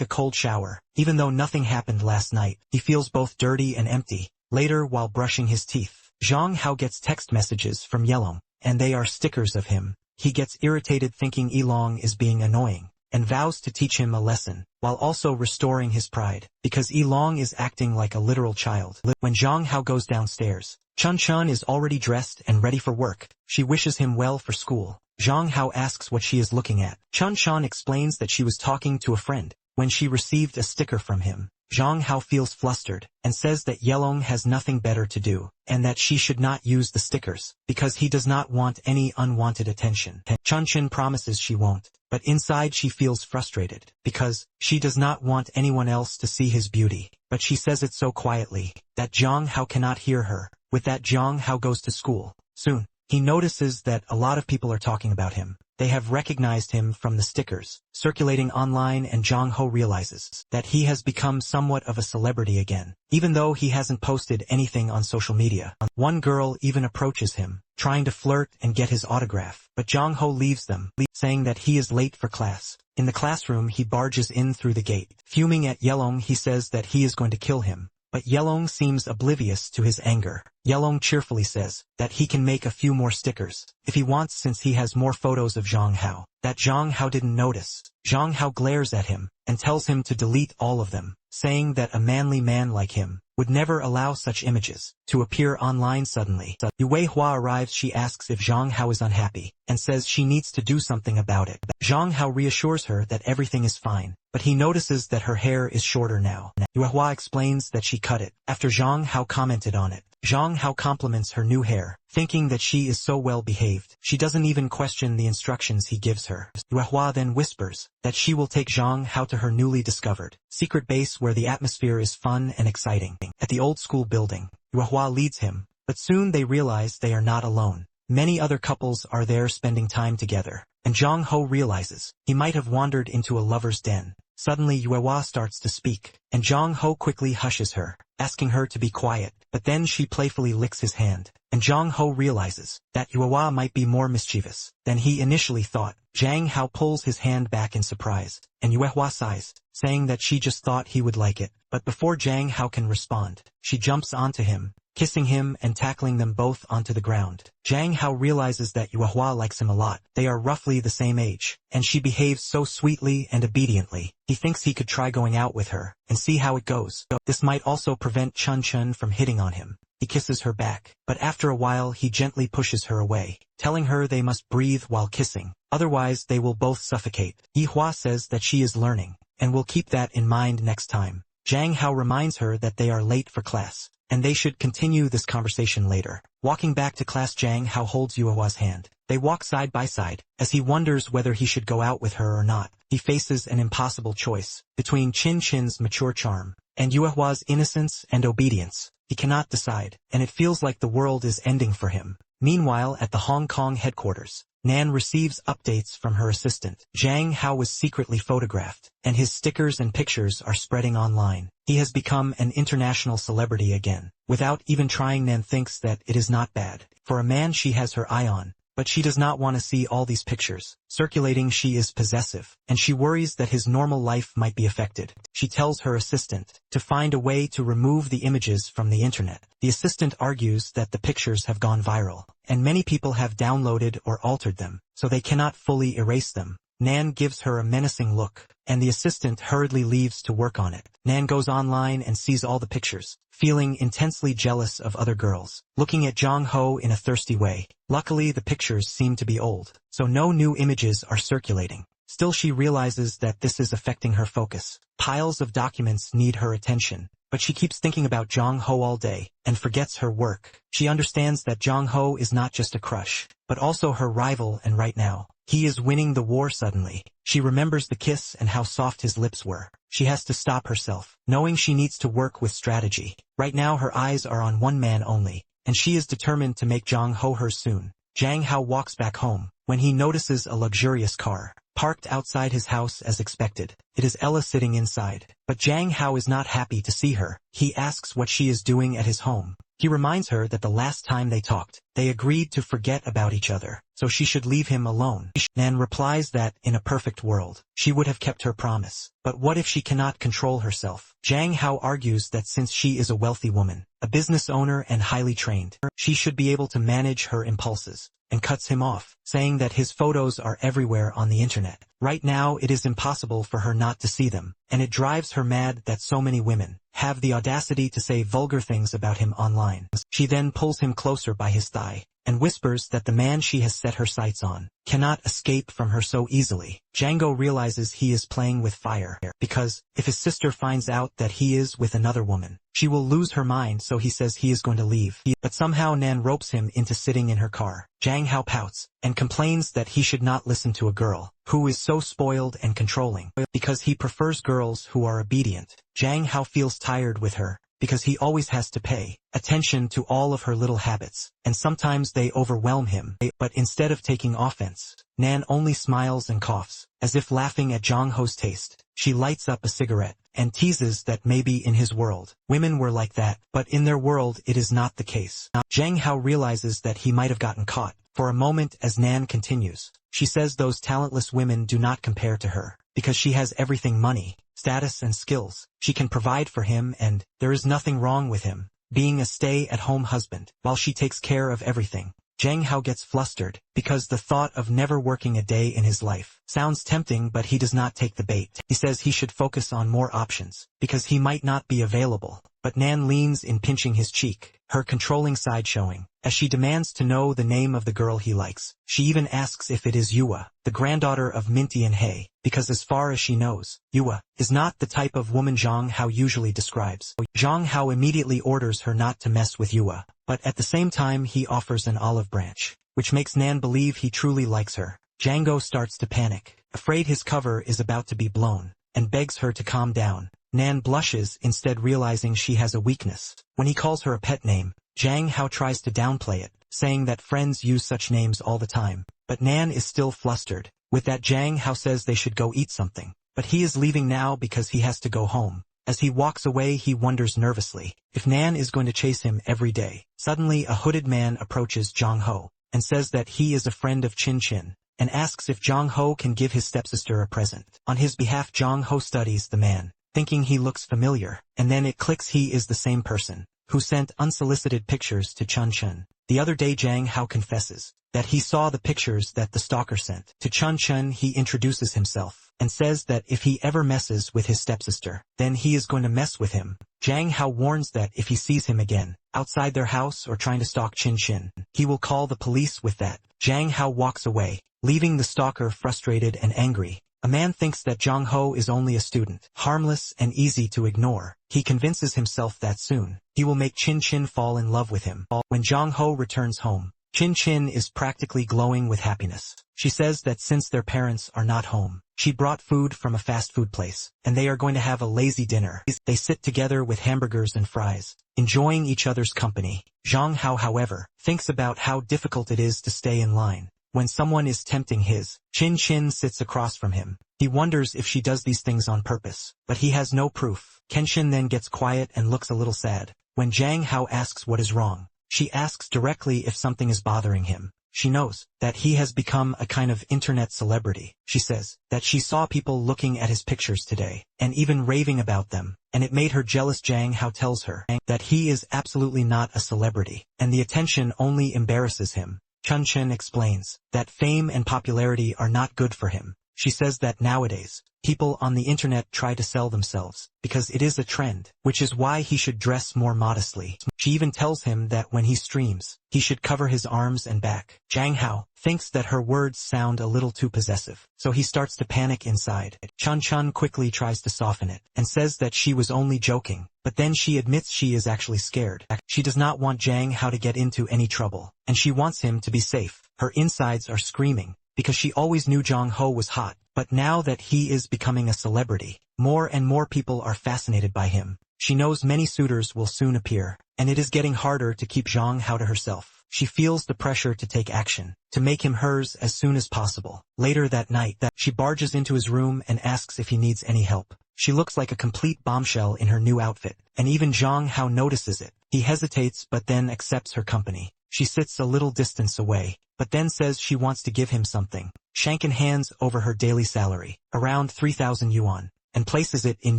Speaker 1: a cold shower. Even though nothing happened last night, he feels both dirty and empty. Later, while brushing his teeth, Jong Hao gets text messages from Yelong, and they are stickers of him. He gets irritated, thinking Yelong is being annoying, and vows to teach him a lesson, while also restoring his pride, because Yelong is acting like a literal child. When Jong Hao goes downstairs, Chun Chun is already dressed and ready for work. She wishes him well for school. Jong Hao asks what she is looking at. Chun Chun explains that she was talking to a friend when she received a sticker from him. Jong Hao feels flustered, and says that Yelong has nothing better to do, and that she should not use the stickers, because he does not want any unwanted attention. Chun Chin promises she won't, but inside she feels frustrated, because she does not want anyone else to see his beauty, but she says it so quietly that Jong Hao cannot hear her. With that, Jong Hao goes to school. Soon, he notices that a lot of people are talking about him. They have recognized him from the stickers circulating online, and Jong Ho realizes that he has become somewhat of a celebrity again, even though he hasn't posted anything on social media. One girl even approaches him, trying to flirt and get his autograph, but Jong Ho leaves them, saying that he is late for class. In the classroom, he barges in through the gate. Fuming at Yelong, he says that he is going to kill him, but Yelong seems oblivious to his anger. Yelong cheerfully says that he can make a few more stickers if he wants, since he has more photos of Jong Hao that Jong Hao didn't notice. Jong Hao glares at him and tells him to delete all of them, saying that a manly man like him would never allow such images to appear online. Suddenly, Yue Hua arrives. She asks if Jong Hao is unhappy and says she needs to do something about it. Jong Hao reassures her that everything is fine, but he notices that her hair is shorter now. Yue Hua explains that she cut it after Jong Hao commented on it. Jong Hao compliments her new hair, thinking that she is so well behaved. She doesn't even question the instructions he gives her. Yue Hua then whispers that she will take Jong Hao to her newly discovered secret base, where the atmosphere is fun and exciting. At the old school building, Yue Hua leads him, but soon they realize they are not alone. Many other couples are there spending time together, and Jong Ho realizes he might have wandered into a lover's den. Suddenly Yue Hua starts to speak, and Jong Ho quickly hushes her, asking her to be quiet, but then she playfully licks his hand, and Jong Ho realizes that Yue Hua might be more mischievous than he initially thought. Jang Hao pulls his hand back in surprise, and Yue Hua sighs, saying that she just thought he would like it. But before Jang Hao can respond, she jumps onto him, kissing him and tackling them both onto the ground. Jang Hao realizes that Yue Hua likes him a lot. They are roughly the same age, and she behaves so sweetly and obediently. He thinks he could try going out with her and see how it goes. This might also prevent Chun Chun from hitting on him. He kisses her back, but after a while he gently pushes her away, telling her they must breathe while kissing, otherwise they will both suffocate. Yi Hua says that she is learning, and will keep that in mind next time. Jang Hao reminds her that they are late for class, and they should continue this conversation later. Walking back to class, Jang Hao holds Yue Hua's hand. They walk side by side, as he wonders whether he should go out with her or not. He faces an impossible choice between Chin Chin's mature charm and Yue Hua's innocence and obedience. He cannot decide, and it feels like the world is ending for him. Meanwhile, at the Hong Kong headquarters, Nan receives updates from her assistant. Zhang Hao was secretly photographed, and his stickers and pictures are spreading online. He has become an international celebrity again. Without even trying, Nan thinks that it is not bad. For a man she has her eye on, but she does not want to see all these pictures circulating. She is possessive, and she worries that his normal life might be affected. She tells her assistant to find a way to remove the images from the internet. The assistant argues that the pictures have gone viral, and many people have downloaded or altered them, so they cannot fully erase them. Nan gives her a menacing look, and the assistant hurriedly leaves to work on it. Nan goes online and sees all the pictures, feeling intensely jealous of other girls, looking at Zhang Ho in a thirsty way. Luckily, the pictures seem to be old, so no new images are circulating. Still, she realizes that this is affecting her focus. Piles of documents need her attention, but she keeps thinking about Zhang Ho all day, and forgets her work. She understands that Zhang Ho is not just a crush, but also her rival, and right now, he is winning the war. Suddenly, she remembers the kiss and how soft his lips were. She has to stop herself, knowing she needs to work with strategy. Right now her eyes are on one man only, and she is determined to make Zhang Ho hers soon. Zhang Hao walks back home, when he notices a luxurious car parked outside his house as expected. It is Ella sitting inside, but Zhang Hao is not happy to see her. He asks what she is doing at his home. He reminds her that the last time they talked, they agreed to forget about each other, so she should leave him alone. Nan replies that, in a perfect world, she would have kept her promise. But what if she cannot control herself? Zhang Hao argues that since she is a wealthy woman, a business owner and highly trained, she should be able to manage her impulses, and cuts him off, saying that his photos are everywhere on the internet. Right now it is impossible for her not to see them, and it drives her mad that so many women have the audacity to say vulgar things about him online. She then pulls him closer by his thigh, and whispers that the man she has set her sights on cannot escape from her so easily. Django realizes he is playing with fire, because, if his sister finds out that he is with another woman, she will lose her mind, so he says he is going to leave. But somehow Nan ropes him into sitting in her car. Zhang Hao pouts, and complains that he should not listen to a girl who is so spoiled and controlling, because he prefers girls who are obedient. Zhang Hao feels tired with her, because he always has to pay attention to all of her little habits, and sometimes they overwhelm him. But instead of taking offense, Nan only smiles and coughs, as if laughing at Zhang Ho's taste. She lights up a cigarette, and teases that maybe in his world, women were like that, but in their world it is not the case. Zhang Hao realizes that he might have gotten caught for a moment as Nan continues. She says those talentless women do not compare to her, because she has everything: money, status and skills. She can provide for him, and there is nothing wrong with him being a stay-at-home husband, while she takes care of everything. Zhang Hao gets flustered, because the thought of never working a day in his life sounds tempting, but he does not take the bait. He says he should focus on more options, because he might not be available. But Nan leans in, pinching his cheek, her controlling side showing, as she demands to know the name of the girl he likes. She even asks if it is Yua, the granddaughter of Minty and Hei, because as far as she knows, Yua is not the type of woman Zhang Hao usually describes. Zhang Hao immediately orders her not to mess with Yua, but at the same time he offers an olive branch, which makes Nan believe he truly likes her. Django starts to panic, afraid his cover is about to be blown, and begs her to calm down. Nan blushes, instead realizing she has a weakness. When he calls her a pet name, Zhang Hao tries to downplay it, saying that friends use such names all the time. But Nan is still flustered. With that, Zhang Hao says they should go eat something, but he is leaving now because he has to go home. As he walks away, he wonders nervously if Nan is going to chase him every day. Suddenly a hooded man approaches Zhang Ho, and says that he is a friend of Chin Chin, and asks if Zhang Ho can give his stepsister a present. On his behalf, Zhang Ho studies the man, thinking he looks familiar, and then it clicks: he is the same person who sent unsolicited pictures to Chun Chun. The other day Zhang Hao confesses that he saw the pictures that the stalker sent to Chun Chun. He introduces himself, and says that if he ever messes with his stepsister, then he is going to mess with him. Zhang Hao warns that if he sees him again, outside their house or trying to stalk Chin Chin, he will call the police. With that, Zhang Hao walks away, leaving the stalker frustrated and angry. A man thinks that Zhang Ho is only a student, harmless and easy to ignore. He convinces himself that soon he will make Chin Chin fall in love with him. When Zhang Ho returns home, Chin Chin is practically glowing with happiness. She says that since their parents are not home, she brought food from a fast food place, and they are going to have a lazy dinner. They sit together with hamburgers and fries, enjoying each other's company. Zhang Hao, however, thinks about how difficult it is to stay in line when someone is tempting his. Chin sits across from him. He wonders if she does these things on purpose, but he has no proof. Kenshin then gets quiet and looks a little sad. When Jang Hao asks what is wrong, she asks directly if something is bothering him. She knows that he has become a kind of internet celebrity. She says that she saw people looking at his pictures today, and even raving about them, and it made her jealous. Jang Hao tells her that he is absolutely not a celebrity, and the attention only embarrasses him. Chun explains that fame and popularity are not good for him. She says that nowadays, people on the internet try to sell themselves, because it is a trend, which is why he should dress more modestly. She even tells him that when he streams, he should cover his arms and back. Jang Hao thinks that her words sound a little too possessive, so he starts to panic inside. Chun quickly tries to soften it, and says that she was only joking, but then she admits she is actually scared. She does not want Jang Hao to get into any trouble, and she wants him to be safe. Her insides are screaming, because she always knew Jang Ho was hot, but now that he is becoming a celebrity, more and more people are fascinated by him. She knows many suitors will soon appear, and it is getting harder to keep Jang Hao to herself. She feels the pressure to take action, to make him hers as soon as possible. Later that night, she barges into his room and asks if he needs any help. She looks like a complete bombshell in her new outfit, and even Jang Hao notices it. He hesitates but then accepts her company. She sits a little distance away, but then says she wants to give him something. Shanken hands over her daily salary, around 3,000 yuan, and places it in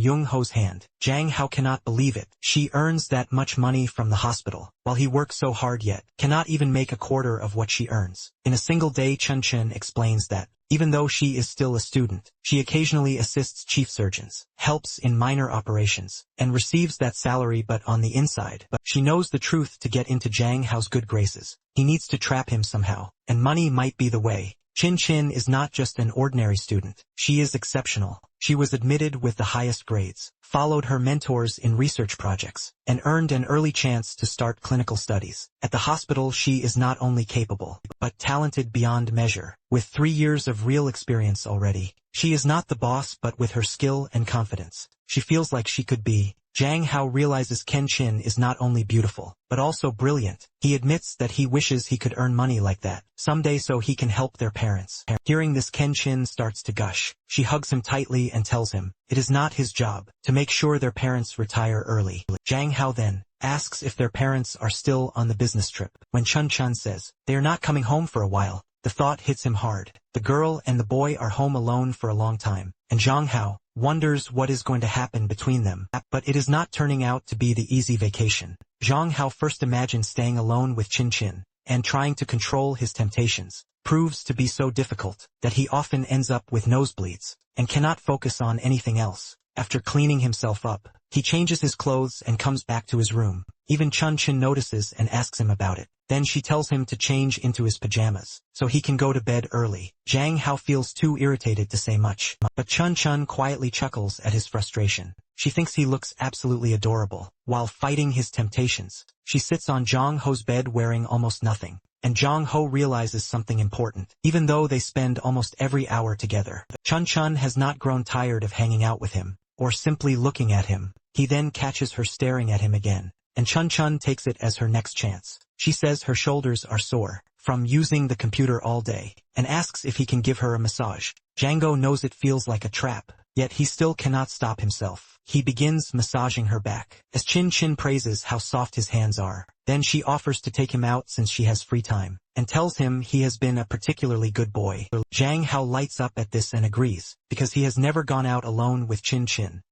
Speaker 1: Jung Ho's hand. Jang Hao cannot believe it. She earns that much money from the hospital, while he works so hard yet cannot even make a quarter of what she earns. In a single day, Chun explains that, even though she is still a student, she occasionally assists chief surgeons, helps in minor operations, and receives that salary but on the inside. But she knows the truth to get into Jang Hao's good graces. He needs to trap him somehow, and money might be the way. Chin is not just an ordinary student. She is exceptional. She was admitted with the highest grades, followed her mentors in research projects, and earned an early chance to start clinical studies. At the hospital, she is not only capable, but talented beyond measure. With 3 years of real experience already, she is not the boss, but with her skill and confidence, she feels like she could be. Jang Hao realizes Kenshin is not only beautiful, but also brilliant. He admits that he wishes he could earn money like that someday so he can help their parents. Hearing this, Kenshin starts to gush. She hugs him tightly and tells him it is not his job to make sure their parents retire early. Jang Hao then asks if their parents are still on the business trip. When Chun says they are not coming home for a while, the thought hits him hard. The girl and the boy are home alone for a long time, and Jang Hao wonders what is going to happen between them. But it is not turning out to be the easy vacation. Jang Hao first imagined staying alone with Chin, and trying to control his temptations proves to be so difficult that he often ends up with nosebleeds and cannot focus on anything else. After cleaning himself up, he changes his clothes and comes back to his room. Even Chun notices and asks him about it. Then she tells him to change into his pajamas, so he can go to bed early. Jang Hao feels too irritated to say much, but Chun quietly chuckles at his frustration. She thinks he looks absolutely adorable. While fighting his temptations, she sits on Jang Ho's bed wearing almost nothing, and Jang Ho realizes something important. Even though they spend almost every hour together, Chun has not grown tired of hanging out with him, or simply looking at him. He then catches her staring at him again, and Chun takes it as her next chance. She says her shoulders are sore from using the computer all day, and asks if he can give her a massage. Django knows it feels like a trap, yet he still cannot stop himself. He begins massaging her back, as Chin praises how soft his hands are. Then she offers to take him out since she has free time, and tells him he has been a particularly good boy. Jang Hao lights up at this and agrees, because he has never gone out alone with Chin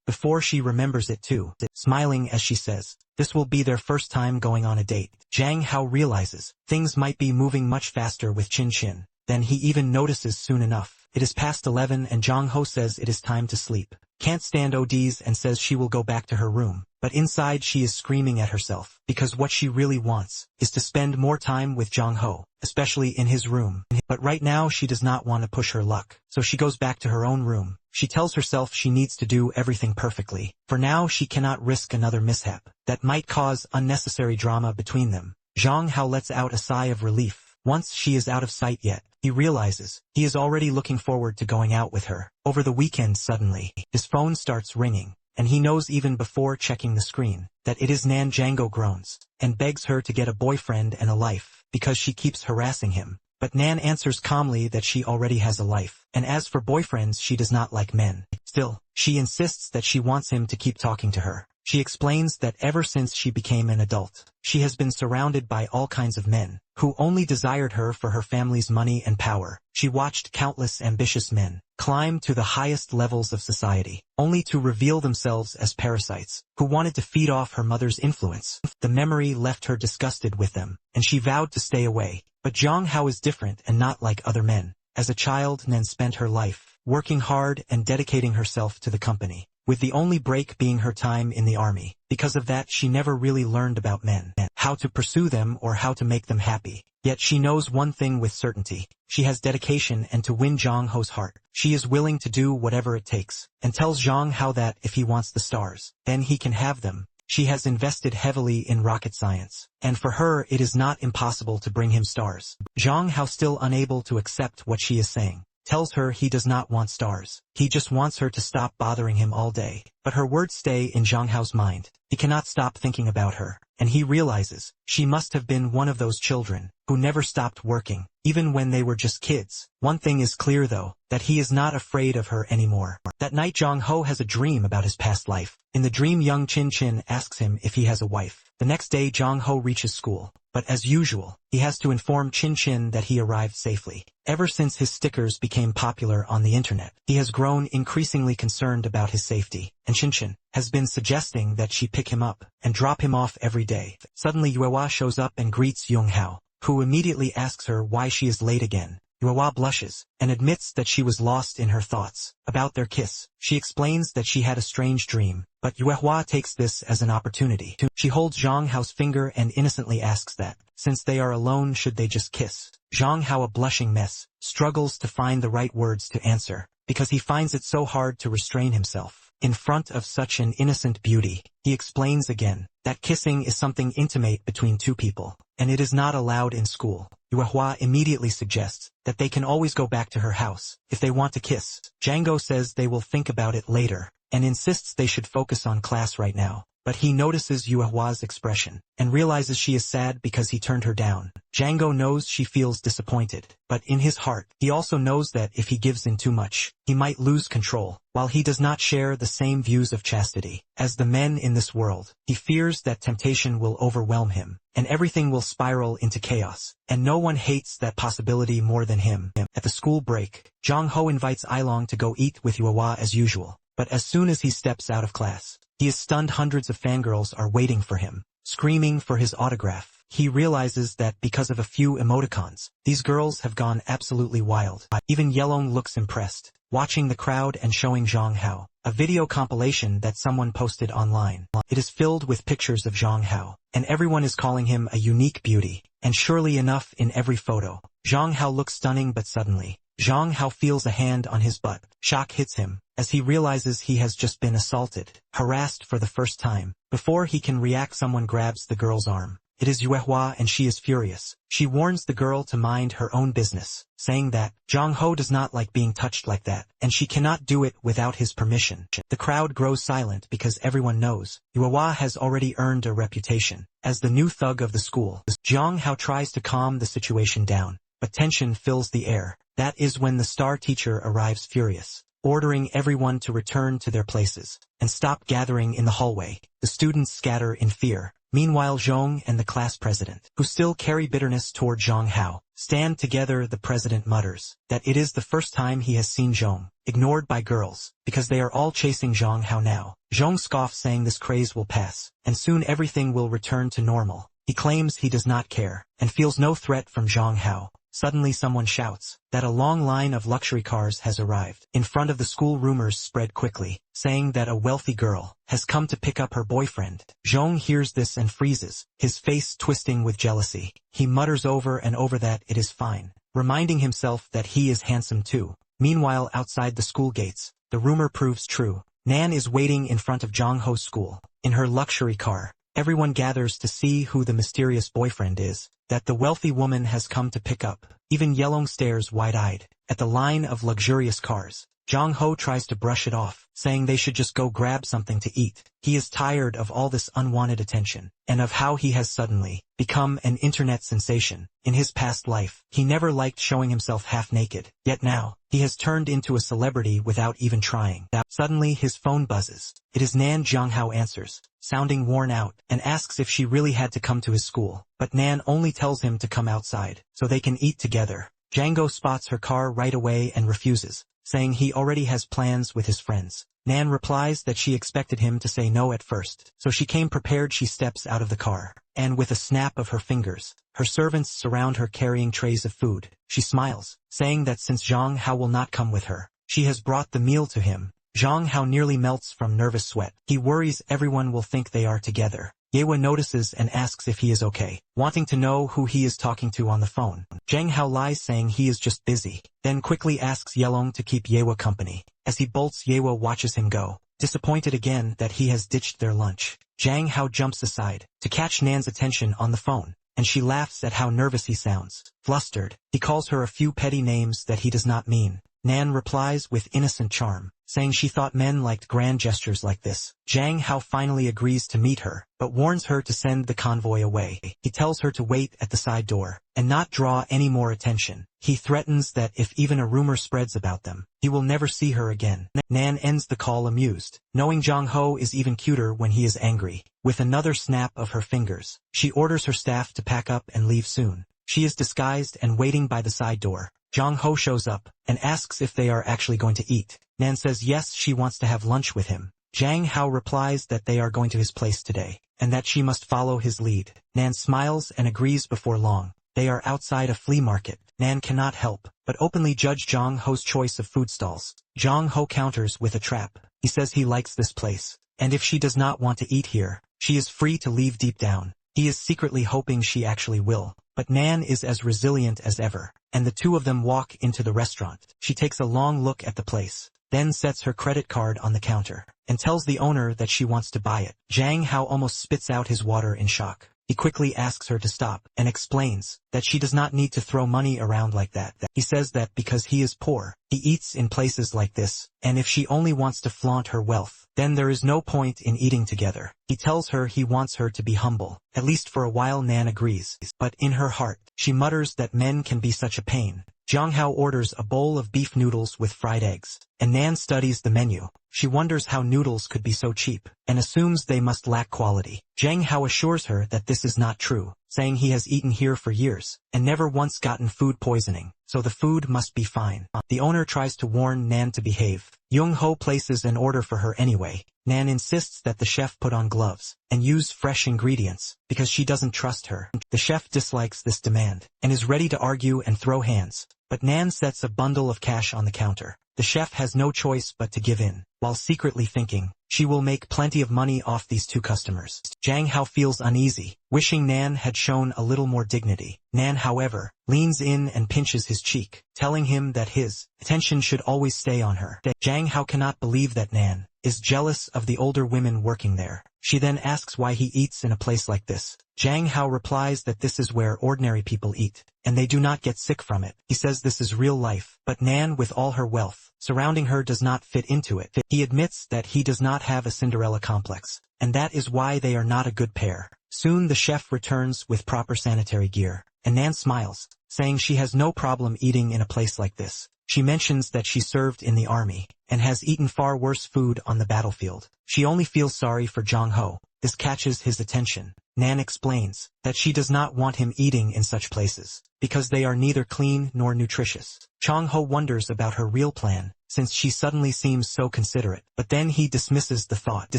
Speaker 1: before. She remembers it too, smiling as she says, this will be their first time going on a date. Jang Hao realizes things might be moving much faster with Chin. Then he even notices soon enough. It is past 11 and Jang Ho says it is time to sleep. Can't stand ODs and says she will go back to her room. But inside she is screaming at herself, because what she really wants is to spend more time with Jang Ho, especially in his room. But right now she does not want to push her luck, so she goes back to her own room. She tells herself she needs to do everything perfectly. For now she cannot risk another mishap that might cause unnecessary drama between them. Jang Hao lets out a sigh of relief. Once she is out of sight yet, he realizes he is already looking forward to going out with her. Over the weekend suddenly, his phone starts ringing, and he knows even before checking the screen that it is Nan. Django groans, and begs her to get a boyfriend and a life, because she keeps harassing him. but Nan answers calmly that she already has a life, and as for boyfriends she does not like men. Still, she insists that she wants him to keep talking to her. She explains that ever since she became an adult, she has been surrounded by all kinds of men, who only desired her for her family's money and power. She watched countless ambitious men climb to the highest levels of society, only to reveal themselves as parasites, who wanted to feed off her mother's influence. The memory left her disgusted with them, and she vowed to stay away. But Jong Hao is different and not like other men. As a child, Nan spent her life working hard and dedicating herself to the company, with the only break being her time in the army. Because of that, she never really learned about men, how to pursue them or how to make them happy. Yet she knows one thing with certainty. She has dedication, and to win Jong Ho's heart, she is willing to do whatever it takes, and tells Jong Hao that if he wants the stars, then he can have them. She has invested heavily in rocket science, and for her it is not impossible to bring him stars. Jong Hao, still unable to accept what she is saying, tells her he does not want stars. He just wants her to stop bothering him all day. But her words stay in Jong Hao's mind. He cannot stop thinking about her, and he realizes she must have been one of those children who never stopped working, even when they were just kids. One thing is clear though, that he is not afraid of her anymore. That night Jong Ho has a dream about his past life. In the dream, young Chin Chin asks him if he has a wife. The next day Jong Ho reaches school, but as usual, he has to inform Chin Chin that he arrived safely. Ever since his stickers became popular on the internet, he has grown increasingly concerned about his safety, and Chin Chin has been suggesting that she pick him up and drop him off every day. Suddenly Yuehua shows up and greets Jong Hao, who immediately asks her why she is late again. Yuehua blushes and admits that she was lost in her thoughts about their kiss. She explains that she had a strange dream, but Yuehua takes this as an opportunity. She holds Jong Hao's finger and innocently asks that, since they are alone, should they just kiss. Jong Hao, a blushing mess, struggles to find the right words to answer, because he finds it so hard to restrain himself in front of such an innocent beauty. He explains again that kissing is something intimate between two people, and it is not allowed in school. Yuehua immediately suggests that they can always go back to her house if they want to kiss. Django says they will think about it later, and insists they should focus on class right now. But he notices Yuehua's expression, and realizes she is sad because he turned her down. Django knows she feels disappointed, but in his heart, he also knows that if he gives in too much, he might lose control. While he does not share the same views of chastity as the men in this world, he fears that temptation will overwhelm him, and everything will spiral into chaos, and no one hates that possibility more than him. At the school break, Jong Ho invites Ailong to go eat with Yuehua as usual, but as soon as he steps out of class, he is stunned. Hundreds of fangirls are waiting for him, screaming for his autograph. He realizes that because of a few emoticons, these girls have gone absolutely wild. Even Yelong looks impressed, watching the crowd and showing Jong Hao a video compilation that someone posted online. It is filled with pictures of Jong Hao, and everyone is calling him a unique beauty. And surely enough, in every photo, Jong Hao looks stunning. But suddenly, Jong Hao feels a hand on his butt. Shock hits him, as he realizes he has just been assaulted, harassed for the first time. Before he can react, someone grabs the girl's arm. It is Yuehua, and she is furious. She warns the girl to mind her own business, saying that Jong Ho does not like being touched like that, and she cannot do it without his permission. The crowd grows silent because everyone knows Yuehua has already earned a reputation as the new thug of the school. Jong Hao tries to calm the situation down, but tension fills the air. That is when the star teacher arrives, furious, ordering everyone to return to their places and stop gathering in the hallway. The students scatter in fear. Meanwhile, Zhong and the class president, who still carry bitterness toward Jong Hao, stand together. The president mutters that it is the first time he has seen Zhong ignored by girls, because they are all chasing Jong Hao now. Zhong scoffs, saying this craze will pass, and soon everything will return to normal. He claims he does not care, and feels no threat from Jong Hao. Suddenly someone shouts that a long line of luxury cars has arrived. In front of the school, rumors spread quickly, saying that a wealthy girl has come to pick up her boyfriend. Zhong hears this and freezes, his face twisting with jealousy. He mutters over and over that it is fine, reminding himself that he is handsome too. Meanwhile, outside the school gates, the rumor proves true. Nan is waiting in front of Jong Ho's school, in her luxury car. Everyone gathers to see who the mysterious boyfriend is that the wealthy woman has come to pick up. Even Yelong stares wide-eyed at the line of luxurious cars. Jong Ho tries to brush it off, saying they should just go grab something to eat. He is tired of all this unwanted attention, and of how he has suddenly become an internet sensation. In his past life, he never liked showing himself half naked, yet now, he has turned into a celebrity without even trying. Suddenly his phone buzzes. It is Nan. Jong Ho answers, sounding worn out, and asks if she really had to come to his school, but Nan only tells him to come outside, so they can eat together. Django spots her car right away and refuses, saying he already has plans with his friends. Nan replies that she expected him to say no at first, so she came prepared. She steps out of the car, and with a snap of her fingers, her servants surround her carrying trays of food. She smiles, saying that since Jong Ho will not come with her, she has brought the meal to him. Jong Ho nearly melts from nervous sweat. He worries everyone will think they are together. Yewa notices and asks if he is okay, wanting to know who he is talking to on the phone. Jang Hao lies, saying he is just busy, then quickly asks Yelong to keep Yewa company. As he bolts, Yewa watches him go, disappointed again that he has ditched their lunch. Jang Hao jumps aside to catch Nan's attention on the phone, and she laughs at how nervous he sounds. Flustered, he calls her a few petty names that he does not mean. Nan replies with innocent charm, saying she thought men liked grand gestures like this. Jang Hao finally agrees to meet her, but warns her to send the convoy away. He tells her to wait at the side door, and not draw any more attention. He threatens that if even a rumor spreads about them, he will never see her again. Nan ends the call amused, knowing Jong Ho is even cuter when he is angry. With another snap of her fingers, she orders her staff to pack up and leave soon. She is disguised and waiting by the side door. Jong Ho shows up, and asks if they are actually going to eat. Nan says yes, she wants to have lunch with him. Jang Hao replies that they are going to his place today, and that she must follow his lead. Nan smiles and agrees before long. They are outside a flea market. Nan cannot help but openly judge Jong Ho's choice of food stalls. Jong Ho counters with a trap. He says he likes this place, and if she does not want to eat here, she is free to leave. Deep down, he is secretly hoping she actually will. But Nan is as resilient as ever, and the two of them walk into the restaurant. She takes a long look at the place, then sets her credit card on the counter, and tells the owner that she wants to buy it. Jang Hao almost spits out his water in shock. He quickly asks her to stop, and explains that she does not need to throw money around like that. He says that because he is poor, he eats in places like this, and if she only wants to flaunt her wealth, then there is no point in eating together. He tells her he wants her to be humble, at least for a while. Nan agrees, but in her heart, she mutters that men can be such a pain. Jong Hao orders a bowl of beef noodles with fried eggs, and Nan studies the menu. She wonders how noodles could be so cheap, and assumes they must lack quality. Jang Hao assures her that this is not true, saying he has eaten here for years, and never once gotten food poisoning, so the food must be fine. The owner tries to warn Nan to behave. Jung Ho places an order for her anyway. Nan insists that the chef put on gloves, and use fresh ingredients, because she doesn't trust her. The chef dislikes this demand, and is ready to argue and throw hands, but Nan sets a bundle of cash on the counter. The chef has no choice but to give in, while secretly thinking she will make plenty of money off these two customers. Jang Hao feels uneasy, wishing Nan had shown a little more dignity. Nan, however, leans in and pinches his cheek, telling him that his attention should always stay on her. Jang Hao cannot believe that Nan is jealous of the older women working there. She then asks why he eats in a place like this. Jang Hao replies that this is where ordinary people eat, and they do not get sick from it. He says this is real life, but Nan, with all her wealth surrounding her, does not fit into it. He admits that he does not have a Cinderella complex, and that is why they are not a good pair. Soon the chef returns with proper sanitary gear, and Nan smiles, saying she has no problem eating in a place like this. She mentions that she served in the army, and has eaten far worse food on the battlefield. She only feels sorry for Jong Ho. This catches his attention. Nan explains that she does not want him eating in such places, because they are neither clean nor nutritious. Jong Ho wonders about her real plan, since she suddenly seems so considerate, but then he dismisses the thought.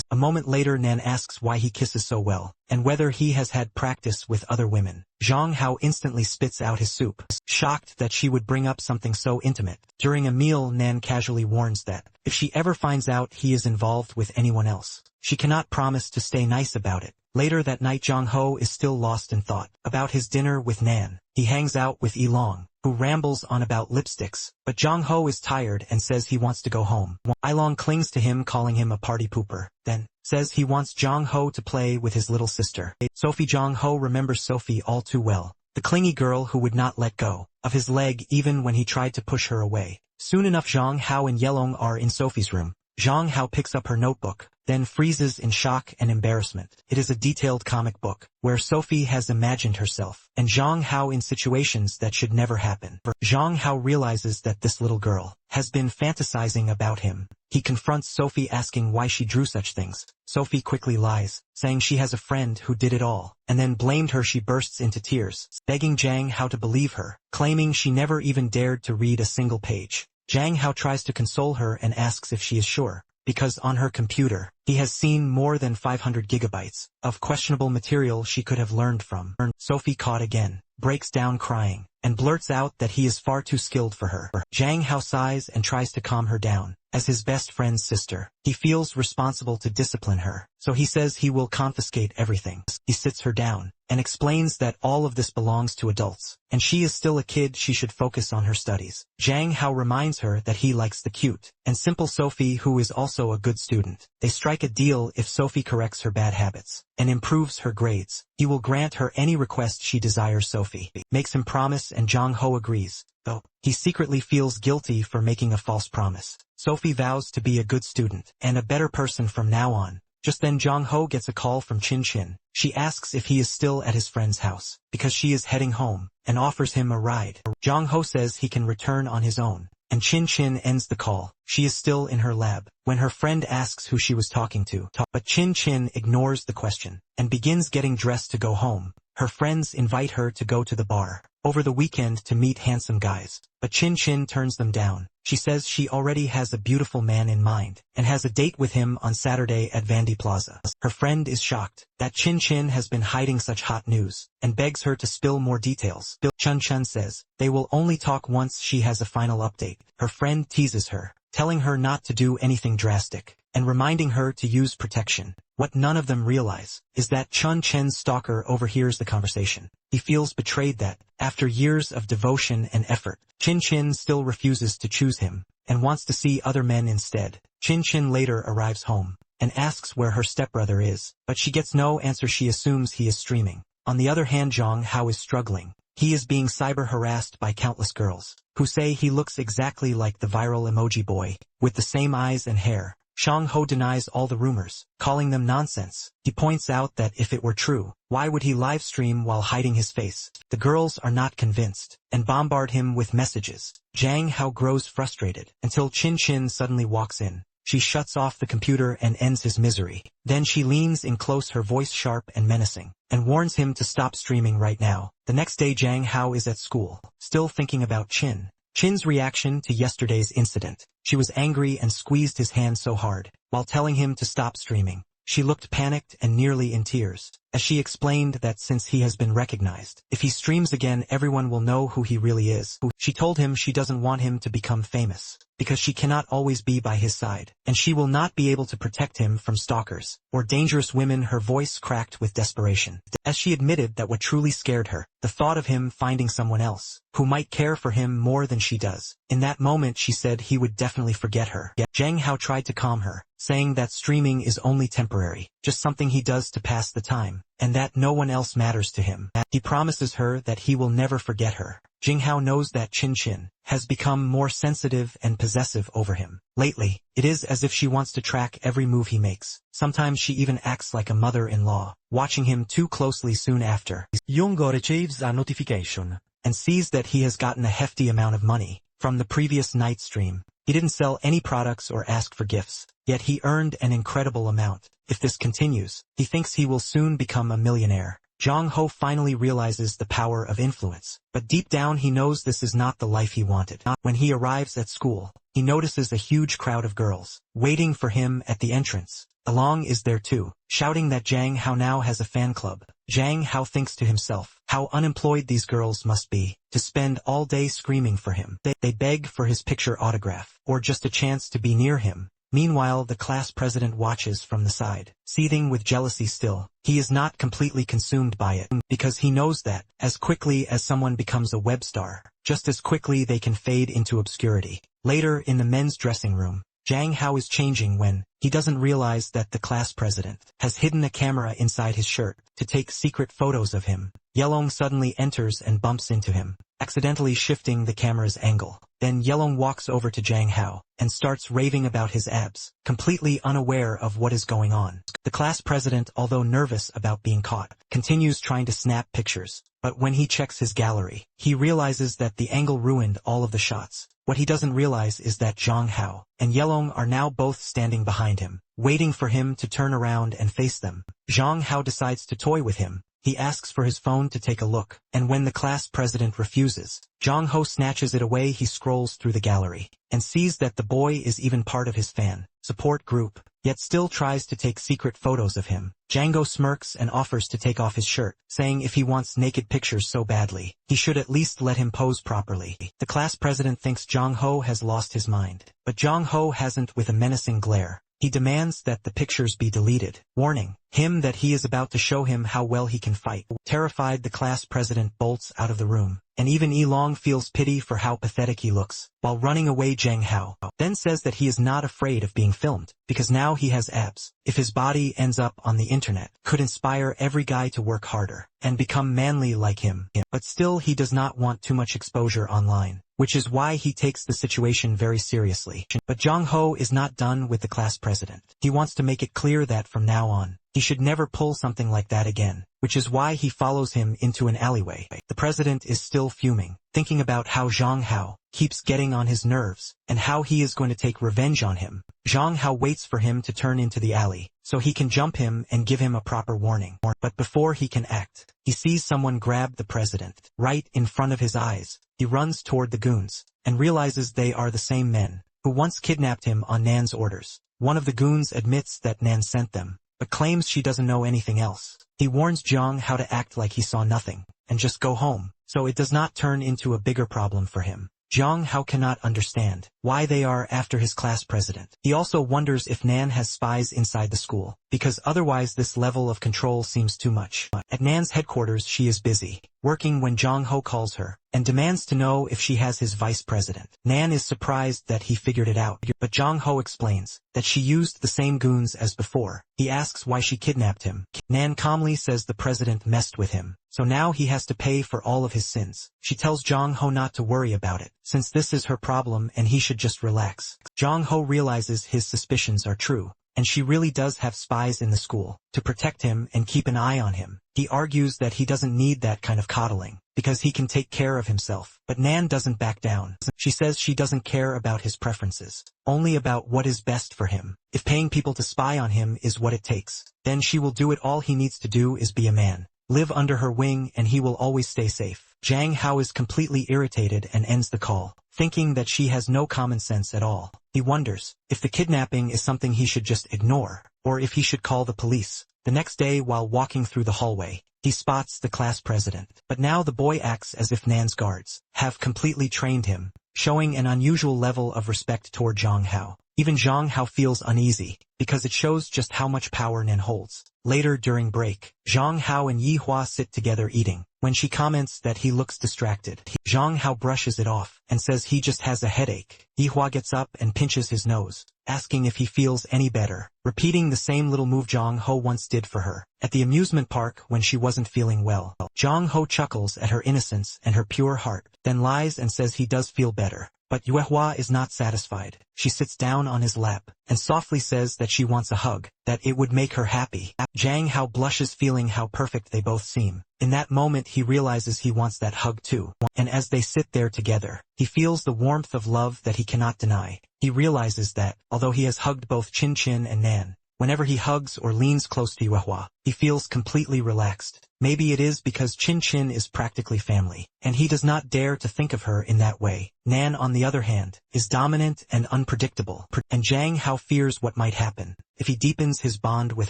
Speaker 1: A moment later Nan asks why he kisses so well, and whether he has had practice with other women. Jong Ho instantly spits out his soup, shocked that she would bring up something so intimate. During a meal, Nan casually warns that if she ever finds out he is involved with anyone else, she cannot promise to stay nice about it. Later that night, Jong Ho is still lost in thought about his dinner with Nan. He hangs out with Ilong, who rambles on about lipsticks, but Jong Ho is tired and says he wants to go home. Ilong clings to him, calling him a party pooper, then says he wants Jong Ho to play with his little sister. Sophie. Jong Ho remembers Sophie all too well, the clingy girl who would not let go of his leg even when he tried to push her away. Soon enough Zhang Hao and Yelong are in Sophie's room. Zhang Hao picks up her notebook, then freezes in shock and embarrassment. It is a detailed comic book, where Sophie has imagined herself, and Zhang Hao in situations that should never happen. Zhang Hao realizes that this little girl has been fantasizing about him. He confronts Sophie asking why she drew such things. Sophie quickly lies, saying she has a friend who did it all, and then blamed her. She bursts into tears, begging Zhang Hao to believe her, claiming she never even dared to read a single page. Zhang Hao tries to console her and asks if she is sure, because on her computer, he has seen more than 500 gigabytes of questionable material she could have learned from. Sophie, caught again, breaks down crying, and blurts out that he is far too skilled for her. Zhang Hao sighs and tries to calm her down. As his best friend's sister, he feels responsible to discipline her, so he says he will confiscate everything. He sits her down, and explains that all of this belongs to adults, and she is still a kid. She should focus on her studies. Zhang Hao reminds her that he likes the cute and simple Sophie, who is also a good student. They strike a deal: if Sophie corrects her bad habits and improves her grades, he will grant her any request she desires. Sophie makes him promise, and Zhang Hao agrees, though he secretly feels guilty for making a false promise. Sophie vows to be a good student and a better person from now on. Just then Zhang Hao gets a call from Chin Chin. She asks if he is still at his friend's house, because she is heading home, and offers him a ride. Zhang Hao says he can return on his own, and Chin Chin ends the call. She is still in her lab when her friend asks who she was talking to, but Chin Chin ignores the question, and begins getting dressed to go home. Her friends invite her to go to the bar over the weekend to meet handsome guys, but Chin Chin turns them down. She says she already has a beautiful man in mind, and has a date with him on Saturday at Vandy Plaza. Her friend is shocked that Chin Chin has been hiding such hot news, and begs her to spill more details. Chun Chun says they will only talk once she has a final update. Her friend teases her, telling her not to do anything drastic, and reminding her to use protection. What none of them realize is that Chun Chen's stalker overhears the conversation. He feels betrayed that, after years of devotion and effort, Chin Chin still refuses to choose him, and wants to see other men instead. Chin Chin later arrives home, and asks where her stepbrother is, but she gets no answer. She assumes he is streaming. On the other hand, Zhang Hao is struggling. He is being cyber-harassed by countless girls, who say he looks exactly like the viral emoji boy, with the same eyes and hair. Zhang Hao denies all the rumors, calling them nonsense. He points out that if it were true, why would he live stream while hiding his face? The girls are not convinced, and bombard him with messages. Zhang Hao grows frustrated, until Chin Chin suddenly walks in. She shuts off the computer and ends his misery. Then she leans in close, her voice sharp and menacing, and warns him to stop streaming right now. The next day Zhang Hao is at school, still thinking about Chin's reaction to yesterday's incident. She was angry and squeezed his hand so hard, while telling him to stop streaming. She looked panicked and nearly in tears, as she explained that since he has been recognized, if he streams again everyone will know who he really is. She told him she doesn't want him to become famous, because she cannot always be by his side, and she will not be able to protect him from stalkers or dangerous women. Her voice cracked with desperation, as she admitted that what truly scared her, the thought of him finding someone else, who might care for him more than she does. In that moment she said he would definitely forget her. Zhang Hao tried to calm her, saying that streaming is only temporary, just something he does to pass the time, and that no one else matters to him. He promises her that he will never forget her. Jing Hao knows that Chin Chin has become more sensitive and possessive over him. Lately, it is as if she wants to track every move he makes. Sometimes she even acts like a mother-in-law, watching him too closely. Soon after, Yongo receives a notification and sees that he has gotten a hefty amount of money from the previous night stream. He didn't sell any products or ask for gifts, yet he earned an incredible amount. If this continues, he thinks he will soon become a millionaire. Zhang Ho finally realizes the power of influence, but deep down he knows this is not the life he wanted. When he arrives at school, he notices a huge crowd of girls waiting for him at the entrance. Along is there too, shouting that Zhang Hao now has a fan club. Zhang Hao thinks to himself, how unemployed these girls must be, to spend all day screaming for him. They beg for his picture autograph, or just a chance to be near him. Meanwhile, the class president watches from the side, seething with jealousy still. He is not completely consumed by it, because he knows that, as quickly as someone becomes a web star, just as quickly they can fade into obscurity. Later in the men's dressing room, Zhang Hao is changing when he doesn't realize that the class president has hidden a camera inside his shirt to take secret photos of him. Yelong suddenly enters and bumps into him, accidentally shifting the camera's angle. Then Yelong walks over to Jang Hao and starts raving about his abs, completely unaware of what is going on. The class president, although nervous about being caught, continues trying to snap pictures, but when he checks his gallery, he realizes that the angle ruined all of the shots. What he doesn't realize is that Jang Hao and Yelong are now both standing behind him, waiting for him to turn around and face them. Jang Hao decides to toy with him. He asks for his phone to take a look, and when the class president refuses, Jang Ho snatches it away. He scrolls through the gallery and sees that the boy is even part of his fan support group, yet still tries to take secret photos of him. Django smirks and offers to take off his shirt, saying if he wants naked pictures so badly, he should at least let him pose properly. The class president thinks Jang Ho has lost his mind, but Jang Ho hasn't. With a menacing glare, he demands that the pictures be deleted, warning him that he is about to show him how well he can fight. Terrified, the class president bolts out of the room, and even Yilong feels pity for how pathetic he looks. While running away, Jang Hao then says that he is not afraid of being filmed, because now he has abs. If his body ends up on the internet, could inspire every guy to work harder and become manly like him. But still, he does not want too much exposure online, which is why he takes the situation very seriously. But Jang Ho is not done with the class president. He wants to make it clear that from now on, he should never pull something like that again, which is why he follows him into an alleyway. The president is still fuming, thinking about how Jang Hao keeps getting on his nerves, and how he is going to take revenge on him. Jang Hao waits for him to turn into the alley, so he can jump him and give him a proper warning. But before he can act, he sees someone grab the president right in front of his eyes. He runs toward the goons, and realizes they are the same men who once kidnapped him on Nan's orders. One of the goons admits that Nan sent them, but claims she doesn't know anything else. He warns Jang how to act like he saw nothing, and just go home, so it does not turn into a bigger problem for him. Jang Hao cannot understand why they are after his class president. He also wonders if Nan has spies inside the school, because otherwise this level of control seems too much. At Nan's headquarters, she is busy working when Jang Ho calls her and demands to know if she has his vice president. Nan is surprised that he figured it out, but Jang Ho explains that she used the same goons as before. He asks why she kidnapped him. Nan calmly says the president messed with him, so now he has to pay for all of his sins. She tells Jang Ho not to worry about it, since this is her problem and he should just relax. Jang Ho realizes his suspicions are true, and she really does have spies in the school to protect him and keep an eye on him. He argues that he doesn't need that kind of coddling, because he can take care of himself. But Nan doesn't back down. She says she doesn't care about his preferences, only about what is best for him. If paying people to spy on him is what it takes, then she will do it. All he needs to do is be a man, live under her wing, and he will always stay safe. Jang Hao is completely irritated and ends the call, thinking that she has no common sense at all. He wonders if the kidnapping is something he should just ignore, or if he should call the police. The next day, while walking through the hallway, he spots the class president. But now the boy acts as if Nan's guards have completely trained him, showing an unusual level of respect toward Jang Hao. Even Jang Hao feels uneasy, because it shows just how much power Nan holds. Later during break, Jang Hao and Yi Hua sit together eating. When she comments that he looks distracted, Jang Hao brushes it off and says he just has a headache. Yi Hua gets up and pinches his nose, asking if he feels any better, repeating the same little move Jang Ho once did for her at the amusement park when she wasn't feeling well. Jang Ho chuckles at her innocence and her pure heart, then lies and says he does feel better. But Yue Hua is not satisfied. She sits down on his lap and softly says that she wants a hug, that it would make her happy. Jang Hao blushes, feeling how perfect they both seem. In that moment, he realizes he wants that hug too. And as they sit there together, he feels the warmth of love that he cannot deny. He realizes that, although he has hugged both Chin Chin and Nan, whenever he hugs or leans close to Yue Hua, he feels completely relaxed. Maybe it is because Chin Chin is practically family, and he does not dare to think of her in that way. Nan, on the other hand, is dominant and unpredictable, and Jang Hao fears what might happen if he deepens his bond with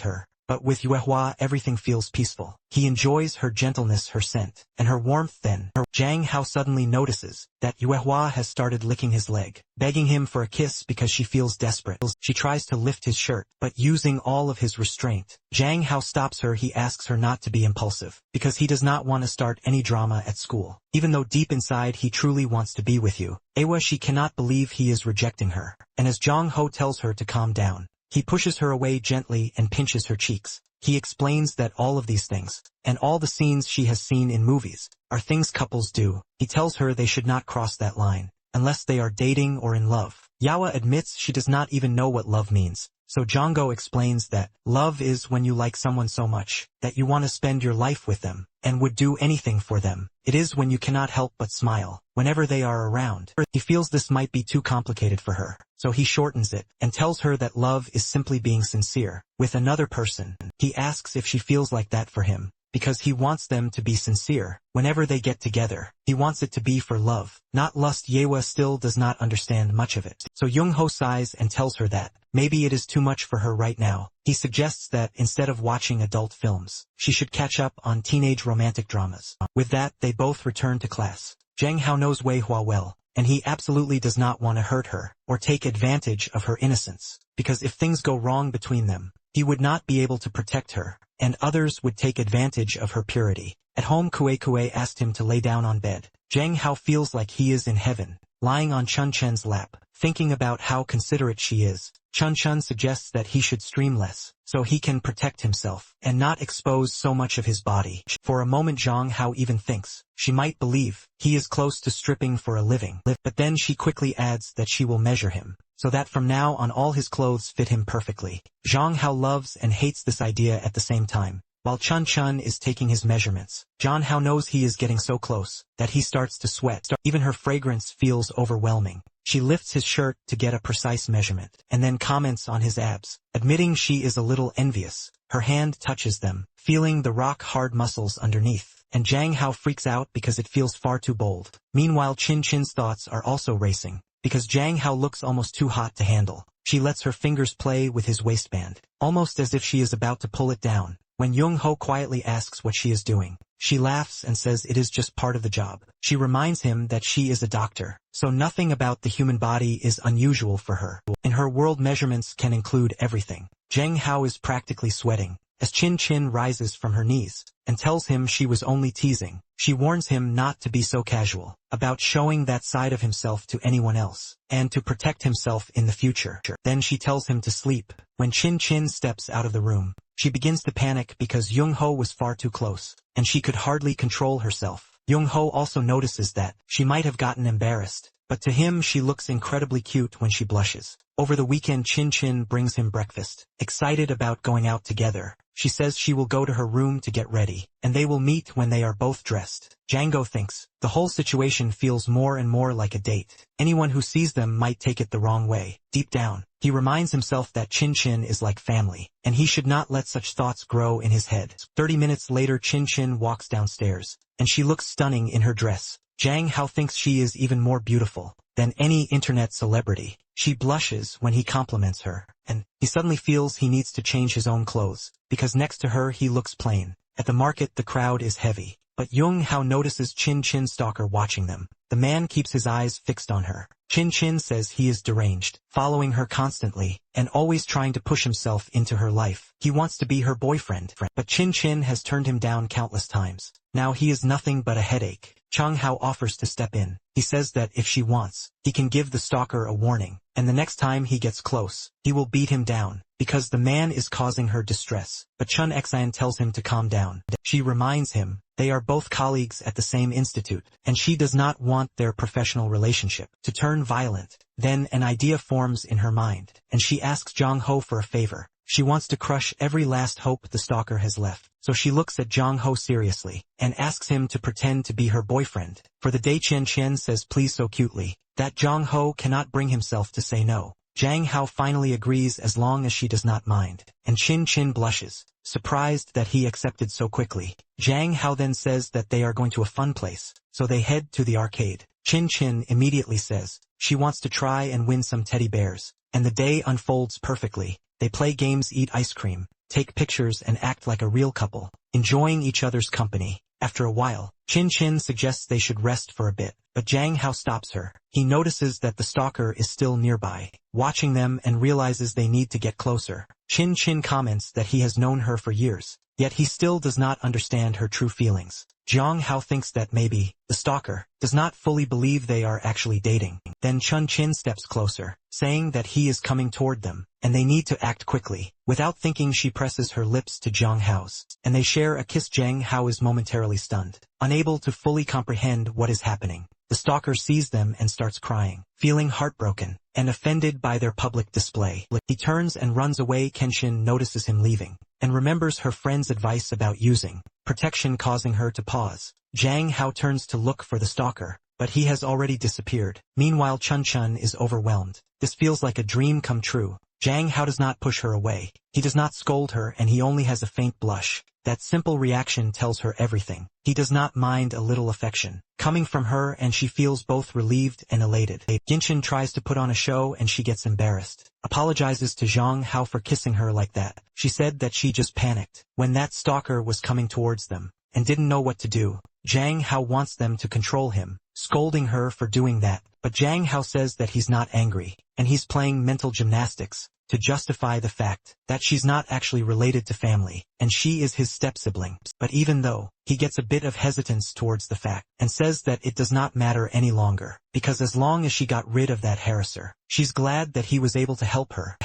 Speaker 1: her. But with Yue Hua, everything feels peaceful. He enjoys her gentleness, her scent, and her warmth. Then, Jang Hao suddenly notices that Yue Hua has started licking his leg, begging him for a kiss because she feels desperate. She tries to lift his shirt, but using all of his restraint, Jang Hao stops her. He asks her not to be impulsive, because he does not want to start any drama at school. Even though deep inside he truly wants to be with you, Awa, she cannot believe he is rejecting her. And as Jang Ho tells her to calm down, he pushes her away gently and pinches her cheeks. He explains that all of these things, and all the scenes she has seen in movies, are things couples do. He tells her they should not cross that line, unless they are dating or in love. Yawa admits she does not even know what love means. So Jonggo explains that love is when you like someone so much that you want to spend your life with them and would do anything for them. It is when you cannot help but smile whenever they are around. He feels this might be too complicated for her, so he shortens it and tells her that love is simply being sincere with another person. He asks if she feels like that for him, because he wants them to be sincere whenever they get together. He wants it to be for love, not lust. Yewa still does not understand much of it. So Young-ho sighs and tells her that maybe it is too much for her right now. He suggests that instead of watching adult films, she should catch up on teenage romantic dramas. With that, they both return to class. Jang Hao knows Wei Hua well, and he absolutely does not want to hurt her or take advantage of her innocence, because if things go wrong between them, he would not be able to protect her, and others would take advantage of her purity. At home, Kue asked him to lay down on bed. Jang Hao feels like he is in heaven, lying on Chun Chen's lap, thinking about how considerate she is. Chun Chen suggests that he should stream less, so he can protect himself and not expose so much of his body. For a moment Jang Hao even thinks she might believe he is close to stripping for a living, but then she quickly adds that she will measure him, so that from now on all his clothes fit him perfectly. Jang Hao loves and hates this idea at the same time. While Chun Chen is taking his measurements, Jang Hao knows he is getting so close that he starts to sweat. Even her fragrance feels overwhelming. She lifts his shirt to get a precise measurement, and then comments on his abs, admitting she is a little envious. Her hand touches them, feeling the rock-hard muscles underneath, and Jang Hao freaks out because it feels far too bold. Meanwhile, Chin Chin's thoughts are also racing, because Jang Hao looks almost too hot to handle. She lets her fingers play with his waistband, almost as if she is about to pull it down. When Young-ho quietly asks what she is doing, she laughs and says it is just part of the job. She reminds him that she is a doctor, so nothing about the human body is unusual for her. In her world, measurements can include everything. Jang Hao is practically sweating as Chin Chin rises from her knees and tells him she was only teasing. She warns him not to be so casual about showing that side of himself to anyone else, and to protect himself in the future. Then she tells him to sleep. When Chin Chin steps out of the room, she begins to panic because Young-ho was far too close, and she could hardly control herself. Young-ho also notices that she might have gotten embarrassed, but to him she looks incredibly cute when she blushes. Over the weekend, Chin Chin brings him breakfast. Excited about going out together, she says she will go to her room to get ready, and they will meet when they are both dressed. Django thinks the whole situation feels more and more like a date. Anyone who sees them might take it the wrong way. Deep down, he reminds himself that Chin Chin is like family, and he should not let such thoughts grow in his head. 30 minutes later, Chin Chin walks downstairs, and she looks stunning in her dress. Jang Hao thinks she is even more beautiful than any internet celebrity. She blushes when he compliments her, and he suddenly feels he needs to change his own clothes, because next to her he looks plain. At the market, the crowd is heavy, but Young Hao notices Chin Chin's stalker watching them. The man keeps his eyes fixed on her. Chin Chin says he is deranged, following her constantly, and always trying to push himself into her life. He wants to be her boyfriend, but Chin Chin has turned him down countless times. Now he is nothing but a headache. Chang Hao offers to step in. He says that if she wants, he can give the stalker a warning, and the next time he gets close, he will beat him down, because the man is causing her distress. But Chun Xian tells him to calm down. She reminds him they are both colleagues at the same institute, and she does not want their professional relationship to turn violent. Then an idea forms in her mind, and she asks Jang Ho for a favor. She wants to crush every last hope the stalker has left. So she looks at Jang Ho seriously, and asks him to pretend to be her boyfriend. For the day, Chen Chen says please so cutely, that Jang Ho cannot bring himself to say no. Jang Hao finally agrees as long as she does not mind, and Chin Chin blushes, surprised that he accepted so quickly. Jang Hao then says that they are going to a fun place, so they head to the arcade. Chin Chin immediately says she wants to try and win some teddy bears, and the day unfolds perfectly. They play games, eat ice cream, take pictures, and act like a real couple, enjoying each other's company. After a while, Chin Chin suggests they should rest for a bit, but Jang Hao stops her. He notices that the stalker is still nearby, watching them, and realizes they need to get closer. Chin Chin comments that he has known her for years, yet he still does not understand her true feelings. Jang Hao thinks that maybe the stalker does not fully believe they are actually dating. Then Chun Chin steps closer, saying that he is coming toward them, and they need to act quickly. Without thinking, she presses her lips to Jang Hao's, and they share a kiss. Jang Hao is momentarily stunned, unable to fully comprehend what is happening. The stalker sees them and starts crying, feeling heartbroken and offended by their public display. He turns and runs away. Kenshin notices him leaving and remembers her friend's advice about using protection, causing her to pause. Jang Hao turns to look for the stalker, but he has already disappeared. Meanwhile, Chun Chun is overwhelmed. This feels like a dream come true. Jang Hao does not push her away. He does not scold her, and he only has a faint blush. That simple reaction tells her everything. He does not mind a little affection coming from her, and she feels both relieved and elated. Genshin tries to put on a show and she gets embarrassed. Apologizes to Jang Hao for kissing her like that. She said that she just panicked when that stalker was coming towards them and didn't know what to do. Jang Hao wants them to control him, scolding her for doing that, but Jang Hao says that he's not angry, and he's playing mental gymnastics to justify the fact that she's not actually related to family, and she is his step-sibling. But even though, he gets a bit of hesitance towards the fact, and says that it does not matter any longer, because as long as she got rid of that harasser, she's glad that he was able to help her.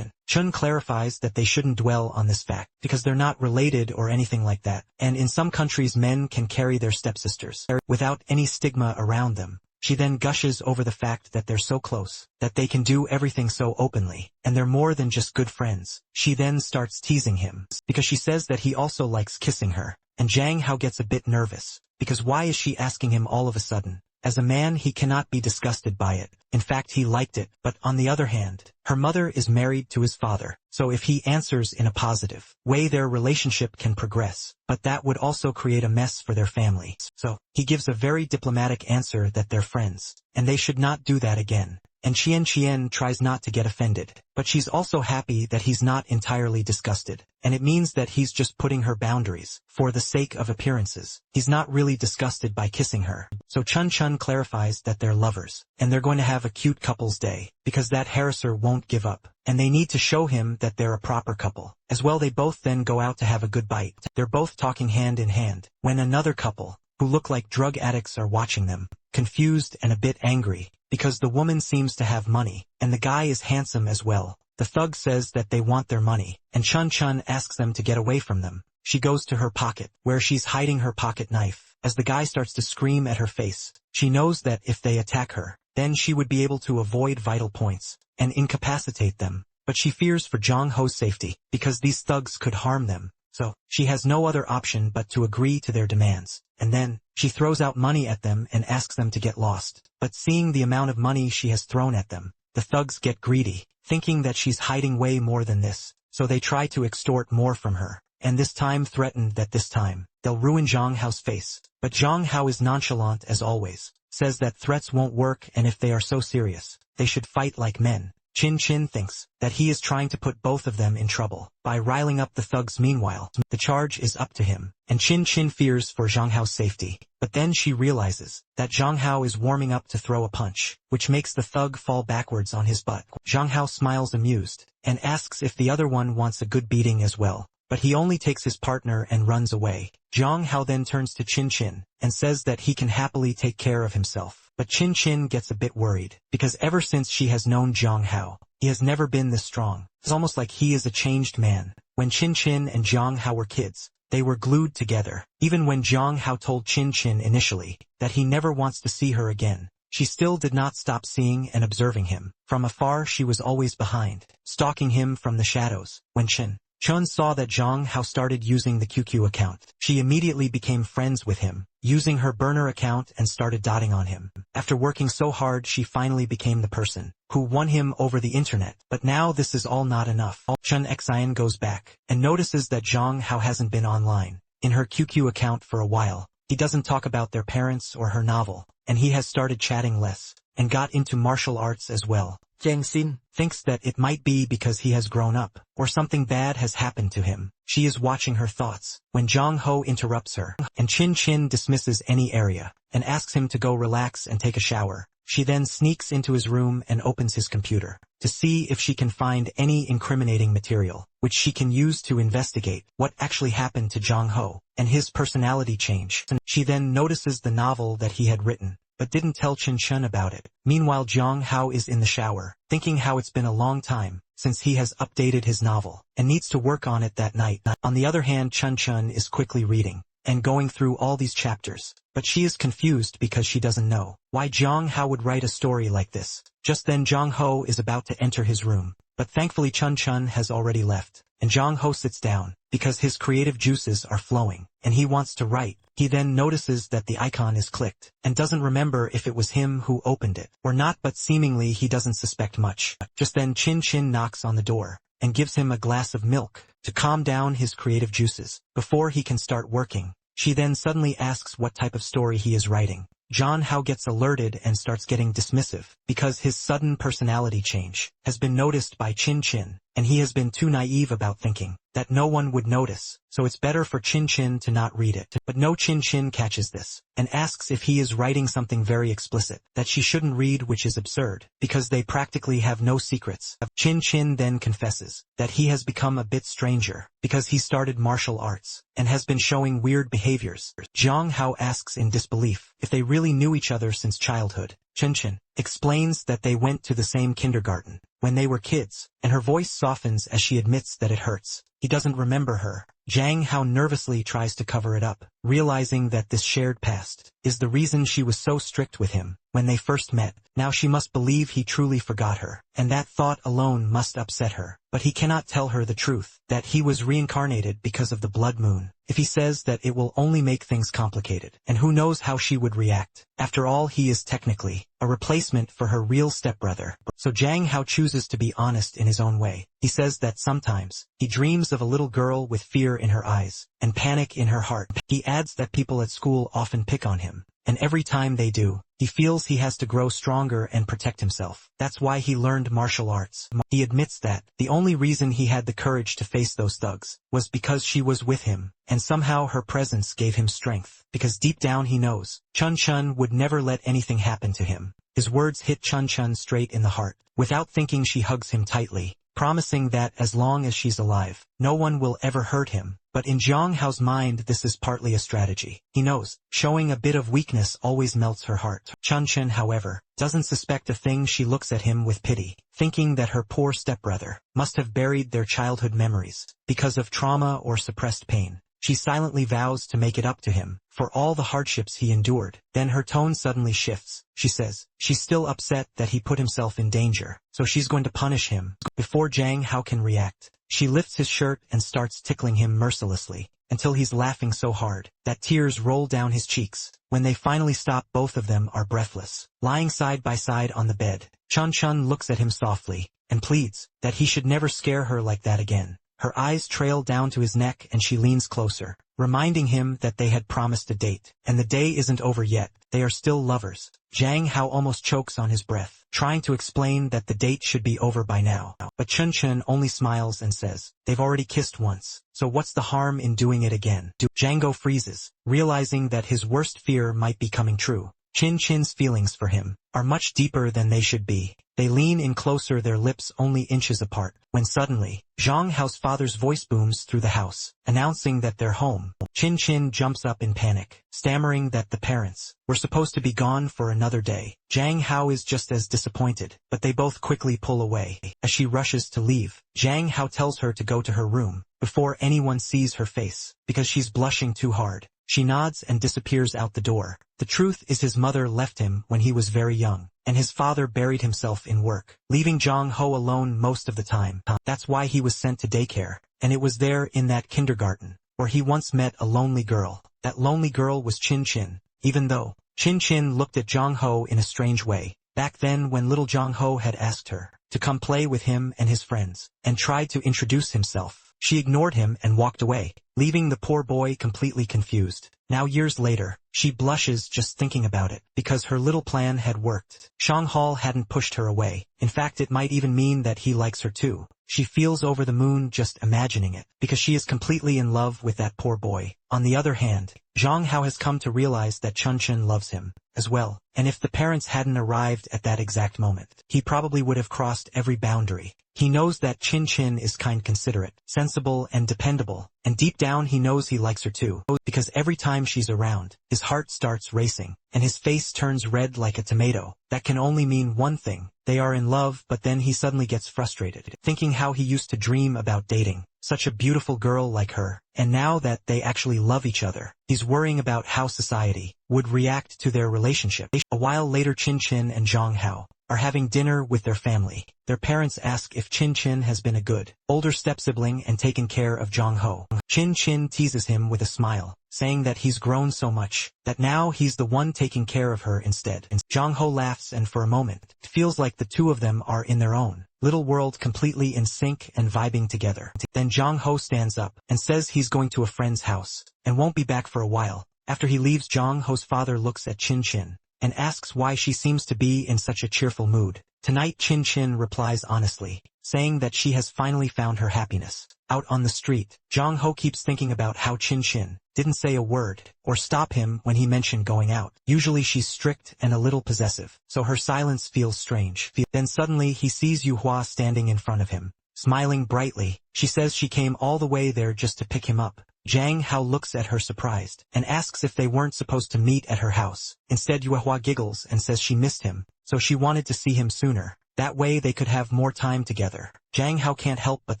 Speaker 1: Chun clarifies that they shouldn't dwell on this fact, because they're not related or anything like that, and in some countries men can carry their stepsisters without any stigma around them. She then gushes over the fact that they're so close, that they can do everything so openly, and they're more than just good friends. She then starts teasing him, because she says that he also likes kissing her, and Jang Hao gets a bit nervous, because why is she asking him all of a sudden? As a man, he cannot be disgusted by it. In fact, he liked it, but on the other hand, her mother is married to his father, so if he answers in a positive way, their relationship can progress, but that would also create a mess for their family. So, he gives a very diplomatic answer that they're friends, and they should not do that again. And Chien tries not to get offended, but she's also happy that he's not entirely disgusted, and it means that he's just putting her boundaries for the sake of appearances. He's not really disgusted by kissing her. So Chun Chun clarifies that they're lovers, and they're going to have a cute couple's day, because that harasser won't give up, and they need to show him that they're a proper couple. As well, they both then go out to have a good bite. They're both talking hand in hand, when another couple, who look like drug addicts, are watching them, confused and a bit angry, because the woman seems to have money, and the guy is handsome as well. The thug says that they want their money, and Chun Chun asks them to get away from them. She goes to her pocket, where she's hiding her pocket knife. As the guy starts to scream at her face, she knows that if they attack her, then she would be able to avoid vital points and incapacitate them. But she fears for Jang Ho's safety, because these thugs could harm them. So, she has no other option but to agree to their demands. And then, she throws out money at them and asks them to get lost. But seeing the amount of money she has thrown at them, the thugs get greedy, thinking that she's hiding way more than this. So they try to extort more from her, and this time threatened that this time, they'll ruin Jang Hao's face. But Jang Hao is nonchalant as always, says that threats won't work, and if they are so serious, they should fight like men. Chin thinks that he is trying to put both of them in trouble by riling up the thugs. Meanwhile, the charge is up to him, and Chin fears for Jang Hao's safety. But then she realizes that Jang Hao is warming up to throw a punch, which makes the thug fall backwards on his butt. Jang Hao smiles amused, and asks if the other one wants a good beating as well, but he only takes his partner and runs away. Jang Hao then turns to Chin and says that he can happily take care of himself. But Chin gets a bit worried, because ever since she has known Jang Hao, he has never been this strong. It's almost like he is a changed man. When Chin and Jang Hao were kids, they were glued together. Even when Jang Hao told Chin initially that he never wants to see her again, she still did not stop seeing and observing him. From afar, she was always behind, stalking him from the shadows. When Chun saw that Jang Hao started using the QQ account, she immediately became friends with him, using her burner account, and started dotting on him. After working so hard, she finally became the person who won him over the internet. But now this is all not enough. Chun Xian goes back and notices that Jang Hao hasn't been online in her QQ account for a while. He doesn't talk about their parents or her novel, and he has started chatting less and got into martial arts as well. Jiang Xin thinks that it might be because he has grown up, or something bad has happened to him. She is watching her thoughts when Jang Ho interrupts her, and Chin dismisses any area and asks him to go relax and take a shower. She then sneaks into his room and opens his computer to see if she can find any incriminating material, which she can use to investigate what actually happened to Jang Ho and his personality change. She then notices the novel that he had written, but didn't tell Chin about it. Meanwhile, Jang Hao is in the shower, thinking how it's been a long time since he has updated his novel, and needs to work on it that night. On the other hand, Chun is quickly reading, and going through all these chapters. But she is confused because she doesn't know why Jong Hao would write a story like this. Just then Jong Ho is about to enter his room, but thankfully Chun Chun has already left, and Jong Ho sits down, because his creative juices are flowing, and he wants to write. He then notices that the icon is clicked, and doesn't remember if it was him who opened it or not, but seemingly he doesn't suspect much. Just then Chin Chin knocks on the door, and gives him a glass of milk to calm down his creative juices before he can start working. She then suddenly asks what type of story he is writing. Jong Hao gets alerted and starts getting dismissive, because his sudden personality change has been noticed by Chin Chin, and he has been too naive about thinking that no one would notice, so it's better for Chin Chin to not read it. But no, Chin Chin catches this, and asks if he is writing something very explicit that she shouldn't read, which is absurd, because they practically have no secrets. Chin Chin then confesses that he has become a bit stranger, because he started martial arts, and has been showing weird behaviors. Jong Hao asks in disbelief if they really knew each other since childhood. Chin Chin explains that they went to the same kindergarten when they were kids, and her voice softens as she admits that it hurts. He doesn't remember her. Jang Hao nervously tries to cover it up, realizing that this shared past is the reason she was so strict with him when they first met. Now she must believe he truly forgot her, and that thought alone must upset her. But he cannot tell her the truth, that he was reincarnated because of the blood moon. If he says that, it will only make things complicated, and who knows how she would react. After all, he is technically a replacement for her real stepbrother. So Jang Hao chooses to be honest in his own way. He says that sometimes he dreams of a little girl with fear in her eyes and panic in her heart. He adds that people at school often pick on him, and every time they do, he feels he has to grow stronger and protect himself. That's why he learned martial arts. He admits that the only reason he had the courage to face those thugs was because she was with him, and somehow her presence gave him strength, because deep down he knows Chun Chun would never let anything happen to him. His words hit Chun Chun straight in the heart. Without thinking, she hugs him tightly, promising that as long as she's alive, no one will ever hurt him. But in Jong Hao's mind, this is partly a strategy. He knows showing a bit of weakness always melts her heart. Chun Chun, however, doesn't suspect a thing. She looks at him with pity, thinking that her poor stepbrother must have buried their childhood memories because of trauma or suppressed pain. She silently vows to make it up to him for all the hardships he endured. Then her tone suddenly shifts. She says she's still upset that he put himself in danger, so she's going to punish him. Before Jang Hao can react, she lifts his shirt and starts tickling him mercilessly, until he's laughing so hard that tears roll down his cheeks. When they finally stop, both of them are breathless, lying side by side on the bed. Chun Chun looks at him softly and pleads that he should never scare her like that again. Her eyes trail down to his neck and she leans closer, reminding him that they had promised a date, and the day isn't over yet. They are still lovers. Jang Hao almost chokes on his breath, trying to explain that the date should be over by now. But Chun Chun only smiles and says, they've already kissed once, so what's the harm in doing it again? Django freezes, realizing that his worst fear might be coming true. Chin Chin's feelings for him are much deeper than they should be. They lean in closer, their lips only inches apart, when suddenly, Jong Hao's father's voice booms through the house, announcing that they're home. Chin Chin jumps up in panic, stammering that the parents were supposed to be gone for another day. Jang Hao is just as disappointed, but they both quickly pull away. As she rushes to leave, Jang Hao tells her to go to her room before anyone sees her face, because she's blushing too hard. She nods and disappears out the door. The truth is, his mother left him when he was very young, and his father buried himself in work, leaving Jong Ho alone most of the time. That's why he was sent to daycare, and it was there in that kindergarten where he once met a lonely girl. That lonely girl was Chin Chin, even though Chin Chin looked at Jong Ho in a strange way. Back then, when little Jong Ho had asked her to come play with him and his friends, and tried to introduce himself, she ignored him and walked away, leaving the poor boy completely confused. Now years later, she blushes just thinking about it, because her little plan had worked. Shang Hall hadn't pushed her away. In fact, it might even mean that he likes her too. She feels over the moon just imagining it, because she is completely in love with that poor boy. On the other hand, Jong Hao has come to realize that Chun Chun loves him as well, and if the parents hadn't arrived at that exact moment, he probably would have crossed every boundary. He knows that Chin Chin is kind, considerate, sensible, and dependable, and deep down he knows he likes her too, because every time she's around, his heart starts racing, and his face turns red like a tomato. That can only mean one thing: they are in love. But then he suddenly gets frustrated, thinking how he used to dream about dating such a beautiful girl like her, and now that they actually love each other, he's worrying about how society would react to their relationship. A while later, Chin Chin and Zhang Hao are having dinner with their family. Their parents ask if Chin Chin has been a good older step-sibling and taken care of Zhang Ho. Chin Chin teases him with a smile, saying that he's grown so much, that now he's the one taking care of her instead. Zhang Ho laughs, and for a moment, it feels like the two of them are in their own little world, completely in sync and vibing together. Then Zhang Ho stands up and says he's going to a friend's house and won't be back for a while. After he leaves, Zhang Ho's father looks at Chin Chin and asks why she seems to be in such a cheerful mood. Tonight, Chin Chin replies honestly, saying that she has finally found her happiness. Out on the street, Zhang Ho keeps thinking about how Chin Chin didn't say a word or stop him when he mentioned going out. Usually she's strict and a little possessive, so her silence feels strange. Then suddenly he sees Yu Hua standing in front of him, smiling brightly. She says she came all the way there just to pick him up. Zhang Hao looks at her surprised and asks if they weren't supposed to meet at her house. Instead, Yu Hua giggles and says she missed him, so she wanted to see him sooner. That way they could have more time together. Zhang Hao can't help but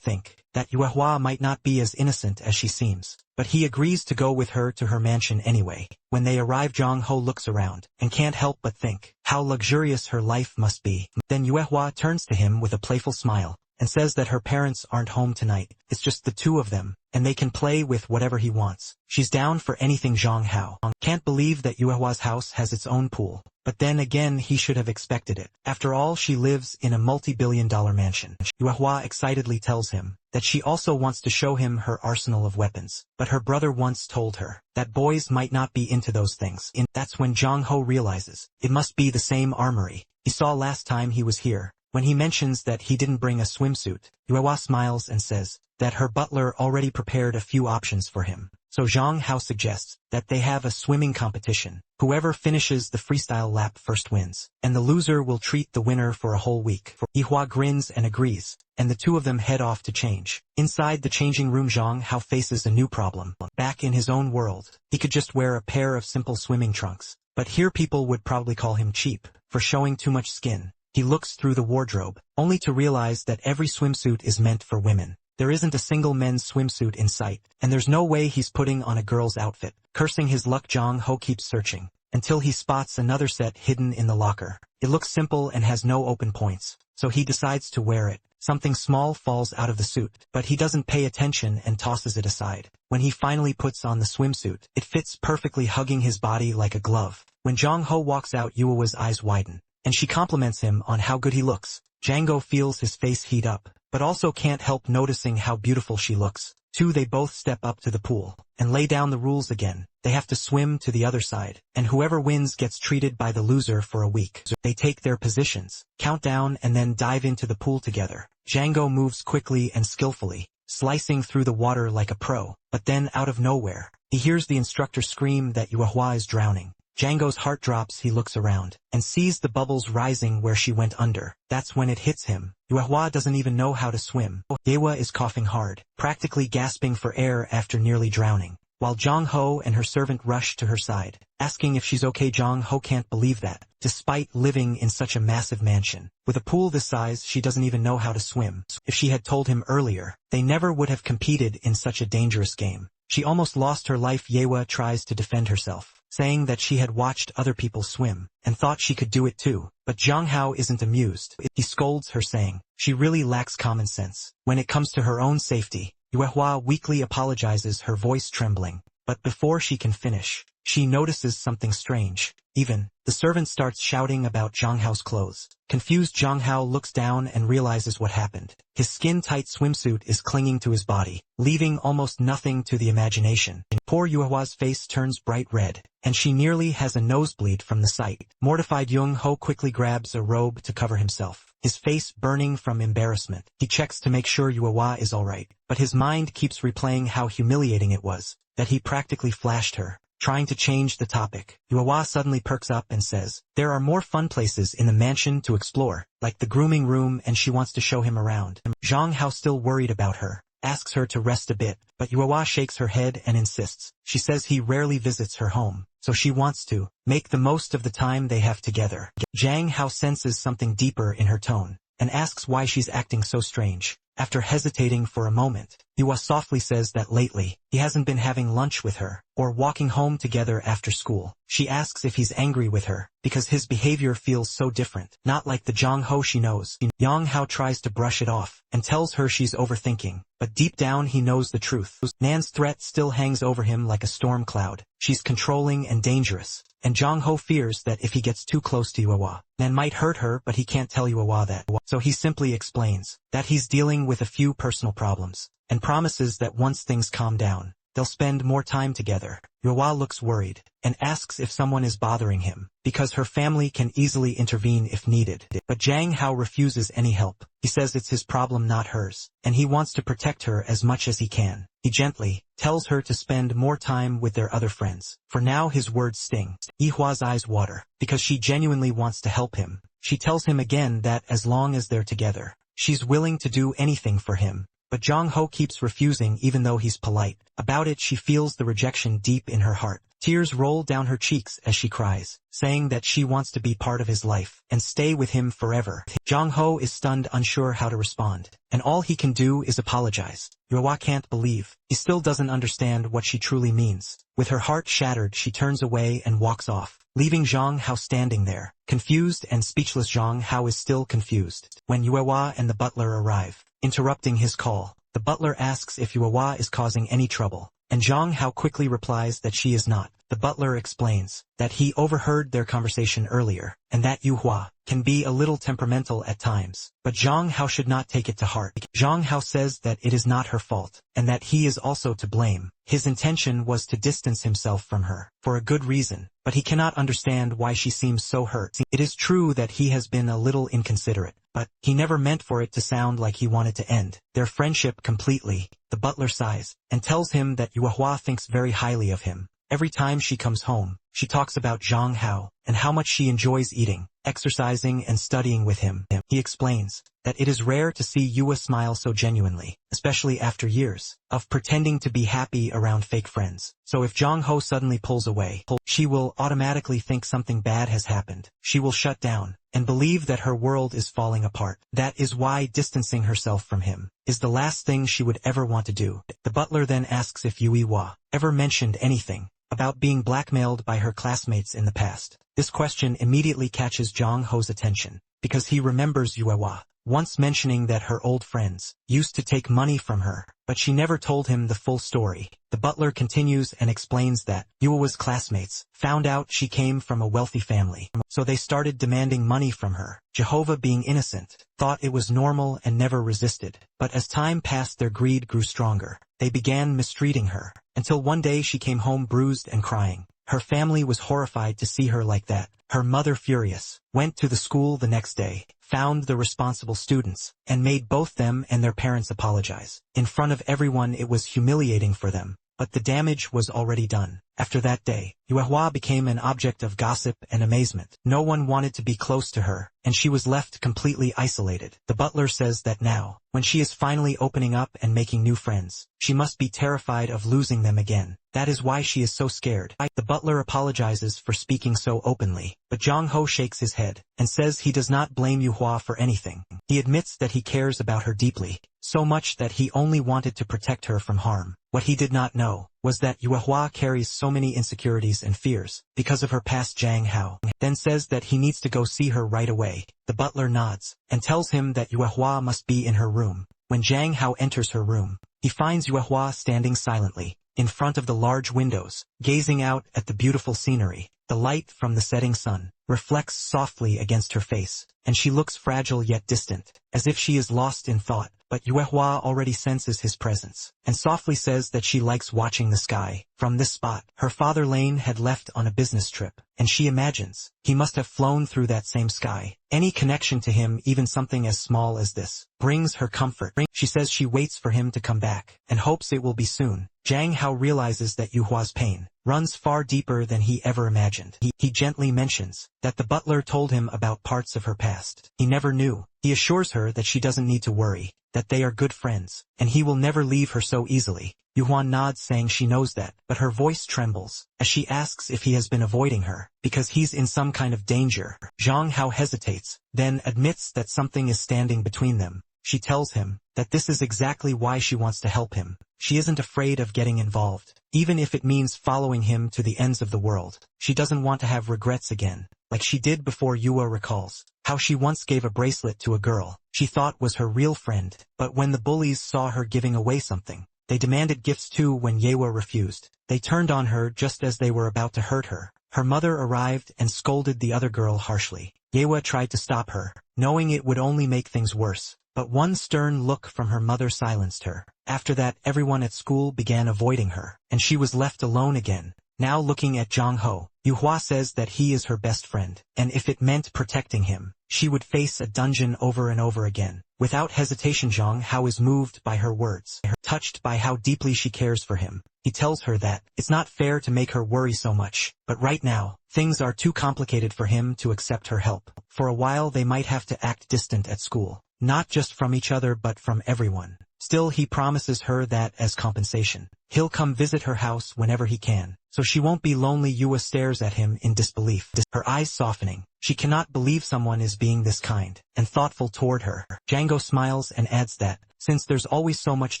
Speaker 1: think that Yu Hua might not be as innocent as she seems, but he agrees to go with her to her mansion anyway. When they arrive, Zhang Ho looks around and can't help but think how luxurious her life must be. Then Yu Hua turns to him with a playful smile and says that her parents aren't home tonight. It's just the two of them, and they can play with whatever he wants. She's down for anything. Zhang Hao can't believe that Yu Hua's house has its own pool, but then again he should have expected it. After all, she lives in a multi-billion-dollar mansion. Yu Hua excitedly tells him that she also wants to show him her arsenal of weapons, but her brother once told her that boys might not be into those things. That's when Zhang Ho realizes it must be the same armory he saw last time he was here. When he mentions that he didn't bring a swimsuit, Yu Hua smiles and says that her butler already prepared a few options for him. So Zhang Hao suggests that they have a swimming competition. Whoever finishes the freestyle lap first wins, and the loser will treat the winner for a whole week. Yu Hua grins and agrees, and the two of them head off to change. Inside the changing room, Zhang Hao faces a new problem. Back in his own world, he could just wear a pair of simple swimming trunks, but here people would probably call him cheap for showing too much skin. He looks through the wardrobe, only to realize that every swimsuit is meant for women. There isn't a single men's swimsuit in sight, and there's no way he's putting on a girl's outfit. Cursing his luck, Zhang Ho keeps searching, until he spots another set hidden in the locker. It looks simple and has no open points, so he decides to wear it. Something small falls out of the suit, but he doesn't pay attention and tosses it aside. When he finally puts on the swimsuit, it fits perfectly, hugging his body like a glove. When Zhang Ho walks out, Yu Hua's eyes widen, and she compliments him on how good he looks. Django feels his face heat up, but also can't help noticing how beautiful she looks. They both step up to the pool and lay down the rules again. They have to swim to the other side, and whoever wins gets treated by the loser for a week. They take their positions, count down, and then dive into the pool together. Django moves quickly and skillfully, slicing through the water like a pro, but then out of nowhere, he hears the instructor scream that Yu Hua is drowning. Django's heart drops. He looks around and sees the bubbles rising where she went under. That's when it hits him. Yu Hua doesn't even know how to swim. Yewa is coughing hard, practically gasping for air after nearly drowning, while Zhang Ho and her servant rush to her side, asking if she's okay. Zhang Ho can't believe that, despite living in such a massive mansion with a pool this size, she doesn't even know how to swim. If she had told him earlier, they never would have competed in such a dangerous game. She almost lost her life. Yewa tries to defend herself, saying that she had watched other people swim and thought she could do it too. But Zhang Hao isn't amused. He scolds her, saying she really lacks common sense. When it comes to her own safety, Yu Hua weakly apologizes, her voice trembling. But before she can finish, she notices something strange. The servant starts shouting about Zhang Hao's clothes. Confused, Zhang Hao looks down and realizes what happened. His skin-tight swimsuit is clinging to his body, leaving almost nothing to the imagination. Poor Yu Hua's face turns bright red, and she nearly has a nosebleed from the sight. Mortified, Yung Ho quickly grabs a robe to cover himself, his face burning from embarrassment. He checks to make sure Yu Hua is alright, but his mind keeps replaying how humiliating it was that he practically flashed her. Trying to change the topic, Yu Hua suddenly perks up and says there are more fun places in the mansion to explore, like the grooming room, and she wants to show him around. Zhang Hao, still worried about her, asks her to rest a bit, but Yu Hua shakes her head and insists. She says he rarely visits her home, so she wants to make the most of the time they have together. Zhang Hao senses something deeper in her tone and asks why she's acting so strange. After hesitating for a moment, Yua softly says that lately, he hasn't been having lunch with her, or walking home together after school. She asks if he's angry with her, because his behavior feels so different, not like the Jong Ho she knows. Yang Hao tries to brush it off, and tells her she's overthinking, but deep down he knows the truth. Nan's threat still hangs over him like a storm cloud. She's controlling and dangerous, and Jong Ho fears that if he gets too close to Yua, Nan might hurt her, but he can't tell Yua that. So he simply explains that he's dealing with a few personal problems, and promises that once things calm down, they'll spend more time together. Yua looks worried, and asks if someone is bothering him, because her family can easily intervene if needed. But Jang Hao refuses any help. He says it's his problem, not hers, and he wants to protect her as much as he can. He gently tells her to spend more time with their other friends. For now his words sting. Yihua's eyes water, because she genuinely wants to help him. She tells him again that as long as they're together, she's willing to do anything for him. But Jong Ho keeps refusing even though he's polite. About it she feels the rejection deep in her heart. Tears roll down her cheeks as she cries, saying that she wants to be part of his life, and stay with him forever. Jong Ho is stunned, unsure how to respond, and all he can do is apologize. Yua can't believe. He still doesn't understand what she truly means. With her heart shattered she turns away and walks off, leaving Jong Hao standing there, confused and speechless. Jong Hao is still confused. When Yua and the butler arrive, interrupting his call, the butler asks if Yua is causing any trouble, and Jong Hao quickly replies that she is not. The butler explains that he overheard their conversation earlier, and that Yua can be a little temperamental at times, but Jong Hao should not take it to heart. Jong Hao says that it is not her fault, and that he is also to blame. His intention was to distance himself from her, for a good reason, but he cannot understand why she seems so hurt. It is true that he has been a little inconsiderate, but he never meant for it to sound like he wanted to end their friendship completely. The butler sighs, and tells him that Yua thinks very highly of him. Every time she comes home, she talks about Jong Hao, and how much she enjoys eating, exercising and studying with him. He explains that it is rare to see Yua smile so genuinely, especially after years of pretending to be happy around fake friends. So if Jong Ho suddenly pulls away, she will automatically think something bad has happened. She will shut down, and believe that her world is falling apart. That is why distancing herself from him is the last thing she would ever want to do. The butler then asks if Yua ever mentioned anything about being blackmailed by her classmates in the past. This question immediately catches Jong Ho's attention, because he remembers Yua once mentioning that her old friends used to take money from her, but she never told him the full story. The butler continues and explains that Yua's classmates found out she came from a wealthy family, so they started demanding money from her. Jehovah, being innocent, thought it was normal and never resisted, but as time passed their greed grew stronger. They began mistreating her, until one day she came home bruised and crying. Her family was horrified to see her like that. Her mother, furious, went to the school the next day, found the responsible students, and made both them and their parents apologize. In front of everyone it was humiliating for them, but the damage was already done. After that day, Yua became an object of gossip and amazement. No one wanted to be close to her, and she was left completely isolated. The butler says that now, when she is finally opening up and making new friends, she must be terrified of losing them again. That is why she is so scared. The butler apologizes for speaking so openly, but Jong Ho shakes his head, and says he does not blame Yua for anything. He admits that he cares about her deeply, so much that he only wanted to protect her from harm. What he did not know was that Yua carries so many insecurities and fears because of her past. Jang Hao then says that he needs to go see her right away. The butler nods, and tells him that Yua must be in her room. When Jang Hao enters her room, he finds Yua standing silently in front of the large windows, gazing out at the beautiful scenery. The light from the setting sun reflects softly against her face, and she looks fragile yet distant, as if she is lost in thought. But Yua already senses his presence, and softly says that she likes watching the sky. From this spot, her father Lane had left on a business trip, and she imagines he must have flown through that same sky. Any connection to him, even something as small as this, brings her comfort. She says she waits for him to come back, and hopes it will be soon. Jang Hao realizes that Yuhua's pain runs far deeper than he ever imagined. He gently mentions that the butler told him about parts of her past he never knew. He assures her that she doesn't need to worry, that they are good friends, and he will never leave her so easily. Yuhuan nods, saying she knows that, but her voice trembles as she asks if he has been avoiding her, because he's in some kind of danger. Jang Hao hesitates, then admits that something is standing between them. she tells him that this is exactly why she wants to help him. She isn't afraid of getting involved, even if it means following him to the ends of the world. She doesn't want to have regrets again, like she did before. Yua recalls how she once gave a bracelet to a girl she thought was her real friend, but when the bullies saw her giving away something, they demanded gifts too. When Yewa refused, they turned on her just as they were about to hurt her. Her mother arrived and scolded the other girl harshly. Yewa tried to stop her, knowing it would only make things worse, but one stern look from her mother silenced her. After that, everyone at school began avoiding her, and she was left alone again. Now looking at Zhang Ho, Yuhua says that he is her best friend, and if it meant protecting him, she would face a dungeon over and over again. Without hesitation, Zhang Hao is moved by her words, touched by how deeply she cares for him. He tells her that it's not fair to make her worry so much, but right now, things are too complicated for him to accept her help. For a while they might have to act distant at school, not just from each other but from everyone. Still, he promises her that as compensation, he'll come visit her house whenever he can, so she won't be lonely. Yua stares at him in disbelief, her eyes softening. She cannot believe someone is being this kind and thoughtful toward her. Django smiles and adds that, since there's always so much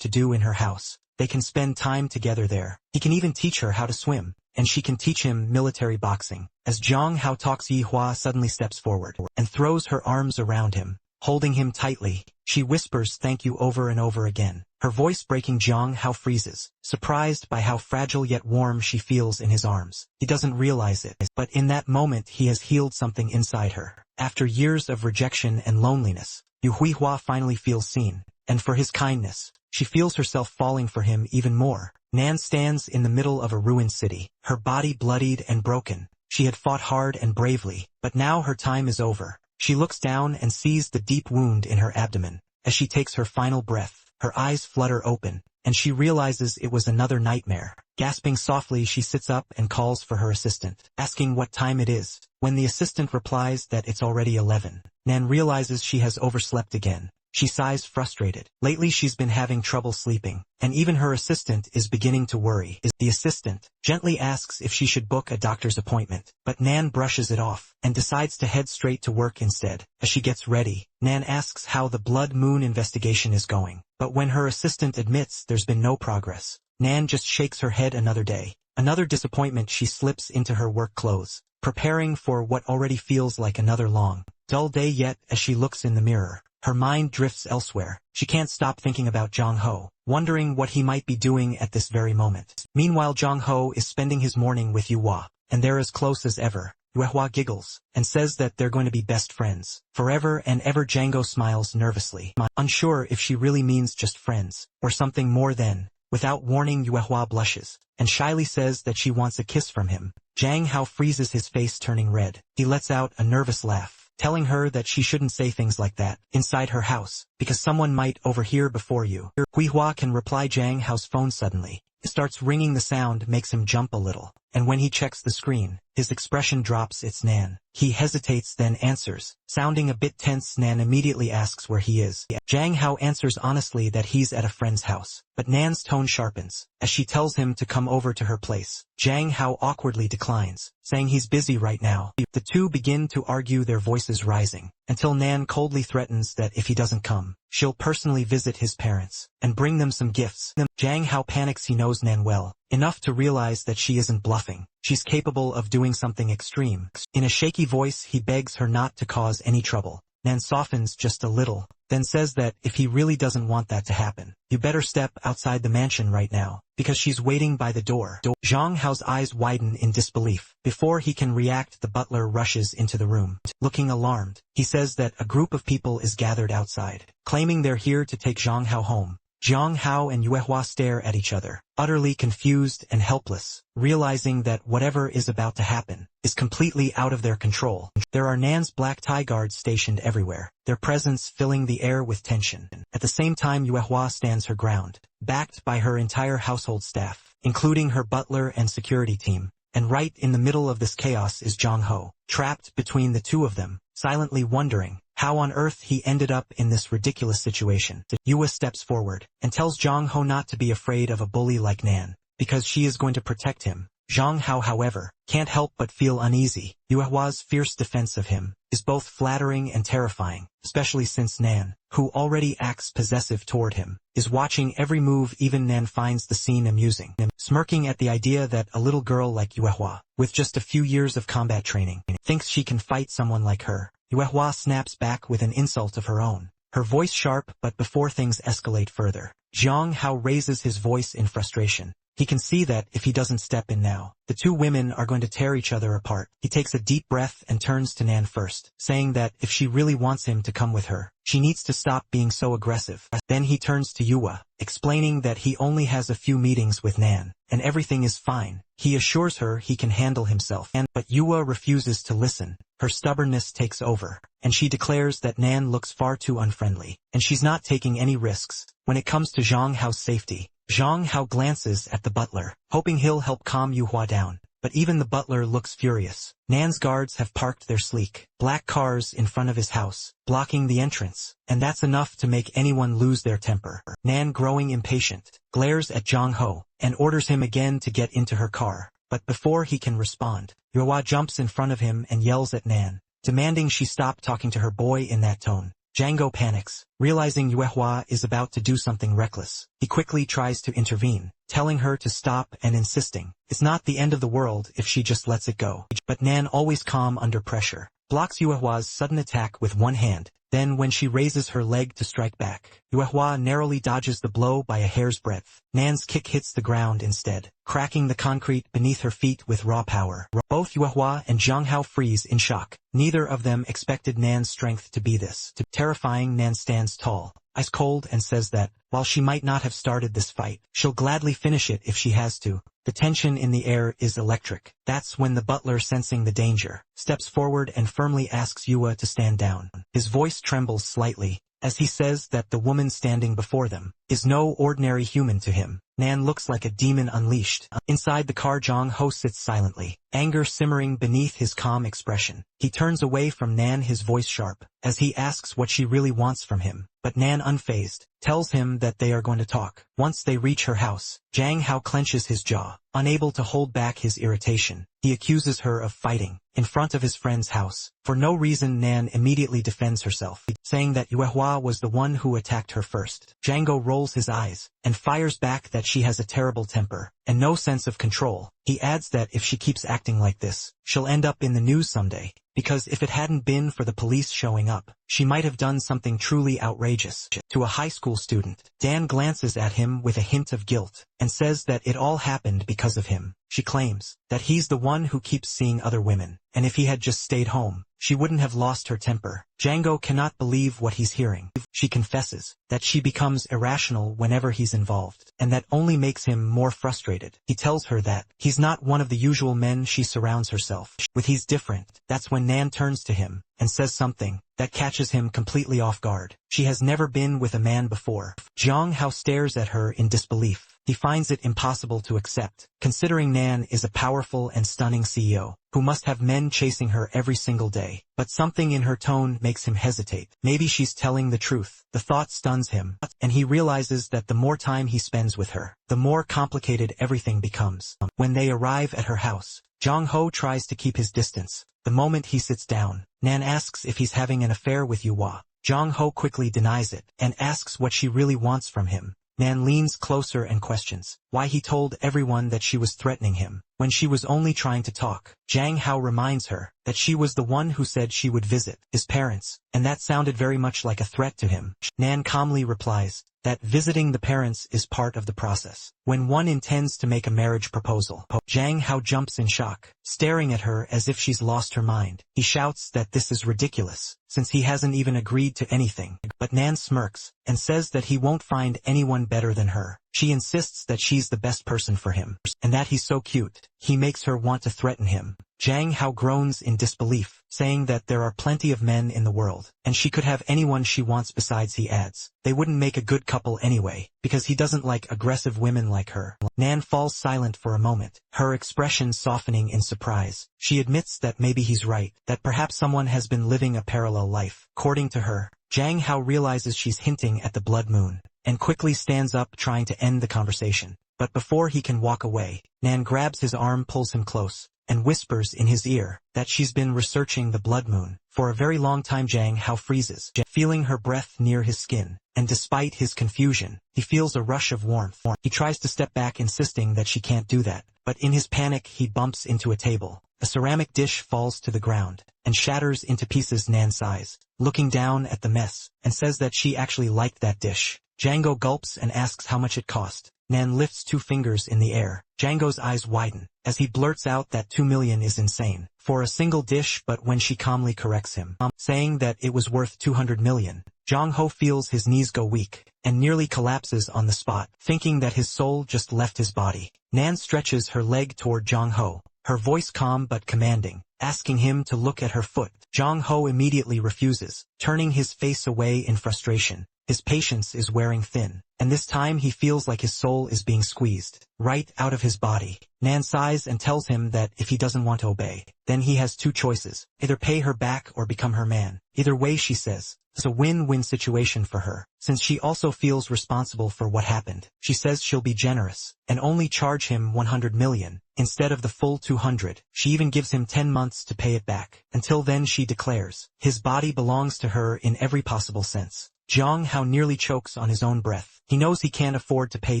Speaker 1: to do in her house, they can spend time together there. He can even teach her how to swim, and she can teach him military boxing. As Zhang Hao talks, Yihua suddenly steps forward and throws her arms around him, holding him tightly. She whispers thank you over and over again, her voice breaking. Zhang Hao freezes, surprised by how fragile yet warm she feels in his arms. He doesn't realize it, but in that moment he has healed something inside her. After years of rejection and loneliness, Yu Huihua finally feels seen, and for his kindness, she feels herself falling for him even more. Nan stands in the middle of a ruined city, her body bloodied and broken. She had fought hard and bravely, but now her time is over. She looks down and sees the deep wound in her abdomen. As she takes her final breath, her eyes flutter open, and she realizes it was another nightmare. Gasping softly, she sits up and calls for her assistant, asking what time it is. When the assistant replies that it's already 11, Nan realizes she has overslept again. She sighs frustrated. Lately she's been having trouble sleeping, and even her assistant is beginning to worry. The assistant gently asks if she should book a doctor's appointment, but Nan brushes it off and decides to head straight to work instead. As she gets ready, Nan asks how the blood moon investigation is going, but when her assistant admits there's been no progress, Nan just shakes her head. Another day, another disappointment. She slips into her work clothes, preparing for what already feels like another long, dull day. Yet, as she looks in the mirror, her mind drifts elsewhere. She can't stop thinking about Zhang Ho, wondering what he might be doing at this very moment. Meanwhile, Zhang Ho is spending his morning with Yuhua, and they're as close as ever. Yuehua giggles and says that they're going to be best friends forever and ever. Django smiles nervously, unsure if she really means just friends or something more than. Without warning, Yuehua blushes and shyly says that she wants a kiss from him. Zhang Hao freezes, his face turning red. He lets out a nervous laugh, telling her that she shouldn't say things like that inside her house, because someone might overhear before you. Huihua can reply. Zhang Hao's phone suddenly starts ringing. The sound makes him jump a little, and when he checks the screen, his expression drops. It's Nan. He hesitates, then answers, sounding a bit tense. Nan immediately asks where he is. Zhang Hao answers honestly that he's at a friend's house, but Nan's tone sharpens as she tells him to come over to her place. Zhang Hao awkwardly declines, saying he's busy right now. The two begin to argue, their voices rising, until Nan coldly threatens that if he doesn't come, she'll personally visit his parents and bring them some gifts. Zhang Hao panics. He knows Nan well enough to realize that she isn't bluffing. She's capable of doing something extreme. In a shaky voice, he begs her not to cause any trouble. Nan softens just a little, then says that if he really doesn't want that to happen, you better step outside the mansion right now, because she's waiting by the door. Zhang Hao's eyes widen in disbelief. Before he can react, the butler rushes into the room. Looking alarmed, he says that a group of people is gathered outside, claiming they're here to take Zhang Hao home. Zhang Hao and Yuehua stare at each other, utterly confused and helpless, realizing that whatever is about to happen is completely out of their control. There are Nan's black tie guards stationed everywhere, their presence filling the air with tension. At the same time, Yuehua stands her ground, backed by her entire household staff, including her butler and security team. And right in the middle of this chaos is Zhang Ho, trapped between the two of them, silently wondering how on earth he ended up in this ridiculous situation. Yua steps forward and tells Zhang Ho not to be afraid of a bully like Nan, because she is going to protect him. Zhang Hao, however, can't help but feel uneasy. Yuehua's fierce defense of him is both flattering and terrifying, especially since Nan who already acts possessive toward him, is watching every move. Even Nan finds the scene amusing, smirking at the idea that a little girl like Yuehua, with just a few years of combat training, thinks she can fight someone like her. Yuehua snaps back with an insult of her own, her voice sharp. But before things escalate further, Zhang Hao raises his voice in frustration. He can see that if he doesn't step in now, the two women are going to tear each other apart. He takes a deep breath and turns to Nan first, saying that if she really wants him to come with her, she needs to stop being so aggressive. Then he turns to Yua, explaining that he only has a few meetings with Nan, and everything is fine. He assures her he can handle himself, but Yua refuses to listen. Her stubbornness takes over, and she declares that Nan looks far too unfriendly, and she's not taking any risks. When it comes to Zhang Hao's safety, Zhang Hao glances at the butler, hoping he'll help calm Yuehua down. But even the butler looks furious. Nan's guards have parked their sleek, black cars in front of his house, blocking the entrance, and that's enough to make anyone lose their temper. Nan, growing impatient, glares at Zhang Hao, and orders him again to get into her car. But before he can respond, Yuehua jumps in front of him and yells at Nan, demanding she stop talking to her boy in that tone. Django panics, realizing Yuehua is about to do something reckless. He quickly tries to intervene, telling her to stop and insisting it's not the end of the world if she just lets it go. But Nan, always calm under pressure, blocks Yuehua's sudden attack with one hand. Then when she raises her leg to strike back, Yuehua narrowly dodges the blow by a hair's breadth. Nan's kick hits the ground instead, cracking the concrete beneath her feet with raw power. Both Yuehua and Zhang Hao freeze in shock. Neither of them expected Nan's strength to be this. Terrifying, Nan stands tall, ice cold, and says that, while she might not have started this fight, she'll gladly finish it if she has to. The tension in the air is electric. That's when the butler, sensing the danger, steps forward and firmly asks Yua to stand down. His voice trembles slightly, as he says that the woman standing before them is no ordinary human to him. Nan looks like a demon unleashed. Inside the car, Zhang Hao sits silently, anger simmering beneath his calm expression. He turns away from Nan, his voice sharp, as he asks what she really wants from him. But Nan, unfazed, tells him that they are going to talk. Once they reach her house, Zhang Hao clenches his jaw, unable to hold back his irritation. He accuses her of fighting in front of his friend's house. For no reason, Nan immediately defends herself, saying that Yuehua was the one who attacked her first. Django rolls his eyes and fires back that she has a terrible temper and no sense of control. He adds that if she keeps acting like this, she'll end up in the news someday, because if it hadn't been for the police showing up, she might have done something truly outrageous. To a high school student, Dan glances at him with a hint of guilt and says that it all happened because of him. She claims that he's the one who keeps seeing other women, and if he had just stayed home, she wouldn't have lost her temper. Django cannot believe what he's hearing. She confesses that she becomes irrational whenever he's involved, and that only makes him more frustrated. He tells her that he's not one of the usual men she surrounds herself with. He's different. That's when Nan turns to him and says something that catches him completely off guard. She has never been with a man before. Zhang Hao stares at her in disbelief. He finds it impossible to accept, considering Nan is a powerful and stunning CEO, who must have men chasing her every single day. But something in her tone makes him hesitate. Maybe she's telling the truth. The thought stuns him, and he realizes that the more time he spends with her, the more complicated everything becomes. When they arrive at her house, Zhang Hao tries to keep his distance. The moment he sits down, Nan asks if he's having an affair with Yuehua. Zhang Hao quickly denies it and asks what she really wants from him. Nan leans closer and questions why he told everyone that she was threatening him, when she was only trying to talk. Zhang Hao reminds her that she was the one who said she would visit his parents, and that sounded very much like a threat to him. Nan calmly replies that visiting the parents is part of the process when one intends to make a marriage proposal. Zhang Hao jumps in shock, staring at her as if she's lost her mind. He shouts that this is ridiculous, since he hasn't even agreed to anything. But Nan smirks and says that he won't find anyone better than her. She insists that she's the best person for him, and that he's so cute, he makes her want to threaten him. Zhang Hao groans in disbelief, saying that there are plenty of men in the world, and she could have anyone she wants. Besides, he adds, they wouldn't make a good couple anyway, because he doesn't like aggressive women like her. Nan falls silent for a moment, her expression softening in surprise. She admits that maybe he's right, that perhaps someone has been living a parallel life. According to her, Zhang Hao realizes she's hinting at the blood moon, and quickly stands up, trying to end the conversation. But before he can walk away, Nan grabs his arm, pulls him close, and whispers in his ear that she's been researching the blood moon. For a very long time Jang Hao freezes, feeling her breath near his skin, and despite his confusion, he feels a rush of warmth. He tries to step back insisting that she can't do that, but in his panic he bumps into a table. A ceramic dish falls to the ground, and shatters into pieces. Nan sighs, looking down at the mess, and says that she actually liked that dish. Django gulps and asks how much it cost. Nan lifts 2 fingers in the air. Django's eyes widen, as he blurts out that 2 million is insane for a single dish, but when she calmly corrects him, saying that it was worth 200 million, Jang Ho feels his knees go weak, and nearly collapses on the spot, thinking that his soul just left his body. Nan stretches her leg toward Jang Ho, her voice calm but commanding, asking him to look at her foot. Jang Ho immediately refuses, turning his face away in frustration. His patience is wearing thin, and this time he feels like his soul is being squeezed right out of his body. Nan sighs and tells him that if he doesn't want to obey, then he has 2 choices, either pay her back or become her man. Either way, she says, it's a win-win situation for her, since she also feels responsible for what happened. She says she'll be generous, and only charge him 100 million, instead of the full 200. She even gives him 10 months to pay it back. Until then, she declares, his body belongs to her in every possible sense. Jang Hao nearly chokes on his own breath. He knows he can't afford to pay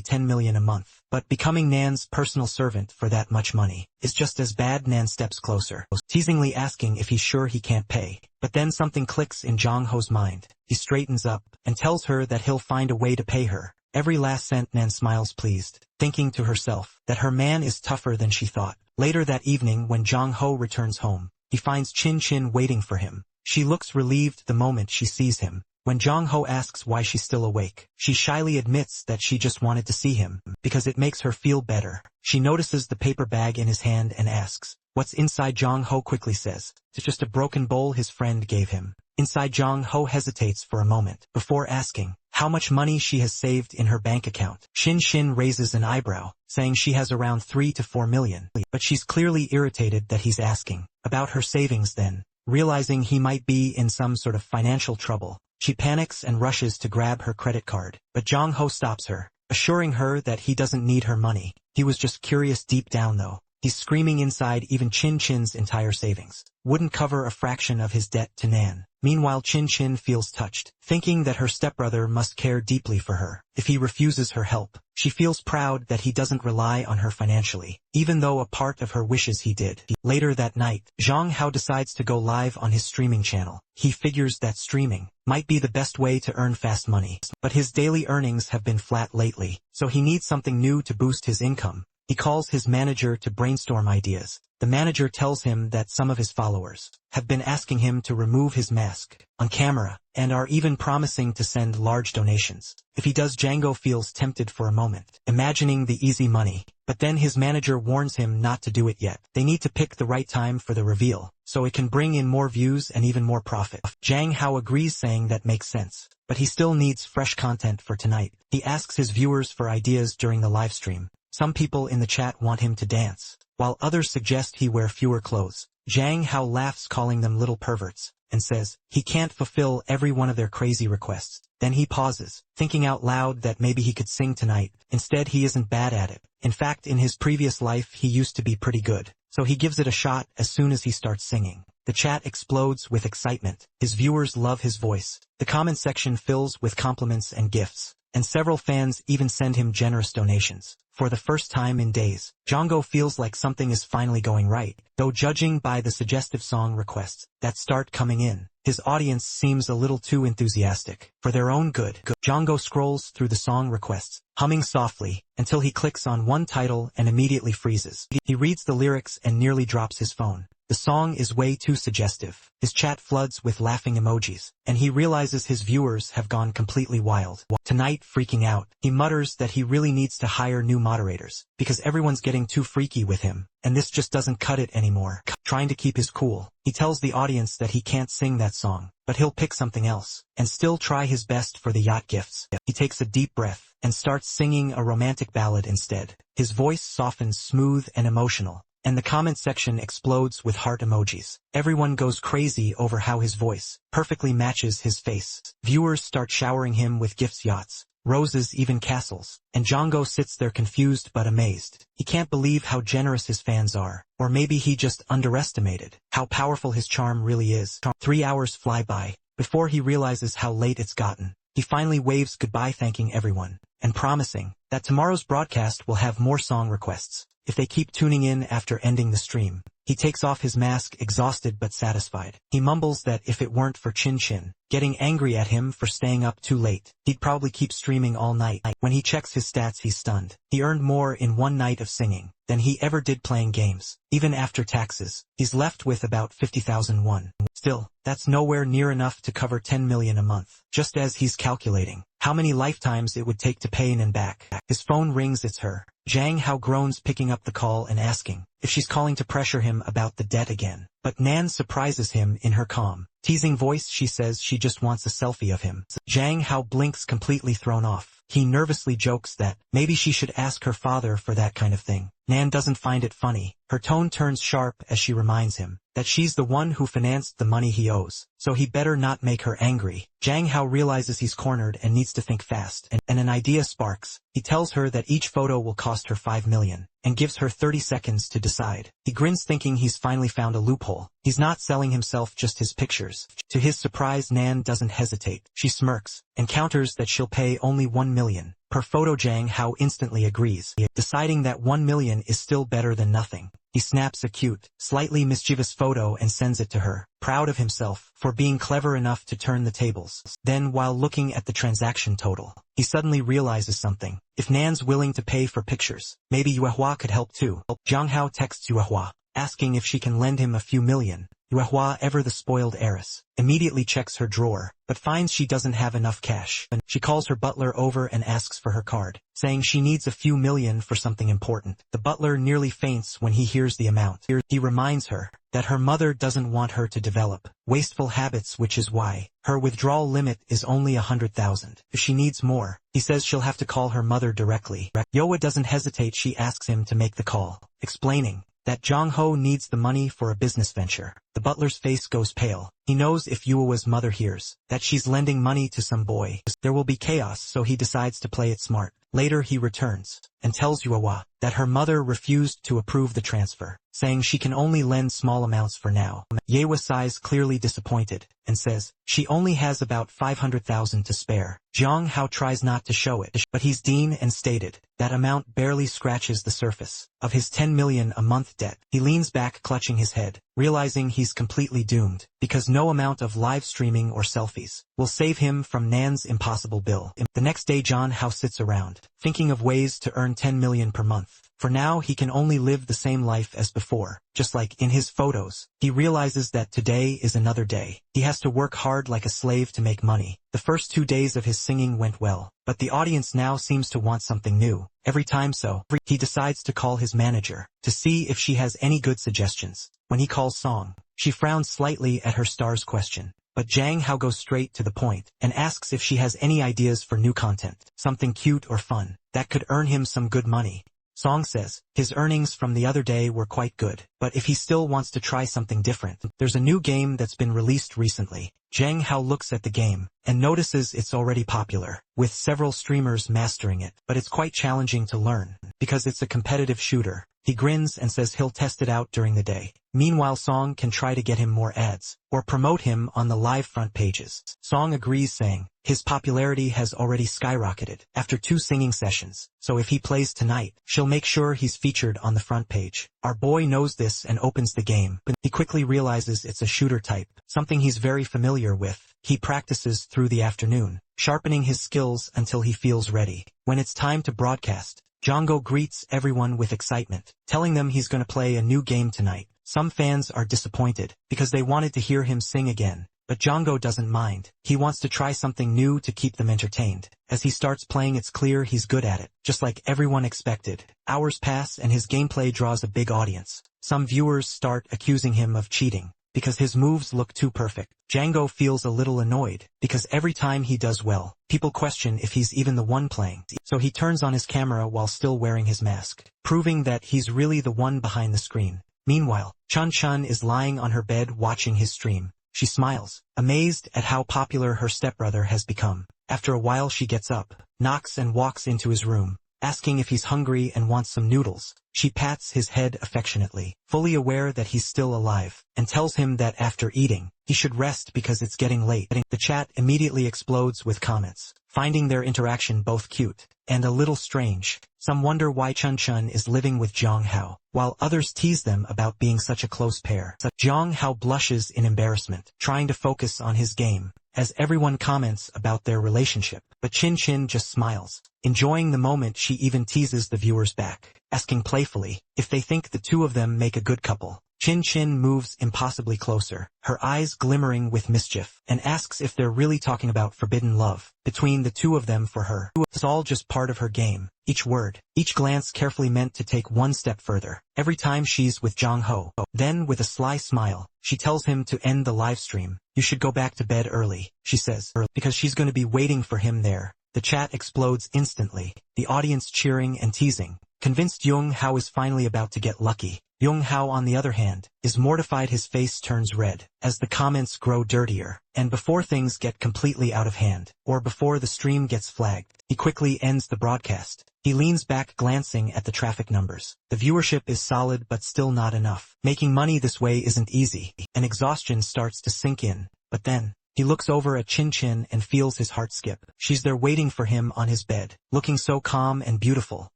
Speaker 1: 10 million a month, but becoming Nan's personal servant for that much money is just as bad. Nan steps closer, teasingly asking if he's sure he can't pay. But then something clicks in Jang Ho's mind. He straightens up and tells her that he'll find a way to pay her every last cent. Nan smiles pleased, thinking to herself that her man is tougher than she thought. Later that evening, when Jang Ho returns home, he finds Chin Chin waiting for him. She looks relieved the moment she sees him. When Jang Ho asks why she's still awake, she shyly admits that she just wanted to see him, because it makes her feel better. She notices the paper bag in his hand and asks, what's inside? Jang Ho quickly says, it's just a broken bowl his friend gave him. Inside, Jang Ho hesitates for a moment, before asking how much money she has saved in her bank account. Chin Chin raises an eyebrow, saying she has around 3 to 4 million, but she's clearly irritated that he's asking about her savings. Then, realizing he might be in some sort of financial trouble, she panics and rushes to grab her credit card, but Jang Ho stops her, assuring her that he doesn't need her money. He was just curious deep down though. He's screaming inside even Chin Chin's entire savings wouldn't cover a fraction of his debt to Nan. Meanwhile, Chin Chin feels touched, thinking that her stepbrother must care deeply for her. If he refuses her help, she feels proud that he doesn't rely on her financially, even though a part of her wishes he did. Later that night, Jang Hao decides to go live on his streaming channel. He figures that streaming might be the best way to earn fast money, but his daily earnings have been flat lately, so he needs something new to boost his income. He calls his manager to brainstorm ideas. The manager tells him that some of his followers have been asking him to remove his mask on camera, and are even promising to send large donations. If he does, Django feels tempted for a moment, imagining the easy money, but then his manager warns him not to do it yet. They need to pick the right time for the reveal, so it can bring in more views and even more profit. Jang Hao agrees, saying that makes sense, but he still needs fresh content for tonight. He asks his viewers for ideas during the live stream. Some people in the chat want him to dance, while others suggest he wear fewer clothes. Jang Hao laughs, calling them little perverts, and says he can't fulfill every one of their crazy requests. Then he pauses, thinking out loud that maybe he could sing tonight. Instead, he isn't bad at it. In fact, in his previous life he used to be pretty good, so he gives it a shot. As soon as he starts singing, the chat explodes with excitement. His viewers love his voice. The comment section fills with compliments and gifts, and several fans even send him generous donations. For the first time in days, Django feels like something is finally going right, though judging by the suggestive song requests that start coming in, his audience seems a little too enthusiastic for their own good. Django scrolls through the song requests, humming softly, until he clicks on one title and immediately freezes. He reads the lyrics and nearly drops his phone. The song is way too suggestive. His chat floods with laughing emojis, and he realizes his viewers have gone completely wild. Tonight, freaking out, he mutters that he really needs to hire new moderators, because everyone's getting too freaky with him, and this just doesn't cut it anymore. Trying to keep his cool, he tells the audience that he can't sing that song, but he'll pick something else, and still try his best for the yacht gifts. He takes a deep breath, and starts singing a romantic ballad instead. His voice softens, smooth and emotional, and the comment section explodes with heart emojis. Everyone goes crazy over how his voice perfectly matches his face. Viewers start showering him with gifts, yachts, roses, even castles. And Django sits there confused but amazed. He can't believe how generous his fans are. Or maybe he just underestimated how powerful his charm really is. 3 hours fly by before he realizes how late it's gotten. He finally waves goodbye, thanking everyone, and promising that tomorrow's broadcast will have more song requests if they keep tuning in after ending the stream. He takes off his mask, exhausted but satisfied. He mumbles that if it weren't for Chin Chin getting angry at him for staying up too late, he'd probably keep streaming all night. When he checks his stats, he's stunned. He earned more in one night of singing than he ever did playing games. Even after taxes, he's left with about 50,000 won. Still, that's nowhere near enough to cover 10 million a month. Just as he's calculating how many lifetimes it would take to pay Nan back, his phone rings. It's her. Jang Hao groans, picking up the call and asking if she's calling to pressure him about the debt again. But Nan surprises him in her calm, teasing voice. She says she just wants a selfie of him. Jang Hao blinks, completely thrown off. He nervously jokes that maybe she should ask her father for that kind of thing. Nan doesn't find it funny. Her tone turns sharp as she reminds him that she's the one who financed the money he owes, so he better not make her angry. Jang Hao realizes he's cornered and needs to think fast, and an idea sparks. He tells her that each photo will cost her 5 million, and gives her 30 seconds to decide. He grins, thinking he's finally found a loophole. He's not selling himself, just his pictures. To his surprise, Nan doesn't hesitate. She smirks and counters that she'll pay only 1 million per photo. Jang Hao instantly agrees, deciding that 1 million is still better than nothing. He snaps a cute, slightly mischievous photo and sends it to her, proud of himself for being clever enough to turn the tables. Then, while looking at the transaction total, he suddenly realizes something. If Nan's willing to pay for pictures, maybe Yuehua could help too. Jang Hao texts Yuehua, asking if she can lend him a few million. Yuehua, ever the spoiled heiress, immediately checks her drawer, but finds she doesn't have enough cash. She calls her butler over and asks for her card, saying she needs a few million for something important. The butler nearly faints when he hears the amount. He reminds her that her mother doesn't want her to develop wasteful habits, which is why her withdrawal limit is only 100,000. If she needs more, he says she'll have to call her mother directly. Yoa doesn't hesitate. She asks him to make the call, explaining that Jang Ho needs the money for a business venture. The butler's face goes pale. He knows if Yuewa's mother hears that she's lending money to some boy, there will be chaos, so he decides to play it smart. Later he returns and tells Yuewa that her mother refused to approve the transfer, saying she can only lend small amounts for now. Yewa sighs, clearly disappointed, and says she only has about 500,000 to spare. Jang Hao tries not to show it, but he's Dean and stated that amount barely scratches the surface of his 10 million a month debt. He leans back, clutching his head, realizing he's completely doomed, because no amount of live streaming or selfies will save him from Nan's impossible bill. The next day, Jang Hao sits around, thinking of ways to earn 10 million per month. For now, he can only live the same life as before, just like in his photos. He realizes that today is another day. He has to work hard like a slave to make money. The first 2 days of his singing went well, but the audience now seems to want something new every time, so he decides to call his manager to see if she has any good suggestions. When he calls Song, she frowns slightly at her star's question, but Jang Hao goes straight to the point and asks if she has any ideas for new content, something cute or fun that could earn him some good money. Song says his earnings from the other day were quite good, but if he still wants to try something different, there's a new game that's been released recently. Jang Hao looks at the game and notices it's already popular, with several streamers mastering it, but it's quite challenging to learn because it's a competitive shooter. He grins and says he'll test it out during the day. Meanwhile, Song can try to get him more ads or promote him on the live front pages. Song agrees, saying his popularity has already skyrocketed after 2 singing sessions, so if he plays tonight, she'll make sure he's featured on the front page. Our boy knows this and opens the game, but he quickly realizes it's a shooter type, something he's very familiar with. He practices through the afternoon, sharpening his skills until he feels ready. When it's time to broadcast, Django greets everyone with excitement, telling them he's going to play a new game tonight. Some fans are disappointed because they wanted to hear him sing again, but Django doesn't mind. He wants to try something new to keep them entertained. As he starts playing, it's clear he's good at it, just like everyone expected. Hours pass and his gameplay draws a big audience. Some viewers start accusing him of cheating because his moves look too perfect. Django feels a little annoyed because every time he does well, people question if he's even the one playing. So he turns on his camera while still wearing his mask, proving that he's really the one behind the screen. Meanwhile, Chun Chun is lying on her bed watching his stream. She smiles, amazed at how popular her stepbrother has become. After a while she gets up, knocks and walks into his room, asking if he's hungry and wants some noodles. She pats his head affectionately, fully aware that he's still alive, and tells him that after eating, he should rest because it's getting late. The chat immediately explodes with comments, finding their interaction both cute and a little strange. Some wonder why Chun-Chun is living with Jong Hao, while others tease them about being such a close pair. Jong Hao blushes in embarrassment, trying to focus on his game, as everyone comments about their relationship. But Chin Chin just smiles. Enjoying the moment, she even teases the viewers back, asking playfully if they think the two of them make a good couple. Chin Chin moves impossibly closer, her eyes glimmering with mischief, and asks if they're really talking about forbidden love between the two of them for her. It's all just part of her game. Each word, each glance carefully meant to take one step further. Every time she's with Jong Ho. Then with a sly smile, she tells him to end the live stream. You should go back to bed early, she says, because she's going to be waiting for him there. The chat explodes instantly, the audience cheering and teasing, convinced Jong Hao is finally about to get lucky. Jong Hao, on the other hand, is mortified. His face turns red as the comments grow dirtier, and before things get completely out of hand, or before the stream gets flagged, he quickly ends the broadcast. He leans back, glancing at the traffic numbers. The viewership is solid but still not enough. Making money this way isn't easy, and exhaustion starts to sink in. But then, he looks over at Chin Chin and feels his heart skip. She's there waiting for him on his bed, looking so calm and beautiful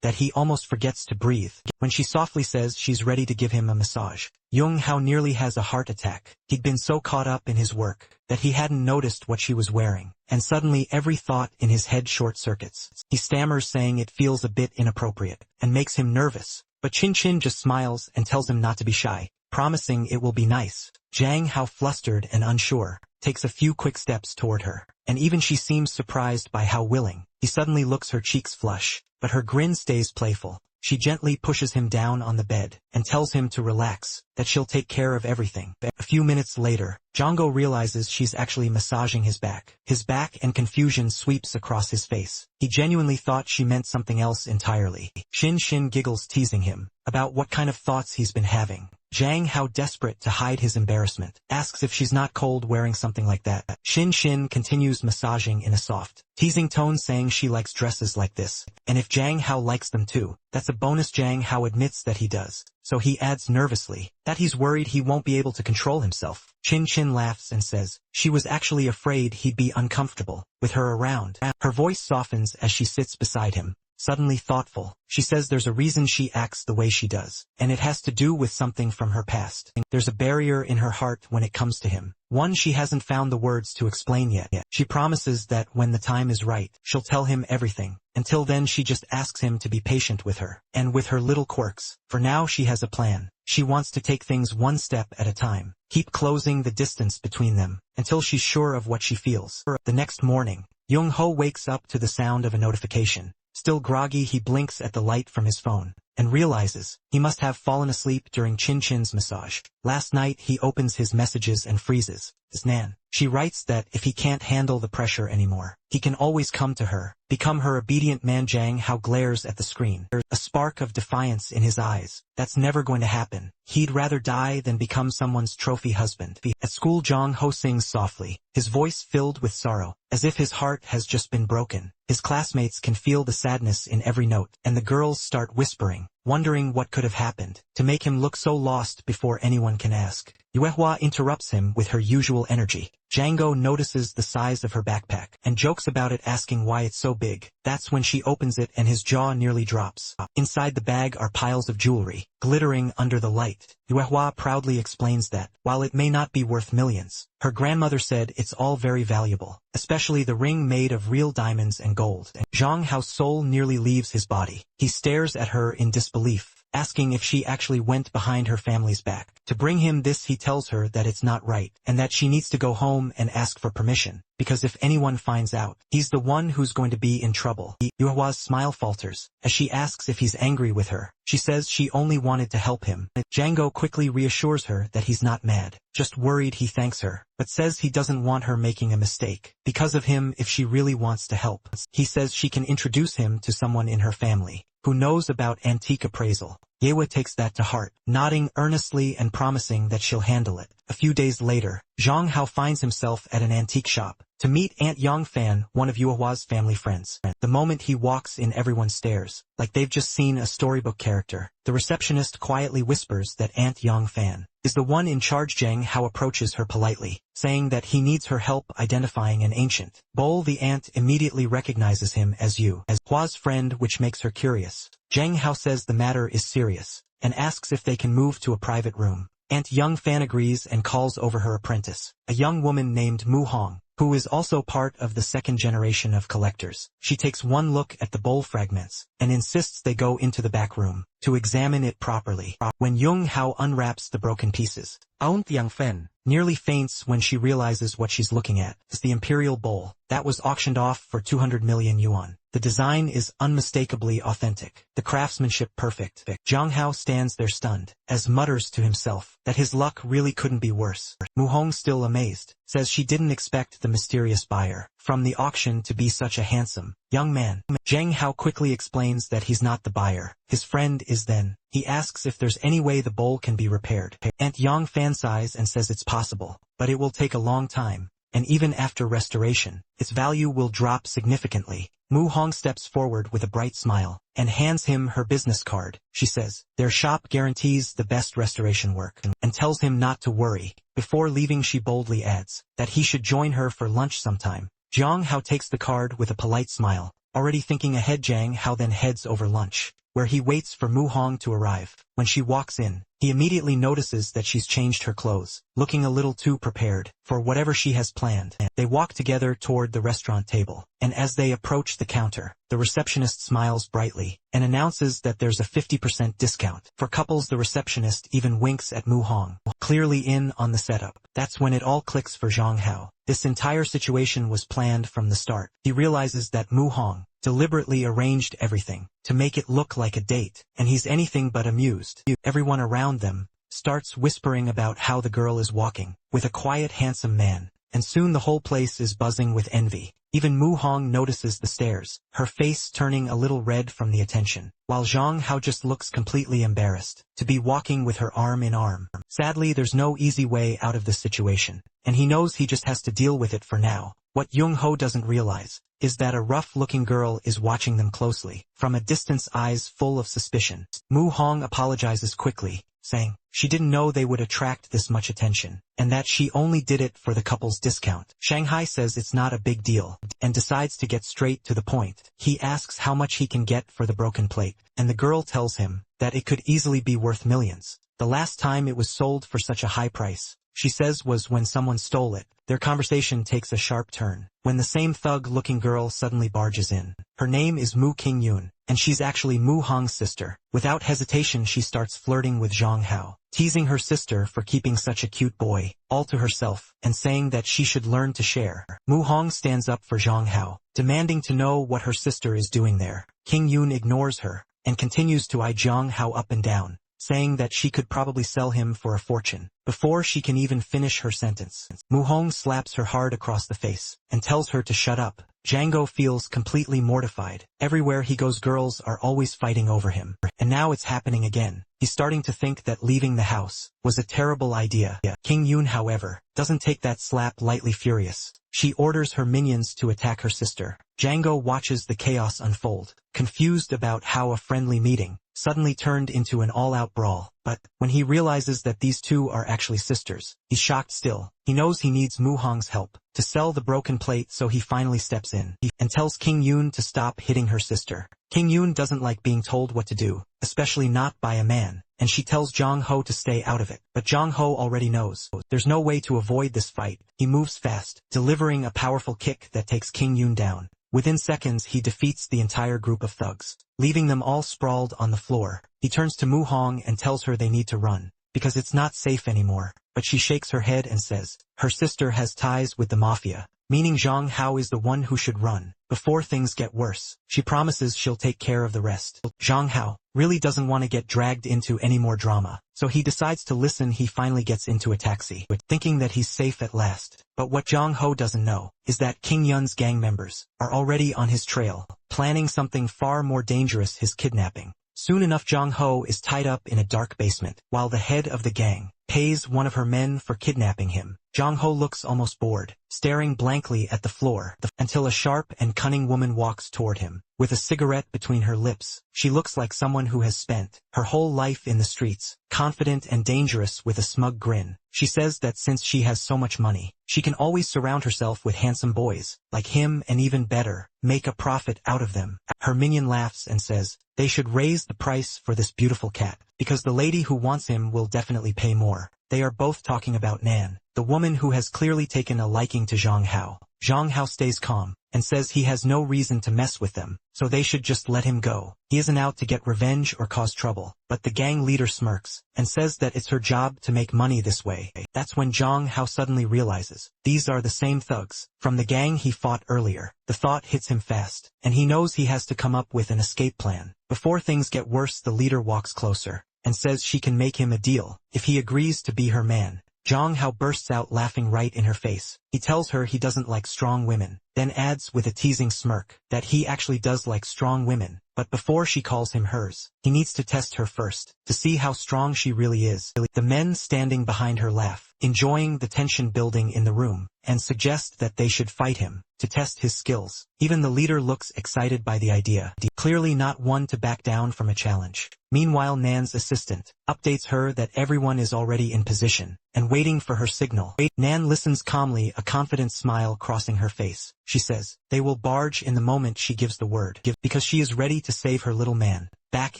Speaker 1: that he almost forgets to breathe. When she softly says she's ready to give him a massage, Jong Hao nearly has a heart attack. He'd been so caught up in his work that he hadn't noticed what she was wearing, and suddenly every thought in his head short-circuits. He stammers, saying it feels a bit inappropriate and makes him nervous, but Chin Chin just smiles and tells him not to be shy, promising it will be nice. Jang Hao, flustered and unsure, takes a few quick steps toward her, and even she seems surprised by how willing. He suddenly looks, her cheeks flush, but her grin stays playful. She gently pushes him down on the bed and tells him to relax, that she'll take care of everything. A few minutes later, Django realizes she's actually massaging his back. His back, and confusion sweeps across his face. He genuinely thought she meant something else entirely. Shin Shin giggles, teasing him about what kind of thoughts he's been having. Jang Hao, desperate to hide his embarrassment, asks if she's not cold wearing something like that. Shin Shin continues massaging in a soft, teasing tone, saying she likes dresses like this, and if Jang Hao likes them too. That's a bonus. Jang Hao admits that he does, so he adds nervously that he's worried he won't be able to control himself. Chin Chin laughs and says she was actually afraid he'd be uncomfortable with her around. Her voice softens as she sits beside him, suddenly thoughtful. She says there's a reason she acts the way she does, and it has to do with something from her past. There's a barrier in her heart when it comes to him, one she hasn't found the words to explain yet. She promises that when the time is right, she'll tell him everything. Until then, she just asks him to be patient with her, and with her little quirks. For now, she has a plan. She wants to take things one step at a time, keep closing the distance between them, until she's sure of what she feels. The next morning, Jung Ho wakes up to the sound of a notification. Still groggy, he blinks at the light from his phone, and realizes he must have fallen asleep during Chin Chin's massage. Last night, he opens his messages and freezes. His Nan. She writes that if he can't handle the pressure anymore, he can always come to her, become her obedient man. Jang Hao glares at the screen, a spark of defiance in his eyes. That's never going to happen. He'd rather die than become someone's trophy husband. At school, Jong Ho sings softly, his voice filled with sorrow, as if his heart has just been broken. His classmates can feel the sadness in every note, and the girls start whispering, wondering what could have happened to make him look so lost before anyone can ask. Yuehua interrupts him with her usual energy. Django notices the size of her backpack and jokes about it, asking why it's so big. That's when she opens it and his jaw nearly drops. Inside the bag are piles of jewelry, glittering under the light. Yuehua proudly explains that, while it may not be worth millions, her grandmother said it's all very valuable, especially the ring made of real diamonds and gold. Zhang Hao's soul nearly leaves his body. He stares at her in disbelief, asking if she actually went behind her family's back to bring him this. He tells her that it's not right, and that she needs to go home and ask for permission, because if anyone finds out, he's the one who's going to be in trouble. Yuehua's smile falters as she asks if he's angry with her. She says she only wanted to help him. Django quickly reassures her that he's not mad, just worried. He thanks her, but says he doesn't want her making a mistake because of him if she really wants to help. He says she can introduce him to someone in her family who knows about antique appraisal. Yewa takes that to heart, nodding earnestly and promising that she'll handle it. A few days later, Zhang Hao finds himself at an antique shop to meet Aunt Yang Fan, one of Yuehua's family friends. The moment he walks in, everyone stares, like they've just seen a storybook character. The receptionist quietly whispers that Aunt Yang Fan is the one in charge. Zhang Hao approaches her politely, saying that he needs her help identifying an ancient bowl. The aunt immediately recognizes him as Hua's friend, which makes her curious. Zhang Hao says the matter is serious, and asks if they can move to a private room. Aunt Yang Fan agrees and calls over her apprentice, a young woman named Mu Hong, who is also part of the second generation of collectors. She takes one look at the bowl fragments, and insists they go into the back room to examine it properly. When Yung Hao unwraps the broken pieces, Aunt Yang Fan nearly faints when she realizes what she's looking at is the imperial bowl that was auctioned off for 200 million yuan. The design is unmistakably authentic, the craftsmanship perfect. Zhang Hao stands there stunned, as mutters to himself that his luck really couldn't be worse. Mu Hong, still amazed, says she didn't expect the mysterious buyer from the auction to be such a handsome young man. Zhang Hao quickly explains that he's not the buyer, his friend is. Then he asks if there's any way the bowl can be repaired. Aunt Yang Fan sighs and says it's possible, but it will take a long time, and even after restoration, its value will drop significantly. Mu Hong steps forward with a bright smile and hands him her business card. She says their shop guarantees the best restoration work and tells him not to worry. Before leaving, she boldly adds that he should join her for lunch sometime. Zhang Hao takes the card with a polite smile, already thinking ahead. Zhang Hao then heads over lunch, where he waits for Mu Hong to arrive. When she walks in, he immediately notices that she's changed her clothes, looking a little too prepared for whatever she has planned. They walk together toward the restaurant table, and as they approach the counter, the receptionist smiles brightly and announces that there's a 50% discount for couples. The receptionist even winks at Mu Hong, clearly in on the setup. That's when it all clicks for Zhang Hao. This entire situation was planned from the start. He realizes that Mu Hong deliberately arranged everything to make it look like a date, and he's anything but amused. Everyone around them starts whispering about how the girl is walking with a quiet, handsome man, and soon the whole place is buzzing with envy. Even Mu Hong notices the stares, her face turning a little red from the attention, while Zhang Hao just looks completely embarrassed to be walking with her arm in arm. Sadly, there's no easy way out of this situation, and he knows he just has to deal with it for now. What Yung Ho doesn't realize is that a rough-looking girl is watching them closely, from a distance, eyes full of suspicion. Mu Hong apologizes quickly, saying she didn't know they would attract this much attention, and that she only did it for the couple's discount. Shanghai says it's not a big deal, and decides to get straight to the point. He asks how much he can get for the broken plate, and the girl tells him that it could easily be worth millions. The last time it was sold for such a high price, she says, was when someone stole it. Their conversation takes a sharp turn when the same thug-looking girl suddenly barges in. Her name is Mu Qingyun, and she's actually Mu Hong's sister. Without hesitation, she starts flirting with Zhang Hao, teasing her sister for keeping such a cute boy all to herself, and saying that she should learn to share. Mu Hong stands up for Zhang Hao, demanding to know what her sister is doing there. Qingyun ignores her and continues to eye Zhang Hao up and down, saying that she could probably sell him for a fortune. Before she can even finish her sentence, Mu Hong slaps her hard across the face and tells her to shut up. Django feels completely mortified. Everywhere he goes, girls are always fighting over him, and now it's happening again. He's starting to think that leaving the house was a terrible idea. Qingyun, however, doesn't take that slap lightly. Furious, she orders her minions to attack her sister. Django watches the chaos unfold, confused about how a friendly meeting suddenly turned into an all-out brawl. But when he realizes that these two are actually sisters, he's shocked still. He knows he needs Mu Hong's help to sell the broken plate, so he finally steps in and tells Qingyun to stop hitting her sister. Qingyun doesn't like being told what to do, especially not by a man, and she tells Zhang Ho to stay out of it. But Zhang Ho already knows there's no way to avoid this fight. He moves fast, delivering a powerful kick that takes Qingyun down. Within seconds, he defeats the entire group of thugs, leaving them all sprawled on the floor. He turns to Mu Hong and tells her they need to run, because it's not safe anymore. But she shakes her head and says her sister has ties with the mafia, meaning Zhang Hao is the one who should run before things get worse. She promises she'll take care of the rest. Zhang Hao really doesn't want to get dragged into any more drama, so he decides to listen. He finally gets into a taxi, thinking that he's safe at last. But what Zhang Ho doesn't know is that Qingyun's gang members are already on his trail, planning something far more dangerous: his kidnapping. Soon enough Jong Ho is tied up in a dark basement, while the head of the gang pays one of her men for kidnapping him. Jong Ho looks almost bored, staring blankly at the floor, until a sharp and cunning woman walks toward him. With a cigarette between her lips, she looks like someone who has spent her whole life in the streets, confident and dangerous with a smug grin. She says that since she has so much money, she can always surround herself with handsome boys, like him, and even better, make a profit out of them. Her minion laughs and says, they should raise the price for this beautiful cat, because the lady who wants him will definitely pay more. They are both talking about Nan, the woman who has clearly taken a liking to Zhang Hao. Zhang Hao stays calm, and says he has no reason to mess with them, so they should just let him go. He isn't out to get revenge or cause trouble, but the gang leader smirks, and says that it's her job to make money this way. That's when Zhang Hao suddenly realizes, these are the same thugs from the gang he fought earlier. The thought hits him fast, and he knows he has to come up with an escape plan. Before things get worse, the leader walks closer, and says she can make him a deal, if he agrees to be her man. Zhang Hao bursts out laughing right in her face. He tells her he doesn't like strong women, then adds with a teasing smirk that he actually does like strong women, but before she calls him hers, he needs to test her first, to see how strong she really is. The men standing behind her laugh, enjoying the tension building in the room, and suggest that they should fight him, to test his skills. Even the leader looks excited by the idea, clearly not one to back down from a challenge. Meanwhile, Nan's assistant updates her that everyone is already in position, and waiting for her signal. Nan listens calmly, a confident smile crossing her face. She says, they will barge in the moment she gives the word, because she is ready to save her little man. Back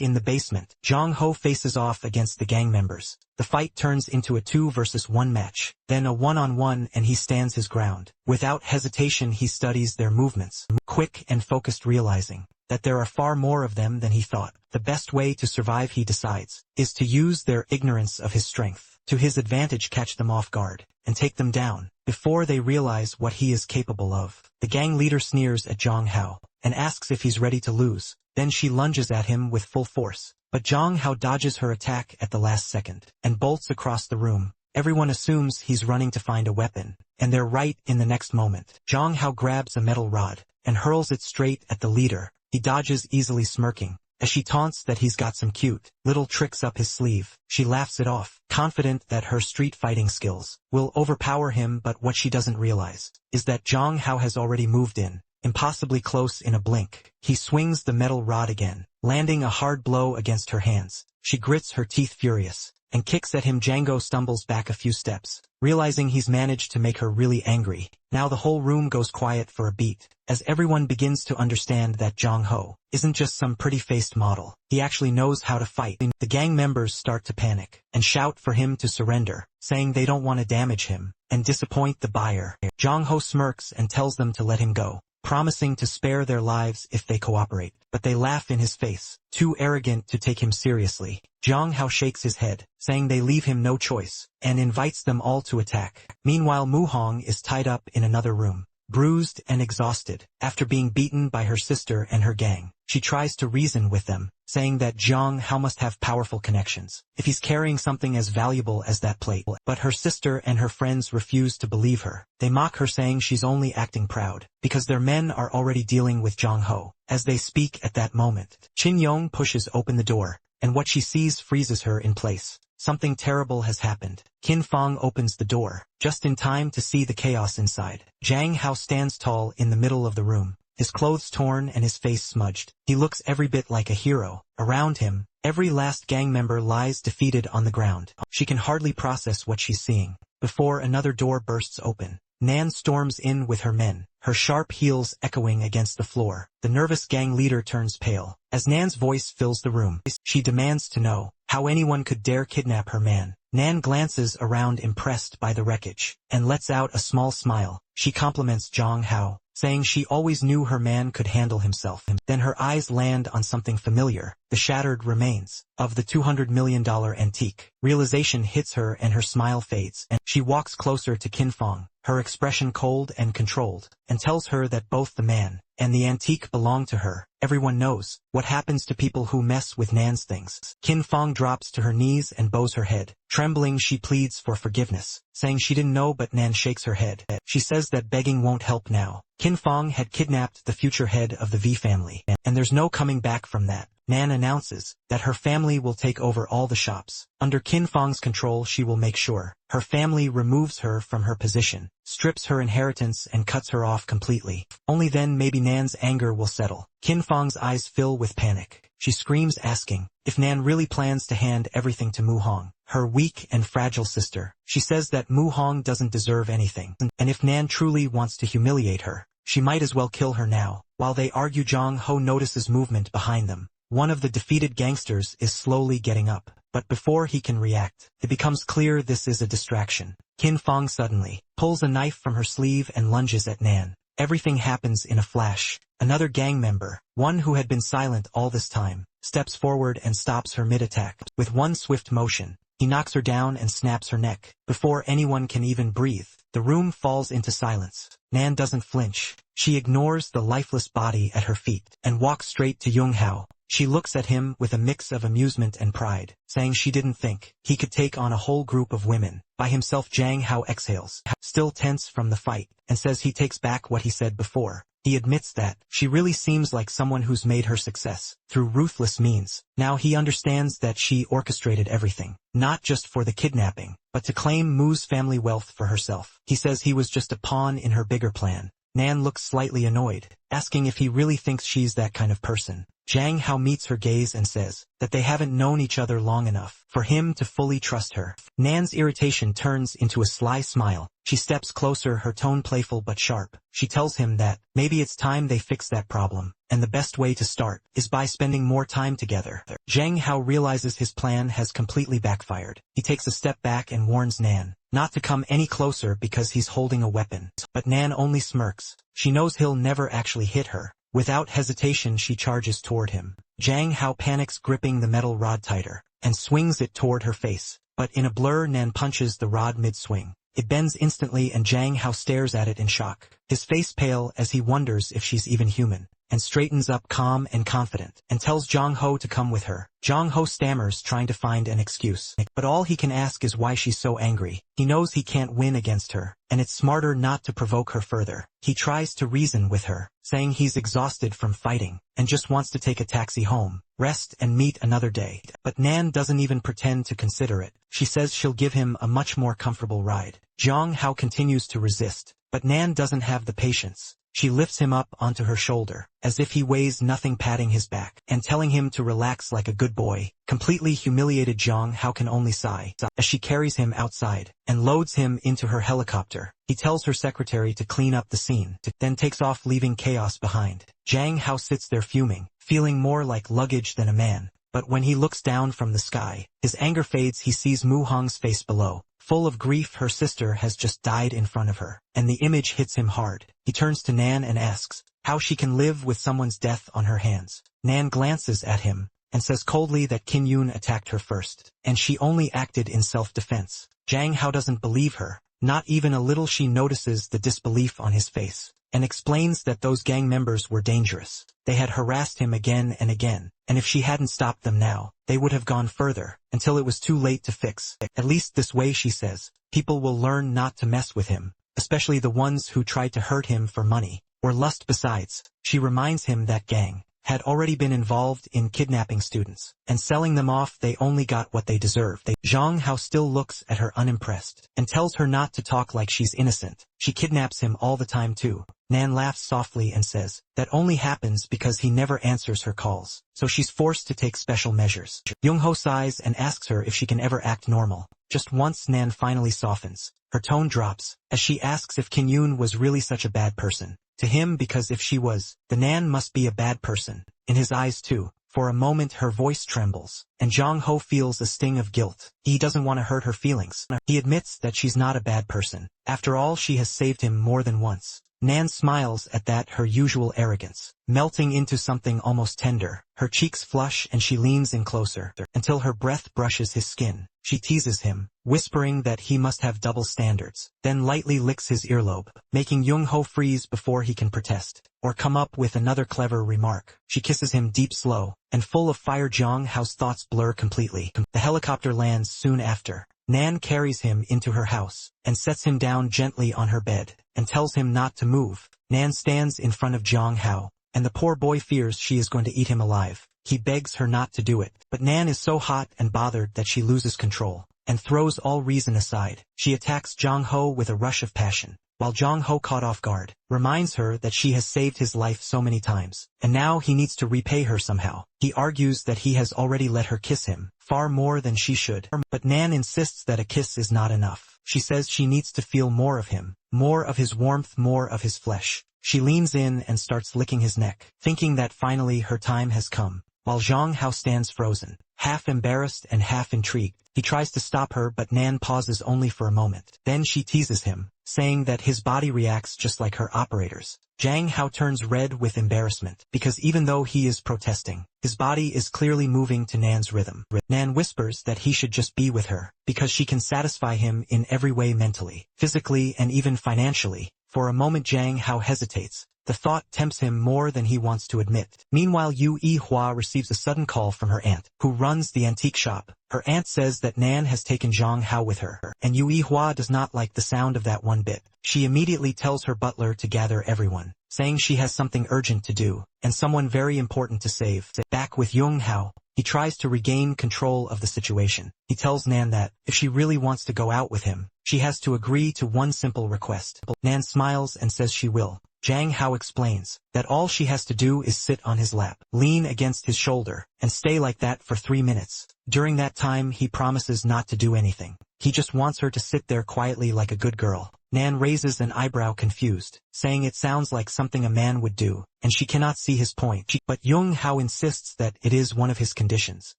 Speaker 1: in the basement, Jong Ho faces off against the gang members. The fight turns into a 2 versus 1 match, then a 1-on-1, and he stands his ground. Without hesitation he studies their movements, quick and focused, realizing that there are far more of them than he thought. The best way to survive, he decides, is to use their ignorance of his strength to his advantage, catch them off guard, and take them down before they realize what he is capable of. The gang leader sneers at Jong Hao and asks if he's ready to lose. Then she lunges at him with full force, but Jong Hao dodges her attack at the last second and bolts across the room. Everyone assumes he's running to find a weapon, and they're right. In the next moment, Jong Hao grabs a metal rod and hurls it straight at the leader. He dodges easily, smirking as she taunts that he's got some cute little tricks up his sleeve. She laughs it off, confident that her street fighting skills will overpower him, but what she doesn't realize is that Jong Hao has already moved in, impossibly close. In a blink, he swings the metal rod again, landing a hard blow against her hands. She grits her teeth, furious, and kicks at him. Django stumbles back a few steps, realizing he's managed to make her really angry. Now the whole room goes quiet for a beat, as everyone begins to understand that Jong Ho isn't just some pretty-faced model. He actually knows how to fight. The gang members start to panic and shout for him to surrender, saying they don't want to damage him and disappoint the buyer. Jong Ho smirks and tells them to let him go, promising to spare their lives if they cooperate, but they laugh in his face, too arrogant to take him seriously. Jong Hao shakes his head, saying they leave him no choice, and invites them all to attack. Meanwhile, Mu Hong is tied up in another room, bruised and exhausted. After being beaten by her sister and her gang, she tries to reason with them, saying that Jong Hao must have powerful connections if he's carrying something as valuable as that plate. But her sister and her friends refuse to believe her. They mock her, saying she's only acting proud, because their men are already dealing with Jong Ho. As they speak at that moment, Chin Yong pushes open the door, and what she sees freezes her in place. Something terrible has happened. Qin Fong opens the door, just in time to see the chaos inside. Zhang Hao stands tall in the middle of the room, his clothes torn and his face smudged. He looks every bit like a hero. Around him, every last gang member lies defeated on the ground. She can hardly process what she's seeing, before another door bursts open. Nan storms in with her men, her sharp heels echoing against the floor. The nervous gang leader turns pale as Nan's voice fills the room. She demands to know how anyone could dare kidnap her man. Nan glances around, impressed by the wreckage, and lets out a small smile. She compliments Jong Hao, saying she always knew her man could handle himself. Then her eyes land on something familiar, the shattered remains of the $200 million antique. Realization hits her and her smile fades, and she walks closer to Qin Fong, her expression cold and controlled, and tells her that both the man and the antique belong to her. Everyone knows what happens to people who mess with Nan's things. Qin Fong drops to her knees and bows her head, Trembling, she pleads for forgiveness, saying she didn't know, but Nan shakes her head. She says that begging won't help now. Qin Fong had kidnapped the future head of the V family, and there's no coming back from that. Nan announces that her family will take over all the shops. Under Qin Fong's control, she will make sure her family removes her from her position, strips her inheritance, and cuts her off completely. Only then maybe Nan's anger will settle. Qin Fong's eyes fill with panic. She screams, asking if Nan really plans to hand everything to Mu Hong, her weak and fragile sister. She says that Mu Hong doesn't deserve anything, and if Nan truly wants to humiliate her, she might as well kill her now. While they argue, Zhang Ho notices movement behind them. One of the defeated gangsters is slowly getting up, but before he can react, it becomes clear this is a distraction. Qin Fong suddenly pulls a knife from her sleeve and lunges at Nan. Everything happens in a flash. Another gang member, one who had been silent all this time, steps forward and stops her mid-attack. With one swift motion, he knocks her down and snaps her neck. Before anyone can even breathe, the room falls into silence. Nan doesn't flinch. She ignores the lifeless body at her feet and walks straight to Yung Hao. She looks at him with a mix of amusement and pride, saying she didn't think he could take on a whole group of women by himself. Zhang Hao exhales, still tense from the fight, and says he takes back what he said before. He admits that she really seems like someone who's made her success through ruthless means. Now he understands that she orchestrated everything, not just for the kidnapping, but to claim Mu's family wealth for herself. He says he was just a pawn in her bigger plan. Nan looks slightly annoyed, asking if he really thinks she's that kind of person. Zhang Hao meets her gaze and says that they haven't known each other long enough for him to fully trust her. Nan's irritation turns into a sly smile. She steps closer, her tone playful but sharp. She tells him that maybe it's time they fix that problem, and the best way to start is by spending more time together. Zhang Hao realizes his plan has completely backfired. He takes a step back and warns Nan not to come any closer because he's holding a weapon. But Nan only smirks. She knows he'll never actually hit her. Without hesitation, she charges toward him. Zhang Hao panics, gripping the metal rod tighter, and swings it toward her face. But in a blur, Nan punches the rod mid-swing. It bends instantly, and Zhang Hao stares at it in shock, his face pale as he wonders if she's even human, and straightens up calm and confident, and tells Zhang Ho to come with her. Zhang Ho stammers, trying to find an excuse, but all he can ask is why she's so angry. He knows he can't win against her, and it's smarter not to provoke her further. He tries to reason with her, saying he's exhausted from fighting, and just wants to take a taxi home, rest and meet another day. But Nan doesn't even pretend to consider it. She says she'll give him a much more comfortable ride. Zhang Hao continues to resist, but Nan doesn't have the patience. She lifts him up onto her shoulder, as if he weighs nothing, patting his back, and telling him to relax like a good boy. Completely humiliated, Zhang Hao can only sigh as she carries him outside, and loads him into her helicopter. He tells her secretary to clean up the scene, then takes off, leaving chaos behind. Zhang Hao sits there fuming, feeling more like luggage than a man. But when he looks down from the sky, his anger fades. He sees Mu Hong's face below. Full of grief, her sister has just died in front of her, and the image hits him hard. He turns to Nan and asks how she can live with someone's death on her hands. Nan glances at him and says coldly that Qin Yun attacked her first, and she only acted in self-defense. Zhang Hao doesn't believe her, not even a little. She notices the disbelief on his face, and explains that those gang members were dangerous. They had harassed him again and again, and if she hadn't stopped them now, they would have gone further, until it was too late to fix. At least this way, she says, people will learn not to mess with him, especially the ones who tried to hurt him for money or lust. Besides, she reminds him that gang had already been involved in kidnapping students and selling them off. They only got what they deserved. Zhang Hao still looks at her unimpressed and tells her not to talk like she's innocent. She kidnaps him all the time too. Nan laughs softly and says that only happens because he never answers her calls, so she's forced to take special measures. Yung Ho sighs and asks her if she can ever act normal. Just once. Nan finally softens. Her tone drops as she asks if Qin Yun was really such a bad person to him, because if she was, then Nan must be a bad person in his eyes too. For a moment her voice trembles, and Zhang Ho feels a sting of guilt. He doesn't want to hurt her feelings. He admits that she's not a bad person. After all, she has saved him more than once. Nan smiles at that, her usual arrogance melting into something almost tender. Her cheeks flush and she leans in closer, until her breath brushes his skin. She teases him, whispering that he must have double standards, then lightly licks his earlobe, making Yung Ho freeze before he can protest or come up with another clever remark. She kisses him deep, slow, and full of fire. Zhang Hao's thoughts blur completely. The helicopter lands soon after, Nan carries him into her house, and sets him down gently on her bed, and tells him not to move. Nan stands in front of Jiang Hao, and the poor boy fears she is going to eat him alive. He begs her not to do it, but Nan is so hot and bothered that she loses control, and throws all reason aside. She attacks Jiang Ho with a rush of passion, while Jiang Ho, caught off guard, reminds her that she has saved his life so many times, and now he needs to repay her somehow. He argues that he has already let her kiss him, far more than she should, but Nan insists that a kiss is not enough. She says she needs to feel more of him, more of his warmth, more of his flesh. She leans in and starts licking his neck, thinking that finally her time has come, while Jiang Hao stands frozen, half embarrassed and half intrigued. He tries to stop her, but Nan pauses only for a moment. Then she teases him, saying that his body reacts just like her operator's. Jiang Hao turns red with embarrassment, because even though he is protesting, his body is clearly moving to Nan's rhythm. Nan whispers that he should just be with her, because she can satisfy him in every way, mentally, physically, and even financially. For a moment Jiang Hao hesitates. The thought tempts him more than he wants to admit. Meanwhile, Yu Yihua receives a sudden call from her aunt, who runs the antique shop. Her aunt says that Nan has taken Jiang Hao with her, and Yu Yihua does not like the sound of that one bit. She immediately tells her butler to gather everyone, saying she has something urgent to do, and someone very important to save. Back with Yung Hao, he tries to regain control of the situation. He tells Nan that, if she really wants to go out with him, she has to agree to one simple request. Nan smiles and says she will. Jiang Hao explains that all she has to do is sit on his lap, lean against his shoulder, and stay like that for 3 minutes. During that time he promises not to do anything. He just wants her to sit there quietly like a good girl. Nan raises an eyebrow, confused, saying it sounds like something a man would do, and she cannot see his point. But Yung Hao insists that it is one of his conditions,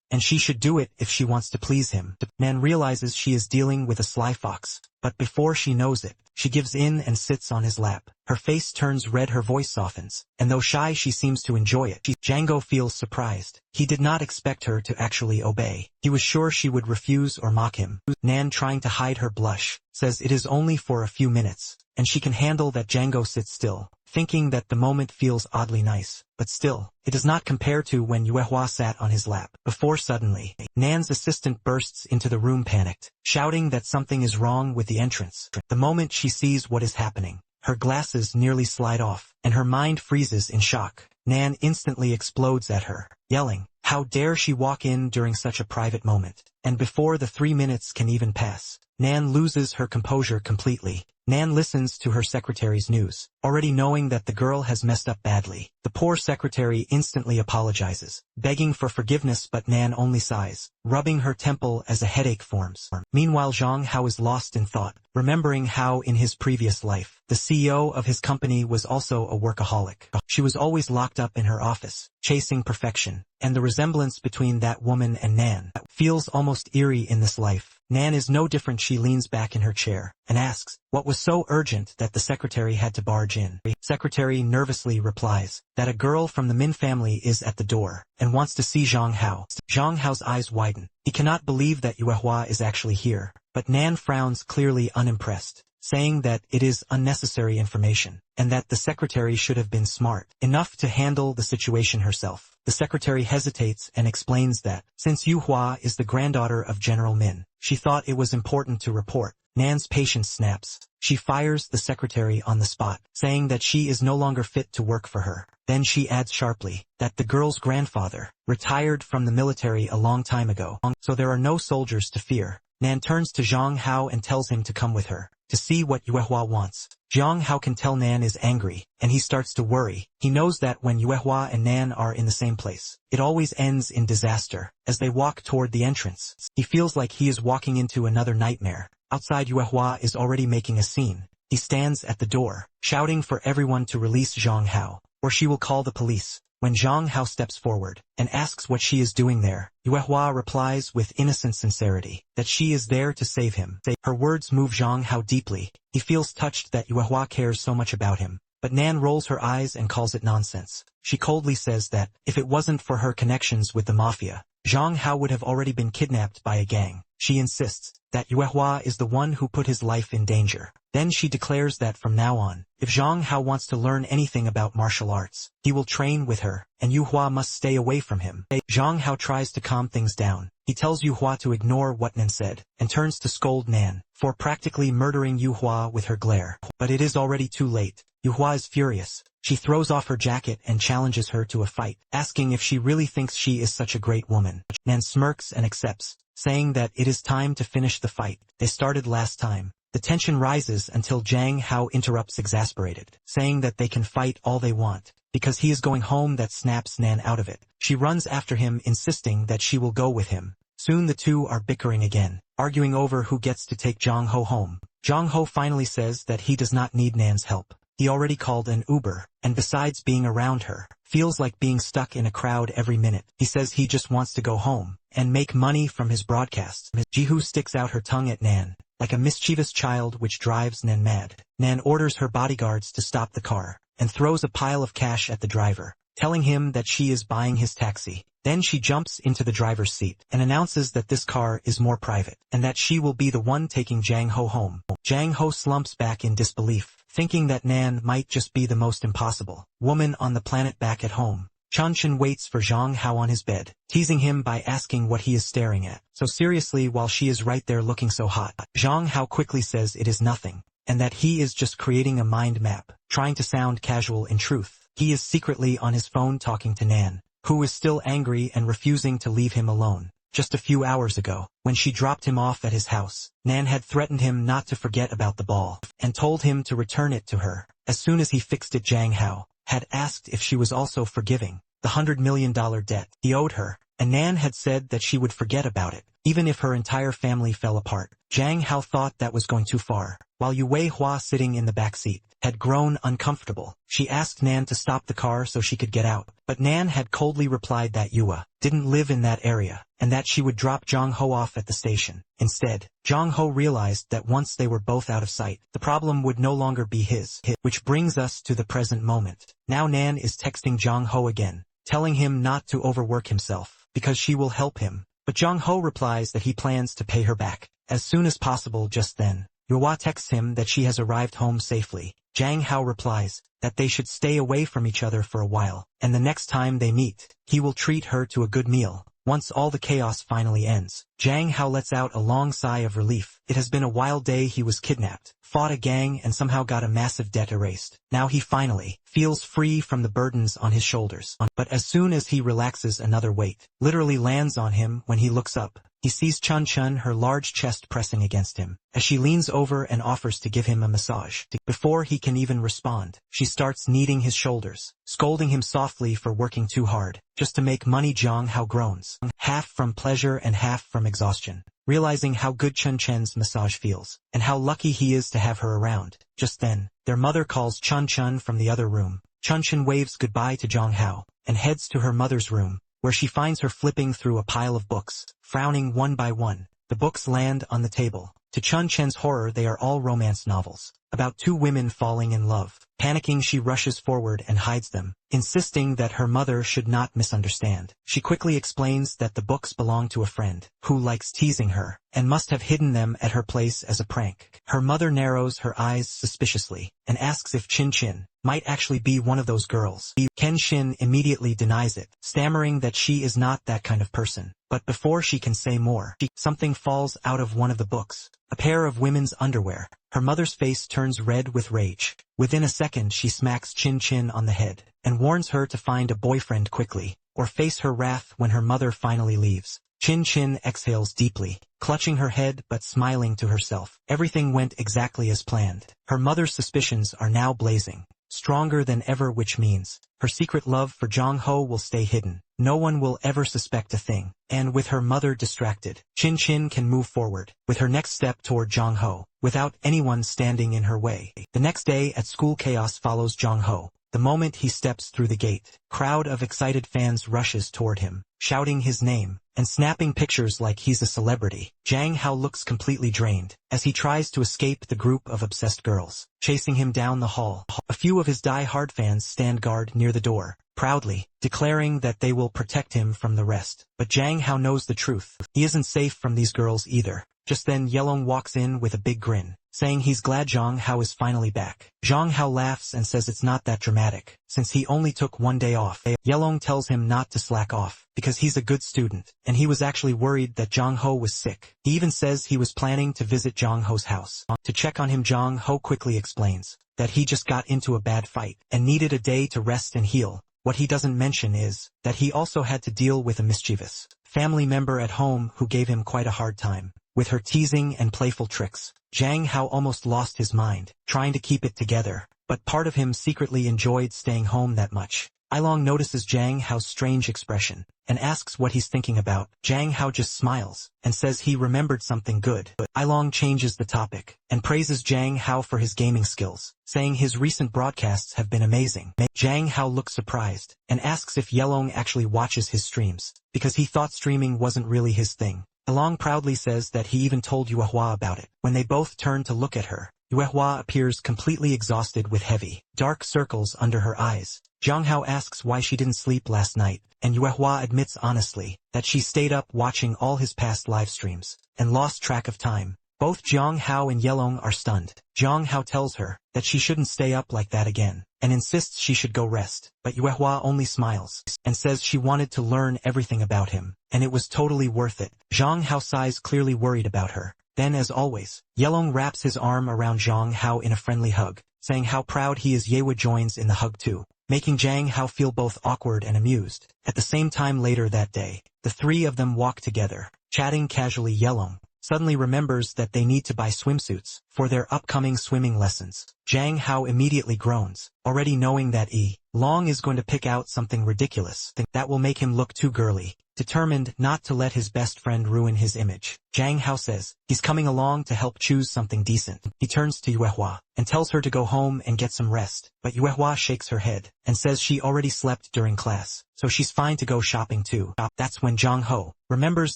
Speaker 1: and she should do it if she wants to please him. Nan realizes she is dealing with a sly fox, but before she knows it, she gives in and sits on his lap. Her face turns red, her voice softens, and though shy she seems to enjoy it. Django feels surprised. He did not expect her to actually obey. He was sure she would refuse or mock him. Nan, trying to hide her blush, says it is only for a few minutes, and she can handle that. Django sits still, thinking that the moment feels oddly nice, but still, it does not compare to when Yuehua sat on his lap. Before suddenly, Nan's assistant bursts into the room, panicked, shouting that something is wrong with the entrance. The moment she sees what is happening, her glasses nearly slide off, and her mind freezes in shock. Nan instantly explodes at her, yelling, "How dare she walk in during such a private moment?" And before the 3 minutes can even pass, Nan loses her composure completely. Nan listens to her secretary's news, already knowing that the girl has messed up badly. The poor secretary instantly apologizes, begging for forgiveness, but Nan only sighs, rubbing her temple as a headache forms. Meanwhile, Zhang Hao is lost in thought, remembering how in his previous life, the CEO of his company was also a workaholic. She was always locked up in her office, chasing perfection, and the resemblance between that woman and Nan feels almost eerie in this life. Nan is no different. She leans back in her chair and asks what was so urgent that the secretary had to barge in. Secretary nervously replies that a girl from the Min family is at the door and wants to see Zhang Hao. Zhang Hao's eyes widen. He cannot believe that Yuehua is actually here, but Nan frowns, clearly unimpressed, saying that it is unnecessary information, and that the secretary should have been smart enough to handle the situation herself. The secretary hesitates and explains that, since Yuehua is the granddaughter of General Min, she thought it was important to report. Nan's patience snaps. She fires the secretary on the spot, saying that she is no longer fit to work for her. Then she adds sharply that the girl's grandfather retired from the military a long time ago, so there are no soldiers to fear. Nan turns to Zhang Hao and tells him to come with her, to see what Yuehua wants. Zhang Hao can tell Nan is angry, and he starts to worry. He knows that when Yuehua and Nan are in the same place, it always ends in disaster. As they walk toward the entrance, he feels like he is walking into another nightmare. Outside, Yuehua is already making a scene. He stands at the door, shouting for everyone to release Zhang Hao, or she will call the police. When Zhang Hao steps forward and asks what she is doing there, Yuehua replies with innocent sincerity that she is there to save him. Her words move Zhang Hao deeply. He feels touched that Yuehua cares so much about him, but Nan rolls her eyes and calls it nonsense. She coldly says that, if it wasn't for her connections with the mafia, Zhang Hao would have already been kidnapped by a gang. She insists that Yuehua is the one who put his life in danger. Then she declares that from now on, if Zhang Hao wants to learn anything about martial arts, he will train with her, and Yuehua must stay away from him. Zhang Hao tries to calm things down, He tells Yuhua to ignore what Nan said, and turns to scold Nan for practically murdering Yuhua with her glare. But it is already too late. Yuhua is furious. She throws off her jacket and challenges her to a fight, asking if she really thinks she is such a great woman. Nan smirks and accepts, saying that it is time to finish the fight they started last time. The tension rises until Zhang Hao interrupts exasperated, saying that they can fight all they want, because he is going home. That snaps Nan out of it. She runs after him, insisting that she will go with him. Soon the two are bickering again, arguing over who gets to take Zhang Ho home. Zhang Ho finally says that he does not need Nan's help. He already called an Uber, and besides being around her, feels like being stuck in a crowd every minute. He says he just wants to go home and make money from his broadcasts. Jihu sticks out her tongue at Nan, like a mischievous child, which drives Nan mad. Nan orders her bodyguards to stop the car, and throws a pile of cash at the driver, telling him that she is buying his taxi. Then she jumps into the driver's seat and announces that this car is more private, and that she will be the one taking Zhang Ho home. Zhang Ho slumps back in disbelief, thinking that Nan might just be the most impossible woman on the planet back at home. Chun waits for Zhang Hao on his bed, teasing him by asking what he is staring at so seriously while she is right there looking so hot. Zhang Hao quickly says it is nothing, and that he is just creating a mind map, trying to sound casual. In truth, he is secretly on his phone talking to Nan, who is still angry and refusing to leave him alone. Just a few hours ago, when she dropped him off at his house, Nan had threatened him not to forget about the ball, and told him to return it to her as soon as he fixed it. Zhang Hao had asked if she was also forgiving the $100 million debt he owed her, and Nan had said that she would forget about it, even if her entire family fell apart. Zhang Hao thought that was going too far. While Yu Weihua, sitting in the back seat, had grown uncomfortable, she asked Nan to stop the car so she could get out, but Nan had coldly replied that Yua didn't live in that area, and that she would drop Zhang Ho off at the station. Instead, Zhang Ho realized that once they were both out of sight, the problem would no longer be his. Which brings us to the present moment. Now Nan is texting Zhang Ho again, telling him not to overwork himself, because she will help him. But Zhang Ho replies that he plans to pay her back as soon as possible. Just then, Yuhua texts him that she has arrived home safely. Zhang Hao replies that they should stay away from each other for a while, and the next time they meet, he will treat her to a good meal. Once all the chaos finally ends, Zhang Hao lets out a long sigh of relief. It has been a wild day. He was kidnapped, fought a gang, and somehow got a massive debt erased. Now he finally feels free from the burdens on his shoulders. But as soon as he relaxes, another weight literally lands on him. When he looks up, he sees Chun, her large chest pressing against him, as she leans over and offers to give him a massage. Before he can even respond, she starts kneading his shoulders, scolding him softly for working too hard, just to make money. Zhang Hao groans, half from pleasure and half from exhaustion, realizing how good Chun's massage feels, and how lucky he is to have her around. Just then, their mother calls Chun from the other room. Chun waves goodbye to Zhang Hao, and heads to her mother's room, where she finds her flipping through a pile of books, frowning one by one. The books land on the table. To Chun's horror, they are all romance novels, about two women falling in love. Panicking, she rushes forward and hides them, insisting that her mother should not misunderstand. She quickly explains that the books belong to a friend, who likes teasing her, and must have hidden them at her place as a prank. Her mother narrows her eyes suspiciously, and asks if Chin might actually be one of those girls. Shin immediately denies it, stammering that she is not that kind of person. But before she can say more, something falls out of one of the books, a pair of women's underwear. Her mother's face turns red with rage. Within a second, she smacks Chin on the head, and warns her to find a boyfriend quickly, or face her wrath. When her mother finally leaves, Chin exhales deeply, clutching her head but smiling to herself. Everything went exactly as planned. Her mother's suspicions are now blazing, stronger than ever, which means her secret love for Zhang Ho will stay hidden. No one will ever suspect a thing. And with her mother distracted, Chin can move forward with her next step toward Zhang Ho, without anyone standing in her way. The next day at school, chaos follows Zhang Ho. The moment he steps through the gate, crowd of excited fans rushes toward him, shouting his name, and snapping pictures like he's a celebrity. Zhang Hao looks completely drained, as he tries to escape the group of obsessed girls, chasing him down the hall. A few of his die-hard fans stand guard near the door, proudly declaring that they will protect him from the rest. But Zhang Hao knows the truth. He isn't safe from these girls either. Just then Yelong walks in with a big grin, saying he's glad Zhang Hao is finally back. Zhang Hao laughs and says it's not that dramatic, since he only took one day off. Yelong tells him not to slack off, because he's a good student, and he was actually worried that Zhang Ho was sick. He even says he was planning to visit Zhang Ho's house. To check on him, Zhang Ho quickly explains that he just got into a bad fight and needed a day to rest and heal. What he doesn't mention is that he also had to deal with a mischievous family member at home who gave him quite a hard time. With her teasing and playful tricks, Zhang Hao almost lost his mind, trying to keep it together, but part of him secretly enjoyed staying home that much. Ailong notices Zhang Hao's strange expression, and asks what he's thinking about. Zhang Hao just smiles, and says he remembered something good. Ailong changes the topic, and praises Zhang Hao for his gaming skills, saying his recent broadcasts have been amazing. Zhang Hao looks surprised, and asks if Yelong actually watches his streams, because he thought streaming wasn't really his thing. Ailong proudly says that he even told Yuehua about it. When they both turn to look at her, Yuehua appears completely exhausted with heavy, dark circles under her eyes. Zhang Hao asks why she didn't sleep last night, and Yuehua admits honestly that she stayed up watching all his past live streams, and lost track of time. Both Zhang Hao and Yelong are stunned. Zhang Hao tells her that she shouldn't stay up like that again, and insists she should go rest, but Yuehua only smiles, and says she wanted to learn everything about him, and it was totally worth it. Zhang Hao sighs, clearly worried about her. Then, as always, Yelong wraps his arm around Zhang Hao in a friendly hug, saying how proud he is. Yewa joins in the hug too, making Zhang Hao feel both awkward and amused. At the same time later that day, the three of them walk together, chatting casually. Yelong suddenly remembers that they need to buy swimsuits for their upcoming swimming lessons. Zhang Hao immediately groans, already knowing that Long is going to pick out something ridiculous that will make him look too girly. Determined not to let his best friend ruin his image, Zhang Hao says he's coming along to help choose something decent. He turns to Yuehua and tells her to go home and get some rest, but Yuehua shakes her head and says she already slept during class, so she's fine to go shopping too. That's when Zhang Ho remembers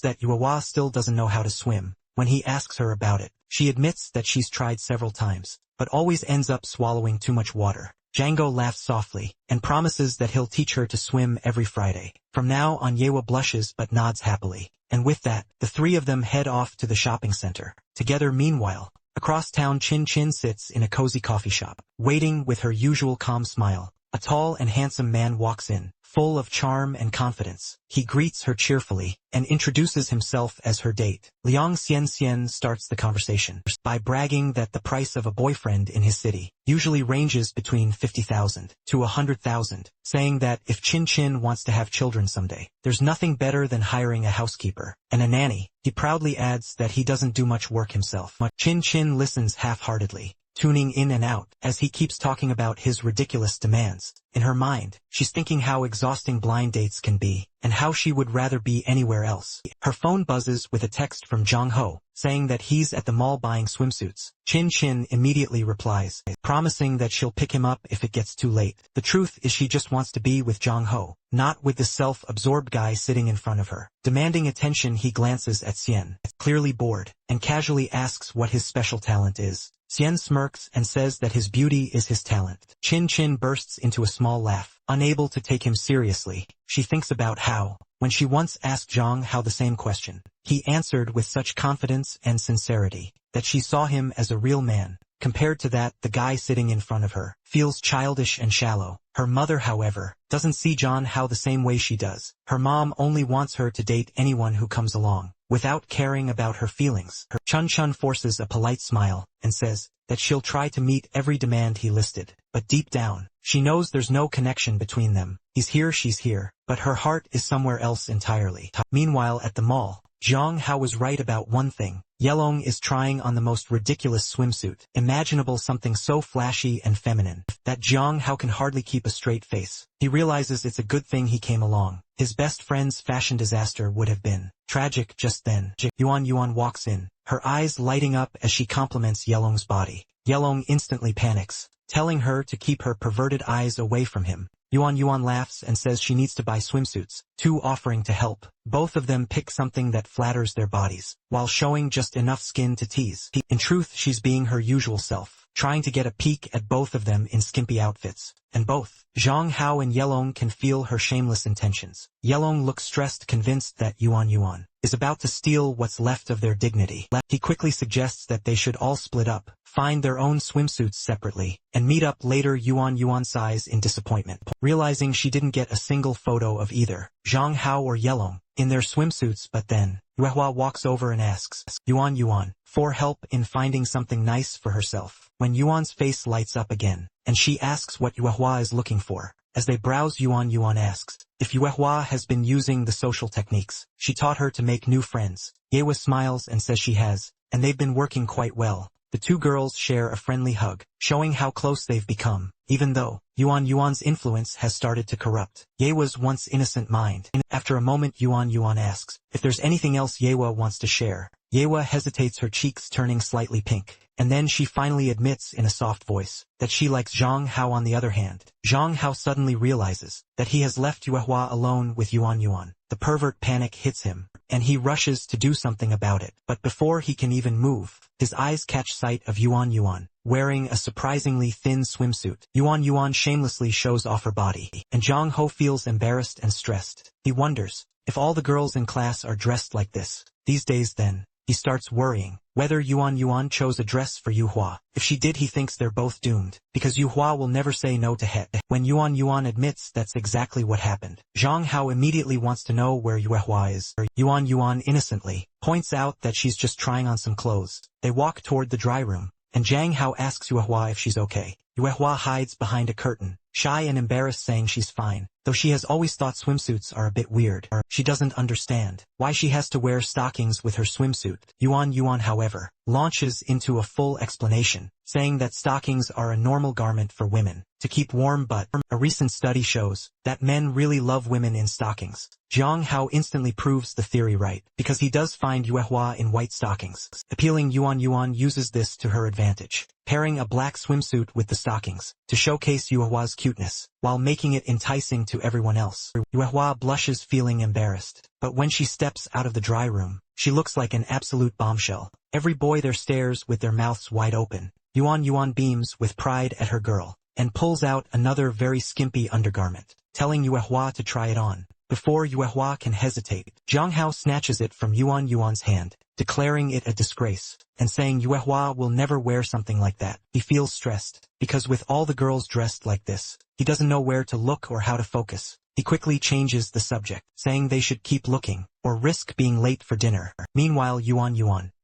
Speaker 1: that Yuehua still doesn't know how to swim. When he asks her about it, she admits that she's tried several times, but always ends up swallowing too much water. Django laughs softly, and promises that he'll teach her to swim every Friday. From now on, Yewa blushes but nods happily, and with that, the three of them head off to the shopping center. Together. Meanwhile, across town, Chin Chin sits in a cozy coffee shop, waiting with her usual calm smile. A tall and handsome man walks in, full of charm and confidence. He greets her cheerfully, and introduces himself as her date. Liang Xian starts the conversation by bragging that the price of a boyfriend in his city usually ranges between 50,000 to 100,000, saying that if Chin Chin wants to have children someday, there's nothing better than hiring a housekeeper and a nanny. He proudly adds that he doesn't do much work himself. Chin Chin listens half-heartedly, tuning in and out as he keeps talking about his ridiculous demands. In her mind, she's thinking how exhausting blind dates can be, and how she would rather be anywhere else. Her phone buzzes with a text from Zhang Ho, saying that he's at the mall buying swimsuits. Chin Chin immediately replies, promising that she'll pick him up if it gets too late. The truth is she just wants to be with Zhang Ho, not with the self-absorbed guy sitting in front of her. Demanding attention, he glances at Xian, clearly bored, and casually asks what his special talent is. Xian smirks and says that his beauty is his talent. Chin Chin bursts into a small laugh, unable to take him seriously. She thinks about how, when she once asked Zhang Hao the same question, he answered with such confidence and sincerity that she saw him as a real man. Compared to that, the guy sitting in front of her feels childish and shallow. Her mother, however, doesn't see Zhang Hao the same way she does. Her mom only wants her to date anyone who comes along, without caring about her feelings. Chun Chun forces a polite smile, and says that she'll try to meet every demand he listed. But deep down, she knows there's no connection between them. He's here, she's here, but her heart is somewhere else entirely. Meanwhile, at the mall, Zhang Hao was right about one thing. Yelong is trying on the most ridiculous swimsuit imaginable, something so flashy and feminine that Zhang Hao can hardly keep a straight face. He realizes it's a good thing he came along. His best friend's fashion disaster would have been tragic. Just then, Yuan walks in, her eyes lighting up as she compliments Yelong's body. Yelong instantly panics, telling her to keep her perverted eyes away from him. Yuan laughs and says she needs to buy swimsuits, too, offering to help. Both of them pick something that flatters their bodies, while showing just enough skin to tease. In truth, she's being her usual self, trying to get a peek at both of them in skimpy outfits. And both Zhang Hao and Yelong can feel her shameless intentions. Yelong looks stressed, convinced that Yuan is about to steal what's left of their dignity. He quickly suggests that they should all split up, find their own swimsuits separately, and meet up later. Yuan sighs in disappointment, realizing she didn't get a single photo of either Zhang Hao or Yelong in their swimsuits. But then Yuehua walks over and asks Yuan for help in finding something nice for herself. When Yuan's face lights up again, and she asks what Yuehua is looking for. As they browse, Yuan asks if Yuehua has been using the social techniques she taught her to make new friends. Yewa smiles and says she has, and they've been working quite well. The two girls share a friendly hug, showing how close they've become, even though Yuan's influence has started to corrupt Yewa's once innocent mind. After a moment, Yuan asks if there's anything else Yewa wants to share. Yewa hesitates, her cheeks turning slightly pink, and then she finally admits in a soft voice that she likes Zhang Hao. On the other hand, Zhang Hao suddenly realizes that he has left Yuehua alone with Yuan. The pervert panic hits him, and he rushes to do something about it. But before he can even move, his eyes catch sight of Yuan, wearing a surprisingly thin swimsuit. Yuan shamelessly shows off her body, and Zhang Hao feels embarrassed and stressed. He wonders if all the girls in class are dressed like this these days. Then he starts worrying whether Yuan chose a dress for Yuehua. If she did, he thinks they're both doomed, because Yuehua will never say no to Het. When Yuan admits that's exactly what happened, Zhang Hao immediately wants to know where Yuehua is. Yuan innocently points out that she's just trying on some clothes. They walk toward the dry room, and Zhang Hao asks Yuehua if she's okay. Yuehua hides behind a curtain, shy and embarrassed, saying she's fine, though she has always thought swimsuits are a bit weird. She doesn't understand why she has to wear stockings with her swimsuit. Yuan, however, launches into a full explanation, saying that stockings are a normal garment for women to keep warm, but a recent study shows that men really love women in stockings. Zhang Hao instantly proves the theory right, because he does find Yuehua in white stockings. Appealing, Yuan uses this to her advantage, pairing a black swimsuit with the stockings to showcase Yuehua's cuteness, while making it enticing to everyone else. Yuehua blushes, feeling embarrassed, but when she steps out of the dry room, she looks like an absolute bombshell. Every boy there stares with their mouths wide open. Yuan beams with pride at her girl, and pulls out another very skimpy undergarment, telling Yuehua to try it on. Before Yuehua can hesitate, Zhang Hao snatches it from Yuan's hand, declaring it a disgrace, and saying Yuehua will never wear something like that. He feels stressed, because with all the girls dressed like this, he doesn't know where to look or how to focus. He quickly changes the subject, saying they should keep looking, or risk being late for dinner. Meanwhile, Yuan,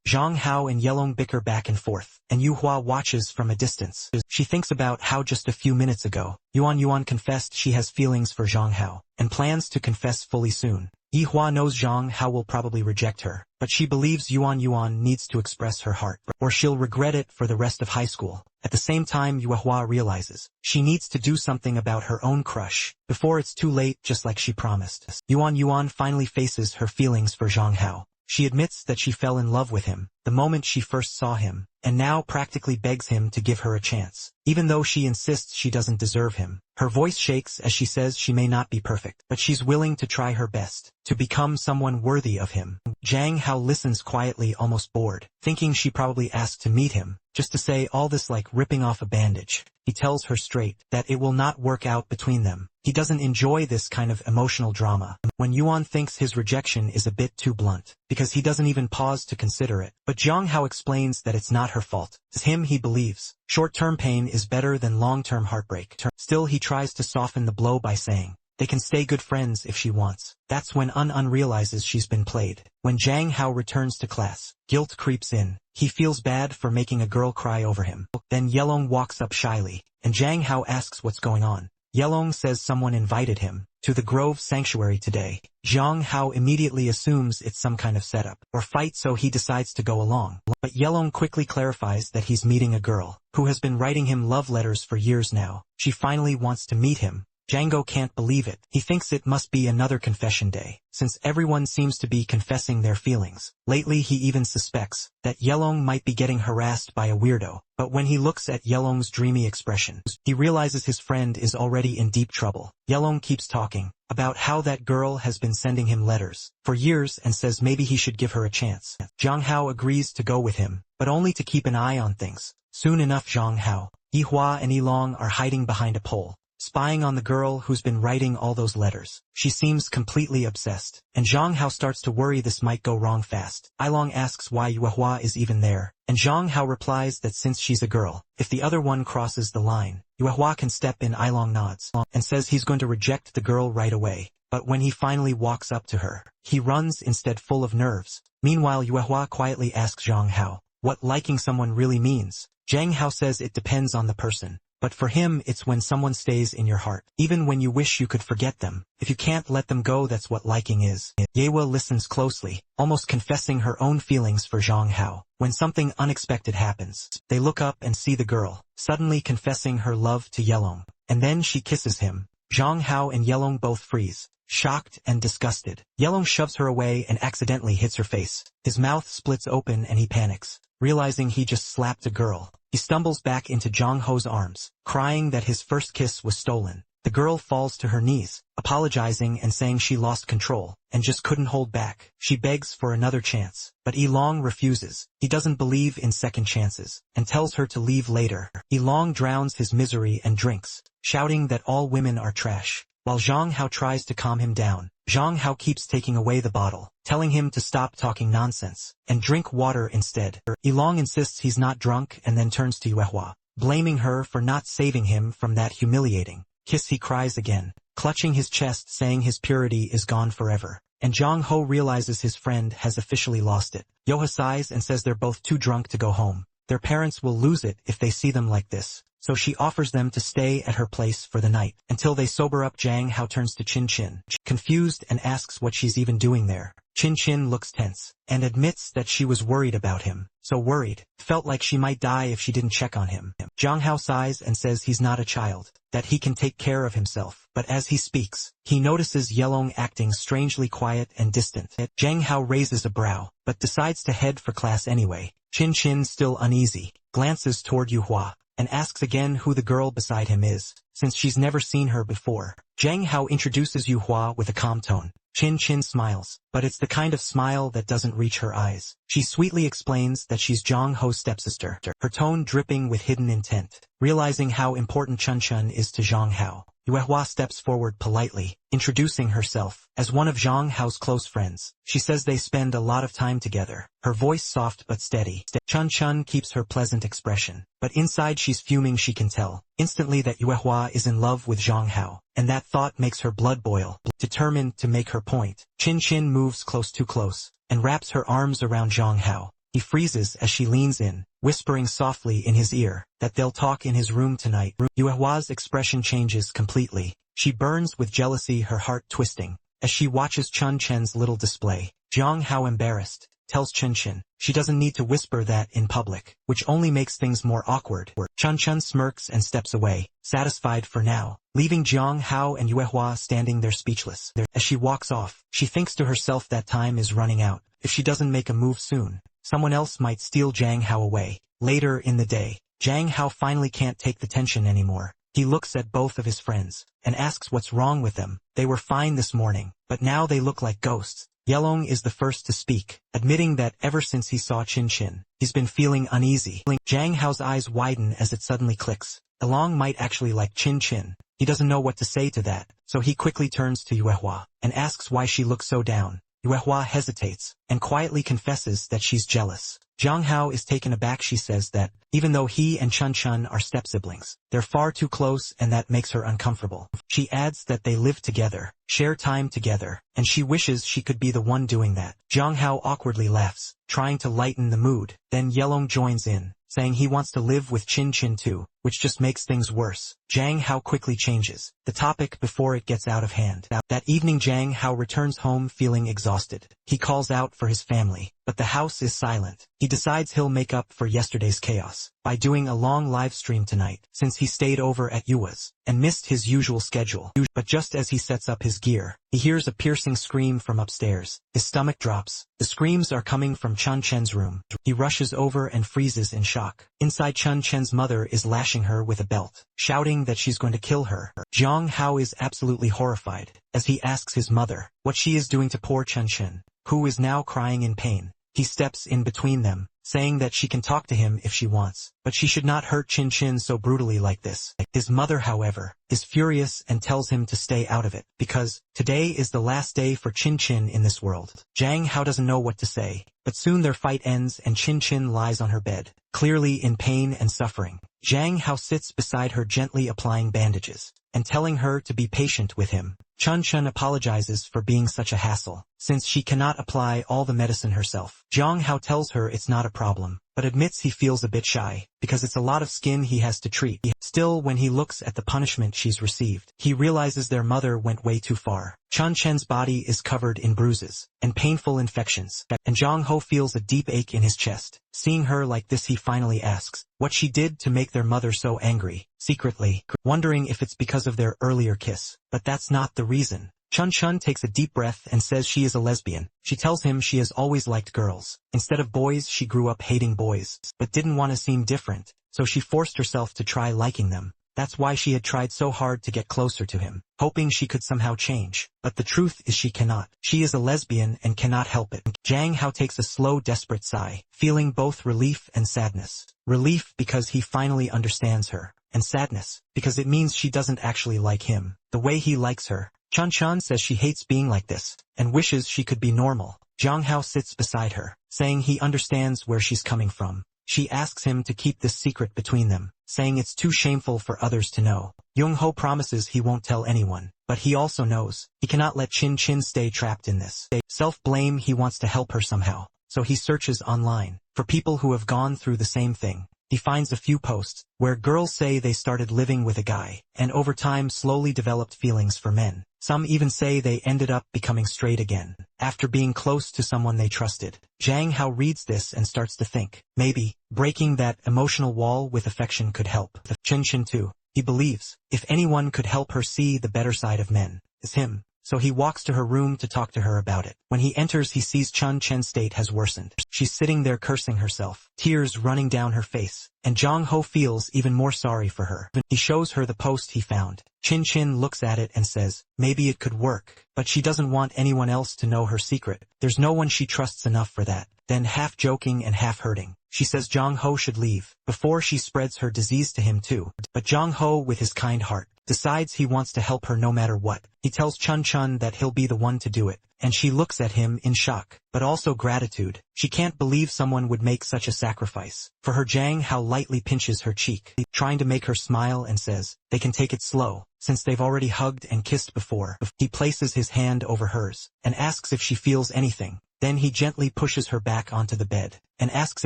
Speaker 1: Zhang Hao and Yelong bicker back and forth, and Yuehua watches from a distance. She thinks about how just a few minutes ago, Yuan confessed she has feelings for Zhang Hao, and plans to confess fully soon. Yuehua knows Zhang Hao will probably reject her, but she believes Yuan needs to express her heart, or she'll regret it for the rest of high school. At the same time, Yuehua realizes she needs to do something about her own crush before it's too late, just like she promised. Yuan finally faces her feelings for Zhang Hao. She admits that she fell in love with him the moment she first saw him, and now practically begs him to give her a chance, even though she insists she doesn't deserve him. Her voice shakes as she says she may not be perfect, but she's willing to try her best to become someone worthy of him. Zhang Hao listens quietly, almost bored, thinking she probably asked to meet him, just to say all this like ripping off a bandage. He tells her straight that it will not work out between them. He doesn't enjoy this kind of emotional drama. When Yuan thinks his rejection is a bit too blunt, because he doesn't even pause to consider it. But Zhang Hao explains that it's not her fault. To him, he believes short-term pain is better than long-term heartbreak. Still, he tries to soften the blow by saying they can stay good friends if she wants. That's when Un realizes she's been played. When Zhang Hao returns to class, guilt creeps in. He feels bad for making a girl cry over him. Then Yelong walks up shyly, and Zhang Hao asks what's going on. Yelong says someone invited him to the Grove Sanctuary today. Zhang Hao immediately assumes it's some kind of setup or fight, so he decides to go along. But Yelong quickly clarifies that he's meeting a girl who has been writing him love letters for years now. She finally wants to meet him, Django can't believe it. He thinks it must be another confession day, since everyone seems to be confessing their feelings. Lately he even suspects that Yelong might be getting harassed by a weirdo, but when he looks at Yelong's dreamy expression, he realizes his friend is already in deep trouble. Yelong keeps talking about how that girl has been sending him letters for years and says maybe he should give her a chance. Zhang Hao agrees to go with him, but only to keep an eye on things. Soon enough Zhang Hao, Yihua and Yilong are hiding behind a pole, spying on the girl who's been writing all those letters. She seems completely obsessed, and Zhang Hao starts to worry this might go wrong fast. Yilong asks why Yuehua is even there, and Zhang Hao replies that since she's a girl, if the other one crosses the line, Yuehua can step in. Yilong nods, and says he's going to reject the girl right away, but when he finally walks up to her, he runs instead, full of nerves. Meanwhile Yuehua quietly asks Zhang Hao what liking someone really means. Zhang Hao says it depends on the person, but for him it's when someone stays in your heart, even when you wish you could forget them. If you can't let them go, that's what liking is. Yewa listens closely, almost confessing her own feelings for Zhang Hao. When something unexpected happens, they look up and see the girl, suddenly confessing her love to Yelong, and then she kisses him. Zhang Hao and Yelong both freeze, shocked and disgusted. Yelong shoves her away and accidentally hits her face. His mouth splits open and he panics, realizing he just slapped a girl. He stumbles back into Zhang Ho's arms, crying that his first kiss was stolen. The girl falls to her knees, apologizing and saying she lost control, and just couldn't hold back. She begs for another chance, but Yilong refuses. He doesn't believe in second chances, and tells her to leave later. Yilong drowns his misery and drinks, shouting that all women are trash. While Zhang Hao tries to calm him down, Zhang Hao keeps taking away the bottle, telling him to stop talking nonsense, and drink water instead. Yilong insists he's not drunk and then turns to Yuehua, blaming her for not saving him from that humiliating kiss. He cries again, clutching his chest, saying his purity is gone forever. And Zhang Ho realizes his friend has officially lost it. Yoha sighs and says they're both too drunk to go home. Their parents will lose it if they see them like this, so she offers them to stay at her place for the night, until they sober up. Zhang Hao turns to Chin Chin, confused, and asks what she's even doing there. Chin Chin looks tense, and admits that she was worried about him. So worried, felt like she might die if she didn't check on him. Zhang Hao sighs and says he's not a child, that he can take care of himself. But as he speaks, he notices Yelong acting strangely quiet and distant. Zhang Hao raises a brow, but decides to head for class anyway. Chin Chin, still uneasy, glances toward Yuehua, and asks again who the girl beside him is, since she's never seen her before. Zhang Hao introduces Yuehua with a calm tone. Chin Chin smiles, but it's the kind of smile that doesn't reach her eyes. She sweetly explains that she's Zhang Ho's stepsister, her tone dripping with hidden intent. Realizing how important Chun Chun is to Zhang Hao, Yuehua steps forward politely, introducing herself as one of Zhang Hao's close friends. She says they spend a lot of time together, her voice soft but steady. Chun Chun keeps her pleasant expression, but inside she's fuming. She can tell instantly that Yuehua is in love with Zhang Hao, and that thought makes her blood boil. Determined to make her point, Chin Chin moves too close, and wraps her arms around Zhang Hao. He freezes as she leans in, whispering softly in his ear that they'll talk in his room tonight. Yuehua's expression changes completely. She burns with jealousy, her heart twisting, as she watches Chun Chen's little display. Zhang Hao, embarrassed, tells Chin Chin she doesn't need to whisper that in public, which only makes things more awkward. Chun Chin smirks and steps away, satisfied for now, leaving Zhang Hao and Yuehua standing there speechless. As she walks off, she thinks to herself that time is running out. If she doesn't make a move soon, someone else might steal Zhang Hao away. Later in the day, Zhang Hao finally can't take the tension anymore. He looks at both of his friends, and asks what's wrong with them. They were fine this morning, but now they look like ghosts. Yelong is the first to speak, admitting that ever since he saw Chin Chin, he's been feeling uneasy. Zhang Hao's eyes widen as it suddenly clicks. Yelong might actually like Chin Chin. He doesn't know what to say to that, so he quickly turns to Yuehua, and asks why she looks so down. Yuehua hesitates, and quietly confesses that she's jealous. Zhang Hao is taken aback. She says that, even though he and Chun Chun are step-siblings, they're far too close, and that makes her uncomfortable. She adds that they live together, share time together, and she wishes she could be the one doing that. Zhang Hao awkwardly laughs, trying to lighten the mood. Then Yelong joins in, saying he wants to live with Chin Chin too, which just makes things worse. Jang Hao quickly changes the topic before it gets out of hand. That evening Jang Hao returns home feeling exhausted. He calls out for his family, but the house is silent. He decides he'll make up for yesterday's chaos by doing a long live stream tonight, since he stayed over at Yua's and missed his usual schedule. But just as he sets up his gear, he hears a piercing scream from upstairs. His stomach drops. The screams are coming from Chun Chen's room. He rushes over and freezes in shock. Inside, Chun Chen's mother is lashing her with a belt, shouting that she's going to kill her. Jang Hao is absolutely horrified as he asks his mother what she is doing to poor Chun Chen, who is now crying in pain. He steps in between them, saying that she can talk to him if she wants, but she should not hurt Chin Chin so brutally like this. His mother, however, is furious and tells him to stay out of it, because today is the last day for Chin Chin in this world. Jang Hao doesn't know what to say, but soon their fight ends and Chin Chin lies on her bed, clearly in pain and suffering. Jang Hao sits beside her, gently applying bandages and telling her to be patient with him. Chun Chen apologizes for being such a hassle, since she cannot apply all the medicine herself. Jang Hao tells her it's not a problem, but admits he feels a bit shy, because it's a lot of skin he has to treat. Still, when he looks at the punishment she's received, he realizes their mother went way too far. Chun Chen's body is covered in bruises and painful infections, and Jang Ho feels a deep ache in his chest. Seeing her like this, he finally asks what she did to make their mother so angry, secretly wondering if it's because of their earlier kiss. But that's not the reason. Chun Chen takes a deep breath and says she is a lesbian. She tells him she has always liked girls. Instead of boys, she grew up hating boys, but didn't want to seem different, so she forced herself to try liking them. That's why she had tried so hard to get closer to him, hoping she could somehow change. But the truth is she cannot. She is a lesbian and cannot help it. Jang Hao takes a slow, desperate sigh, feeling both relief and sadness. Relief because he finally understands her, and sadness because it means she doesn't actually like him the way he likes her. Chun Chen says she hates being like this and wishes she could be normal. Jang Hao sits beside her, saying he understands where she's coming from. She asks him to keep this secret between them, saying it's too shameful for others to know. Jung Ho promises he won't tell anyone, but he also knows he cannot let Chin Chin stay trapped in this self-blame. He wants to help her somehow, so he searches online for people who have gone through the same thing. He finds a few posts where girls say they started living with a guy and over time slowly developed feelings for men. Some even say they ended up becoming straight again after being close to someone they trusted. Jang Hao reads this and starts to think maybe breaking that emotional wall with affection could help. Chin Chin too. He believes if anyone could help her see the better side of men, it's him. So he walks to her room to talk to her about it. When he enters, he sees Chun Chen's state has worsened. She's sitting there cursing herself, tears running down her face, and Jang Ho feels even more sorry for her. He shows her the post he found. Chin Chin looks at it and says, maybe it could work, but she doesn't want anyone else to know her secret. There's no one she trusts enough for that. Then, half joking and half hurting, she says Jang Ho should leave before she spreads her disease to him too. But Jang Ho, with his kind heart, decides he wants to help her no matter what. He tells Chun Chen that he'll be the one to do it, and she looks at him in shock, but also gratitude. She can't believe someone would make such a sacrifice. For her, Jang Hao lightly pinches her cheek, trying to make her smile, and says, they can take it slow, since they've already hugged and kissed before. He places his hand over hers, and asks if she feels anything. Then he gently pushes her back onto the bed, and asks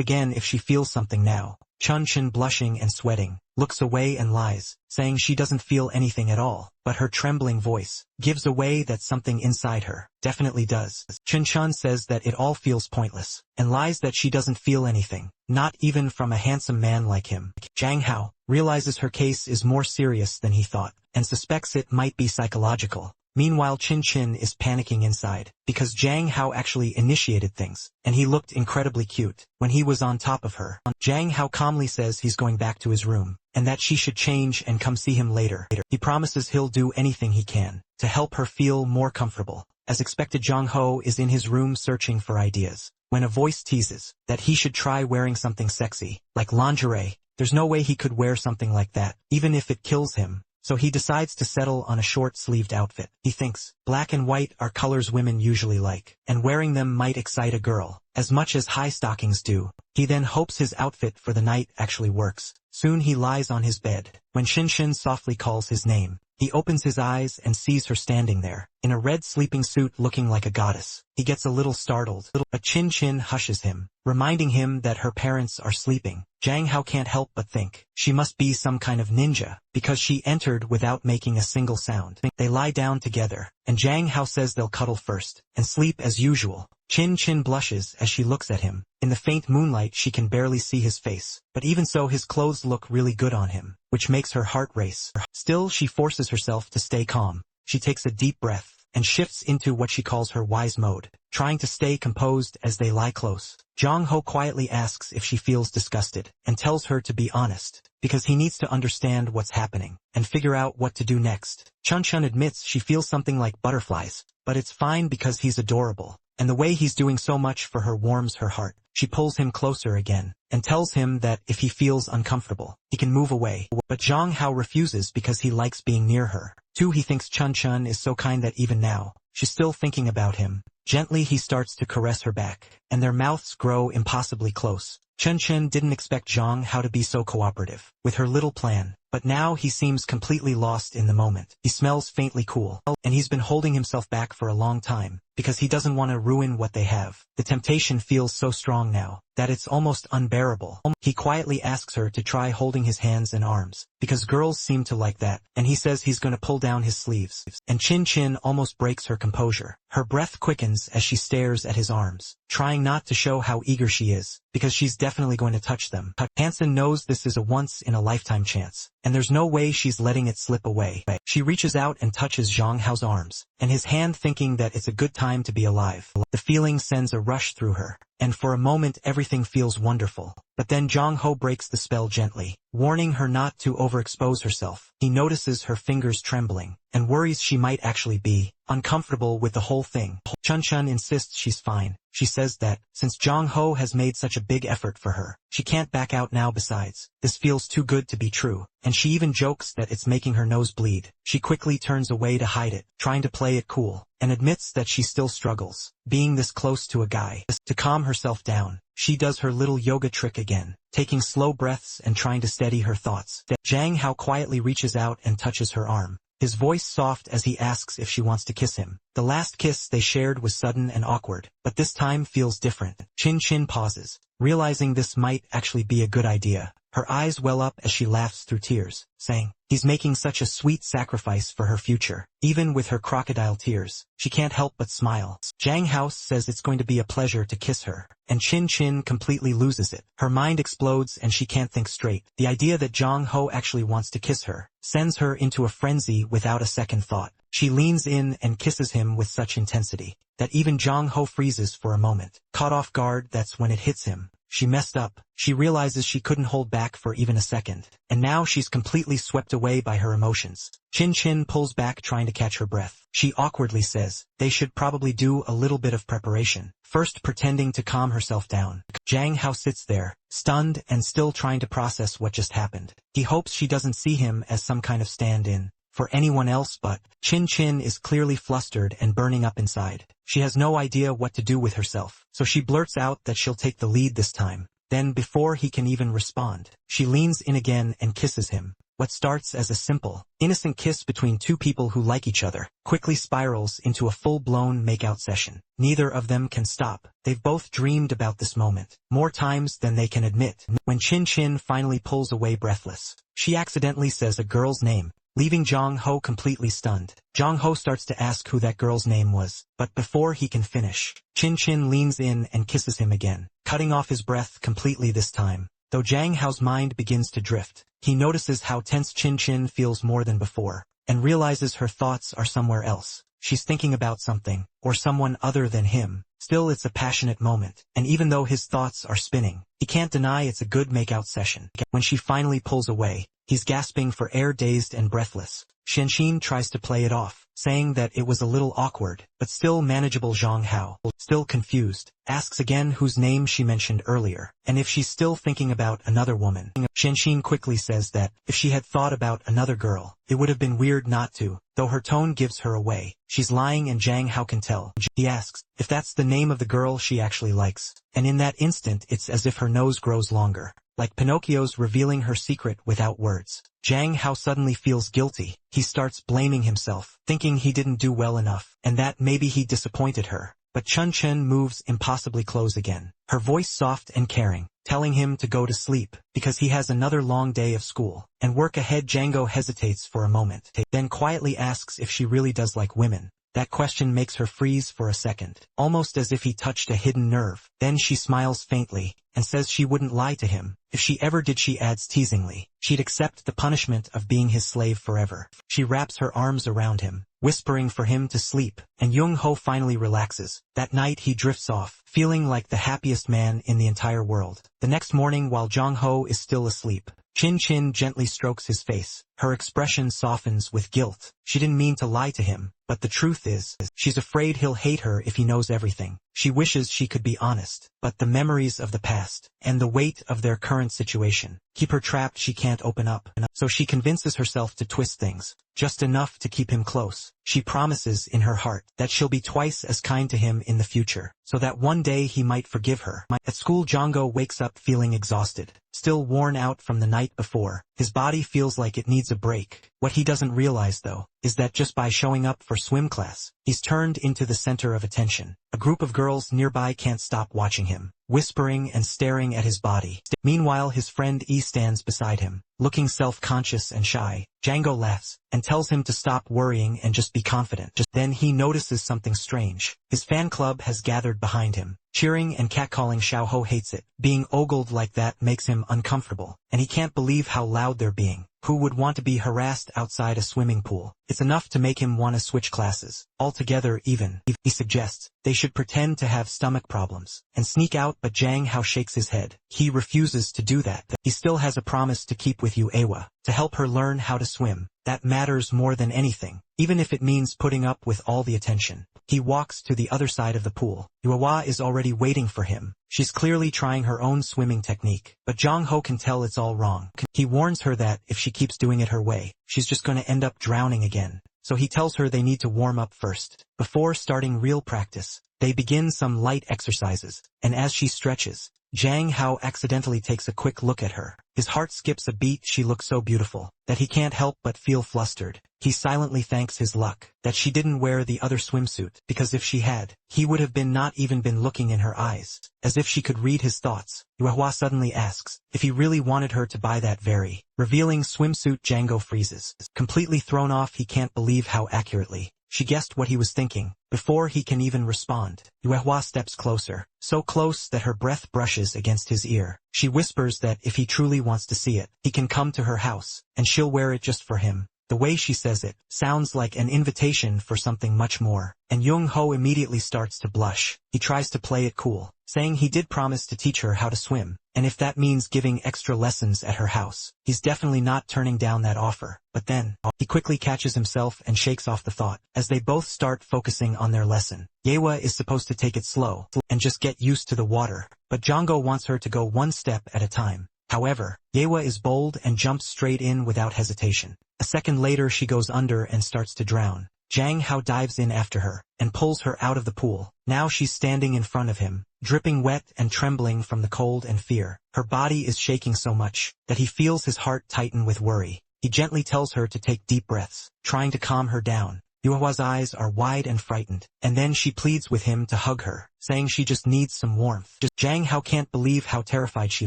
Speaker 1: again if she feels something now. Chun Chen, blushing and sweating, looks away and lies, saying she doesn't feel anything at all, but her trembling voice gives away that something inside her definitely does. Chun Chen says that it all feels pointless, and lies that she doesn't feel anything, not even from a handsome man like him. Jang Hao realizes her case is more serious than he thought, and suspects it might be psychological. Meanwhile, Chin Chin is panicking inside, because Jang Hao actually initiated things, and he looked incredibly cute when he was on top of her. Jang Hao calmly says he's going back to his room, and that she should change and come see him later. He promises he'll do anything he can to help her feel more comfortable. As expected, Jang Ho is in his room searching for ideas, when a voice teases that he should try wearing something sexy, like lingerie. There's no way he could wear something like that, even if it kills him. So he decides to settle on a short-sleeved outfit. He thinks black and white are colors women usually like, and wearing them might excite a girl as much as high stockings do. He then hopes his outfit for the night actually works. Soon he lies on his bed, when Shin Shin softly calls his name. He opens his eyes and sees her standing there, in a red sleeping suit looking like a goddess. He gets a little startled, but Chin Chin hushes him, reminding him that her parents are sleeping. Jang Hao can't help but think she must be some kind of ninja, because she entered without making a single sound. They lie down together, and Jang Hao says they'll cuddle first, and sleep as usual. Chin Chin blushes as she looks at him. In the faint moonlight she can barely see his face, but even so his clothes look really good on him, which makes her heart race. Still she forces herself to stay calm. She takes a deep breath, and shifts into what she calls her wise mode, trying to stay composed as they lie close. Jang Ho quietly asks if she feels disgusted, and tells her to be honest, because he needs to understand what's happening, and figure out what to do next. Chun Chun admits she feels something like butterflies, but it's fine because he's adorable, and the way he's doing so much for her warms her heart. She pulls him closer again, and tells him that if he feels uncomfortable, he can move away. But Jang Hao refuses because he likes being near her. Too, he thinks Chun Chun is so kind that even now, she's still thinking about him. Gently he starts to caress her back, and their mouths grow impossibly close. Chun Chun didn't expect Jang Hao to be so cooperative with her little plan, but now he seems completely lost in the moment. He smells faintly cool, and he's been holding himself back for a long time, because he doesn't want to ruin what they have. The temptation feels so strong now, that it's almost unbearable. He quietly asks her to try holding his hands and arms, because girls seem to like that, and he says he's going to pull down his sleeves. And Chin Chin almost breaks her composure. Her breath quickens as she stares at his arms, trying not to show how eager she is, because she's definitely going to touch them. Hansen knows this is a once-in-a-lifetime chance, and there's no way she's letting it slip away. She reaches out and touches Zhang Hao's arms, and his hand, thinking that it's a good time to be alive. The feeling sends a rush through her, and for a moment everything feels wonderful. But then Zhang Hao breaks the spell gently, warning her not to overexpose herself. He notices her fingers trembling, and worries she might actually be uncomfortable with the whole thing. Chun Chun insists she's fine. She says that, since Zhang Hao has made such a big effort for her, she can't back out now. Besides, this feels too good to be true, and she even jokes that it's making her nose bleed. She quickly turns away to hide it, trying to play it cool, and admits that she still struggles, being this close to a guy. To calm herself down, she does her little yoga trick again, taking slow breaths and trying to steady her thoughts. Zhang Hao quietly reaches out and touches her arm, his voice soft as he asks if she wants to kiss him. The last kiss they shared was sudden and awkward, but this time feels different. Chin Chin pauses, realizing this might actually be a good idea. Her eyes well up as she laughs through tears, saying, "He's making such a sweet sacrifice for her future." Even with her crocodile tears, she can't help but smile. Zhang Hao says it's going to be a pleasure to kiss her, and Chin Chin completely loses it. Her mind explodes and she can't think straight. The idea that Zhang Hao actually wants to kiss her sends her into a frenzy without a second thought. She leans in and kisses him with such intensity that even Zhang Hao freezes for a moment. Caught off guard, that's when it hits him. She messed up. She realizes she couldn't hold back for even a second, and now she's completely swept away by her emotions. Chin Chin pulls back, trying to catch her breath. She awkwardly says they should probably do a little bit of preparation first, pretending to calm herself down. Zhang Hao sits there, stunned and still trying to process what just happened. He hopes she doesn't see him as some kind of stand-in for anyone else, but Chin Chin is clearly flustered and burning up inside. She has no idea what to do with herself, so she blurts out that she'll take the lead this time. Then, before he can even respond, she leans in again and kisses him. What starts as a simple, innocent kiss between two people who like each other quickly spirals into a full-blown makeout session. Neither of them can stop. They've both dreamed about this moment more times than they can admit. When Chin Chin finally pulls away breathless, she accidentally says a girl's name, leaving Zhang Hao completely stunned. Zhang Hao starts to ask who that girl's name was, but before he can finish, Chin Chin leans in and kisses him again, cutting off his breath completely this time. Though Zhang Hao's mind begins to drift, he notices how tense Chin Chin feels more than before, and realizes her thoughts are somewhere else. She's thinking about something, or someone other than him. Still, it's a passionate moment, and even though his thoughts are spinning, he can't deny it's a good makeout session. When she finally pulls away, he's gasping for air, dazed and breathless. Shenxin tries to play it off, saying that it was a little awkward, but still manageable. Zhang Hao, still confused, asks again whose name she mentioned earlier, and if she's still thinking about another woman. Shenxin quickly says that, if she had thought about another girl, it would have been weird not to, though her tone gives her away. She's lying and Zhang Hao can tell. He asks if that's the name of the girl she actually likes, and in that instant it's as if her nose grows longer. like Pinocchio's revealing her secret without words. Jang Hao suddenly feels guilty. He starts blaming himself, thinking he didn't do well enough, and that maybe he disappointed her. But Chun Chen moves impossibly close again, her voice soft and caring, telling him to go to sleep, because he has another long day of school, and work ahead. Django hesitates for a moment, then quietly asks if she really does like women. That question makes her freeze for a second, almost as if he touched a hidden nerve. Then she smiles faintly, and says she wouldn't lie to him. If she ever did, she adds teasingly, she'd accept the punishment of being his slave forever. She wraps her arms around him, whispering for him to sleep, and Jung Ho finally relaxes. That night he drifts off, feeling like the happiest man in the entire world. The next morning, while Jong Ho is still asleep, Chin Chin gently strokes his face. Her expression softens with guilt. She didn't mean to lie to him, but the truth is, she's afraid he'll hate her if he knows everything. She wishes she could be honest, but the memories of the past, and the weight of their current situation, keep her trapped. She can't open up, so she convinces herself to twist things, just enough to keep him close. She promises in her heart that she'll be twice as kind to him in the future, so that one day he might forgive her. At school, Django wakes up feeling exhausted, still worn out from the night before. His body feels like it needs a break. What he doesn't realize, though, is that just by showing up for swim class, he's turned into the center of attention. A group of girls nearby can't stop watching him, whispering and staring at his body. Meanwhile, his friend E stands beside him, looking self-conscious and shy. Django laughs, and tells him to stop worrying and just be confident. Then he notices something strange. His fan club has gathered behind him, cheering and catcalling. Xiao Ho hates it. Being ogled like that makes him uncomfortable, and he can't believe how loud they're being. Who would want to be harassed outside a swimming pool? It's enough to make him want to switch classes altogether. Even, he suggests, they should pretend to have stomach problems and sneak out, but Jang Hao shakes his head. He refuses to do that. He still has a promise to keep with Yu Awa, to help her learn how to swim. That matters more than anything, even if it means putting up with all the attention. He walks to the other side of the pool. Yu Awa is already waiting for him. She's clearly trying her own swimming technique, but Jong Ho can tell it's all wrong. He warns her that if she keeps doing it her way, she's just going to end up drowning again. So he tells her they need to warm up first, before starting real practice. They begin some light exercises, and as she stretches, Jang Hao accidentally takes a quick look at her. His heart skips a beat. She looks so beautiful that he can't help but feel flustered. He silently thanks his luck that she didn't wear the other swimsuit, because if she had, he would have not even been looking in her eyes, as if she could read his thoughts. Yuehua suddenly asks if he really wanted her to buy that very revealing swimsuit. Django freezes, completely thrown off. He can't believe how accurately she guessed what he was thinking. Before he can even respond, Yuehua steps closer, so close that her breath brushes against his ear. She whispers that if he truly wants to see it, he can come to her house, and she'll wear it just for him. The way she says it sounds like an invitation for something much more, and Jung Ho immediately starts to blush. He tries to play it cool, saying he did promise to teach her how to swim, and if that means giving extra lessons at her house, he's definitely not turning down that offer. But then, he quickly catches himself and shakes off the thought, as they both start focusing on their lesson. Yewa is supposed to take it slow, and just get used to the water, but Django wants her to go one step at a time. However, Yewa is bold and jumps straight in without hesitation. A second later she goes under and starts to drown. Jang Hao dives in after her, and pulls her out of the pool. Now she's standing in front of him, dripping wet and trembling from the cold and fear. Her body is shaking so much that he feels his heart tighten with worry. He gently tells her to take deep breaths, trying to calm her down. Yuehua's eyes are wide and frightened, and then she pleads with him to hug her, saying she just needs some warmth. Jang Hao can't believe how terrified she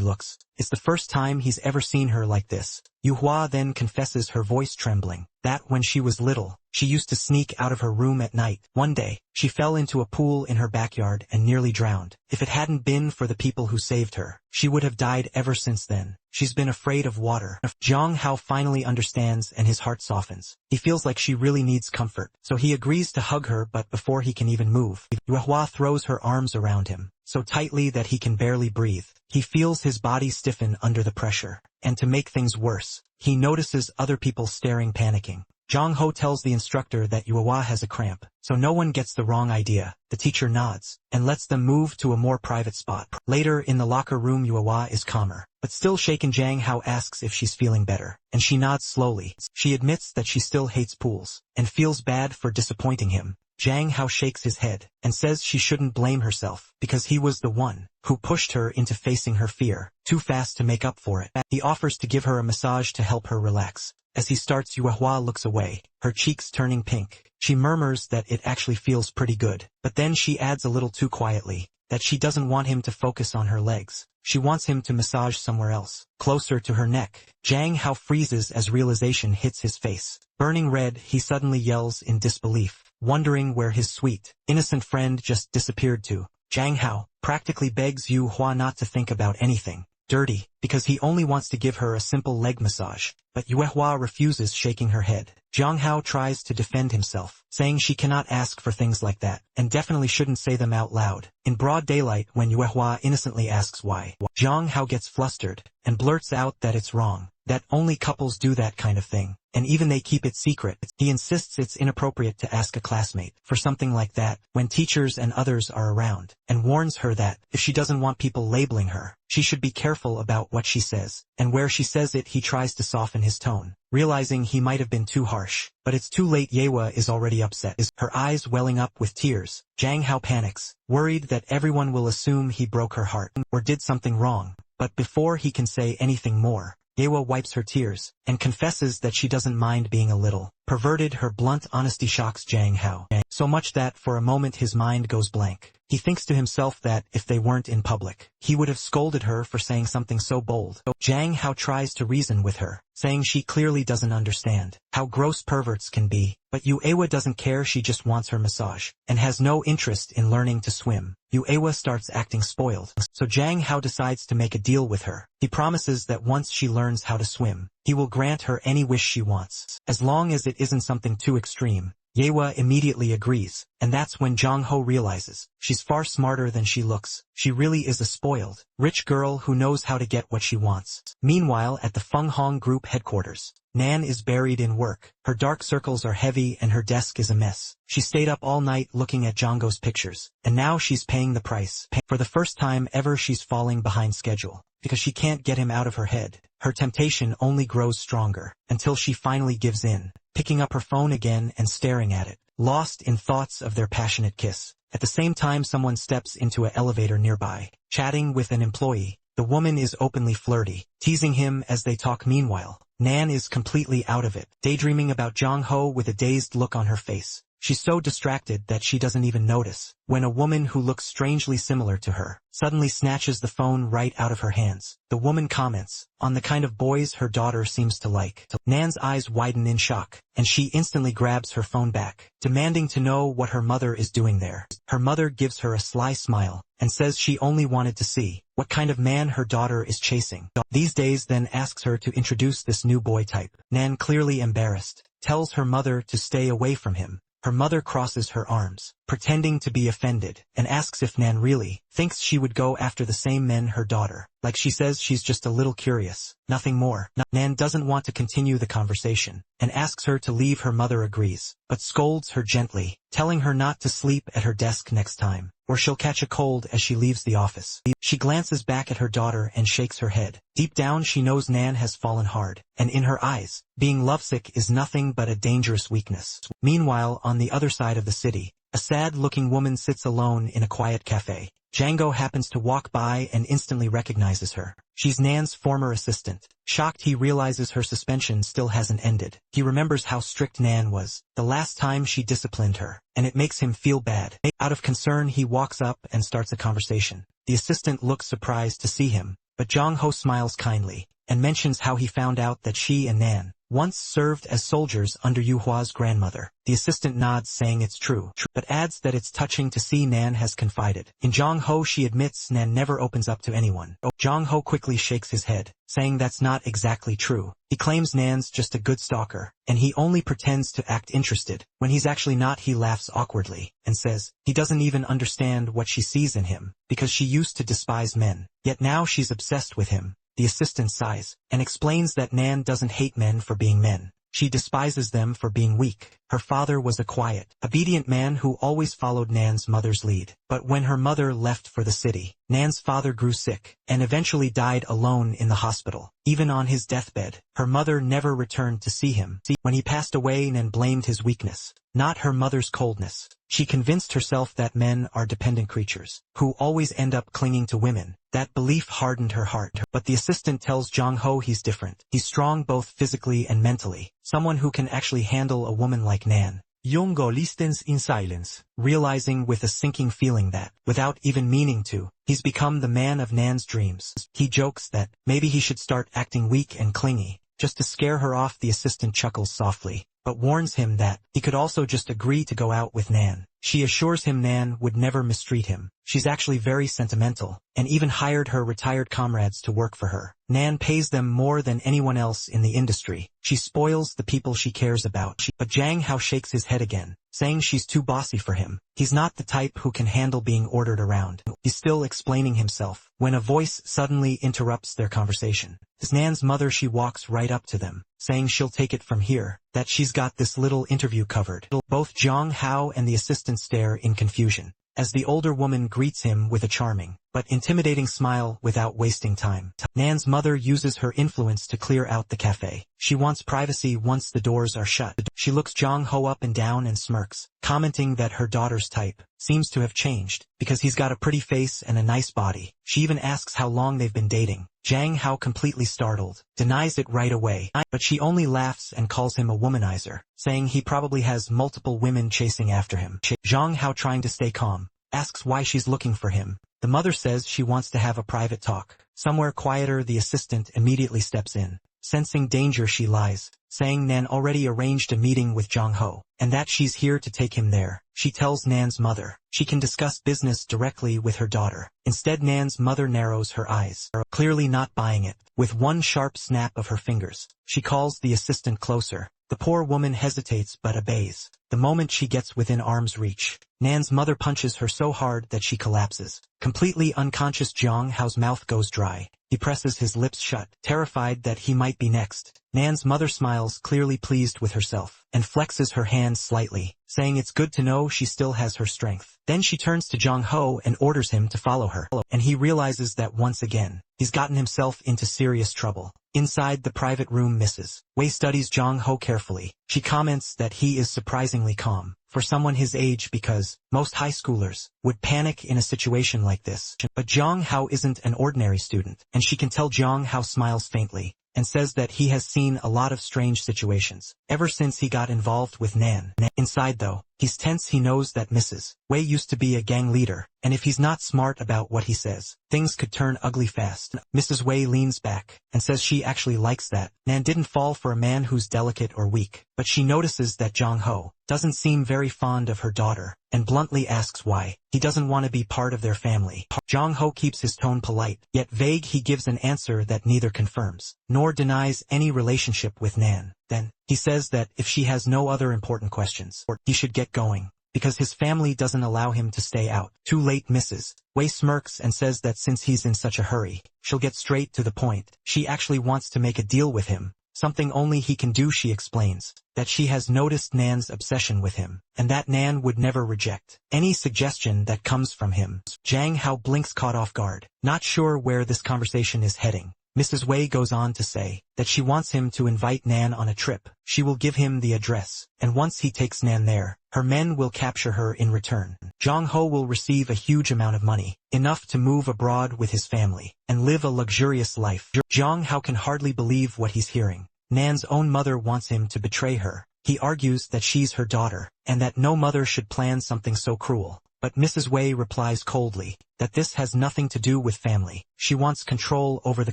Speaker 1: looks. It's the first time he's ever seen her like this. Yuehua then confesses, her voice trembling, that when she was little, she used to sneak out of her room at night. One day, she fell into a pool in her backyard and nearly drowned. If it hadn't been for the people who saved her, she would have died ever since then. She's been afraid of water. Jong Hao finally understands and his heart softens. He feels like she really needs comfort, so he agrees to hug her, but before he can even move, Yuehua throws her arms around him, so tightly that he can barely breathe. He feels his body stiffen under the pressure, and to make things worse, he notices other people staring, panicking. Jong Ho tells the instructor that Yuehua has a cramp, so no one gets the wrong idea. The teacher nods, and lets them move to a more private spot. Later in the locker room, Yuehua is calmer, but still shaken. Jang Hao asks if she's feeling better, and she nods slowly. She admits that she still hates pools, and feels bad for disappointing him. Jang Hao shakes his head, and says she shouldn't blame herself, because he was the one who pushed her into facing her fear, too fast to make up for it. He offers to give her a massage to help her relax. As he starts, Yuehua looks away, her cheeks turning pink. She murmurs that it actually feels pretty good, but then she adds a little too quietly that she doesn't want him to focus on her legs. She wants him to massage somewhere else, closer to her neck. Jang Hao freezes as realization hits his face. Burning red, he suddenly yells in disbelief, wondering where his sweet, innocent friend just disappeared to. Jang Hao practically begs Yuehua not to think about anything dirty, because he only wants to give her a simple leg massage, but Yuehua refuses, shaking her head. Jiang Hao tries to defend himself, saying she cannot ask for things like that, and definitely shouldn't say them out loud. In broad daylight, when Yuehua innocently asks why, Jiang Hao gets flustered, and blurts out that it's wrong, that only couples do that kind of thing, and even they keep it secret. He insists it's inappropriate to ask a classmate for something like that when teachers and others are around, and warns her that, if she doesn't want people labeling her, she should be careful about what she says, and where she says it he tries to soften his tone, realizing he might have been too harsh. But it's too late. Yewa is already upset, her eyes welling up with tears. Jang Hao panics, worried that everyone will assume he broke her heart, or did something wrong. But before he can say anything more, Yewa wipes her tears, and confesses that she doesn't mind being a little perverted. Her blunt honesty shocks Jang Hao, so much that for a moment his mind goes blank. He thinks to himself that, if they weren't in public, he would have scolded her for saying something so bold. Jang Hao tries to reason with her, saying she clearly doesn't understand how gross perverts can be, but Yuewa doesn't care. She just wants her massage, and has no interest in learning to swim. Yuewa starts acting spoiled, so Jang Hao decides to make a deal with her. He promises that once she learns how to swim, he will grant her any wish she wants, as long as it isn't something too extreme. Yewa immediately agrees, and that's when Jang Ho realizes she's far smarter than she looks. She really is a spoiled, rich girl who knows how to get what she wants. Meanwhile, at the Feng Hong Group headquarters, Nan is buried in work. Her dark circles are heavy and her desk is a mess. She stayed up all night looking at Django's pictures, and now she's paying the price. For the first time ever, she's falling behind schedule, because she can't get him out of her head. Her temptation only grows stronger, until she finally gives in, picking up her phone again and staring at it, lost in thoughts of their passionate kiss. At the same time, someone steps into an elevator nearby, chatting with an employee. The woman is openly flirty, teasing him as they talk. Meanwhile, Nan is completely out of it, daydreaming about Jang Ho with a dazed look on her face. She's so distracted that she doesn't even notice when a woman who looks strangely similar to her suddenly snatches the phone right out of her hands. The woman comments on the kind of boys her daughter seems to like. Nan's eyes widen in shock, and she instantly grabs her phone back, demanding to know what her mother is doing there. Her mother gives her a sly smile, and says she only wanted to see what kind of man her daughter is chasing these days, then asks her to introduce this new boy type. Nan, clearly embarrassed, tells her mother to stay away from him. Her mother crosses her arms, pretending to be offended, and asks if Nan really thinks she would go after the same men her daughter. Like she says she's just a little curious, nothing more. Nan doesn't want to continue the conversation, and asks her to leave. Her mother agrees, but scolds her gently, telling her not to sleep at her desk next time, or she'll catch a cold as she leaves the office. She glances back at her daughter and shakes her head. Deep down she knows Nan has fallen hard, and in her eyes, being lovesick is nothing but a dangerous weakness. Meanwhile, on the other side of the city, a sad-looking woman sits alone in a quiet cafe. Django happens to walk by and instantly recognizes her. She's Nan's former assistant. Shocked, he realizes her suspension still hasn't ended. He remembers how strict Nan was the last time she disciplined her, and it makes him feel bad. Out of concern, he walks up and starts a conversation. The assistant looks surprised to see him, but Jang Ho smiles kindly, and mentions how he found out that she and Nan once served as soldiers under Yuhua's grandmother. The assistant nods, saying it's true, but adds that it's touching to see Nan has confided in Jang Ho. She admits Nan never opens up to anyone. Jang Ho quickly shakes his head, saying that's not exactly true. He claims Nan's just a good stalker, and he only pretends to act interested when he's actually not. He laughs awkwardly, and says he doesn't even understand what she sees in him, because she used to despise men, yet now she's obsessed with him. The assistant sighs, and explains that Nan doesn't hate men for being men. She despises them for being weak. Her father was a quiet, obedient man who always followed Nan's mother's lead. But when her mother left for the city, Nan's father grew sick, and eventually died alone in the hospital. Even on his deathbed, her mother never returned to see him. When he passed away, Nan blamed his weakness, not her mother's coldness. She convinced herself that men are dependent creatures, who always end up clinging to women. That belief hardened her heart. But the assistant tells Jong-ho he's different. He's strong both physically and mentally, someone who can actually handle a woman like Nan. Yong-go listens in silence, realizing with a sinking feeling that, without even meaning to, he's become the man of Nan's dreams. He jokes that maybe he should start acting weak and clingy, just to scare her off. The assistant chuckles softly, but warns him that he could also just agree to go out with Nan. She assures him Nan would never mistreat him. She's actually very sentimental, and even hired her retired comrades to work for her. Nan pays them more than anyone else in the industry. She spoils the people she cares about. But Jang Hao shakes his head again, saying she's too bossy for him. He's not the type who can handle being ordered around. He's still explaining himself, when a voice suddenly interrupts their conversation. It's Nan's mother. She walks right up to them, saying she'll take it from here, that she's got this little interview covered. Both Jong Hao and the assistant stare in confusion, as the older woman greets him with a charming, but intimidating smile without wasting time. Nan's mother uses her influence to clear out the cafe. She wants privacy once the doors are shut. She looks Jong-ho up and down and smirks, commenting that her daughter's type seems to have changed, because he's got a pretty face and a nice body. She even asks how long they've been dating. Jang Hao, completely startled, denies it right away, but she only laughs and calls him a womanizer, saying he probably has multiple women chasing after him. Jang Hao, trying to stay calm, asks why she's looking for him. The mother says she wants to have a private talk, somewhere quieter. The assistant immediately steps in. Sensing danger, she lies, saying Nan already arranged a meeting with Jong-ho, and that she's here to take him there. She tells Nan's mother she can discuss business directly with her daughter. Instead, Nan's mother narrows her eyes, clearly not buying it. With one sharp snap of her fingers, she calls the assistant closer. The poor woman hesitates but obeys. The moment she gets within arm's reach, Nan's mother punches her so hard that she collapses. Completely unconscious, Jong Hao's mouth goes dry. He presses his lips shut, terrified that he might be next. Nan's mother smiles, clearly pleased with herself, and flexes her hand slightly, saying it's good to know she still has her strength. Then she turns to Jong-ho and orders him to follow her, and he realizes that once again, he's gotten himself into serious trouble. Inside the private room, Mrs. Wei studies Jong-ho carefully. She comments that he is surprisingly calm for someone his age, because most high schoolers would panic in a situation like this. But Jong-ho isn't an ordinary student, and she can tell. Jong-ho smiles faintly and says that he has seen a lot of strange situations ever since he got involved with Nan. Inside though, he's tense. He knows that Mrs. Wei used to be a gang leader, and if he's not smart about what he says, things could turn ugly fast. Mrs. Wei leans back and says she actually likes that Nan didn't fall for a man who's delicate or weak, but she notices that Jong-ho doesn't seem very fond of her daughter, and bluntly asks why he doesn't want to be part of their family. Jong-ho keeps his tone polite, yet vague. He gives an answer that neither confirms nor denies any relationship with Nan. Then, he says that if she has no other important questions, he should get going, because his family doesn't allow him to stay out too late. Mrs. Wei smirks and says that since he's in such a hurry, she'll get straight to the point. She actually wants to make a deal with him, something only he can do. She explains that she has noticed Nan's obsession with him, and that Nan would never reject any suggestion that comes from him. Jang Hao blinks, caught off guard, not sure where this conversation is heading. Mrs. Wei goes on to say that she wants him to invite Nan on a trip. She will give him the address, and once he takes Nan there, her men will capture her in return. Jong-ho will receive a huge amount of money, enough to move abroad with his family, and live a luxurious life. Jong-ho can hardly believe what he's hearing. Nan's own mother wants him to betray her. He argues that she's her daughter, and that no mother should plan something so cruel. But Mrs. Wei replies coldly that this has nothing to do with family. She wants control over the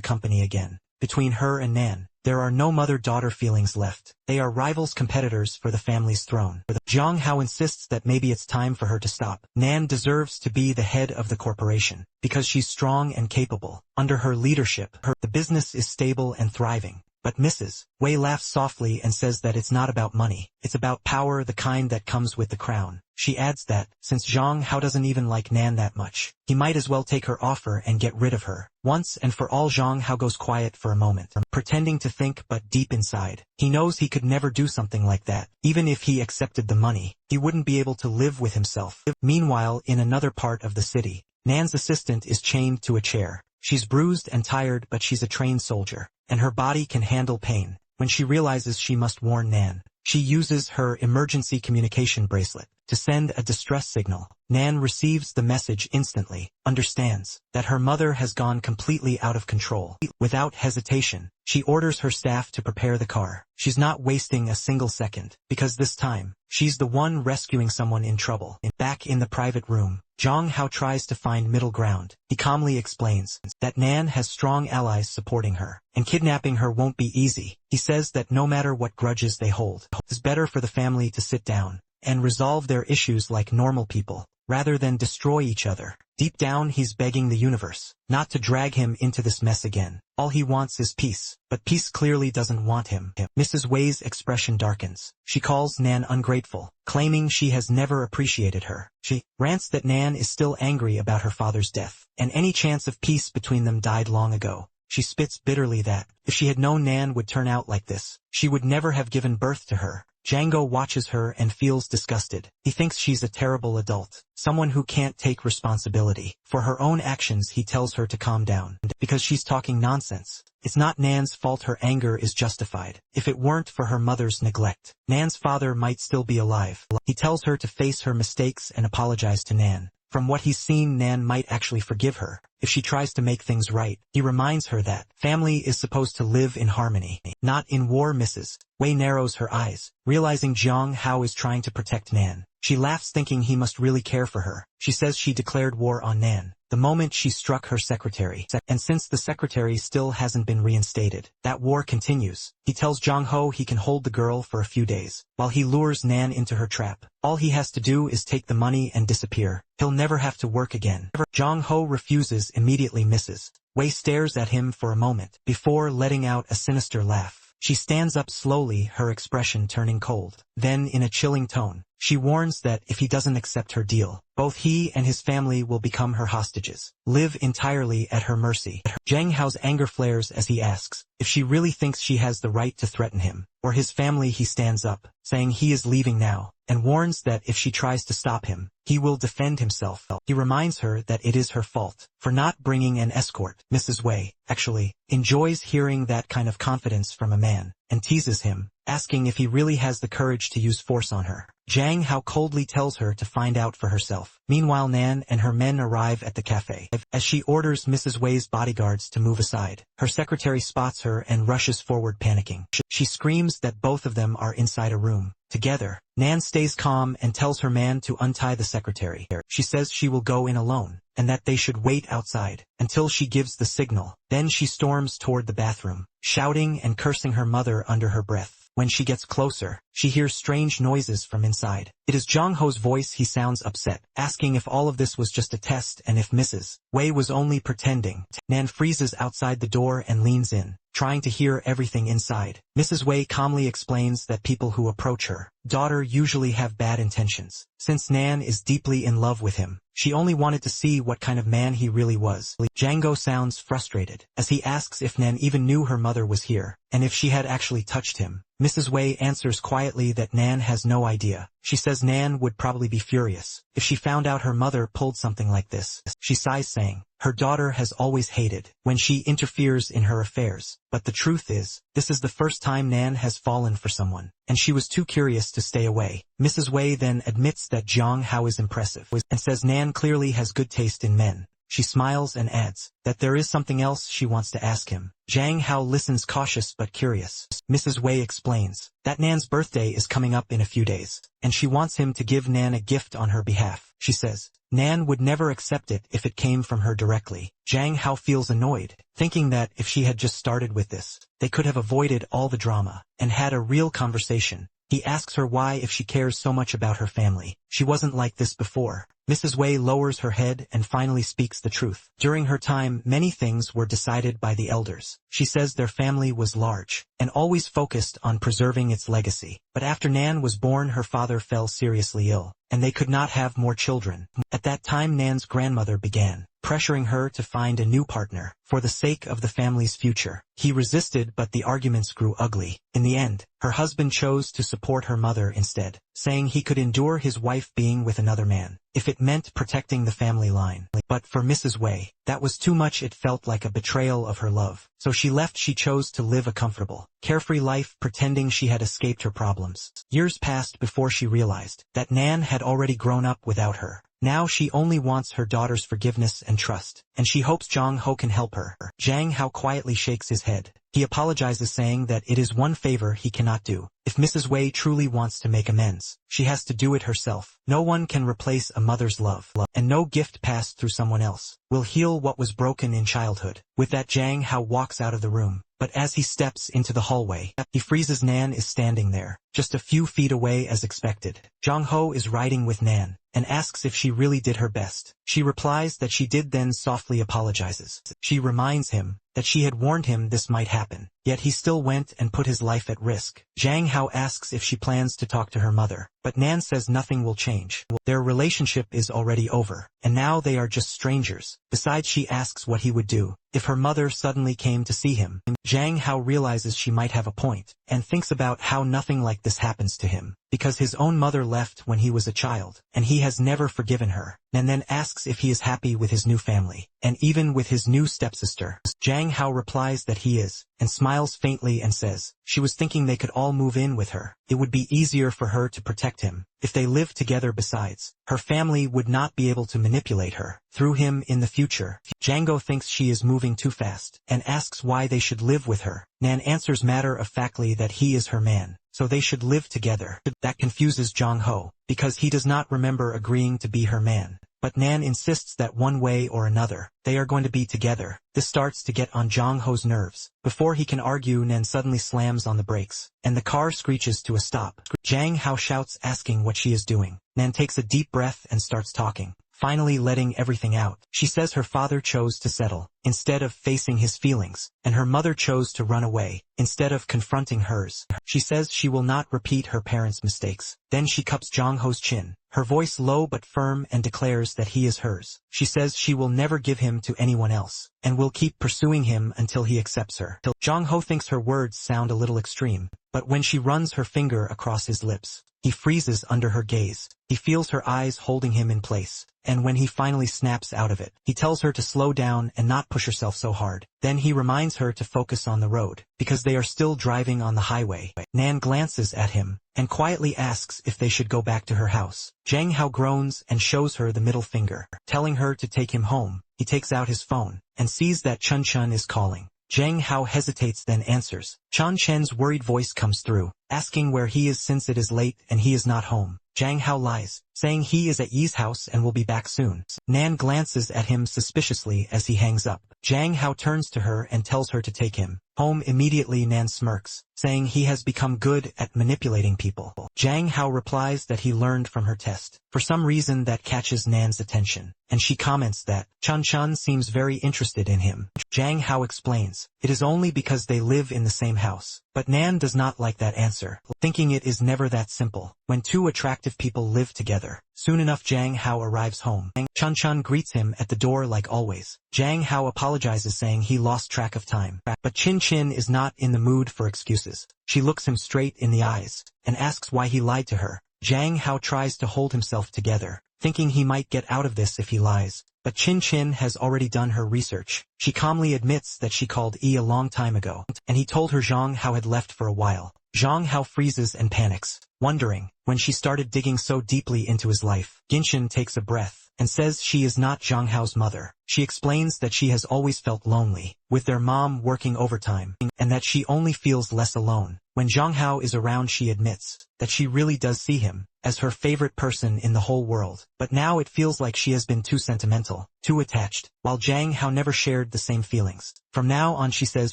Speaker 1: company again. Between her and Nan, there are no mother-daughter feelings left. They are rivals, competitors for the family's throne. Jong Hao insists that maybe it's time for her to stop. Nan deserves to be the head of the corporation, because she's strong and capable. Under her leadership, the business is stable and thriving. But Mrs. Wei laughs softly and says that it's not about money. It's about power, the kind that comes with the crown. She adds that, since Zhang Hao doesn't even like Nan that much, he might as well take her offer and get rid of her. Once and for all, Zhang Hao goes quiet for a moment, pretending to think, but deep inside, he knows he could never do something like that. Even if he accepted the money, he wouldn't be able to live with himself. Meanwhile, in another part of the city, Nan's assistant is chained to a chair. She's bruised and tired, but she's a trained soldier, and her body can handle pain. When she realizes she must warn Nan, she uses her emergency communication bracelet to send a distress signal. Nan receives the message instantly, understands that her mother has gone completely out of control. Without hesitation, she orders her staff to prepare the car. She's not wasting a single second, because this time, she's the one rescuing someone in trouble. Back in the private room, Zhang Hao tries to find middle ground. He calmly explains that Nan has strong allies supporting her, and kidnapping her won't be easy. He says that no matter what grudges they hold, it's better for the family to sit down and resolve their issues like normal people, rather than destroy each other. Deep down, he's begging the universe not to drag him into this mess again. All he wants is peace, but peace clearly doesn't want him. Mrs. Wei's expression darkens. She calls Nan ungrateful, claiming she has never appreciated her. She rants that Nan is still angry about her father's death, and any chance of peace between them died long ago. She spits bitterly that, if she had known Nan would turn out like this, she would never have given birth to her. Django watches her and feels disgusted. He thinks she's a terrible adult, someone who can't take responsibility for her own actions. He tells her to calm down, because she's talking nonsense. It's not Nan's fault, her anger is justified. If it weren't for her mother's neglect, Nan's father might still be alive. He tells her to face her mistakes and apologize to Nan. From what he's seen, Nan might actually forgive her if she tries to make things right. He reminds her that family is supposed to live in harmony, not in war. Mrs. Wei narrows her eyes, realizing Zhang Hao is trying to protect Nan. She laughs, thinking he must really care for her. She says she declared war on Nan the moment she struck her secretary, and since the secretary still hasn't been reinstated, that war continues. He tells Zhang Hao he can hold the girl for a few days, while he lures Nan into her trap. All he has to do is take the money and disappear. He'll never have to work again. Zhang Hao refuses immediately. Mrs. Wei stares at him for a moment, before letting out a sinister laugh. She stands up slowly, her expression turning cold. Then, in a chilling tone, she warns that if he doesn't accept her deal, both he and his family will become her hostages, live entirely at her mercy. Zhang Hao's anger flares as he asks if she really thinks she has the right to threaten him or his family. He stands up, saying he is leaving now, and warns that if she tries to stop him, he will defend himself. He reminds her that it is her fault for not bringing an escort. Mrs. Wei, actually, enjoys hearing that kind of confidence from a man, and teases him, asking if he really has the courage to use force on her. Zhang Hao coldly tells her to find out for herself. Meanwhile, Nan and her men arrive at the cafe. As she orders Mrs. Wei's bodyguards to move aside, her secretary spots her and rushes forward, panicking. She screams that both of them are inside a room together. Nan stays calm and tells her man to untie the secretary. She says she will go in alone, and that they should wait outside until she gives the signal. Then she storms toward the bathroom, shouting and cursing her mother under her breath. When she gets closer, she hears strange noises from inside. It is Zhang Hao's voice. He sounds upset, asking if all of this was just a test and if Mrs. Wei was only pretending. Nan freezes outside the door and leans in, trying to hear everything inside. Mrs. Wei calmly explains that people who approach her daughter usually have bad intentions. Since Nan is deeply in love with him, she only wanted to see what kind of man he really was. Django sounds frustrated as he asks if Nan even knew her mother was here, and if she had actually touched him. Mrs. Wei answers quietly that Nan has no idea. She says Nan would probably be furious if she found out her mother pulled something like this. She sighs, saying her daughter has always hated when she interferes in her affairs. But the truth is, this is the first time Nan has fallen for someone, and she was too curious to stay away. Mrs. Wei then admits that Zhang Hao is impressive, and says Nan clearly has good taste in men. She smiles and adds that there is something else she wants to ask him. Zhang Hao listens, cautious but curious. Mrs. Wei explains that Nan's birthday is coming up in a few days, and she wants him to give Nan a gift on her behalf. She says Nan would never accept it if it came from her directly. Zhang Hao feels annoyed, thinking that if she had just started with this, they could have avoided all the drama and had a real conversation. He asks her why if she cares so much about her family. She wasn't like this before. Mrs. Wei lowers her head and finally speaks the truth. During her time, many things were decided by the elders. She says their family was large and always focused on preserving its legacy. But after Nan was born, her father fell seriously ill, and they could not have more children. At that time, Nan's grandmother began pressuring her to find a new partner for the sake of the family's future. He resisted, but the arguments grew ugly. In the end, her husband chose to support her mother instead, saying he could endure his wife being with another man if it meant protecting the family line. But for Mrs. Wei, that was too much. It felt like a betrayal of her love. So she left. She chose to live a comfortable, carefree life, pretending she had escaped her problems. Years passed before she realized that Nan had already grown up without her. Now she only wants her daughter's forgiveness and trust, and she hopes Zhang Ho can help her. Zhang Hao quietly shakes his head. He apologizes, saying that it is one favor he cannot do. If Mrs. Wei truly wants to make amends, she has to do it herself. No one can replace a mother's love, and no gift passed through someone else will heal what was broken in childhood. With that, Zhang Hao walks out of the room. But as he steps into the hallway, he freezes. Nan is standing there, just a few feet away as expected. Zhang Ho is riding with Nan and asks if she really did her best. She replies that she did, then softly apologizes. She reminds him that she had warned him this might happen, yet he still went and put his life at risk. Zhang Hao asks if she plans to talk to her mother, but Nan says nothing will change. Their relationship is already over, and now they are just strangers. Besides, she asks what he would do if her mother suddenly came to see him. Zhang Hao realizes she might have a point, and thinks about how nothing like this happens to him, because his own mother left when he was a child, and he has never forgiven her. And then asks if he is happy with his new family, and even with his new stepsister. Zhang Hao replies that he is, and smiles faintly and says she was thinking they could all move in with her. It would be easier for her to protect him if they lived together. Besides, her family would not be able to manipulate her through him in the future. Django thinks she is moving too fast, and asks why they should live with her. Nan answers matter-of-factly that he is her man, so they should live together. That confuses Zhang Ho, because he does not remember agreeing to be her man. But Nan insists that one way or another, they are going to be together. This starts to get on Zhang Ho's nerves. Before he can argue, Nan suddenly slams on the brakes, and the car screeches to a stop. Zhang Hao shouts, asking what she is doing. Nan takes a deep breath and starts talking, finally letting everything out. She says her father chose to settle instead of facing his feelings, and her mother chose to run away instead of confronting hers. She says she will not repeat her parents' mistakes. Then she cups Zhang Ho's chin, her voice low but firm, and declares that he is hers. She says she will never give him to anyone else, and will keep pursuing him until he accepts her. Zhang Ho thinks her words sound a little extreme, but when she runs her finger across his lips, he freezes under her gaze. He feels her eyes holding him in place, and when he finally snaps out of it, he tells her to slow down and not push herself so hard. Then he reminds her to focus on the road, because they are still driving on the highway. Nan glances at him, and quietly asks if they should go back to her house. Zhang Hao groans and shows her the middle finger, telling her to take him home. He takes out his phone, and sees that Chun Chun is calling. Zhang Hao hesitates, then answers. Chun Chen's worried voice comes through, asking where he is since it is late and he is not home. Zhang Hao lies, saying he is at Yi's house and will be back soon. Nan glances at him suspiciously as he hangs up. Zhang Hao turns to her and tells her to take him home immediately. Nan smirks, saying he has become good at manipulating people. Zhang Hao replies that he learned from her test. For some reason that catches Nan's attention, and she comments that Chun Chun seems very interested in him. Zhang Hao explains it is only because they live in the same house. But Nan does not like that answer, thinking it is never that simple. When two attractive people live together, soon enough Zhang Hao arrives home. Chun Chun greets him at the door like always. Zhang Hao apologizes, saying he lost track of time. But Chin Chin is not in the mood for excuses. She looks him straight in the eyes, and asks why he lied to her. Zhang Hao tries to hold himself together, thinking he might get out of this if he lies. But Chin Chin has already done her research. She calmly admits that she called Yi a long time ago, and he told her Zhang Hao had left for a while. Zhang Hao freezes and panics, wondering when she started digging so deeply into his life. Ginshin takes a breath, and says she is not Zhang Hao's mother. She explains that she has always felt lonely, with their mom working overtime, and that she only feels less alone When Zhang Hao is around, she admits that she really does see him as her favorite person in the whole world. But now it feels like she has been too sentimental, too attached, while Zhang Hao never shared the same feelings. From now on, she says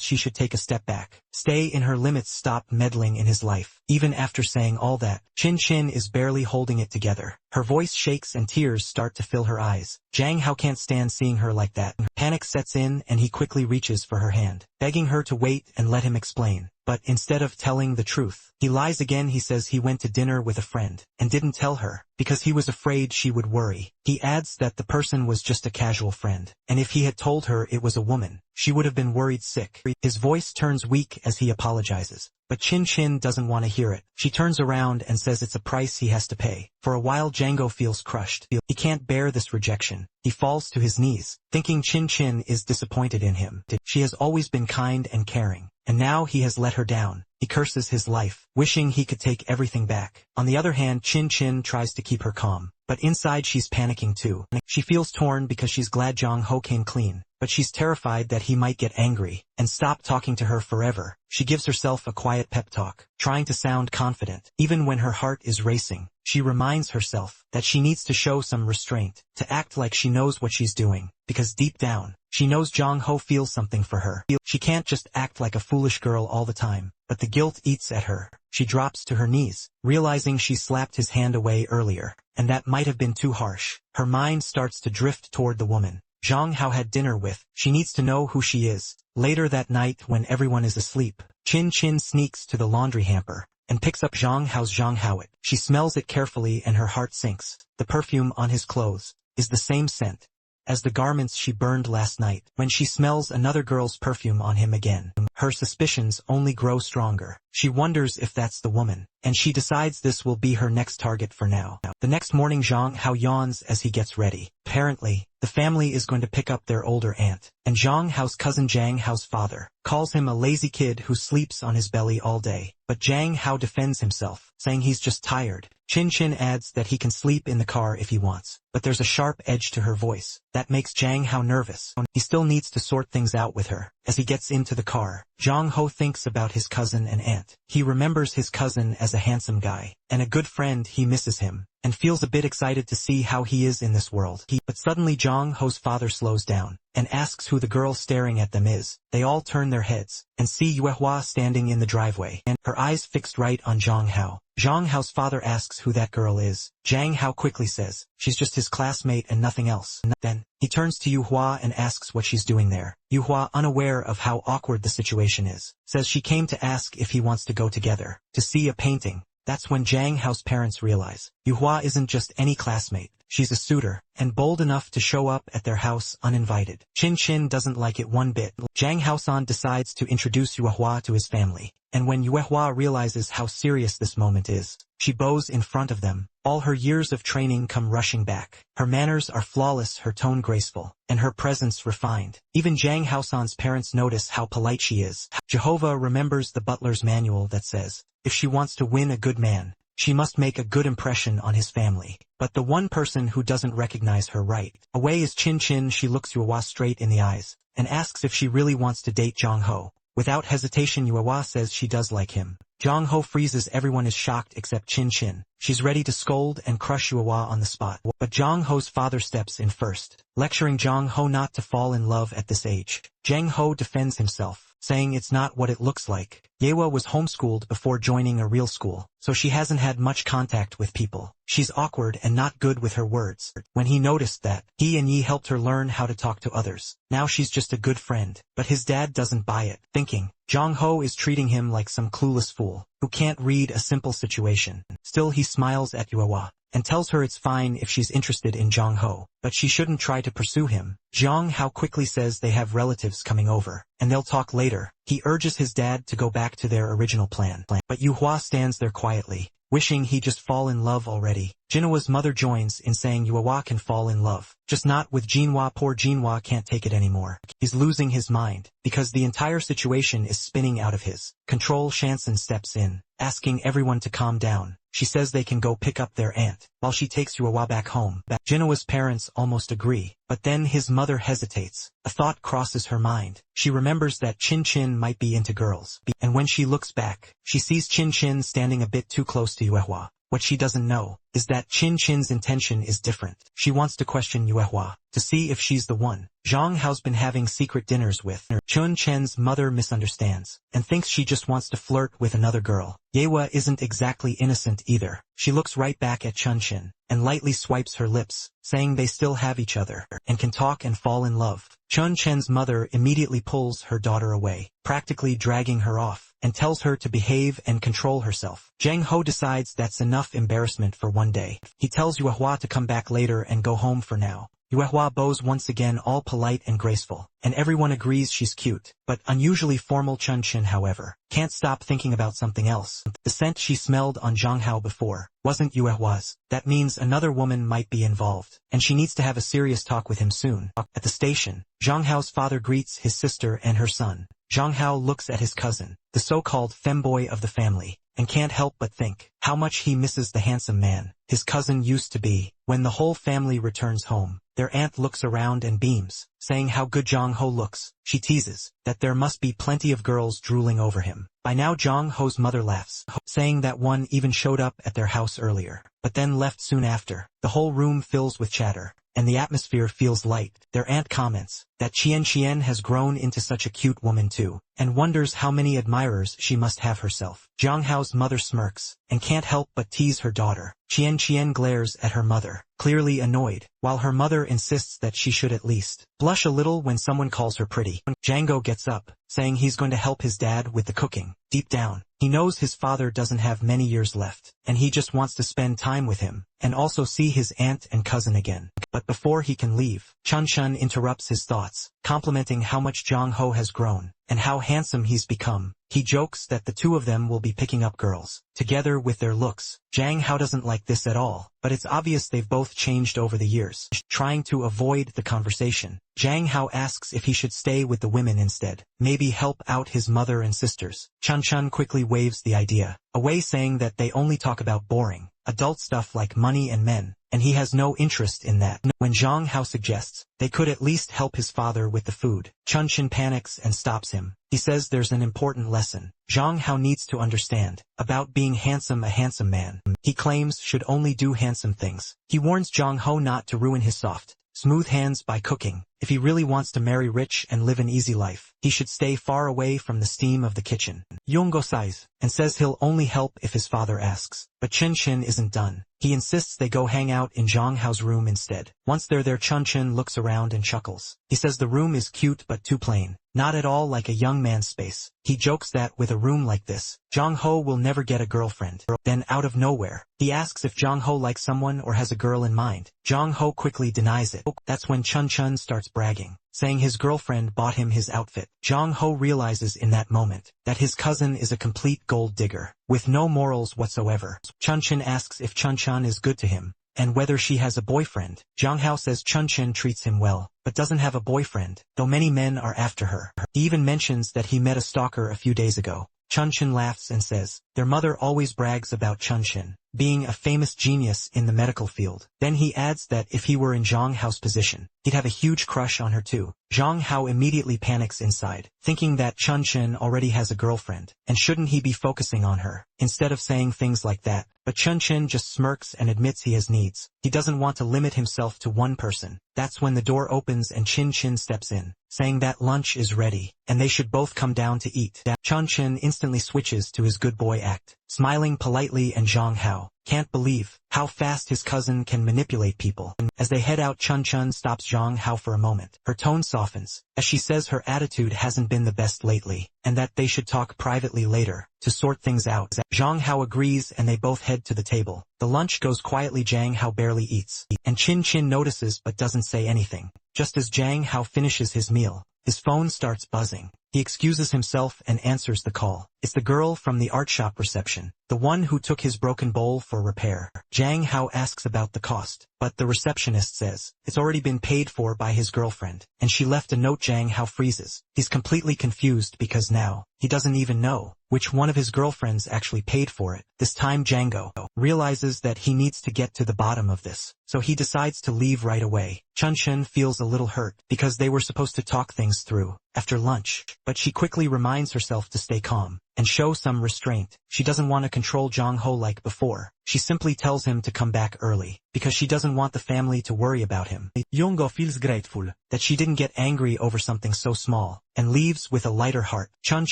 Speaker 1: she should take a step back, stay in her limits, stop meddling in his life. Even after saying all that, Chin Chin is barely holding it together. Her voice shakes and tears start to fill her eyes. Zhang Hao can't stand seeing her like that. Panic sets in and he quickly reaches for her hand, begging her to wait and let him explain. But instead of telling the truth, he lies again. He says he went to dinner with a friend and didn't tell her because he was afraid she would worry. He adds that the person was just a casual friend, and if he had told her it was a woman, she would have been worried sick. His voice turns weak as he apologizes, but Chin Chin doesn't want to hear it. She turns around and says it's a price he has to pay. For a while Django feels crushed. He can't bear this rejection. He falls to his knees, thinking Chin Chin is disappointed in him. She has always been kind and caring, and now he has let her down. He curses his life, wishing he could take everything back. On the other hand, Chin Chin tries to keep her calm, but inside she's panicking too. She feels torn because she's glad Zhang Hao came clean, but she's terrified that he might get angry and stop talking to her forever. She gives herself a quiet pep talk, trying to sound confident. Even when her heart is racing, she reminds herself that she needs to show some restraint, to act like she knows what she's doing, because deep down, she knows Zhang Hao feels something for her. She can't just act like a foolish girl all the time, but the guilt eats at her. She drops to her knees, realizing she slapped his hand away earlier, and that might have been too harsh. Her mind starts to drift toward the woman Zhang Hao had dinner with. She needs to know who she is. Later that night, when everyone is asleep, Chin Chin sneaks to the laundry hamper and picks up Zhang Hao's Zhang Hao. She smells it carefully and her heart sinks. The perfume on his clothes is the same scent as the garments she burned last night. When she smells another girl's perfume on him again, her suspicions only grow stronger. She wonders if that's the woman, and she decides this will be her next target for now. The next morning, Zhang Hao yawns as he gets ready. Apparently, the family is going to pick up their older aunt, and Zhang Hao's cousin Zhang Hao's father calls him a lazy kid who sleeps on his belly all day. But Zhang Hao defends himself, saying he's just tired. Chin Chin adds that he can sleep in the car if he wants, but there's a sharp edge to her voice that makes Zhang Hao nervous. He still needs to sort things out with her. As he gets into the car, Zhang Hao thinks about his cousin and aunt. He remembers his cousin as a handsome guy and a good friend. He misses him and feels a bit excited to see how he is in this world. But suddenly Zhang Hao's father slows down and asks who the girl staring at them is. They all turn their heads and see Yue Hua standing in the driveway, and her eyes fixed right on Zhang Hao. Zhang Hao's father asks who that girl is. Zhang Hao quickly says she's just his classmate and nothing else. Then he turns to Yu Hua and asks what she's doing there. Yu Hua, unaware of how awkward the situation is, says she came to ask if he wants to go together to see a painting. That's when Zhang Hao's parents realize Yu Hua isn't just any classmate. She's a suitor, and bold enough to show up at their house uninvited. Chin Chin doesn't like it one bit. Zhang Hao-san decides to introduce Yue Hua to his family, and when Yue Hua realizes how serious this moment is, she bows in front of them. All her years of training come rushing back. Her manners are flawless, her tone graceful, and her presence refined. Even Zhang Hao-san's parents notice how polite she is. Jehovah remembers the butler's manual that says, if she wants to win a good man, she must make a good impression on his family. But the one person who doesn't recognize her right away is Chin Chin. She looks Yue Hua straight in the eyes and asks if she really wants to date Zhang Hao. Without hesitation, Yue Hua says she does like him. Zhang Hao freezes. Everyone is shocked except Chin Chin. She's ready to scold and crush Yue Hua on the spot. But Zhang Hao's father steps in first, lecturing Zhang Hao not to fall in love at this age. Zhang Hao defends himself, saying it's not what it looks like. Yewa was homeschooled before joining a real school, so she hasn't had much contact with people. She's awkward and not good with her words. When he noticed that, he and Yi helped her learn how to talk to others. Now she's just a good friend. But his dad doesn't buy it, thinking Zhang Hao is treating him like some clueless fool who can't read a simple situation. Still, he smiles at Yue Hua and tells her it's fine if she's interested in Zhang Hao, but she shouldn't try to pursue him. Zhang Hao quickly says they have relatives coming over, and they'll talk later. He urges his dad to go back to their original plan, but Yu Hua stands there quietly, wishing he just fall in love already. Jinhwa's mother joins in saying Yuehua can fall in love. Just not with Jinhwa. Poor Jinhwa can't take it anymore. He's losing his mind, because the entire situation is spinning out of his control. Shansen steps in, asking everyone to calm down. She says they can go pick up their aunt, while she takes Yuehua back home. Jinhwa's parents almost agree, but then his mother hesitates. A thought crosses her mind. She remembers that Chin Chin might be into girls, and when she looks back, she sees Chin Chin standing a bit too close to Yuehua. What she doesn't know is that Chin Chin's intention is different. She wants to question Yuehua, to see if she's the one. Zhang Hao's been having secret dinners with Chun Chen's mother, misunderstands, and thinks she just wants to flirt with another girl. Yuehua isn't exactly innocent either. She looks right back at Chun Chen, and lightly swipes her lips, saying they still have each other, and can talk and fall in love. Chun Chen's mother immediately pulls her daughter away, practically dragging her off, and tells her to behave and control herself. Zhang Ho decides that's enough embarrassment for one day. He tells Yuehua to come back later and go home for now. Yuehua bows once again, all polite and graceful, and everyone agrees she's cute, but unusually formal. Chun Chen, however, can't stop thinking about something else. The scent she smelled on Zhang Hao before wasn't Yuehua's. That means another woman might be involved, and she needs to have a serious talk with him soon. At the station, Zhang Hao's father greets his sister and her son. Zhang Hao looks at his cousin, the so-called femboy of the family, and can't help but think how much he misses the handsome man his cousin used to be. When the whole family returns home, their aunt looks around and beams, saying how good Zhang Ho looks. She teases that there must be plenty of girls drooling over him. By now Zhang Ho's mother laughs, saying that one even showed up at their house earlier, but then left soon after. The whole room fills with chatter, and the atmosphere feels light. Their aunt comments that Qian has grown into such a cute woman too, and wonders how many admirers she must have herself. Zhang Hao's mother smirks, and can't help but tease her daughter. Qian glares at her mother, clearly annoyed, while her mother insists that she should at least blush a little when someone calls her pretty. Django gets up, saying he's going to help his dad with the cooking. Deep down, he knows his father doesn't have many years left, and he just wants to spend time with him, and also see his aunt and cousin again. But before he can leave, Chun Chen interrupts his thoughts, complimenting how much Zhang Ho has grown, and how handsome he's become. He jokes that the two of them will be picking up girls, together with their looks. Zhang Hao doesn't like this at all, but it's obvious they've both changed over the years. Trying to avoid the conversation, Zhang Hao asks if he should stay with the women instead, maybe help out his mother and sisters. Chun Chen quickly waves the idea away, saying that they only talk about boring, adult stuff like money and men, and he has no interest in that. When Zhang Hao suggests they could at least help his father with the food, Chun Chen panics and stops him. He says there's an important lesson Zhang Hao needs to understand about being handsome. A handsome man, he claims, should only do handsome things. He warns Zhang Ho not to ruin his soft, smooth hands by cooking. If he really wants to marry rich and live an easy life, he should stay far away from the steam of the kitchen. Yongo sighs, and says he'll only help if his father asks. But Chin Chin isn't done. He insists they go hang out in Zhang Hao's room instead. Once they're there, Chun Chin looks around and chuckles. He says the room is cute but too plain, not at all like a young man's space. He jokes that with a room like this, Zhang Ho will never get a girlfriend. Then out of nowhere, he asks if Zhang Ho likes someone or has a girl in mind. Zhang Ho quickly denies it. That's when Chun Chun starts bragging, saying his girlfriend bought him his outfit. Zhang Ho realizes in that moment that his cousin is a complete gold digger, with no morals whatsoever. Chun Chin asks if Chun Chun is good to him, and whether she has a boyfriend. Zhang Hao says Chun Chin treats him well, but doesn't have a boyfriend, though many men are after her. He even mentions that he met a stalker a few days ago. Chun Chin laughs and says their mother always brags about Chun Chin being a famous genius in the medical field. Then he adds that if he were in Zhang Hao's position, he'd have a huge crush on her too. Zhang Hao immediately panics inside, thinking that Chun Chin already has a girlfriend, and shouldn't he be focusing on her, instead of saying things like that. But Chun Chin just smirks and admits he has needs. He doesn't want to limit himself to one person. That's when the door opens and Chin Chin steps in, saying that lunch is ready, and they should both come down to eat. Chun Chin instantly switches to his good boy act, smiling politely, and Zhang Hao can't believe how fast his cousin can manipulate people. As they head out, Chun Chun stops Zhang Hao for a moment. Her tone softens, as she says her attitude hasn't been the best lately, and that they should talk privately later, to sort things out. Zhang Hao agrees and they both head to the table. The lunch goes quietly. Zhang Hao barely eats, and Chin Chin notices but doesn't say anything. Just as Zhang Hao finishes his meal, his phone starts buzzing. He excuses himself and answers the call. It's the girl from the art shop reception, the one who took his broken bowl for repair. Jang Hao asks about the cost, but the receptionist says it's already been paid for by his girlfriend, and she left a note. Jang Hao freezes. He's completely confused because now he doesn't even know which one of his girlfriends actually paid for it. This time Django realizes that he needs to get to the bottom of this, so he decides to leave right away. Chun feels a little hurt because they were supposed to talk things through after lunch, but she quickly reminds herself to stay calm and show some restraint. She doesn't want to control Jong Ho like before. She simply tells him to come back early because she doesn't want the family to worry about him. Yongo feels grateful that she didn't get angry over something so small and leaves with a lighter heart. Chun,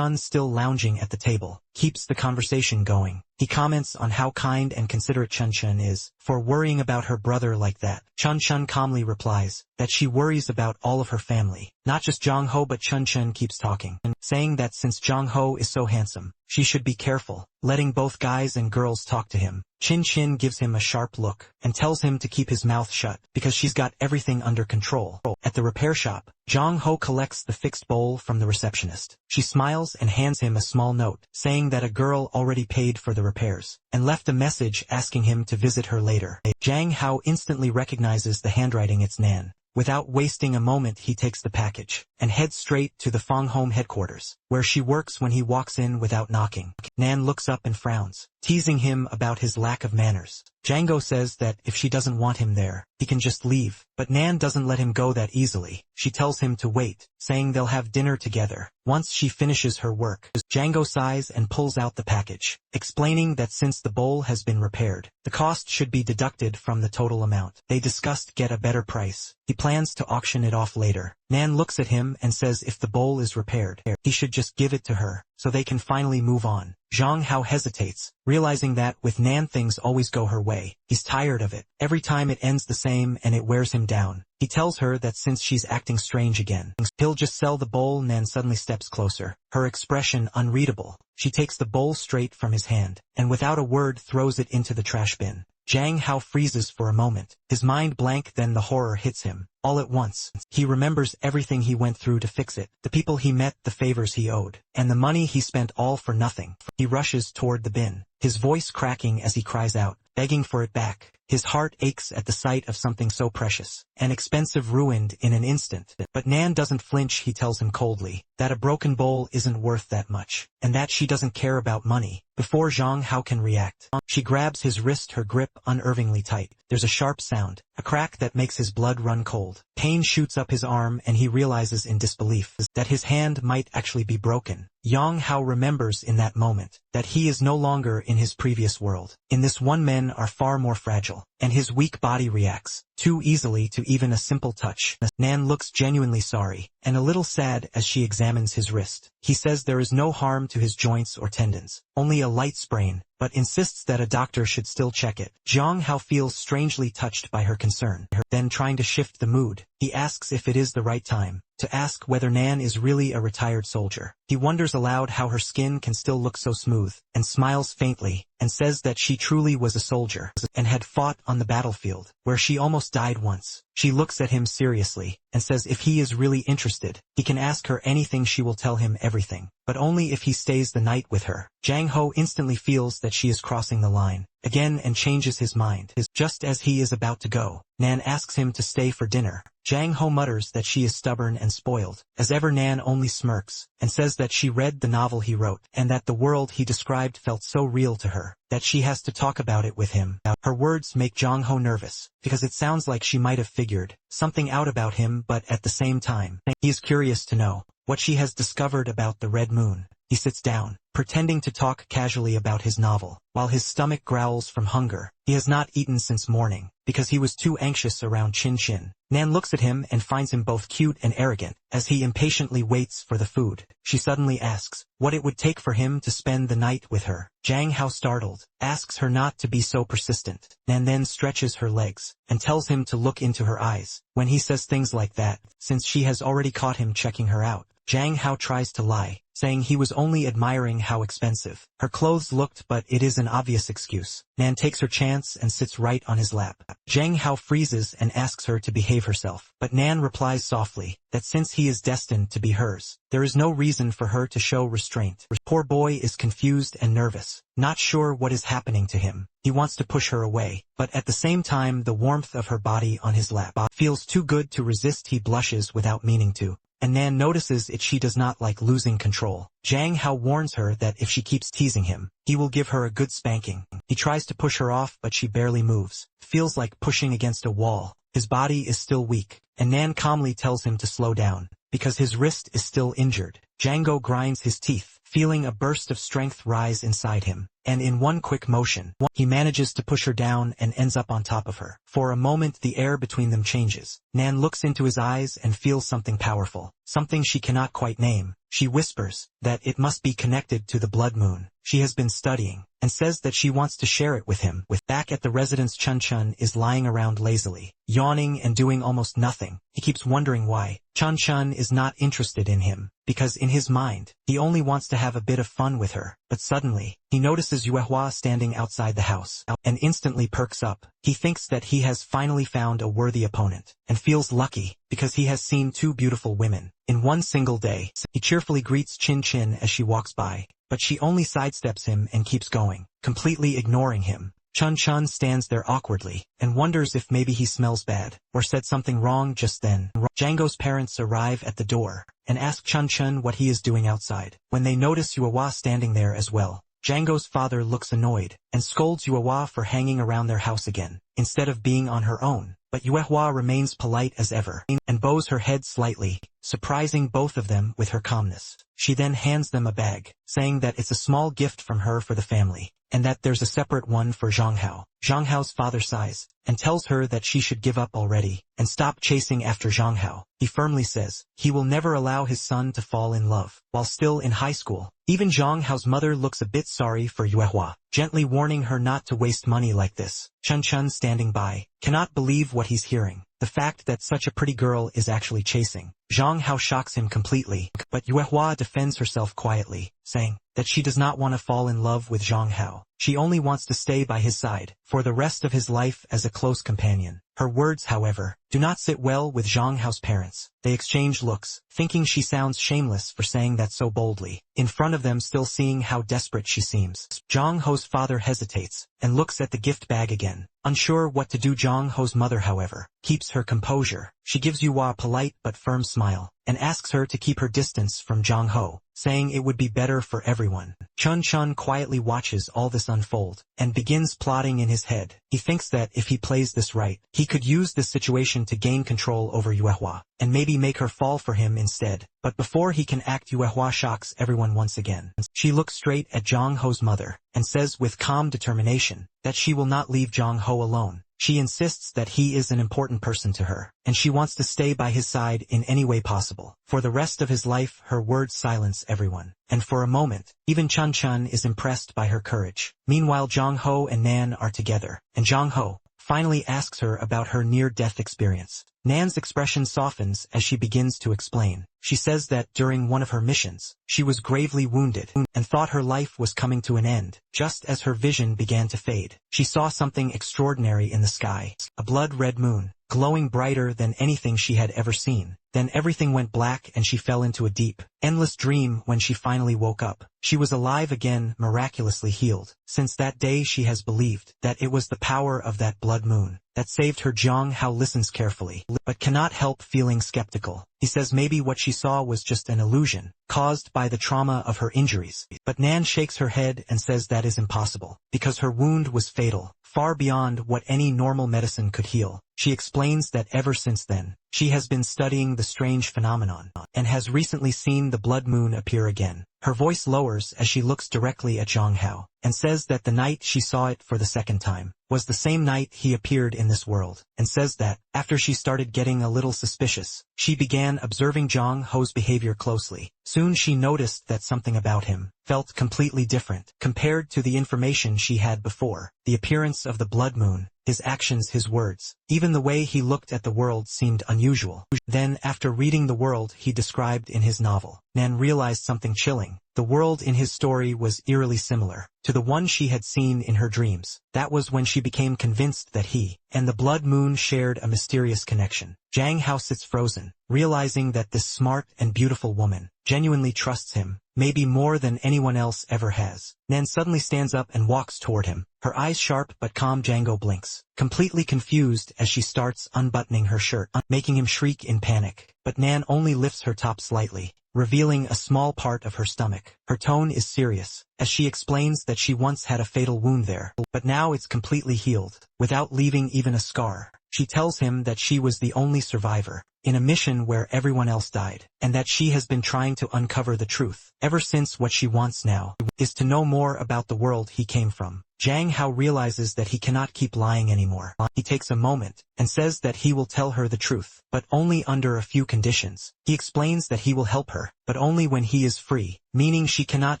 Speaker 1: still lounging at the table, keeps the conversation going. He comments on how kind and considerate Chun is for worrying about her brother like that. Chun calmly replies that she worries about all of her family, not just Jong Ho, but Chun keeps talking, saying that since Jong Ho is so handsome, she should be careful, letting both guys and girls talk to him. Chin gives him a sharp look and tells him to keep his mouth shut because she's got everything under control. At the repair shop, Jong Ho collects the fixed bowl from the receptionist. She smiles and hands him a small note saying that a girl already paid for the repairs and left a message asking him to visit her later. Jang Hao instantly recognizes the handwriting. It's Nan. Without wasting a moment, he takes the package and heads straight to the Fong Home headquarters, where she works. When he walks in without knocking, Nan looks up and frowns, teasing him about his lack of manners. Django says that if she doesn't want him there, he can just leave, but Nan doesn't let him go that easily. She tells him to wait, saying they'll have dinner together once she finishes her work. Django sighs and pulls out the package, explaining that since the bowl has been repaired, the cost should be deducted from the total amount. They discussed get a better price. He plans to auction it off later. Nan looks at him and says if the bowl is repaired, he should just give it to her, so they can finally move on. Jong Hao hesitates, realizing that with Nan things always go her way. He's tired of it. Every time it ends the same and it wears him down. He tells her that since she's acting strange again, he'll just sell the bowl. Nan suddenly steps closer, her expression unreadable. She takes the bowl straight from his hand, and without a word throws it into the trash bin. Jang Hao freezes for a moment, his mind blank. Then the horror hits him. All at once, he remembers everything he went through to fix it, the people he met, the favors he owed, and the money he spent all for nothing. He rushes toward the bin, his voice cracking as he cries out, begging for it back. His heart aches at the sight of something so precious and expensive ruined in an instant. But Nan doesn't flinch. He tells him coldly that a broken bowl isn't worth that much, and that she doesn't care about money. Before Jong Hao can react, she grabs his wrist, her grip unnervingly tight. There's a sharp sound, a crack that makes his blood run cold. Pain shoots up his arm and he realizes in disbelief that his hand might actually be broken. Jong Hao remembers in that moment that he is no longer in his previous world. In this one, men are far more fragile, and his weak body reacts too easily to even a simple touch. Nan looks genuinely sorry and a little sad as she examines his wrist. He says there is no harm to his joints or tendons, only a light sprain, but insists that a doctor should still check it. Jong Hao feels strangely touched by her concern. Then, trying to shift the mood, he asks if it is the right time to ask whether Nan is really a retired soldier. He wonders aloud how her skin can still look so smooth, and smiles faintly, and says that she truly was a soldier, and had fought on the battlefield, where she almost died once. She looks at him seriously, and says if he is really interested, he can ask her anything. She will tell him everything, but only if he stays the night with her. Jang Ho instantly feels that she is crossing the line again and changes his mind. Just as he is about to go, Nan asks him to stay for dinner. Jang Ho mutters that she is stubborn and spoiled. As ever, Nan only smirks and says that she read the novel he wrote and that the world he described felt so real to her that she has to talk about it with him. Her words make Jong Ho nervous because it sounds like she might have figured something out about him, but at the same time, he is curious to know what she has discovered about the Red Moon. He sits down, pretending to talk casually about his novel, while his stomach growls from hunger. He has not eaten since morning, because he was too anxious around Chin. Nan looks at him and finds him both cute and arrogant, as he impatiently waits for the food. She suddenly asks what it would take for him to spend the night with her. Jang Hao, startled, asks her not to be so persistent. Nan then stretches her legs, and tells him to look into her eyes. When he says things like that, since she has already caught him checking her out, Jang Hao tries to lie, saying he was only admiring how expensive her clothes looked, but it is an obvious excuse. Nan takes her chance and sits right on his lap. Zhang Hao freezes and asks her to behave herself, but Nan replies softly that since he is destined to be hers, there is no reason for her to show restraint. Poor boy is confused and nervous, not sure what is happening to him. He wants to push her away, but at the same time the warmth of her body on his lap feels too good to resist. He blushes without meaning to, and Nan notices it. She does not like losing control. Zhang Hao warns her that if she keeps teasing him, he will give her a good spanking. He tries to push her off, but she barely moves. Feels like pushing against a wall. His body is still weak, and Nan calmly tells him to slow down, because his wrist is still injured. Django grinds his teeth, feeling a burst of strength rise inside him, and in one quick motion, he manages to push her down and ends up on top of her. For a moment the air between them changes. Nan looks into his eyes and feels something powerful, something she cannot quite name. She whispers that it must be connected to the blood moon she has been studying, and says that she wants to share it with him. Back at the residence, Chun Chun is lying around lazily, yawning and doing almost nothing. He keeps wondering why Chun Chun is not interested in him, because in his mind, he only wants to have a bit of fun with her. But suddenly, he notices Yuehua standing outside the house, and instantly perks up. He thinks that he has finally found a worthy opponent, and feels lucky, because he has seen two beautiful women in one single day. He cheerfully greets Chin Chin as she walks by, but she only sidesteps him and keeps going, completely ignoring him. Chun Chun stands there awkwardly, and wonders if maybe he smells bad, or said something wrong just then. Django's parents arrive at the door, and ask Chun Chun what he is doing outside. When they notice Yuehua standing there as well, Django's father looks annoyed, and scolds Yuehua for hanging around their house again, instead of being on her own. But Yuehua remains polite as ever, and bows her head slightly, surprising both of them with her calmness. She then hands them a bag, saying that it's a small gift from her for the family, and that there's a separate one for Zhang Hao. Zhang Hao's father sighs, and tells her that she should give up already, and stop chasing after Zhang Hao. He firmly says he will never allow his son to fall in love, while still in high school. Even Zhang Hao's mother looks a bit sorry for Yuehua, gently warning her not to waste money like this. Chun Chun, standing by, cannot believe what he's hearing. The fact that such a pretty girl is actually chasing Zhang Hao shocks him completely, but Yuehua defends herself quietly, saying that she does not want to fall in love with Zhang Hao. She only wants to stay by his side for the rest of his life as a close companion. Her words, however, do not sit well with Zhang Hao's parents. They exchange looks, thinking she sounds shameless for saying that so boldly, in front of them, still seeing how desperate she seems. Zhang Hao's father hesitates, and looks at the gift bag again, unsure what to do. Zhang Hao's mother, however, keeps her composure. She gives Yuehua a polite but firm smile, and asks her to keep her distance from Zhang Hao, saying it would be better for everyone. Chun Chun quietly watches all this unfold, and begins plotting in his head. He thinks that if he plays this right, he could use this situation to gain control over Yuehua, and maybe make her fall for him instead. But before he can act, Yuehua shocks everyone once again. She looks straight at Zhang Ho's mother, and says with calm determination that she will not leave Zhang Ho alone. She insists that he is an important person to her, and she wants to stay by his side in any way possible. For the rest of his life, her words silence everyone, and for a moment, even Chun Chun is impressed by her courage. Meanwhile, Zhang Ho and Nan are together, and Zhang Ho finally asks her about her near-death experience. Nan's expression softens as she begins to explain. She says that during one of her missions, she was gravely wounded, and thought her life was coming to an end. Just as her vision began to fade, she saw something extraordinary in the sky, a blood-red moon, glowing brighter than anything she had ever seen. Then everything went black and she fell into a deep, endless dream. When she finally woke up, she was alive again, miraculously healed. Since that day she has believed that it was the power of that blood moon that saved her. Zhang Hao listens carefully, but cannot help feeling skeptical. He says maybe what she saw was just an illusion, caused by the trauma of her injuries. But Nan shakes her head and says that is impossible, because her wound was fatal, far beyond what any normal medicine could heal. She explains that ever since then, she has been studying the strange phenomenon, and has recently seen the blood moon appear again. Her voice lowers as she looks directly at Zhang Hao. and says that the night she saw it for the second time was the same night he appeared in this world, and says that, after she started getting a little suspicious, she began observing Jang Ho's behavior closely. Soon she noticed that something about him felt completely different compared to the information she had before. The appearance of the blood moon, his actions, his words, even the way he looked at the world seemed unusual. Then, after reading the world he described in his novel, Nan realized something chilling. The world in his story was eerily similar to the one she had seen in her dreams. That was when she became convinced that he and the blood moon shared a mysterious connection. Jang Hao sits frozen, realizing that this smart and beautiful woman genuinely trusts him, maybe more than anyone else ever has. Nan suddenly stands up and walks toward him, her eyes sharp but calm. Django blinks, completely confused as she starts unbuttoning her shirt, making him shriek in panic. But Nan only lifts her top slightly, revealing a small part of her stomach. Her tone is serious, as she explains that she once had a fatal wound there, but now it's completely healed, without leaving even a scar. She tells him that she was the only survivor in a mission where everyone else died, and that she has been trying to uncover the truth ever since. What she wants now is to know more about the world he came from. Jang Hao realizes that he cannot keep lying anymore. He takes a moment and says that he will tell her the truth, but only under a few conditions. He explains that he will help her, but only when he is free, meaning she cannot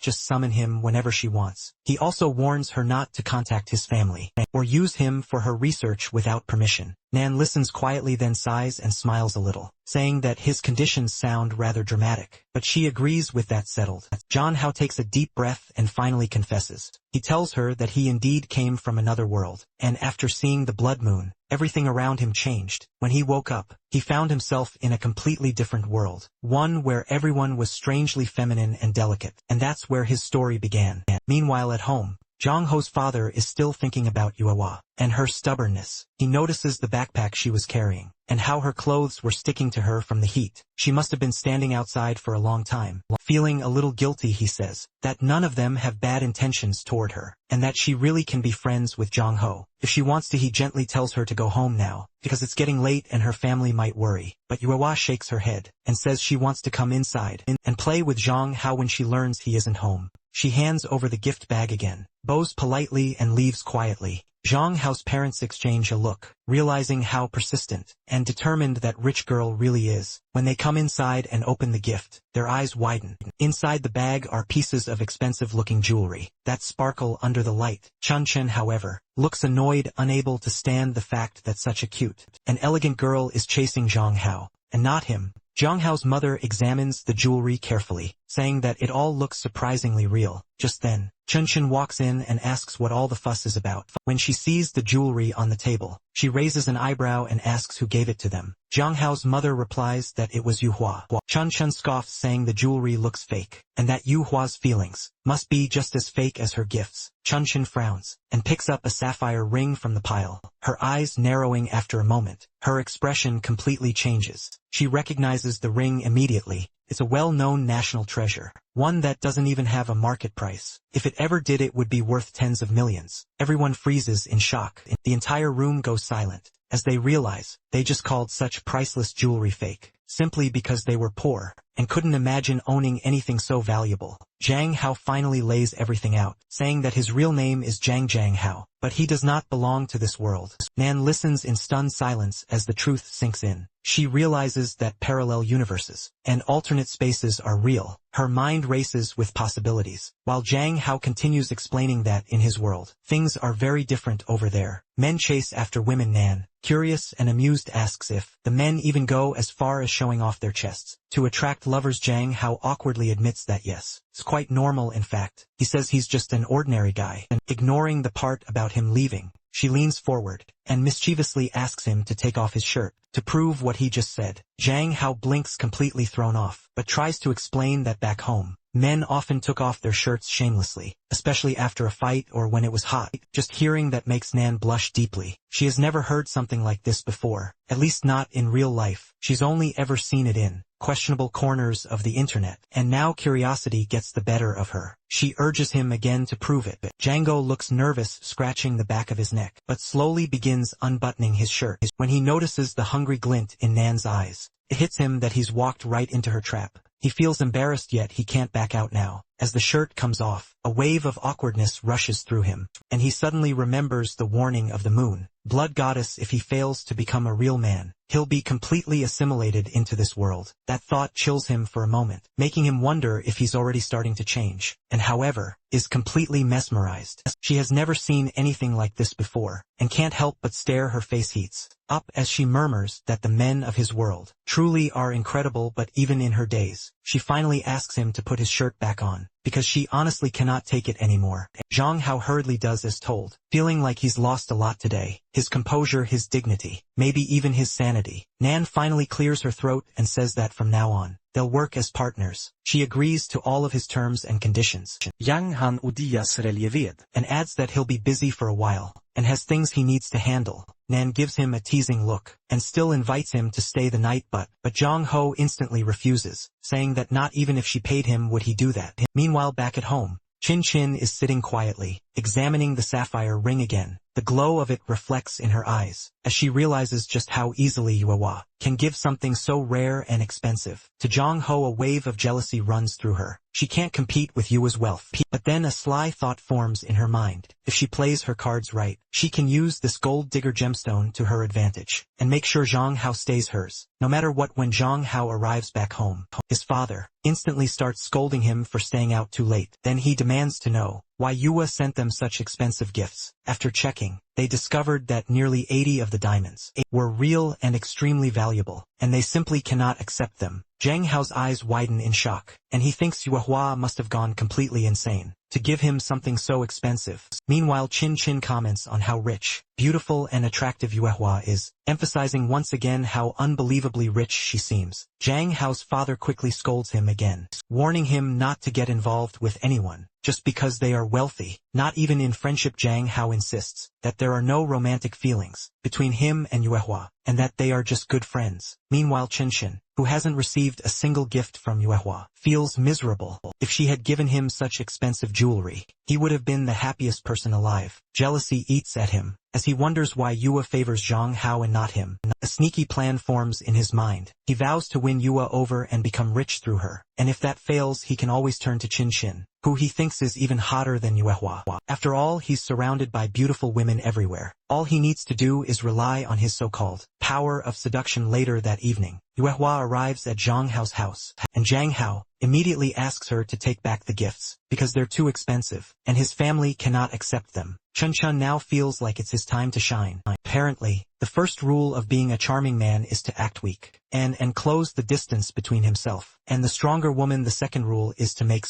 Speaker 1: just summon him whenever she wants. He also warns her not to contact his family or use him for her research without permission. Nan listens quietly, then sighs and smiles a little, saying that his conditions sound rather dramatic, but she agrees with that. Settled. Jang Hao takes a deep breath and finally confesses. He tells her that he indeed came from another world, and after seeing the blood moon, everything around him changed. When he woke up, he found himself in a completely different world, one where everyone was strangely feminine and delicate, and that's where his story began. Meanwhile at home, Jang Ho's father is still thinking about Yuehua and her stubbornness. He notices the backpack she was carrying, and how her clothes were sticking to her from the heat. She must have been standing outside for a long time. Feeling a little guilty, he says that none of them have bad intentions toward her, and that she really can be friends with Jang Ho if she wants to. He gently tells her to go home now, because it's getting late and her family might worry. But Yuehua shakes her head, and says she wants to come inside and play with Jang Hao when she learns he isn't home. She hands over the gift bag again, bows politely and leaves quietly. Jang Hao's parents exchange a look, realizing how persistent and determined that rich girl really is. When they come inside and open the gift, their eyes widen. Inside the bag are pieces of expensive-looking jewelry that sparkle under the light. Chun Chen, however, looks annoyed, unable to stand the fact that such a cute and elegant girl is chasing Jang Hao, and not him. Jang Hao's mother examines the jewelry carefully, saying that it all looks surprisingly real. Just then, Chun Chen walks in and asks what all the fuss is about. When she sees the jewelry on the table, she raises an eyebrow and asks who gave it to them. Jang Hao's mother replies that it was Yuehua. Chun Chen scoffs, saying the jewelry looks fake, and that Yuhua's feelings must be just as fake as her gifts. Chun Chen frowns, and picks up a sapphire ring from the pile, her eyes narrowing after a moment. Her expression completely changes. She recognizes the ring immediately. It's a well-known national treasure, one that doesn't even have a market price. If it ever did, it would be worth tens of millions. Everyone freezes in shock. The entire room goes silent, as they realize they just called such priceless jewelry fake, simply because they were poor and couldn't imagine owning anything so valuable. Jang Hao finally lays everything out, saying that his real name is Jang Hao, but he does not belong to this world. Nan listens in stunned silence as the truth sinks in. She realizes that parallel universes and alternate spaces are real. Her mind races with possibilities, while Jang Hao continues explaining that in his world, things are very different over there. Men chase after women. Nan, curious and amused, asks if the men even go as far as showing off their chests to attract lovers. Jang Hao awkwardly admits that yes, it's quite normal. In fact, he says he's just an ordinary guy, and ignoring the part about him leaving, she leans forward and mischievously asks him to take off his shirt to prove what he just said. Jang Hao blinks, completely thrown off, but tries to explain that back home, men often took off their shirts shamelessly, especially after a fight or when it was hot. Just hearing that makes Nan blush deeply. She has never heard something like this before, at least not in real life. She's only ever seen it in questionable corners of the internet, and now curiosity gets the better of her. She urges him again to prove it. Django looks nervous, scratching the back of his neck, but slowly begins unbuttoning his shirt. When he notices the hungry glint in Nan's eyes, it hits him that he's walked right into her trap. He feels embarrassed yet he can't back out now. As the shirt comes off, a wave of awkwardness rushes through him, and he suddenly remembers the warning of the moon. Blood goddess, if he fails to become a real man, he'll be completely assimilated into this world. That thought chills him for a moment, making him wonder if he's already starting to change, and however, is completely mesmerized. She has never seen anything like this before, and can't help but stare. Her face heats up as she murmurs that the men of his world truly are incredible. But even in her daze, she finally asks him to put his shirt back on, because she honestly cannot take it anymore. Zhang Hao hurriedly does as told, feeling like he's lost a lot today. His composure, his dignity, maybe even his sanity. Nan finally clears her throat and says that from now on, they'll work as partners. She agrees to all of his terms and conditions.
Speaker 2: Yang han odias releved.
Speaker 1: And adds that he'll be busy for a while, and has things he needs to handle. Nan gives him a teasing look, and still invites him to stay the night but Zhang Ho instantly refuses, saying that not even if she paid him would he do that. Meanwhile back at home, Chin Chin is sitting quietly, examining the sapphire ring again. The glow of it reflects in her eyes, as she realizes just how easily Yuehua can give something so rare and expensive. To Zhang Ho, a wave of jealousy runs through her. She can't compete with Yue's wealth. But then a sly thought forms in her mind. If she plays her cards right, she can use this gold digger gemstone to her advantage, and make sure Zhang Hao stays hers, no matter what. When Zhang Hao arrives back home, his father instantly starts scolding him for staying out too late. Then he demands to know why Yue sent them such expensive gifts. After checking, they discovered that nearly 80 of the diamonds were real and extremely valuable, and they simply cannot accept them. Zhang Hao's eyes widen in shock, and he thinks Yuehua must have gone completely insane to give him something so expensive. Meanwhile, Chin Chin comments on how rich, beautiful and attractive Yuehua is, emphasizing once again how unbelievably rich she seems. Zhang Hao's father quickly scolds him again, warning him not to get involved with anyone just because they are wealthy. Not even in friendship. Zhang Hao insists that there are no romantic feelings between him and Yuehua, and that they are just good friends. Meanwhile, Chin Chin, who hasn't received a single gift from Yuehua, feels miserable. If she had given him such expensive jewelry, he would have been the happiest person alive. Jealousy eats at him, as he wonders why Yue favors Zhang Hao and not him. A sneaky plan forms in his mind. He vows to win Yue over and become rich through her, and if that fails he can always turn to Chin Chin, who he thinks is even hotter than Yuehua. After all, he's surrounded by beautiful women everywhere. All he needs to do is rely on his so-called power of seduction. Later that evening, Yuehua arrives at Zhang Hao's house, and Zhang Hao immediately asks her to take back the gifts, because they're too expensive, and his family cannot accept them. Chun Chun now feels like it's his time to shine. Apparently, the first rule of being a charming man is to act weak, and close the distance between himself and the stronger woman. The second rule is to make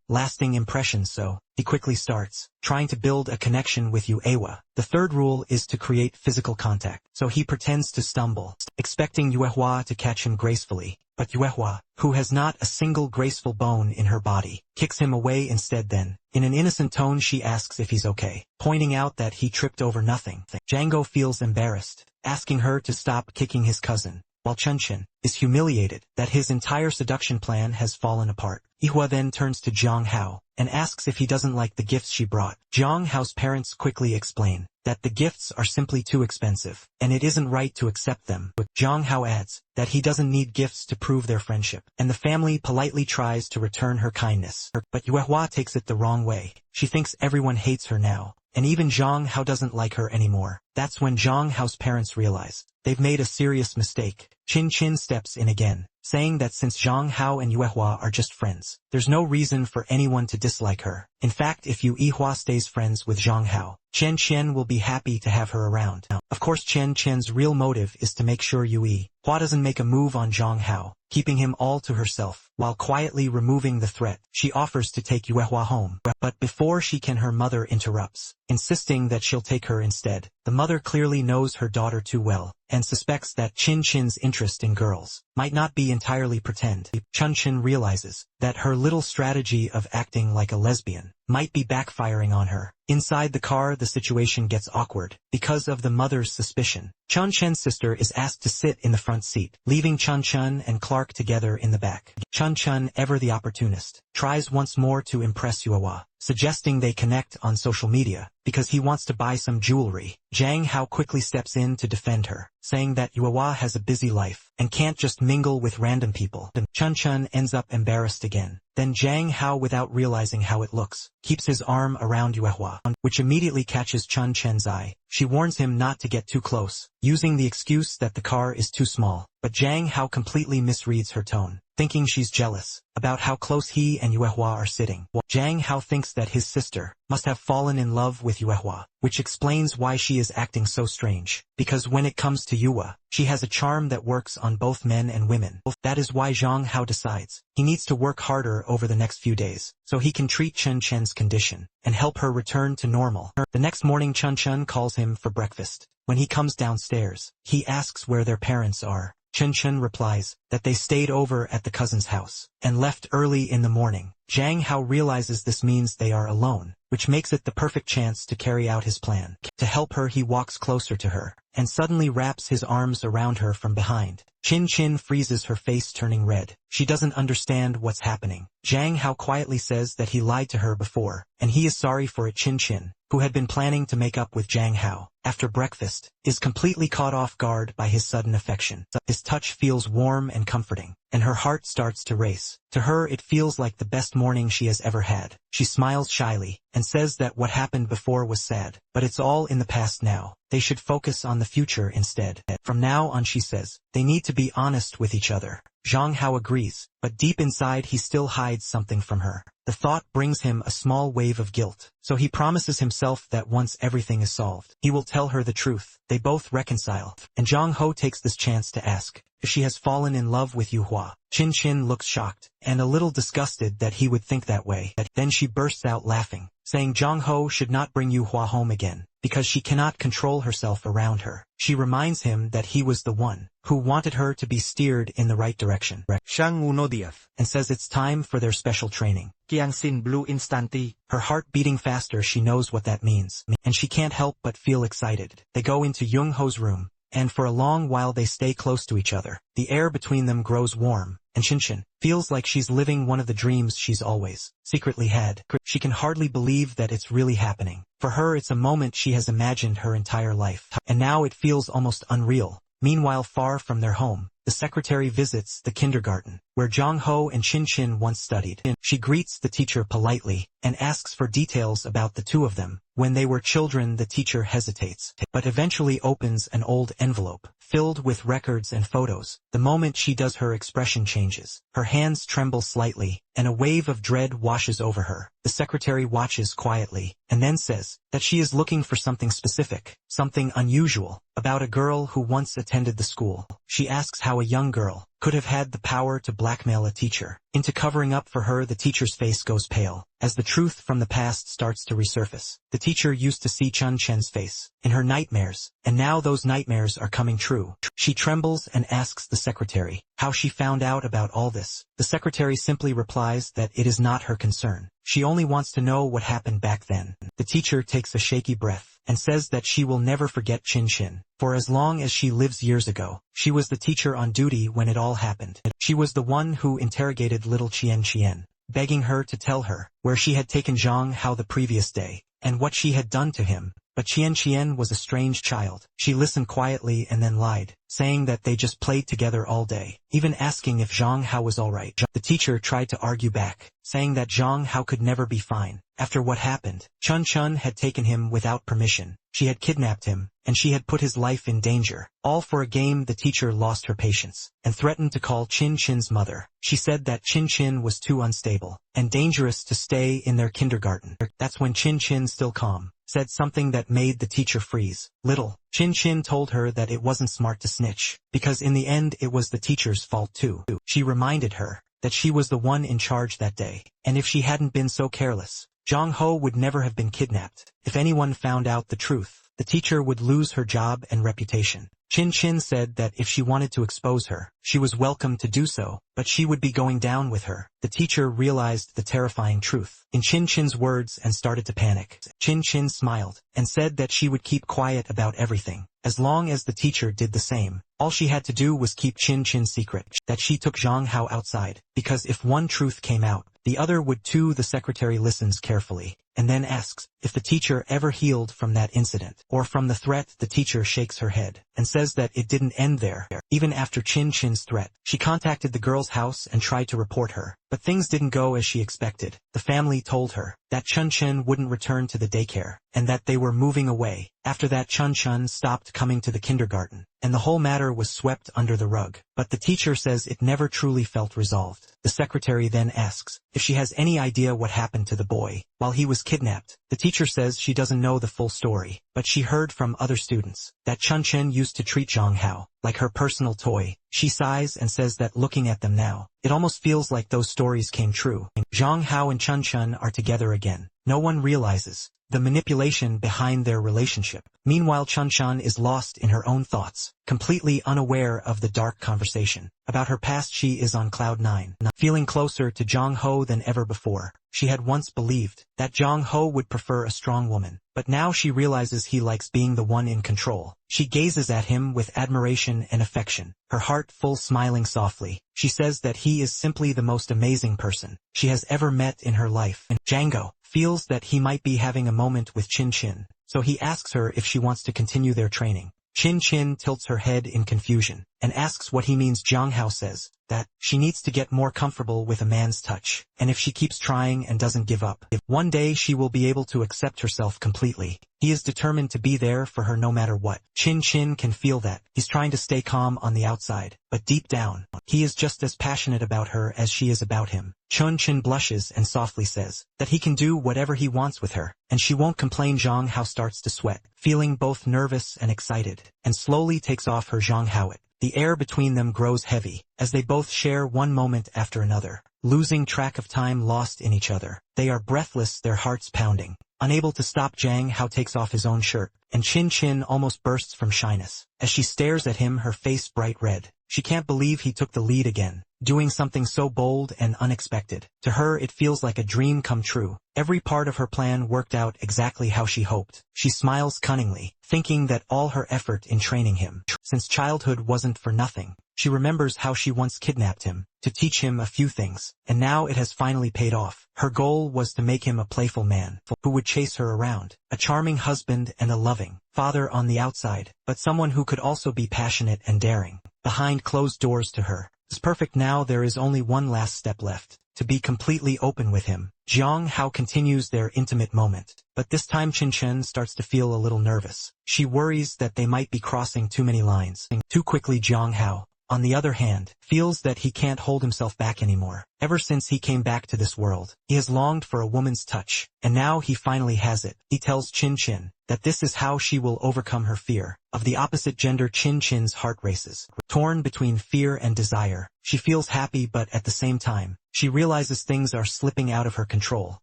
Speaker 1: lasting impressions, so he quickly starts trying to build a connection with Yuehua. The third rule is to create physical contact, so he pretends to stumble, expecting Yuehua to catch him gracefully. But Yuehua, who has not a single graceful bone in her body, kicks him away instead. Then, in an innocent tone, she asks if he's okay, pointing out that he tripped over nothing. Django feels embarrassed, asking her to stop kicking his cousin, while Chun-Chin is humiliated that his entire seduction plan has fallen apart. Yuehua then turns to Zhang Hao and asks if he doesn't like the gifts she brought. Zhang Hao's parents quickly explain that the gifts are simply too expensive, and it isn't right to accept them. But Zhang Hao adds that he doesn't need gifts to prove their friendship, and the family politely tries to return her kindness. But Yuehua takes it the wrong way. She thinks everyone hates her now, and even Zhang Hao doesn't like her anymore. That's when Zhang Hao's parents realize they've made a serious mistake. Chin Chin steps in again, saying that since Zhang Hao and Yuehua are just friends, there's no reason for anyone to dislike her. In fact, if Yuehua stays friends with Zhang Hao, Chen Chen will be happy to have her around. Of course, Chen Chen's real motive is to make sure Yuehua doesn't make a move on Zhang Hao, keeping him all to herself. While quietly removing the threat, she offers to take Yuehua home. But before she can, her mother interrupts, insisting that she'll take her instead. The mother clearly knows her daughter too well, and suspects that Chin Chin's interest in girls might not be entirely pretend. Chun Chin realizes that her little strategy of acting like a lesbian might be backfiring on her. Inside the car, the situation gets awkward because of the mother's suspicion. Chun Chen's sister is asked to sit in the front seat, leaving Chun Chun and Clark together in the back. Chun Chun, ever the opportunist, tries once more to impress Yuehua, suggesting they connect on social media because he wants to buy some jewelry. Zhang Hao quickly steps in to defend her, saying that Yuehua has a busy life and can't just mingle with random people. Chun Chun ends up embarrassed again. Then Zhang Hao, without realizing how it looks, keeps his arm around Yuehua, which immediately catches Chun Chen's eye. She warns him not to get too close, using the excuse that the car is too small. But Zhang Hao completely misreads her tone, thinking she's jealous about how close he and Yuehua are sitting. Zhang Hao thinks that his sister must have fallen in love with Yuehua, which explains why she is acting so strange. Because when it comes to Yuehua, she has a charm that works on both men and women. That is why Zhang Hao decides he needs to work harder over the next few days, so he can treat Chun Chen's condition and help her return to normal. The next morning, Chun Chun calls him for breakfast. When he comes downstairs, he asks where their parents are. Chun Chun replies that they stayed over at the cousin's house and left early in the morning. Zhang Hao realizes this means they are alone, which makes it the perfect chance to carry out his plan. To help her, he walks closer to her and suddenly wraps his arms around her from behind. Chin Chin freezes, her face turning red. She doesn't understand what's happening. Zhang Hao quietly says that he lied to her before, and he is sorry for it. Chin Chin, who had been planning to make up with Zhang Hao after breakfast, is completely caught off guard by his sudden affection. His touch feels warm and comforting, and her heart starts to race. To her, it feels like the best morning she has ever had. She smiles shyly and says that what happened before was sad, but it's all in the past now. They should focus on the future instead. From now on, she says, they need to be honest with each other. Zhang Hao agrees, but deep inside he still hides something from her. The thought brings him a small wave of guilt, so he promises himself that once everything is solved, he will tell her the truth. They both reconcile, and Zhang Ho takes this chance to ask if she has fallen in love with Yuehua. Chin Chin looks shocked and a little disgusted that he would think that way. Then she bursts out laughing, saying Zhang Ho should not bring Yuehua home again because she cannot control herself around her. She reminds him that he was the one who wanted her to be steered in the right direction,
Speaker 2: Siyang uno diaf.
Speaker 1: and says it's time for their special training.
Speaker 2: Kiang sin blue instanti.
Speaker 1: Her heart beating faster, she knows what that means, and she can't help but feel excited. They go into Young Ho's room, and for a long while they stay close to each other. The air between them grows warm, and Chin Chin feels like she's living one of the dreams she's always secretly had. She can hardly believe that it's really happening. For her, it's a moment she has imagined her entire life, and now it feels almost unreal. Meanwhile, far from their home, the secretary visits the kindergarten, where Zhang Ho and Chin Chin once studied. She greets the teacher politely and asks for details about the two of them. When they were children, the teacher hesitates, but eventually opens an old envelope filled with records and photos. The moment she does, her expression changes. Her hands tremble slightly, and a wave of dread washes over her. The secretary watches quietly, and then says that she is looking for something specific, something unusual, about a girl who once attended the school. She asks how a young girl could have had the power to blackmail a teacher into covering up for her. The teacher's face goes pale as the truth from the past starts to resurface. The teacher used to see Chun Chen's face in her nightmares, and now those nightmares are coming true. She trembles and asks the secretary how she found out about all this. The secretary simply replies that it is not her concern. She only wants to know what happened back then. The teacher takes a shaky breath and says that she will never forget Chin Chin. For as long as she lives years ago, she was the teacher on duty when it all happened. She was the one who interrogated little Chien Chien, begging her to tell her where she had taken Zhang Hao the previous day and what she had done to him. But Chien Chien was a strange child. She listened quietly and then lied, saying that they just played together all day, even asking if Zhang Hao was alright. The teacher tried to argue back, saying that Zhang Hao could never be fine. After what happened, Chun Chun had taken him without permission. She had kidnapped him, and she had put his life in danger. All for a game. The teacher lost her patience and threatened to call Chin Chin's mother. She said that Chin Chin was too unstable and dangerous to stay in their kindergarten. That's when Chin Chin, still calm, said something that made the teacher freeze. Little Chin Chin told her that it wasn't smart to snitch, because in the end it was the teacher's fault too. She reminded her that she was the one in charge that day, and if she hadn't been so careless, Zhang Ho would never have been kidnapped. If anyone found out the truth, the teacher would lose her job and reputation. Chin Chin said that if she wanted to expose her, she was welcome to do so, but she would be going down with her. The teacher realized the terrifying truth in Chin Chin's words and started to panic. Chin Chin smiled and said that she would keep quiet about everything, as long as the teacher did the same. All she had to do was keep Chin Chin's secret, that she took Zhang Hao outside, because if one truth came out, the other would too. The secretary listens carefully, and then asks if the teacher ever healed from that incident, or from the threat. The teacher shakes her head, and says that it didn't end there. Even after Chin Chin's threat, she contacted the girl's house and tried to report her, but things didn't go as she expected. The family told her that Chun Chen wouldn't return to the daycare, and that they were moving away. After that, Chun Chen stopped coming to the kindergarten, and the whole matter was swept under the rug. But the teacher says it never truly felt resolved. The secretary then asks if she has any idea what happened to the boy while he was kidnapped. The teacher says she doesn't know the full story, but she heard from other students that Chun Chen used to treat Zhang Hao like her personal toy. She sighs and says that looking at them now, it almost feels like those stories came true. Zhang Hao and Chun Chen are together again. No one realizes the manipulation behind their relationship. Meanwhile, Chun Chen is lost in her own thoughts, completely unaware of the dark conversation. About her past, she is on cloud 9, feeling closer to Zhang Ho than ever before. She had once believed that Zhang Ho would prefer a strong woman, but now she realizes he likes being the one in control. She gazes at him with admiration and affection, her heart full, smiling softly. She says that he is simply the most amazing person she has ever met in her life. And Django feels that he might be having a moment with Chin Chin, so he asks her if she wants to continue their training. Chin Chin tilts her head in confusion and asks what he means. Zhang Hao says that she needs to get more comfortable with a man's touch, and if she keeps trying and doesn't give up, one day she will be able to accept herself completely. He is determined to be there for her no matter what. Chin Chin can feel that. He's trying to stay calm on the outside, but deep down, he is just as passionate about her as she is about him. Chun Chin blushes and softly says that he can do whatever he wants with her, and she won't complain. Zhang Hao starts to sweat, feeling both nervous and excited, and slowly takes off her Zhang Hao. The air between them grows heavy, as they both share one moment after another, losing track of time, lost in each other. They are breathless, their hearts pounding. Unable to stop, Zhang Hao takes off his own shirt, and Chin Chin almost bursts from shyness. As she stares at him, her face bright red. She can't believe he took the lead again, doing something so bold and unexpected. To her, it feels like a dream come true. Every part of her plan worked out exactly how she hoped. She smiles cunningly, thinking that all her effort in training him since childhood wasn't for nothing. She remembers how she once kidnapped him to teach him a few things, and now it has finally paid off. Her goal was to make him a playful man who would chase her around, a charming husband and a loving father on the outside, but someone who could also be passionate and daring behind closed doors. To her, it's perfect. Now there is only one last step left, to be completely open with him. Zhang Hao continues their intimate moment, but this time Chin Chen starts to feel a little nervous. She worries that they might be crossing too many lines too quickly. Zhang Hao, on the other hand, feels that he can't hold himself back anymore. Ever since he came back to this world, he has longed for a woman's touch, and now he finally has it. He tells Chin Chin that this is how she will overcome her fear of the opposite gender. Chin Chin's heart races, torn between fear and desire. She feels happy, but at the same time, she realizes things are slipping out of her control.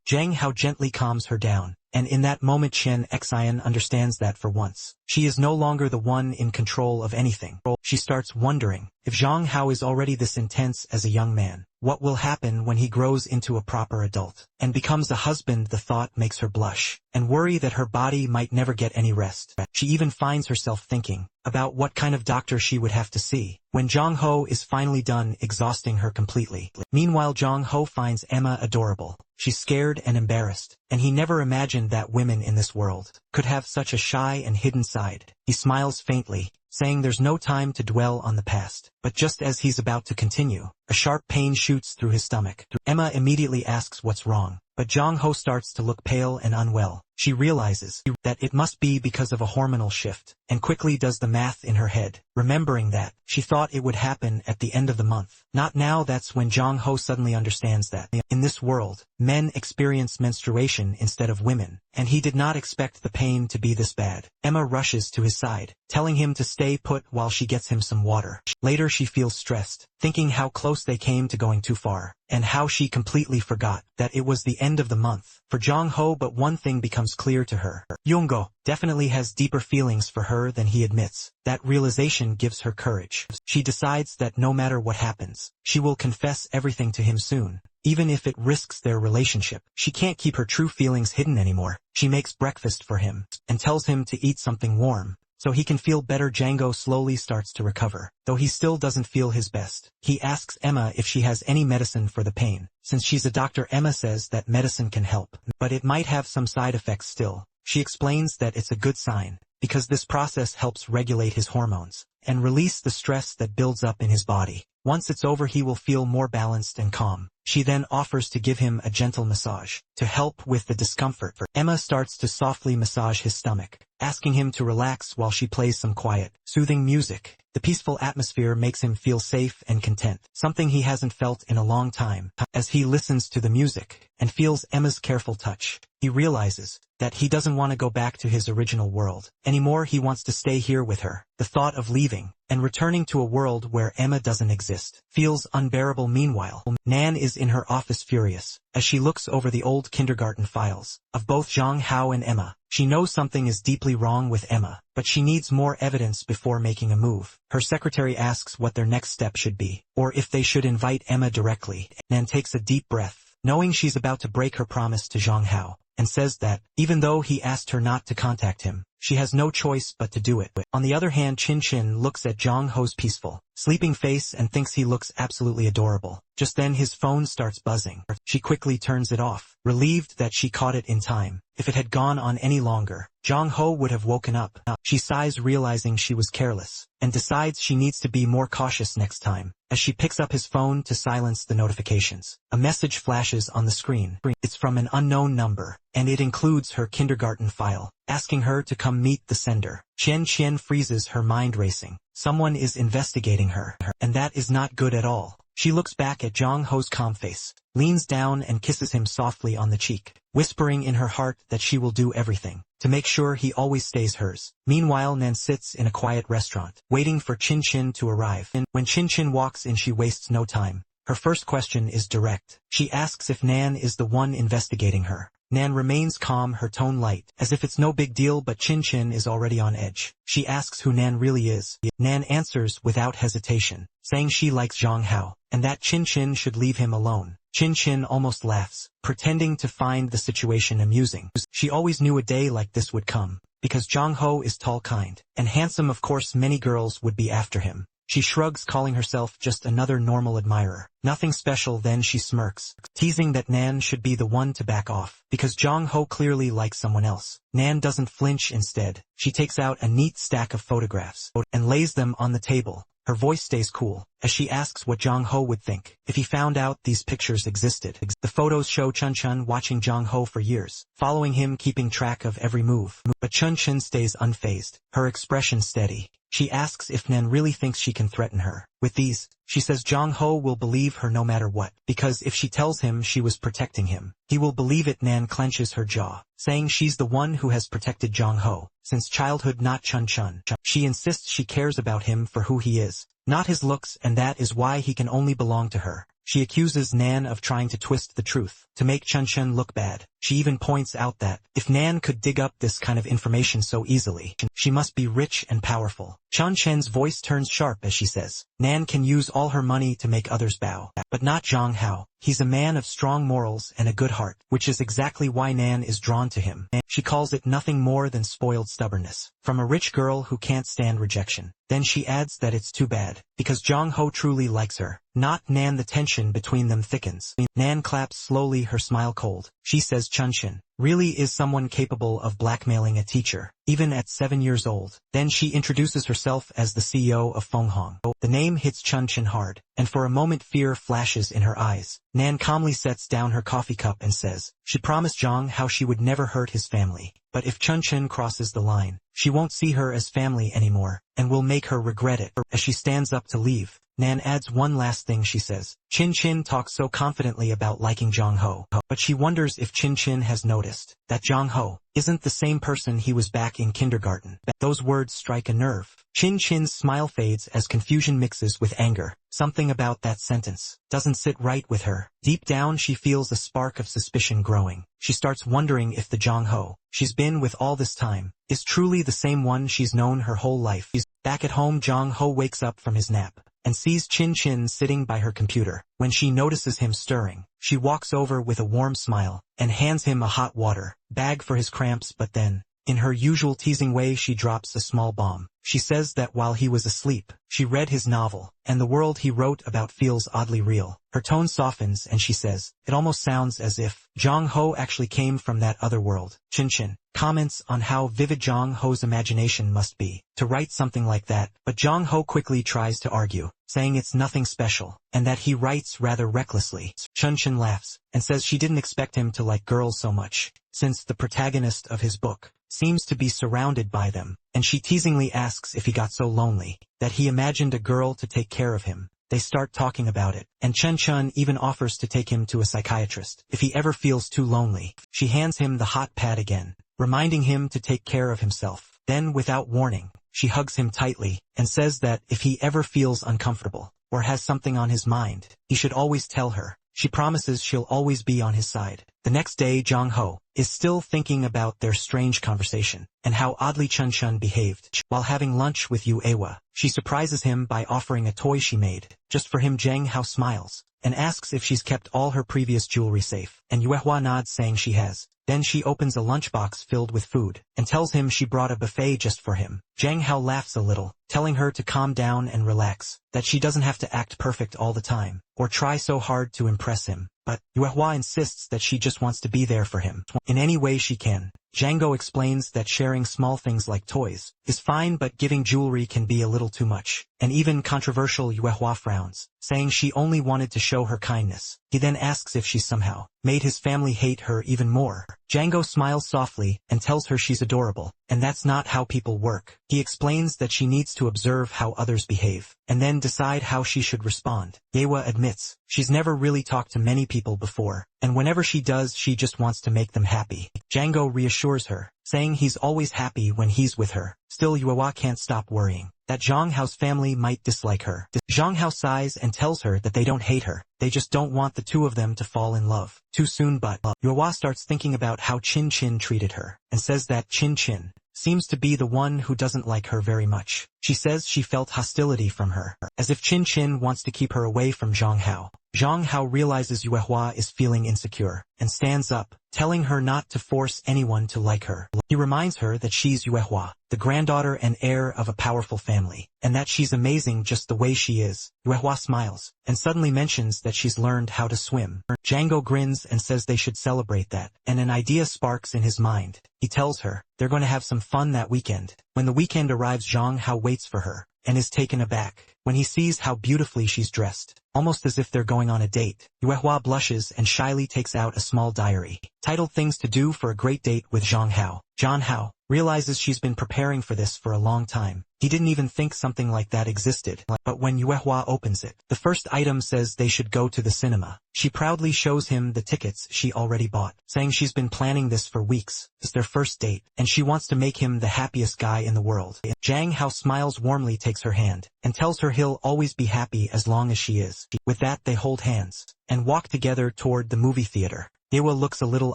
Speaker 1: Zhang Hao gently calms her down, and in that moment Chen Xian understands that for once, she is no longer the one in control of anything. She starts wondering if Zhang Hao is already this intense as a young man. What will happen when he grows into a proper adult and becomes a husband? The thought makes her blush and worry that her body might never get any rest. She even finds herself thinking about what kind of doctor she would have to see when Zhang Ho is finally done exhausting her completely. Meanwhile, Zhang Ho finds Emma adorable. She's scared and embarrassed, and he never imagined that women in this world could have such a shy and hidden side. He smiles faintly, saying there's no time to dwell on the past. But just as he's about to continue, a sharp pain shoots through his stomach. Emma immediately asks what's wrong, but Zhang Ho starts to look pale and unwell. She realizes that it must be because of a hormonal shift, and quickly does the math in her head, remembering that she thought it would happen at the end of the month. Not now. That's when Zhang Ho suddenly understands that in this world, men experience menstruation instead of women, and he did not expect the pain to be this bad. Emma rushes to his side, telling him to stay put while she gets him some water. Later she feels stressed, thinking how close they came to going too far, and how she completely forgot that it was the end of the month for Zhang Ho. But one thing becomes becomes clear to her. Yongo definitely has deeper feelings for her than he admits. That realization gives her courage. She decides that no matter what happens, she will confess everything to him soon, even if it risks their relationship. She can't keep her true feelings hidden anymore. She makes breakfast for him and tells him to eat something warm so he can feel better. Django slowly starts to recover, though he still doesn't feel his best. He asks Emma if she has any medicine for the pain. Since she's a doctor, Emma says that medicine can help, but it might have some side effects still. She explains that it's a good sign, because this process helps regulate his hormones and release the stress that builds up in his body. Once it's over, he will feel more balanced and calm. She then offers to give him a gentle massage to help with the discomfort. Emma starts to softly massage his stomach, asking him to relax while she plays some quiet, soothing music. The peaceful atmosphere makes him feel safe and content, something he hasn't felt in a long time. As he listens to the music and feels Emma's careful touch, he realizes that he doesn't want to go back to his original world anymore. He wants to stay here with her. The thought of leaving and returning to a world where Emma doesn't exist feels unbearable. Meanwhile, Nan is in her office furious as she looks over the old kindergarten files of both Zhang Hao and Emma. She knows something is deeply wrong with Emma, but she needs more evidence before making a move. Her secretary asks what their next step should be, or if they should invite Emma directly. Nan takes a deep breath, knowing she's about to break her promise to Zhang Hao, and says that, even though he asked her not to contact him, she has no choice but to do it. On the other hand, Chin Chin looks at Zhang Ho's peaceful, sleeping face and thinks he looks absolutely adorable. Just then his phone starts buzzing. She quickly turns it off, relieved that she caught it in time. If it had gone on any longer, Zhang Ho would have woken up. She sighs, realizing she was careless, and decides she needs to be more cautious next time. As she picks up his phone to silence the notifications, a message flashes on the screen. It's from an unknown number, and it includes her kindergarten file, asking her to come meet the sender. Chen Chen freezes, her mind racing. Someone is investigating her, and that is not good at all. She looks back at Zhang Ho's calm face, leans down and kisses him softly on the cheek, whispering in her heart that she will do everything to make sure he always stays hers. Meanwhile, Nan sits in a quiet restaurant, waiting for Chin Chin to arrive. When Chin Chin walks in, she wastes no time. Her first question is direct. She asks if Nan is the one investigating her. Nan remains calm, her tone light, as if it's no big deal, but Chin Chin is already on edge. She asks who Nan really is. Nan answers without hesitation, saying she likes Zhang Hao, and that Chin Chin should leave him alone. Chin Chin almost laughs, pretending to find the situation amusing. She always knew a day like this would come, because Zhang Ho is tall, kind, and handsome. Of course many girls would be after him. She shrugs, calling herself just another normal admirer. Nothing special. Then she smirks, teasing that Nan should be the one to back off, because Zhang Ho clearly likes someone else. Nan doesn't flinch. Instead, she takes out a neat stack of photographs and lays them on the table. Her voice stays cool, as she asks what Zhang Ho would think if he found out these pictures existed. The photos show Chun Chun watching Zhang Ho for years, following him, keeping track of every move. But Chun Chun stays unfazed, her expression steady. She asks if Nan really thinks she can threaten her with these. She says Zhang Ho will believe her no matter what, because if she tells him she was protecting him, he will believe it. Nan clenches her jaw, saying she's the one who has protected Zhang Ho since childhood, not Chun Chun. She insists she cares about him for who he is, not his looks, and that is why he can only belong to her. She accuses Nan of trying to twist the truth to make Chun Chun look bad. She even points out that if Nan could dig up this kind of information so easily, she must be rich and powerful. Chun Chen's voice turns sharp as she says, Nan can use all her money to make others bow, but not Zhang Hao. He's a man of strong morals and a good heart, which is exactly why Nan is drawn to him. She calls it nothing more than spoiled stubbornness from a rich girl who can't stand rejection. Then she adds that it's too bad, because Zhang Ho truly likes her, not Nan. The tension between them thickens. Nan claps slowly, her smile cold. She says Chun Chin really is someone capable of blackmailing a teacher, even at 7 years old. Then she introduces herself as the CEO of Fenghong. The name hits Chun Chin hard, and for a moment fear flashes in her eyes. Nan calmly sets down her coffee cup and says she promised Zhang how she would never hurt his family, but if Chun Chin crosses the line, she won't see her as family anymore, and will make her regret it. As she stands up to leave, Nan adds one last thing. She says, Chin Chin talks so confidently about liking Zhang Ho, but she wonders if Chin Chin has noticed that Zhang Ho isn't the same person he was back in kindergarten. Those words strike a nerve. Chin Chin's smile fades as confusion mixes with anger. Something about that sentence doesn't sit right with her. Deep down she feels a spark of suspicion growing. She starts wondering if the Zhang Ho she's been with all this time is truly the same one she's known her whole life. Back at home, Zhang Ho wakes up from his nap and sees Chin Chin sitting by her computer. When she notices him stirring, she walks over with a warm smile and hands him a hot water bag for his cramps, but then, in her usual teasing way, she drops a small bomb. She says that while he was asleep, she read his novel, and the world he wrote about feels oddly real. Her tone softens and she says, it almost sounds as if Zhang Ho actually came from that other world. Chin Chin comments on how vivid Zhang Ho's imagination must be to write something like that, but Zhang Ho quickly tries to argue, saying it's nothing special, and that he writes rather recklessly. Chin Chin laughs and says she didn't expect him to like girls so much, since the protagonist of his book seems to be surrounded by them, and she teasingly asks if he got so lonely that he imagined a girl to take care of him. They start talking about it, and Chen Chun even offers to take him to a psychiatrist if he ever feels too lonely. She hands him the hot pad again, reminding him to take care of himself. Then, without warning, she hugs him tightly and says that if he ever feels uncomfortable or has something on his mind, he should always tell her. She promises she'll always be on his side. The next day, Zhang Ho is still thinking about their strange conversation and how oddly Chun Chun behaved. While having lunch with Yu Ewa, she surprises him by offering a toy she made just for him. Zhang Hao smiles and asks if she's kept all her previous jewelry safe, and Yue Hua nods, saying she has. Then she opens a lunchbox filled with food and tells him she brought a buffet just for him. Zhang Hao laughs a little, telling her to calm down and relax, that she doesn't have to act perfect all the time or try so hard to impress him. But Yue Hua insists that she just wants to be there for him in any way she can. Django explains that sharing small things like toys is fine, but giving jewelry can be a little too much. And even controversial Yue Hua frowns, saying she only wanted to show her kindness. He then asks if she somehow made his family hate her even more. Django smiles softly and tells her she's adorable, and that's not how people work. He explains that she needs to observe how others behave, and then decide how she should respond. Yewa admits she's never really talked to many people before, and whenever she does, she just wants to make them happy. Django reassures her, saying he's always happy when he's with her. Still, Yuehua can't stop worrying that Zhang Hao's family might dislike her. Zhang Hao sighs and tells her that they don't hate her, they just don't want the two of them to fall in love too soon. But Yuehua starts thinking about how Chin Chin treated her, and says that Chin Chin seems to be the one who doesn't like her very much. She says she felt hostility from her, as if Chin Chin wants to keep her away from Zhang Hao. Zhang Hao realizes Yuehua is feeling insecure, and stands up, telling her not to force anyone to like her. He reminds her that she's Yuehua, the granddaughter and heir of a powerful family, and that she's amazing just the way she is. Yuehua smiles, and suddenly mentions that she's learned how to swim. Django grins and says they should celebrate that, and an idea sparks in his mind. He tells her they're going to have some fun that weekend. When the weekend arrives, Zhang Hao waits for her, and is taken aback when he sees how beautifully she's dressed, almost as if they're going on a date. Yuehua blushes and shyly takes out a small diary, titled Things to Do for a Great Date with Zhang Hao. Zhang Hao realizes she's been preparing for this for a long time. He didn't even think something like that existed. But when Yuehua opens it, the first item says they should go to the cinema. She proudly shows him the tickets she already bought, saying she's been planning this for weeks. It's their first date, and she wants to make him the happiest guy in the world. Zhang Hao smiles warmly, takes her hand, and tells her he'll always be happy as long as she is. With that, they hold hands and walk together toward the movie theater. Yewa looks a little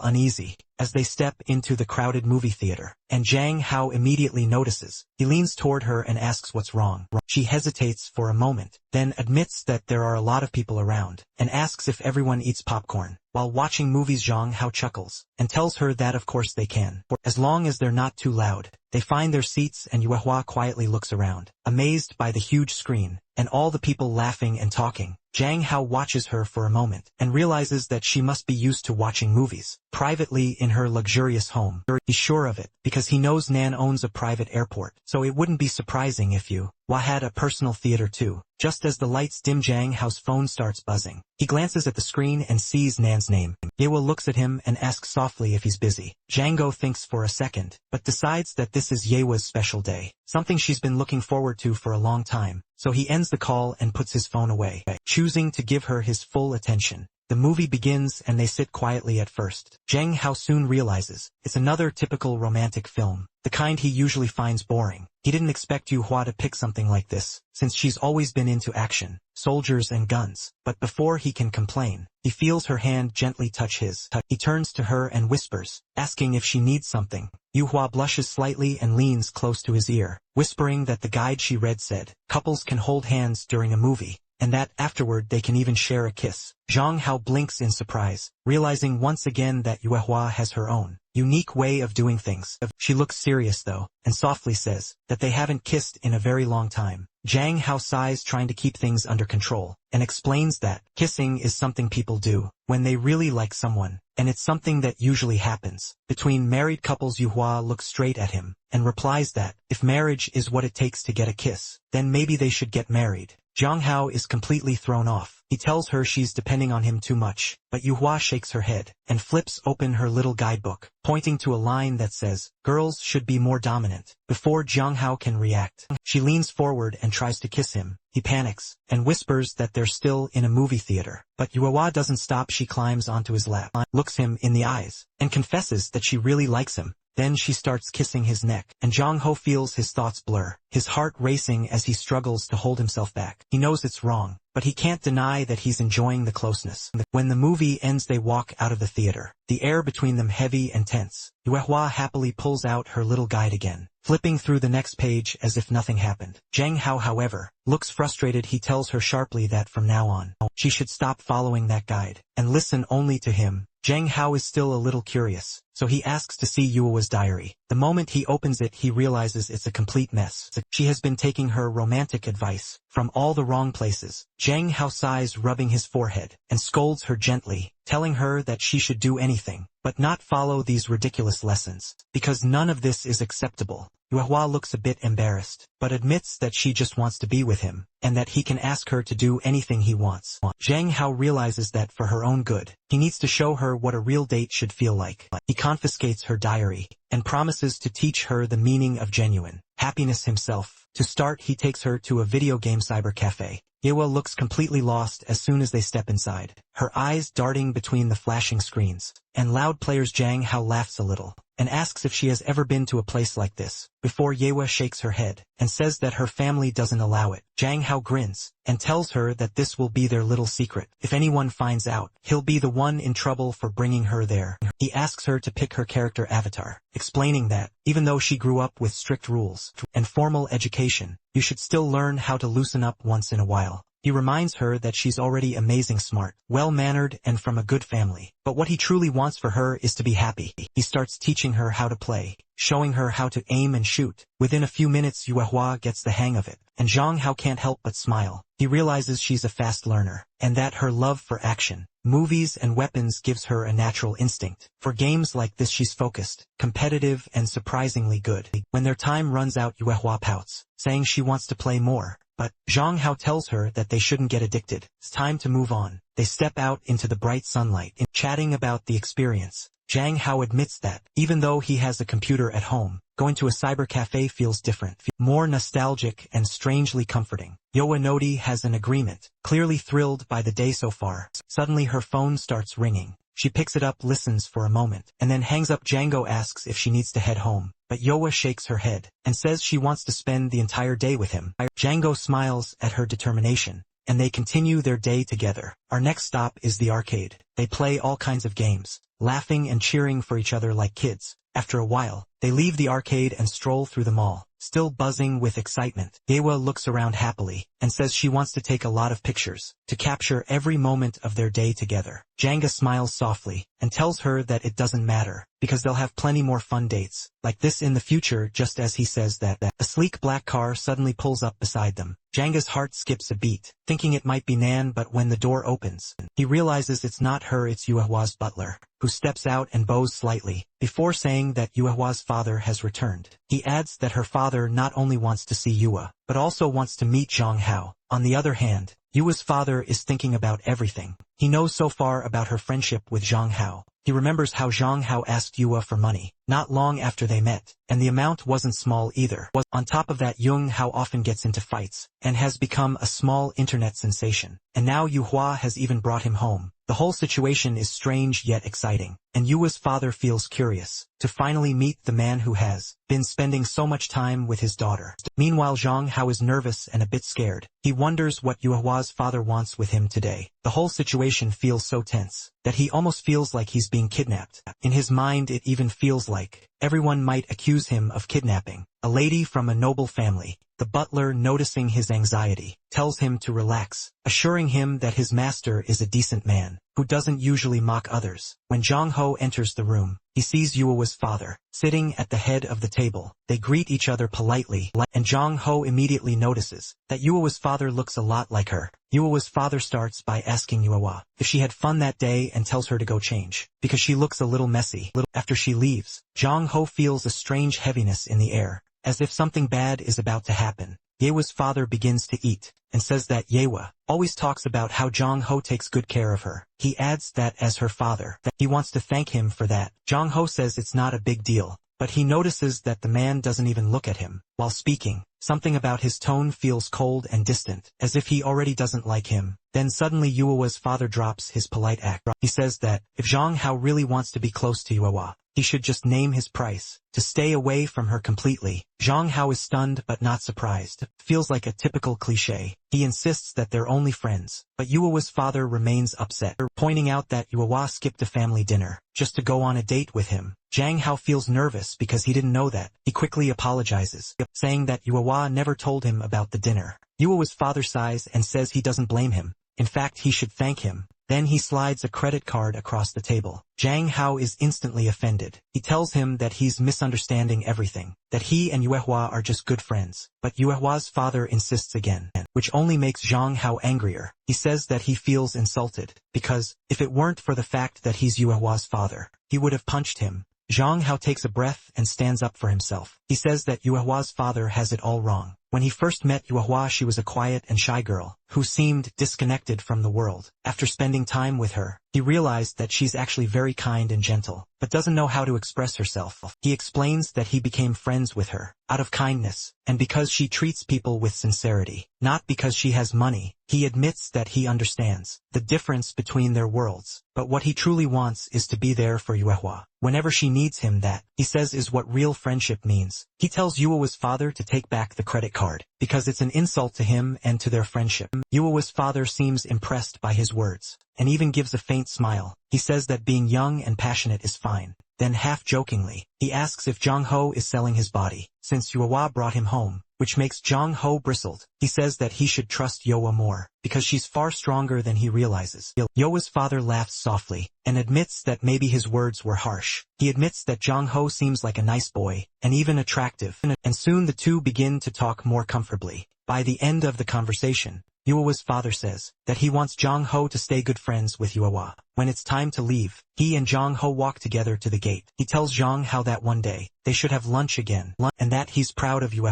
Speaker 1: uneasy as they step into the crowded movie theater, and Zhang Hao immediately notices. He leans toward her and asks what's wrong. She hesitates for a moment, then admits that there are a lot of people around, and asks if everyone eats popcorn. While watching movies, Zhang Hao chuckles, and tells her that of course they can, as long as they're not too loud. They find their seats, and Yuehua quietly looks around, amazed by the huge screen, and all the people laughing and talking. Zhang Hao watches her for a moment, and realizes that she must be used to watching movies privately in her luxurious home. He's sure of it, because he knows Nan owns a private airport, so it wouldn't be surprising if Yuehua had a personal theater too. Just as the lights dim, Zhang Hao's phone starts buzzing. He glances at the screen and sees Nan's name. Yewa looks at him and asks softly if he's busy. Django thinks for a second, but decides that this is Yewa's special day, something she's been looking forward to for a long time, so he ends the call and puts his phone away, choosing to give her his full attention. The movie begins and they sit quietly at first. Zheng Hao soon realizes it's another typical romantic film, the kind he usually finds boring. He didn't expect Yu Hua to pick something like this, since she's always been into action, soldiers and guns. But before he can complain, he feels her hand gently touch his. He turns to her and whispers, asking if she needs something. Yu Hua blushes slightly and leans close to his ear, whispering that the guide she read said, couples can hold hands during a movie, and that afterward they can even share a kiss. Zhang Hao blinks in surprise, realizing once again that Yue Hua has her own unique way of doing things. She looks serious though, and softly says that they haven't kissed in a very long time. Zhang Hao sighs, trying to keep things under control, and explains that kissing is something people do when they really like someone, and it's something that usually happens between married couples. Yu Hua looks straight at him, and replies that if marriage is what it takes to get a kiss, then maybe they should get married. Zhang Hao is completely thrown off. He tells her she's depending on him too much, but Yu Hua shakes her head, and flips open her little guidebook, pointing to a line that says, girls should be more dominant. Before Zhang Hao can react, she leans forward and tries to kiss him. He panics, and whispers that they're still in a movie theater. But Yu Hua doesn't stop. She climbs onto his lap, looks him in the eyes, and confesses that she really likes him. Then she starts kissing his neck, and Zhang Hao feels his thoughts blur, his heart racing as he struggles to hold himself back. He knows it's wrong, but he can't deny that he's enjoying the closeness. When the movie ends, they walk out of the theater, the air between them heavy and tense. Yue Hua happily pulls out her little guide again, flipping through the next page as if nothing happened. Zheng Hao, however, looks frustrated. He tells her sharply that from now on, she should stop following that guide, and listen only to him. Zheng Hao is still a little curious, so he asks to see Yue's diary. The moment he opens it, he realizes it's a complete mess. She has been taking her romantic advice from all the wrong places. Zheng Hao sighs, rubbing his forehead, and scolds her gently, telling her that she should do anything but not follow these ridiculous lessons, because none of this is acceptable. Yue Hua looks a bit embarrassed, but admits that she just wants to be with him, and that he can ask her to do anything he wants. Zheng Hao realizes that for her own good, he needs to show her what a real date should feel like. He confiscates her diary, and promises to teach her the meaning of genuine happiness himself. To start, he takes her to a video game cyber cafe. Yewa looks completely lost as soon as they step inside, her eyes darting between the flashing screens and loud players. Zhang Hao laughs a little, and asks if she has ever been to a place like this before. Yewa shakes her head, and says that her family doesn't allow it. Zhang Hao grins, and tells her that this will be their little secret. If anyone finds out, he'll be the one in trouble for bringing her there. He asks her to pick her character avatar, explaining that, even though she grew up with strict rules and formal education, you should still learn how to loosen up once in a while. He reminds her that she's already amazing smart, well-mannered, and from a good family. But what he truly wants for her is to be happy. He starts teaching her how to play, showing her how to aim and shoot. Within a few minutes, Yue Hua gets the hang of it, and Zhang Hao can't help but smile. He realizes she's a fast learner, and that her love for action, movies, and weapons gives her a natural instinct. For games like this, she's focused, competitive, and surprisingly good. When their time runs out, Yue Hua pouts, saying she wants to play more. But Zhang Hao tells her that they shouldn't get addicted. It's time to move on. They step out into the bright sunlight, chatting about the experience. Zhang Hao admits that, even though he has a computer at home, going to a cyber cafe feels different, more nostalgic and strangely comforting. Yoanodi has an agreement, clearly thrilled by the day so far. Suddenly her phone starts ringing. She picks it up, listens for a moment, and then hangs up. Django asks if she needs to head home, but Yoa shakes her head, and says she wants to spend the entire day with him. Django smiles at her determination, and they continue their day together. Our next stop is the arcade. They play all kinds of games, laughing and cheering for each other like kids. After a while, they leave the arcade and stroll through the mall, still buzzing with excitement. Yewa looks around happily, and says she wants to take a lot of pictures, to capture every moment of their day together. Janga smiles softly, and tells her that it doesn't matter, because they'll have plenty more fun dates like this in the future. Just as he says that, a sleek black car suddenly pulls up beside them. Janga's heart skips a beat, thinking it might be Nan, but when the door opens, he realizes it's not her, it's Yuehua's butler, who steps out and bows slightly, before saying that Yuehua's father has returned. He adds that her father not only wants to see Yue, but also wants to meet Zhang Hao. On the other hand, Yue's father is thinking about everything he knows so far about her friendship with Zhang Hao. He remembers how Zhang Hao asked Yue for money, not long after they met, and the amount wasn't small either. On top of that, Jung Hao often gets into fights, and has become a small internet sensation. And now Yu Hua has even brought him home. The whole situation is strange yet exciting, and Yue's father feels curious to finally meet the man who has been spending so much time with his daughter. Meanwhile, Zhang Hao is nervous and a bit scared. He wonders what Yu Hua's father wants with him today. The whole situation feels so tense that he almost feels like he's being kidnapped. In his mind, it even feels like everyone might accuse him of kidnapping a lady from a noble family. The butler, noticing his anxiety, tells him to relax, assuring him that his master is a decent man, who doesn't usually mock others. When Zhang Ho enters the room, he sees Yue's father, sitting at the head of the table. They greet each other politely, and Zhang Ho immediately notices that Yue's father looks a lot like her. Yue's father starts by asking Yue if she had fun that day and tells her to go change, because she looks a little messy. After she leaves, Zhang Ho feels a strange heaviness in the air, as if something bad is about to happen. Yehu's father begins to eat, and says that Yehu always talks about how Zhang Ho takes good care of her. He adds that as her father, that he wants to thank him for that. Zhang Ho says it's not a big deal, but he notices that the man doesn't even look at him while speaking. Something about his tone feels cold and distant, as if he already doesn't like him. Then suddenly Yue's father drops his polite act. He says that if Zhang Hao really wants to be close to Yue, he should just name his price, to stay away from her completely. Zhang Hao is stunned but not surprised. Feels like a typical cliché. He insists that they're only friends, but Yue's father remains upset, pointing out that Yue skipped a family dinner, just to go on a date with him. Zhang Hao feels nervous because he didn't know that. He quickly apologizes, saying that Yue never told him about the dinner. Yue's father sighs and says he doesn't blame him. In fact, he should thank him. Then he slides a credit card across the table. Zhang Hao is instantly offended. He tells him that he's misunderstanding everything, that he and Yue are just good friends. But Yue's father insists again, which only makes Zhang Hao angrier. He says that he feels insulted, because, if it weren't for the fact that he's Yue's father, he would have punched him. Zhang Hao takes a breath and stands up for himself. He says that Yue's father has it all wrong. When he first met Yue, she was a quiet and shy girl, who seemed disconnected from the world. After spending time with her, he realized that she's actually very kind and gentle, but doesn't know how to express herself. He explains that he became friends with her, out of kindness, and because she treats people with sincerity, not because she has money. He admits that he understands the difference between their worlds, but what he truly wants is to be there for Yue whenever she needs him. That, he says, is what real friendship means. He tells Yue's father to take back the credit card, because it's an insult to him and to their friendship. Yue's father seems impressed by his words, and even gives a faint smile. He says that being young and passionate is fine. Then half-jokingly, he asks if Zhang Ho is selling his body, since Yue brought him home, which makes Zhang Ho bristled. He says that he should trust Yue more, because she's far stronger than he realizes. Yue's father laughs softly, and admits that maybe his words were harsh. He admits that Zhang Ho seems like a nice boy, and even attractive, and soon the two begin to talk more comfortably. By the end of the conversation, Yue's father says that he wants Zhang Ho to stay good friends with Yue. When it's time to leave, he and Zhang Ho walk together to the gate. He tells Zhang Hao that one day, they should have lunch again, and that he's proud of Yue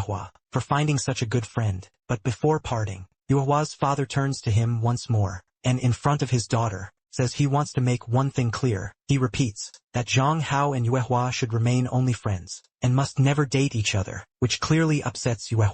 Speaker 1: for finding such a good friend. But before parting, Yue's father turns to him once more, and in front of his daughter, says he wants to make one thing clear. He repeats that Zhang Hao and Yue should remain only friends, and must never date each other, which clearly upsets Yue.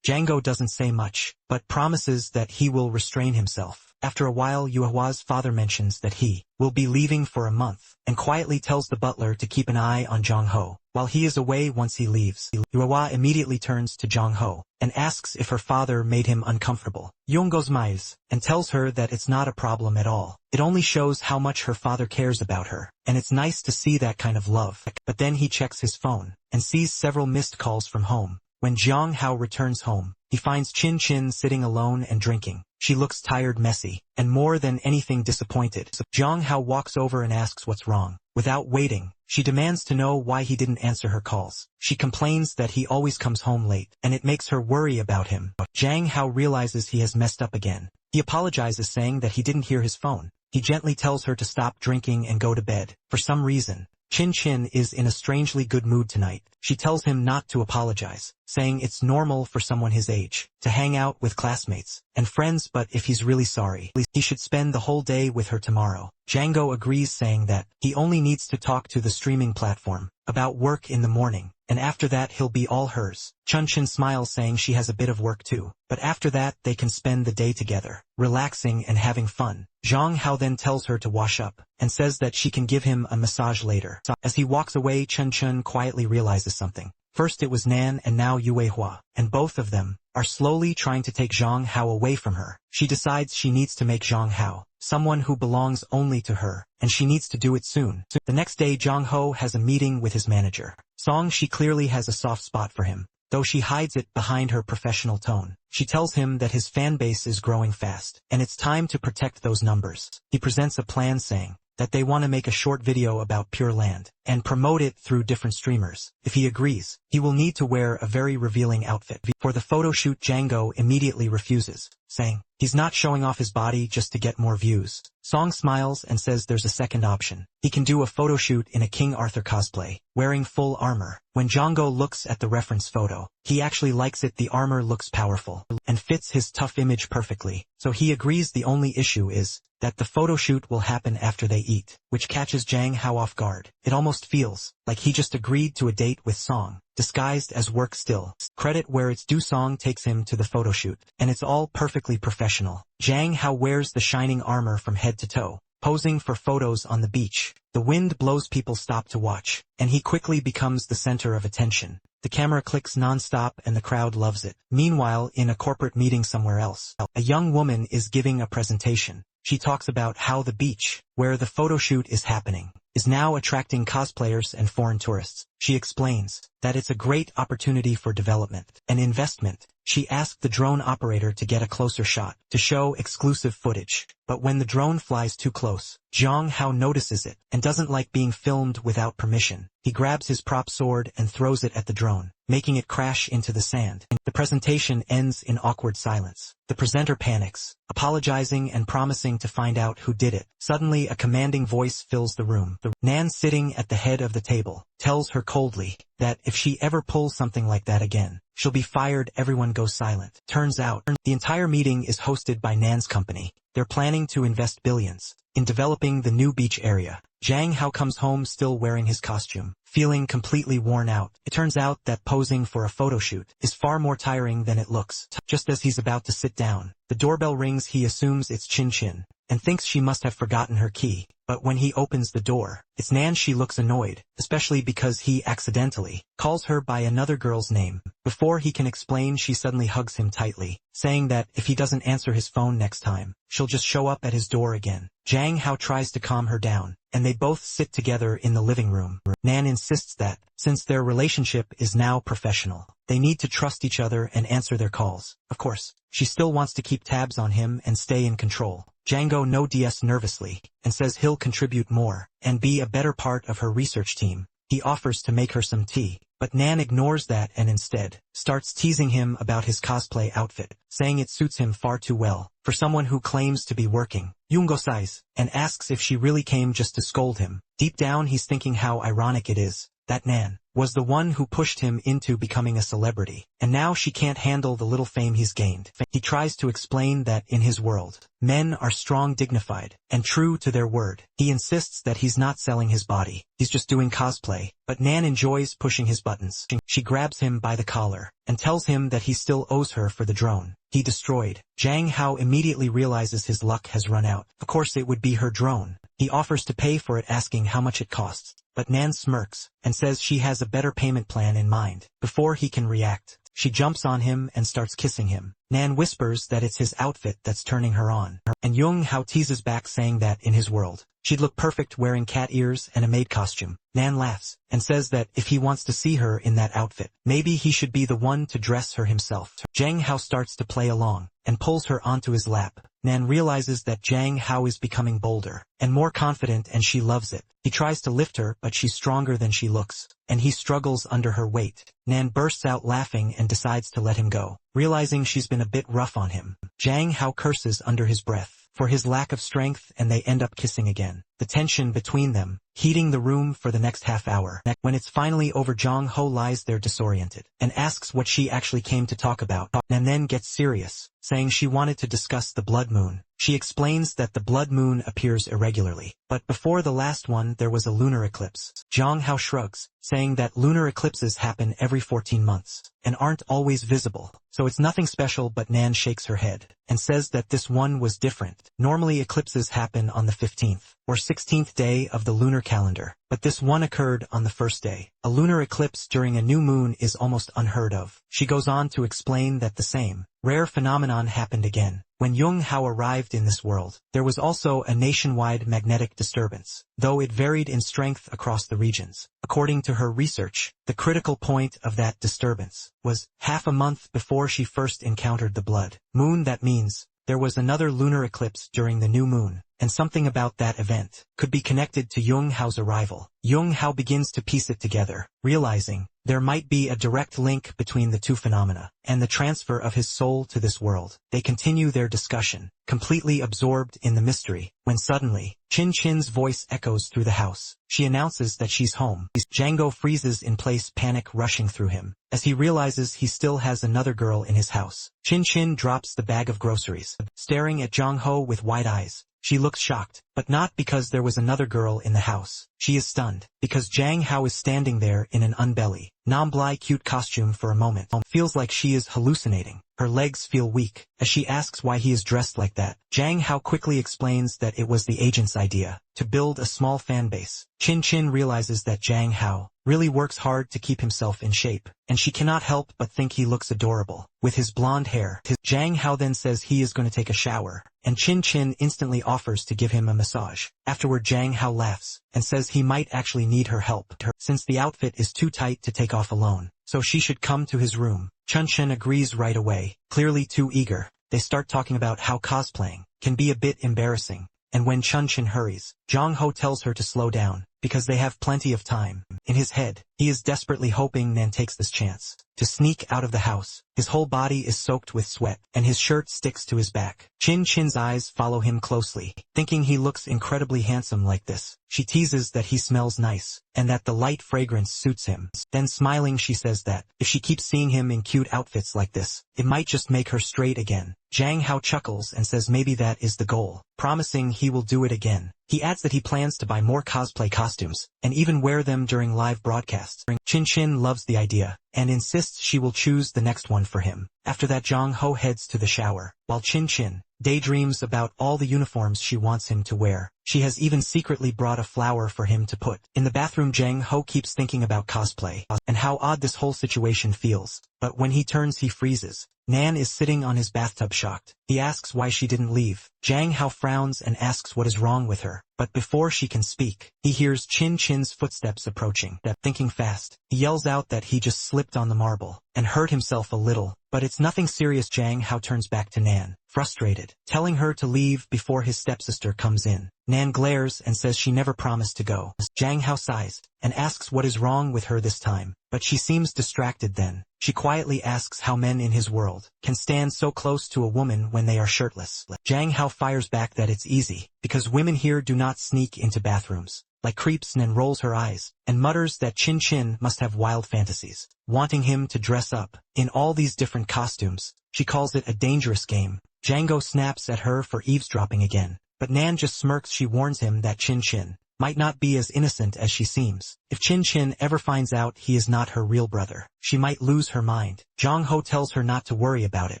Speaker 1: Django doesn't say much, but promises that he will restrain himself. After a while, Yue's father mentions that he will be leaving for a month, and quietly tells the butler to keep an eye on Zhang Ho while he is away. Once he leaves, Yue immediately turns to Zhang Ho and asks if her father made him uncomfortable. Yongo smiles and tells her that it's not a problem at all. It only shows how much her father cares about her, and it's nice to see that kind of love. But then he checks his phone and sees several missed calls from home. When Zhang Hao returns home, he finds Chin Chin sitting alone and drinking. She looks tired, messy, and more than anything disappointed. Zhang Hao walks over and asks what's wrong. Without waiting, she demands to know why he didn't answer her calls. She complains that he always comes home late, and it makes her worry about him. Zhang Hao realizes he has messed up again. He apologizes, saying that he didn't hear his phone. He gently tells her to stop drinking and go to bed. For some reason, Chin Chin is in a strangely good mood tonight. She tells him not to apologize, saying it's normal for someone his age to hang out with classmates and friends, but if he's really sorry, he should spend the whole day with her tomorrow. Django agrees, saying that he only needs to talk to the streaming platform about work in the morning, and after that he'll be all hers. Chun-Chin smiles, saying she has a bit of work too, but after that they can spend the day together, relaxing and having fun. Zhang Hao then tells her to wash up, and says that she can give him a massage later. As he walks away, Chun-Chun quietly realizes something. First it was Nan and now Yue Hua, and both of them are slowly trying to take Zhang Hao away from her. She decides she needs to make Zhang Hao someone who belongs only to her, and she needs to do it soon. The next day Zhang Ho has a meeting with his manager. Song, she clearly has a soft spot for him, though she hides it behind her professional tone. She tells him that his fan base is growing fast, and it's time to protect those numbers. He presents a plan, saying that they want to make a short video about Pure Land and promote it through different streamers. If he agrees, he will need to wear a very revealing outfit. For the photo shoot, Django immediately refuses, saying he's not showing off his body just to get more views. Song smiles and says there's a second option. He can do a photo shoot in a King Arthur cosplay, wearing full armor. When Django looks at the reference photo, he actually likes it. The armor looks powerful and fits his tough image perfectly, so he agrees. The only issue is that the photo shoot will happen after they eat, which catches Zhang Hao off guard. It almost feels like he just agreed to a date with Song, disguised as work still. Credit where it's due, Song takes him to the photo shoot, and it's all perfectly professional. Zhang Hao wears the shining armor from head to toe, posing for photos on the beach. The wind blows, people stop to watch, and he quickly becomes the center of attention. The camera clicks non-stop and the crowd loves it. Meanwhile, in a corporate meeting somewhere else, a young woman is giving a presentation. She talks about how the beach, where the photo shoot is happening, is now attracting cosplayers and foreign tourists. She explains that it's a great opportunity for development and investment. She asked the drone operator to get a closer shot to show exclusive footage, but when the drone flies too close, Zhang Hao notices it and doesn't like being filmed without permission. He grabs his prop sword and throws it at the drone, making it crash into the sand. The presentation ends in awkward silence. The presenter panics, apologizing and promising to find out who did it. Suddenly a commanding voice fills the room. Nan, sitting at the head of the table, tells her coldly that if she ever pulls something like that again, she'll be fired. Everyone goes silent. Turns out, the entire meeting is hosted by Nan's company. They're planning to invest billions in developing the new beach area. Zhang Hao comes home still wearing his costume, feeling completely worn out. It turns out that posing for a photo shoot is far more tiring than it looks. Just as he's about to sit down, the doorbell rings. He assumes it's Chin Chin and thinks she must have forgotten her key. But when he opens the door, it's Nan. She looks annoyed, especially because he accidentally calls her by another girl's name. Before he can explain, she suddenly hugs him tightly, saying that if he doesn't answer his phone next time, she'll just show up at his door again. Zhang Hao tries to calm her down, and they both sit together in the living room. Nan insists that, since their relationship is now professional, they need to trust each other and answer their calls. Of course, she still wants to keep tabs on him and stay in control. Django nods nervously, and says he'll contribute more and be a better part of her research team. He offers to make her some tea, but Nan ignores that and instead starts teasing him about his cosplay outfit, saying it suits him far too well for someone who claims to be working. Yungo sighs and asks if she really came just to scold him. Deep down he's thinking how ironic it is that Nan was the one who pushed him into becoming a celebrity, and now she can't handle the little fame he's gained. He tries to explain that in his world, men are strong, dignified, and true to their word. He insists that he's not selling his body, he's just doing cosplay, but Nan enjoys pushing his buttons. She grabs him by the collar and tells him that he still owes her for the drone he destroyed. Zhang Hao immediately realizes his luck has run out. Of course it would be her drone. He offers to pay for it, asking how much it costs, but Nan smirks and says she has a better payment plan in mind. Before he can react, she jumps on him and starts kissing him. Nan whispers that it's his outfit that's turning her on, and Jung Hao teases back, saying that in his world, she'd look perfect wearing cat ears and a maid costume. Nan laughs and says that if he wants to see her in that outfit, maybe he should be the one to dress her himself. Zhang Hao starts to play along and pulls her onto his lap. Nan realizes that Zhang Hao is becoming bolder and more confident, and she loves it. He tries to lift her, but she's stronger than she looks, and he struggles under her weight. Nan bursts out laughing and decides to let him go, realizing she's been a bit rough on him. Zhang Hao curses under his breath for his lack of strength, and they end up kissing again. the tension between them, heating the room for the next half hour. When it's finally over, Jong-ho lies there disoriented, and asks what she actually came to talk about, and then gets serious, saying she wanted to discuss the blood moon. She explains that the blood moon appears irregularly, but before the last one there was a lunar eclipse. Jong-ho shrugs, saying that lunar eclipses happen every 14 months, and aren't always visible, so it's nothing special. But Nan shakes her head, and says that this one was different. Normally eclipses happen on the 15th, or 16th day of the lunar calendar, but this one occurred on the first day. A lunar eclipse during a new moon is almost unheard of. She goes on to explain that the same rare phenomenon happened again when Jung-hao arrived in this world. There was also a nationwide magnetic disturbance, though it varied in strength across the regions. According to her research, the critical point of that disturbance was half a month before she first encountered the blood moon. That means there was another lunar eclipse during the new moon, and something about that event could be connected to Jung-hao's arrival. Jung-hao begins to piece it together, realizing there might be a direct link between the two phenomena, and the transfer of his soul to this world. They continue their discussion, completely absorbed in the mystery, when suddenly, Chin-Chin's voice echoes through the house. She announces that she's home. Django freezes in place, panic rushing through him, as he realizes he still has another girl in his house. Chin-Chin drops the bag of groceries, staring at Jong-ho with wide eyes. She looks shocked, but not because there was another girl in the house. She is stunned, because Jang-hao is standing there in an unbelly, non-bly cute costume for a moment. Feels like she is hallucinating. Her legs feel weak, as she asks why he is dressed like that. Jang-hao quickly explains that it was the agent's idea, to build a small fan base. Chin-Chin realizes that Jang-hao really works hard to keep himself in shape, and she cannot help but think he looks adorable, with his blonde hair. Jang-hao then says he is going to take a shower, and Chin-Chin instantly offers to give him a massage. Afterward, Jang-hao laughs, and says he might actually need her help, since the outfit is too tight to take off alone, so she should come to his room. Chun-Chen agrees right away, clearly too eager. They start talking about how cosplaying can be a bit embarrassing, and when Chun-Chen hurries, Jong-ho tells her to slow down, because they have plenty of time. In his head, he is desperately hoping Nan takes this chance to sneak out of the house. His whole body is soaked with sweat, and his shirt sticks to his back. Chin-Chin's eyes follow him closely, thinking he looks incredibly handsome like this. She teases that he smells nice, and that the light fragrance suits him. Then smiling, she says that if she keeps seeing him in cute outfits like this, it might just make her straight again. Jang-hao chuckles and says maybe that is the goal, promising he will do it again. He adds that he plans to buy more cosplay costumes, and even wear them during live broadcasts. Chin-Chin loves the idea, and insists she will choose the next one for him. After that, Jong-ho heads to the shower, while Chin-Chin daydreams about all the uniforms she wants him to wear. She has even secretly brought a flower for him to put. In the bathroom, Jang-ho keeps thinking about cosplay, and how odd this whole situation feels. But when he turns, he freezes. Nan is sitting on his bathtub, shocked. He asks why she didn't leave. Jang-hao frowns and asks what is wrong with her. But before she can speak, he hears Chin-Chin's footsteps approaching. Thinking fast, he yells out that he just slipped on the marble, and hurt himself a little. But it's nothing serious. Jang-hao turns back to Nan, frustrated, telling her to leave before his stepsister comes in. Nan glares and says she never promised to go. Jang-hao sighs, and asks what is wrong with her this time, but she seems distracted. Then she quietly asks how men in his world can stand so close to a woman when they are shirtless. Jang-hao fires back that it's easy, because women here do not sneak into bathrooms like creeps. Nan rolls her eyes, and mutters that Chin-Chin must have wild fantasies, wanting him to dress up in all these different costumes. She calls it a dangerous game. Django snaps at her for eavesdropping again, but Nan just smirks. She warns him that Chin-Chin might not be as innocent as she seems. If Chin-Chin ever finds out he is not her real brother, she might lose her mind. Jong-ho tells her not to worry about it,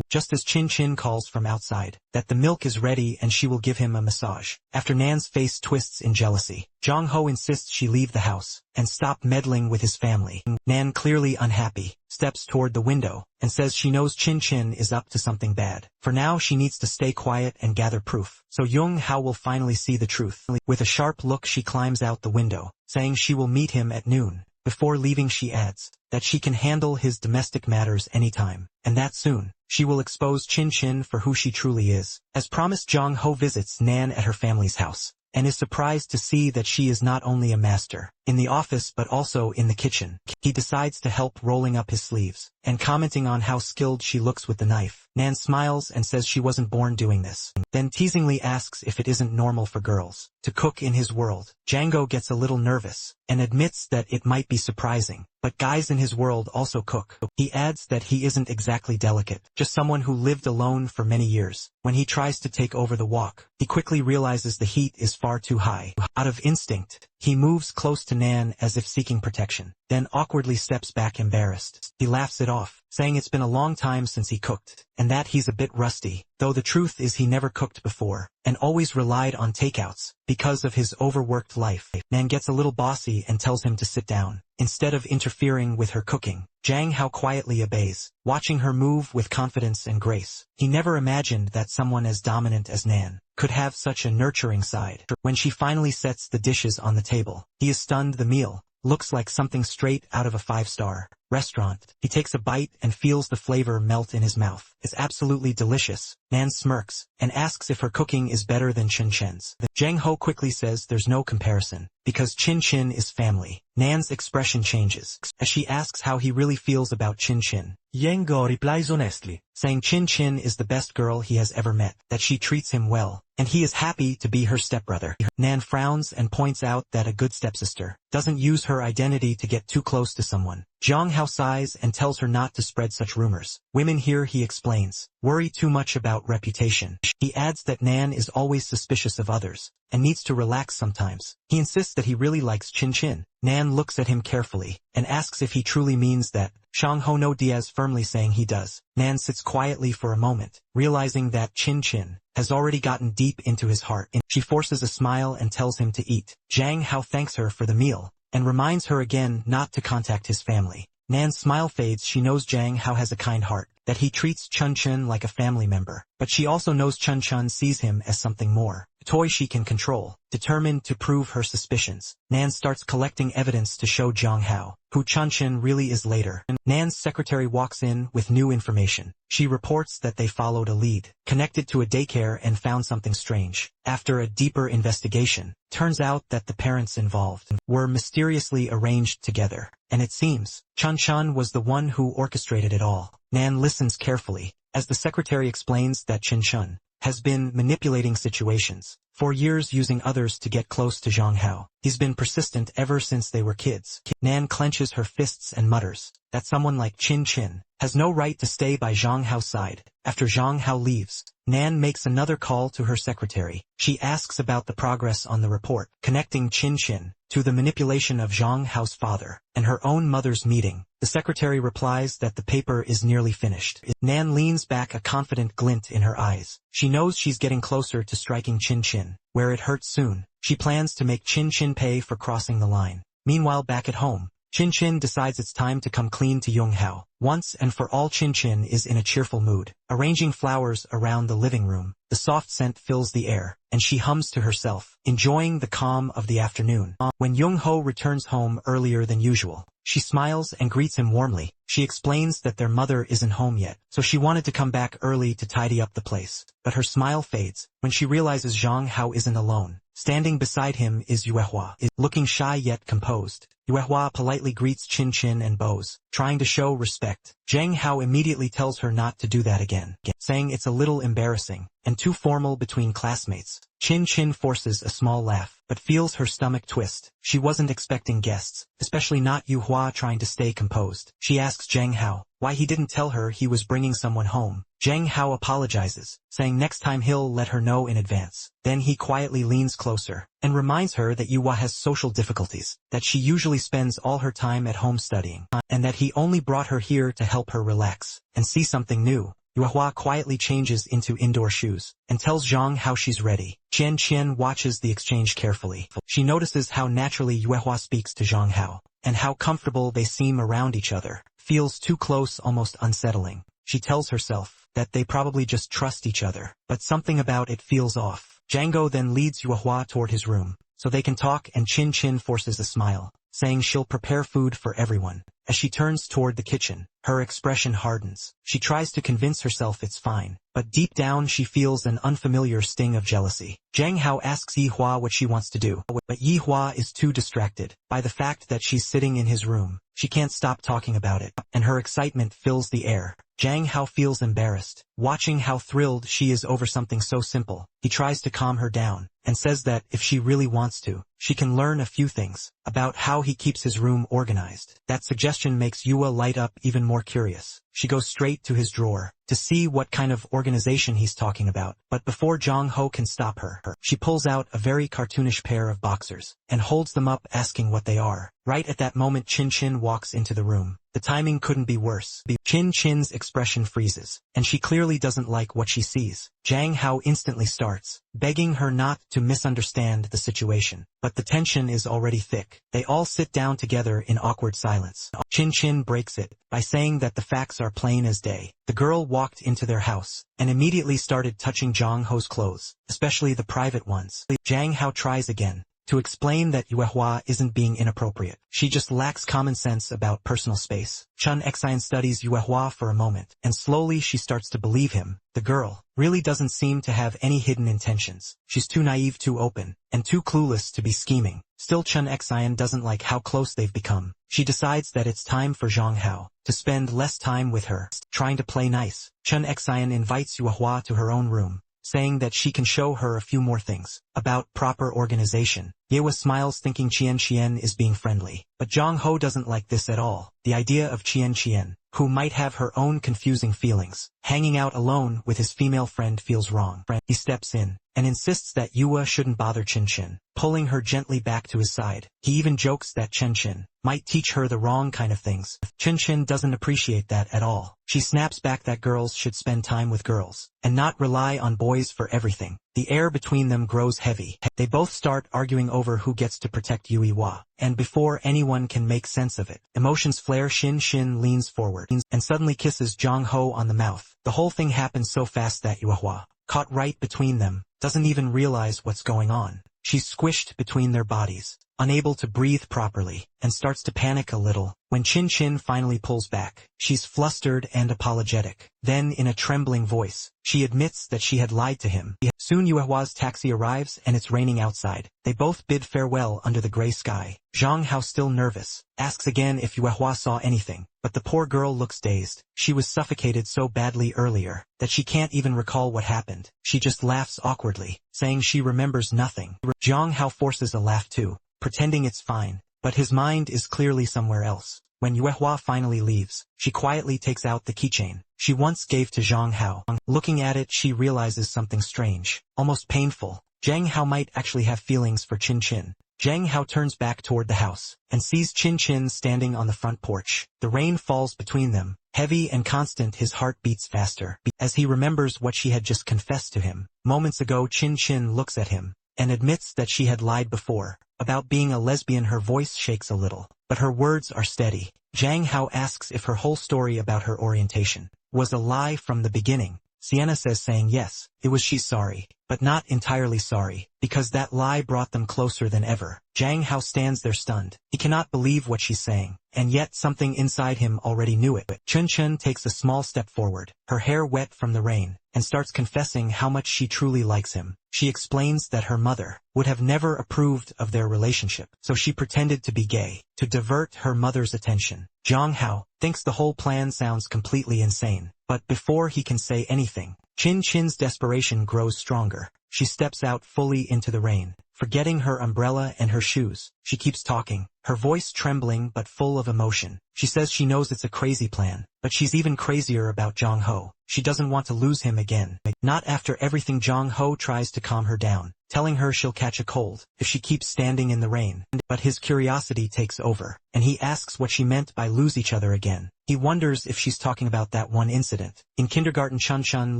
Speaker 1: just as Chin-Chin calls from outside that the milk is ready and she will give him a massage. After Nan's face twists in jealousy, Jong-ho insists she leave the house and stop meddling with his family. Nan, clearly unhappy, steps toward the window and says she knows Chin-Chin is up to something bad. For now, she needs to stay quiet and gather proof, so Jung-hao will finally see the truth. With a sharp look, she climbs out the window, saying she will meet him at noon. Before leaving, she adds that she can handle his domestic matters anytime, and that soon she will expose Chin-Chin for who she truly is. As promised, Jong-ho visits Nan at her family's house, and is surprised to see that she is not only a master in the office but also in the kitchen. He decides to help, rolling up his sleeves and commenting on how skilled she looks with the knife. Nan smiles and says she wasn't born doing this, then teasingly asks if it isn't normal for girls to cook in his world. Django gets a little nervous and admits that it might be surprising, but guys in his world also cook. He adds that he isn't exactly delicate, just someone who lived alone for many years. When he tries to take over the wok, he quickly realizes the heat is far too high. Out of instinct, he moves close to Nan as if seeking protection, then awkwardly steps back embarrassed. He laughs it off, saying it's been a long time since he cooked, and that he's a bit rusty, though the truth is he never cooked before, and always relied on takeouts, because of his overworked life. Nan gets a little bossy and tells him to sit down, instead of interfering with her cooking. Jang Hao quietly obeys, watching her move with confidence and grace. He never imagined that someone as dominant as Nan could have such a nurturing side. When she finally sets the dishes on the table, he is stunned. The meal looks like something straight out of a five-star restaurant. He takes a bite and feels the flavor melt in his mouth. It's absolutely delicious. Nan smirks and asks if her cooking is better than Chin Chen's. Jang Ho quickly says there's no comparison, because Chin Chin is family. Nan's expression changes as she asks how he really feels about Chin Chin.
Speaker 2: Yang Go replies honestly,
Speaker 1: saying Chin Chin is the best girl he has ever met, that she treats him well, and he is happy to be her stepbrother. Nan frowns and points out that a good stepsister doesn't use her identity to get too close to someone. Zhang Hao sighs and tells her not to spread such rumors. Women here, he explains, worry too much about reputation. He adds that Nan is always suspicious of others, and needs to relax sometimes. He insists that he really likes Chin Chin. Nan looks at him carefully, and asks if he truly means that. Shang Ho no Diaz firmly saying he does. Nan sits quietly for a moment, realizing that Chin Chin has already gotten deep into his heart. She forces a smile and tells him to eat. Zhang Hao thanks her for the meal, and reminds her again not to contact his family. Nan's smile fades. She knows Zhang Hao has a kind heart, that he treats Chun Chun like a family member, but she also knows Chun Chun sees him as something more, a toy she can control. Determined to prove her suspicions, Nan starts collecting evidence to show Zhang Hao who Chun Chun really is later. Nan's secretary walks in with new information. She reports that they followed a lead, connected to a daycare, and found something strange. After a deeper investigation, turns out that the parents involved were mysteriously arranged together, and it seems Chun Chun was the one who orchestrated it all. Nan listens carefully, as the secretary explains that Chin Chun has been manipulating situations for years, using others to get close to Zhang Hao. He's been persistent ever since they were kids. Nan clenches her fists and mutters that someone like Chin Chin has no right to stay by Zhang Hao's side. After Zhang Hao leaves, Nan makes another call to her secretary. She asks about the progress on the report, connecting Chin Chin to the manipulation of Zhang Hao's father and her own mother's meeting. The secretary replies that the paper is nearly finished. Nan leans back, a confident glint in her eyes. She knows she's getting closer to striking Chin Chin where it hurts soon. She plans to make Chin Chin pay for crossing the line. Meanwhile, back at home, Chin Chin decides it's time to come clean to Yung Hao. Once and for all, Chin Chin is in a cheerful mood, arranging flowers around the living room. The soft scent fills the air, and she hums to herself, enjoying the calm of the afternoon. When Yung Ho returns home earlier than usual, she smiles and greets him warmly. She explains that their mother isn't home yet, so she wanted to come back early to tidy up the place. But her smile fades when she realizes Zhang Hao isn't alone. Standing beside him is Yuehua, looking shy yet composed. Yuehua politely greets Chin Chin and bows, trying to show respect. Zhang Hao immediately tells her not to do that again, saying it's a little embarrassing and too formal between classmates. Chin Chin forces a small laugh, but feels her stomach twist. She wasn't expecting guests, especially not Yuehua, trying to stay composed. She asks Zhang Hao why he didn't tell her he was bringing someone home. Zhang Hao apologizes, saying next time he'll let her know in advance. Then he quietly leans closer and reminds her that Yuehua has social difficulties, that she usually spends all her time at home studying, and that he only brought her here to help her relax and see something new. Yuehua quietly changes into indoor shoes and tells Zhang Hao she's ready. Chen Qian watches the exchange carefully. She notices how naturally Yuehua speaks to Zhang Hao, and how comfortable they seem around each other. Feels too close, almost unsettling. She tells herself that they probably just trust each other, but something about it feels off. Django then leads Yuehua toward his room, so they can talk, and Chin Chin forces a smile, saying she'll prepare food for everyone. As she turns toward the kitchen, her expression hardens. She tries to convince herself it's fine, but deep down she feels an unfamiliar sting of jealousy. Zhang Hao asks Yihua what she wants to do, but Yihua is too distracted by the fact that she's sitting in his room. She can't stop talking about it, and her excitement fills the air. Jang Hao feels embarrassed, watching how thrilled she is over something so simple. He tries to calm her down, and says that if she really wants to, she can learn a few things about how he keeps his room organized. That suggestion makes Yua light up even more curious. She goes straight to his drawer to see what kind of organization he's talking about. But before Jang Ho can stop her, she pulls out a very cartoonish pair of boxers and holds them up, asking what they are. Right at that moment, Chin Chin walks into the room. The timing couldn't be worse. Chin Chin's expression freezes, and she clearly doesn't like what she sees. Jang Hao instantly starts begging her not to misunderstand the situation. But the tension is already thick. They all sit down together in awkward silence. Chin Chin breaks it by saying that the facts are plain as day. The girl walked into their house and immediately started touching Jang Ho's clothes, especially the private ones. Jang Hao tries again to explain that Yuehua isn't being inappropriate. She just lacks common sense about personal space. Chun Xian studies Yuehua for a moment, and slowly she starts to believe him. The girl really doesn't seem to have any hidden intentions. She's too naive, too open, and too clueless to be scheming. Still, Chun Xian doesn't like how close they've become. She decides that it's time for Zhang Hao to spend less time with her, trying to play nice. Chun Xian invites Yuehua to her own room, saying that she can show her a few more things about proper organization. Yewa smiles, thinking Qian Qian is being friendly. But Zhang Ho doesn't like this at all. The idea of Qian Qian, who might have her own confusing feelings, hanging out alone with his female friend feels wrong. He steps in and insists that Yua shouldn't bother Chin Chin, pulling her gently back to his side. He even jokes that Chen Chin might teach her the wrong kind of things. Chin Chin doesn't appreciate that at all. She snaps back that girls should spend time with girls and not rely on boys for everything. The air between them grows heavy. They both start arguing over who gets to protect Yuehua, and before anyone can make sense of it, emotions flare. Shin Shin leans forward and suddenly kisses Zhang Ho on the mouth. The whole thing happens so fast that Yuehua, caught right between them, doesn't even realize what's going on. She's squished between their bodies, unable to breathe properly, and starts to panic a little. When Chin Chin finally pulls back, she's flustered and apologetic. Then, in a trembling voice, she admits that she had lied to him. Soon Yuehua's taxi arrives and it's raining outside. They both bid farewell under the gray sky. Zhang Hao, still nervous, asks again if Yuehua saw anything, but the poor girl looks dazed. She was suffocated so badly earlier that she can't even recall what happened. She just laughs awkwardly, saying she remembers nothing. Zhang Hao forces a laugh too, pretending it's fine, but his mind is clearly somewhere else. When Yuehua finally leaves, she quietly takes out the keychain she once gave to Zhang Hao. Looking at it, she realizes something strange, almost painful. Zhang Hao might actually have feelings for Chin Chin. Zhang Hao turns back toward the house and sees Chin Chin standing on the front porch. The rain falls between them, heavy and constant. His heart beats faster as he remembers what she had just confessed to him moments ago. Chin Chin looks at him and admits that she had lied before about being a lesbian. Her voice shakes a little, but her words are steady. Zhang Hao asks if her whole story about her orientation was a lie from the beginning. Sienna says, saying yes, it was. She's sorry, but not entirely sorry, because that lie brought them closer than ever. Zhang Hao stands there stunned. He cannot believe what she's saying, and yet something inside him already knew it. Chun Chun takes a small step forward, her hair wet from the rain, and starts confessing how much she truly likes him. She explains that her mother would have never approved of their relationship, so she pretended to be gay to divert her mother's attention. Zhang Hao thinks the whole plan sounds completely insane, but before he can say anything, Chin Chin's desperation grows stronger. She steps out fully into the rain, forgetting her umbrella and her shoes. She keeps talking, her voice trembling but full of emotion. She says she knows it's a crazy plan, but she's even crazier about Zhang Ho. She doesn't want to lose him again. Not after everything. Zhang Ho tries to calm her down, telling her she'll catch a cold if she keeps standing in the rain. But his curiosity takes over, and he asks what she meant by lose each other again. He wonders if she's talking about that one incident in kindergarten. Chun Chun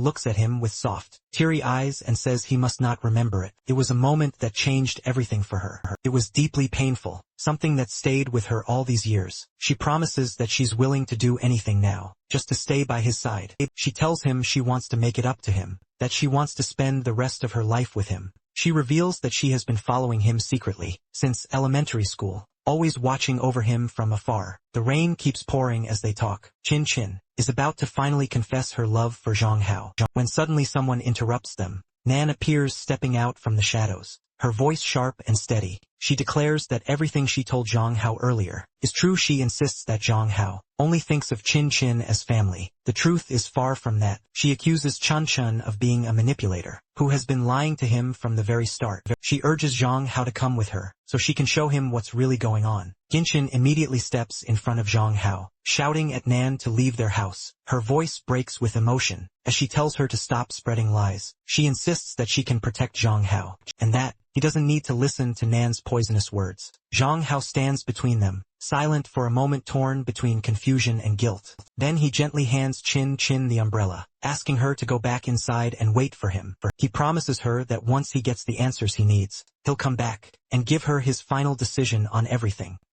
Speaker 1: looks at him with soft, teary eyes and says he must not remember it. It was a moment that changed everything for her. It was deeply painful, something that stayed with her all these years. She promises that she's willing to do anything now, just to stay by his side. She tells him she wants to make it up to him, that she wants to spend the rest of her life with him. She reveals that she has been following him secretly since elementary school, always watching over him from afar. The rain keeps pouring as they talk. Chin Chin is about to finally confess her love for Zhang Hao, when suddenly someone interrupts them. Nan appears, stepping out from the shadows, her voice sharp and steady. She declares that everything she told Zhang Hao earlier is true. She insists that Zhang Hao only thinks of Chin Chin as family. The truth is far from that. She accuses Chan Chun of being a manipulator, who has been lying to him from the very start. She urges Zhang Hao to come with her, so she can show him what's really going on. Ginchin immediately steps in front of Zhang Hao, shouting at Nan to leave their house. Her voice breaks with emotion, as she tells her to stop spreading lies. She insists that she can protect Zhang Hao, and that he doesn't need to listen to Nan's poisonous words. Zhang Hao stands between them, silent for a moment, torn between confusion and guilt. Then he gently hands Chin Chin the umbrella, asking her to go back inside and wait for him. He promises her that once he gets the answers he needs, he'll come back and give her his final decision on everything.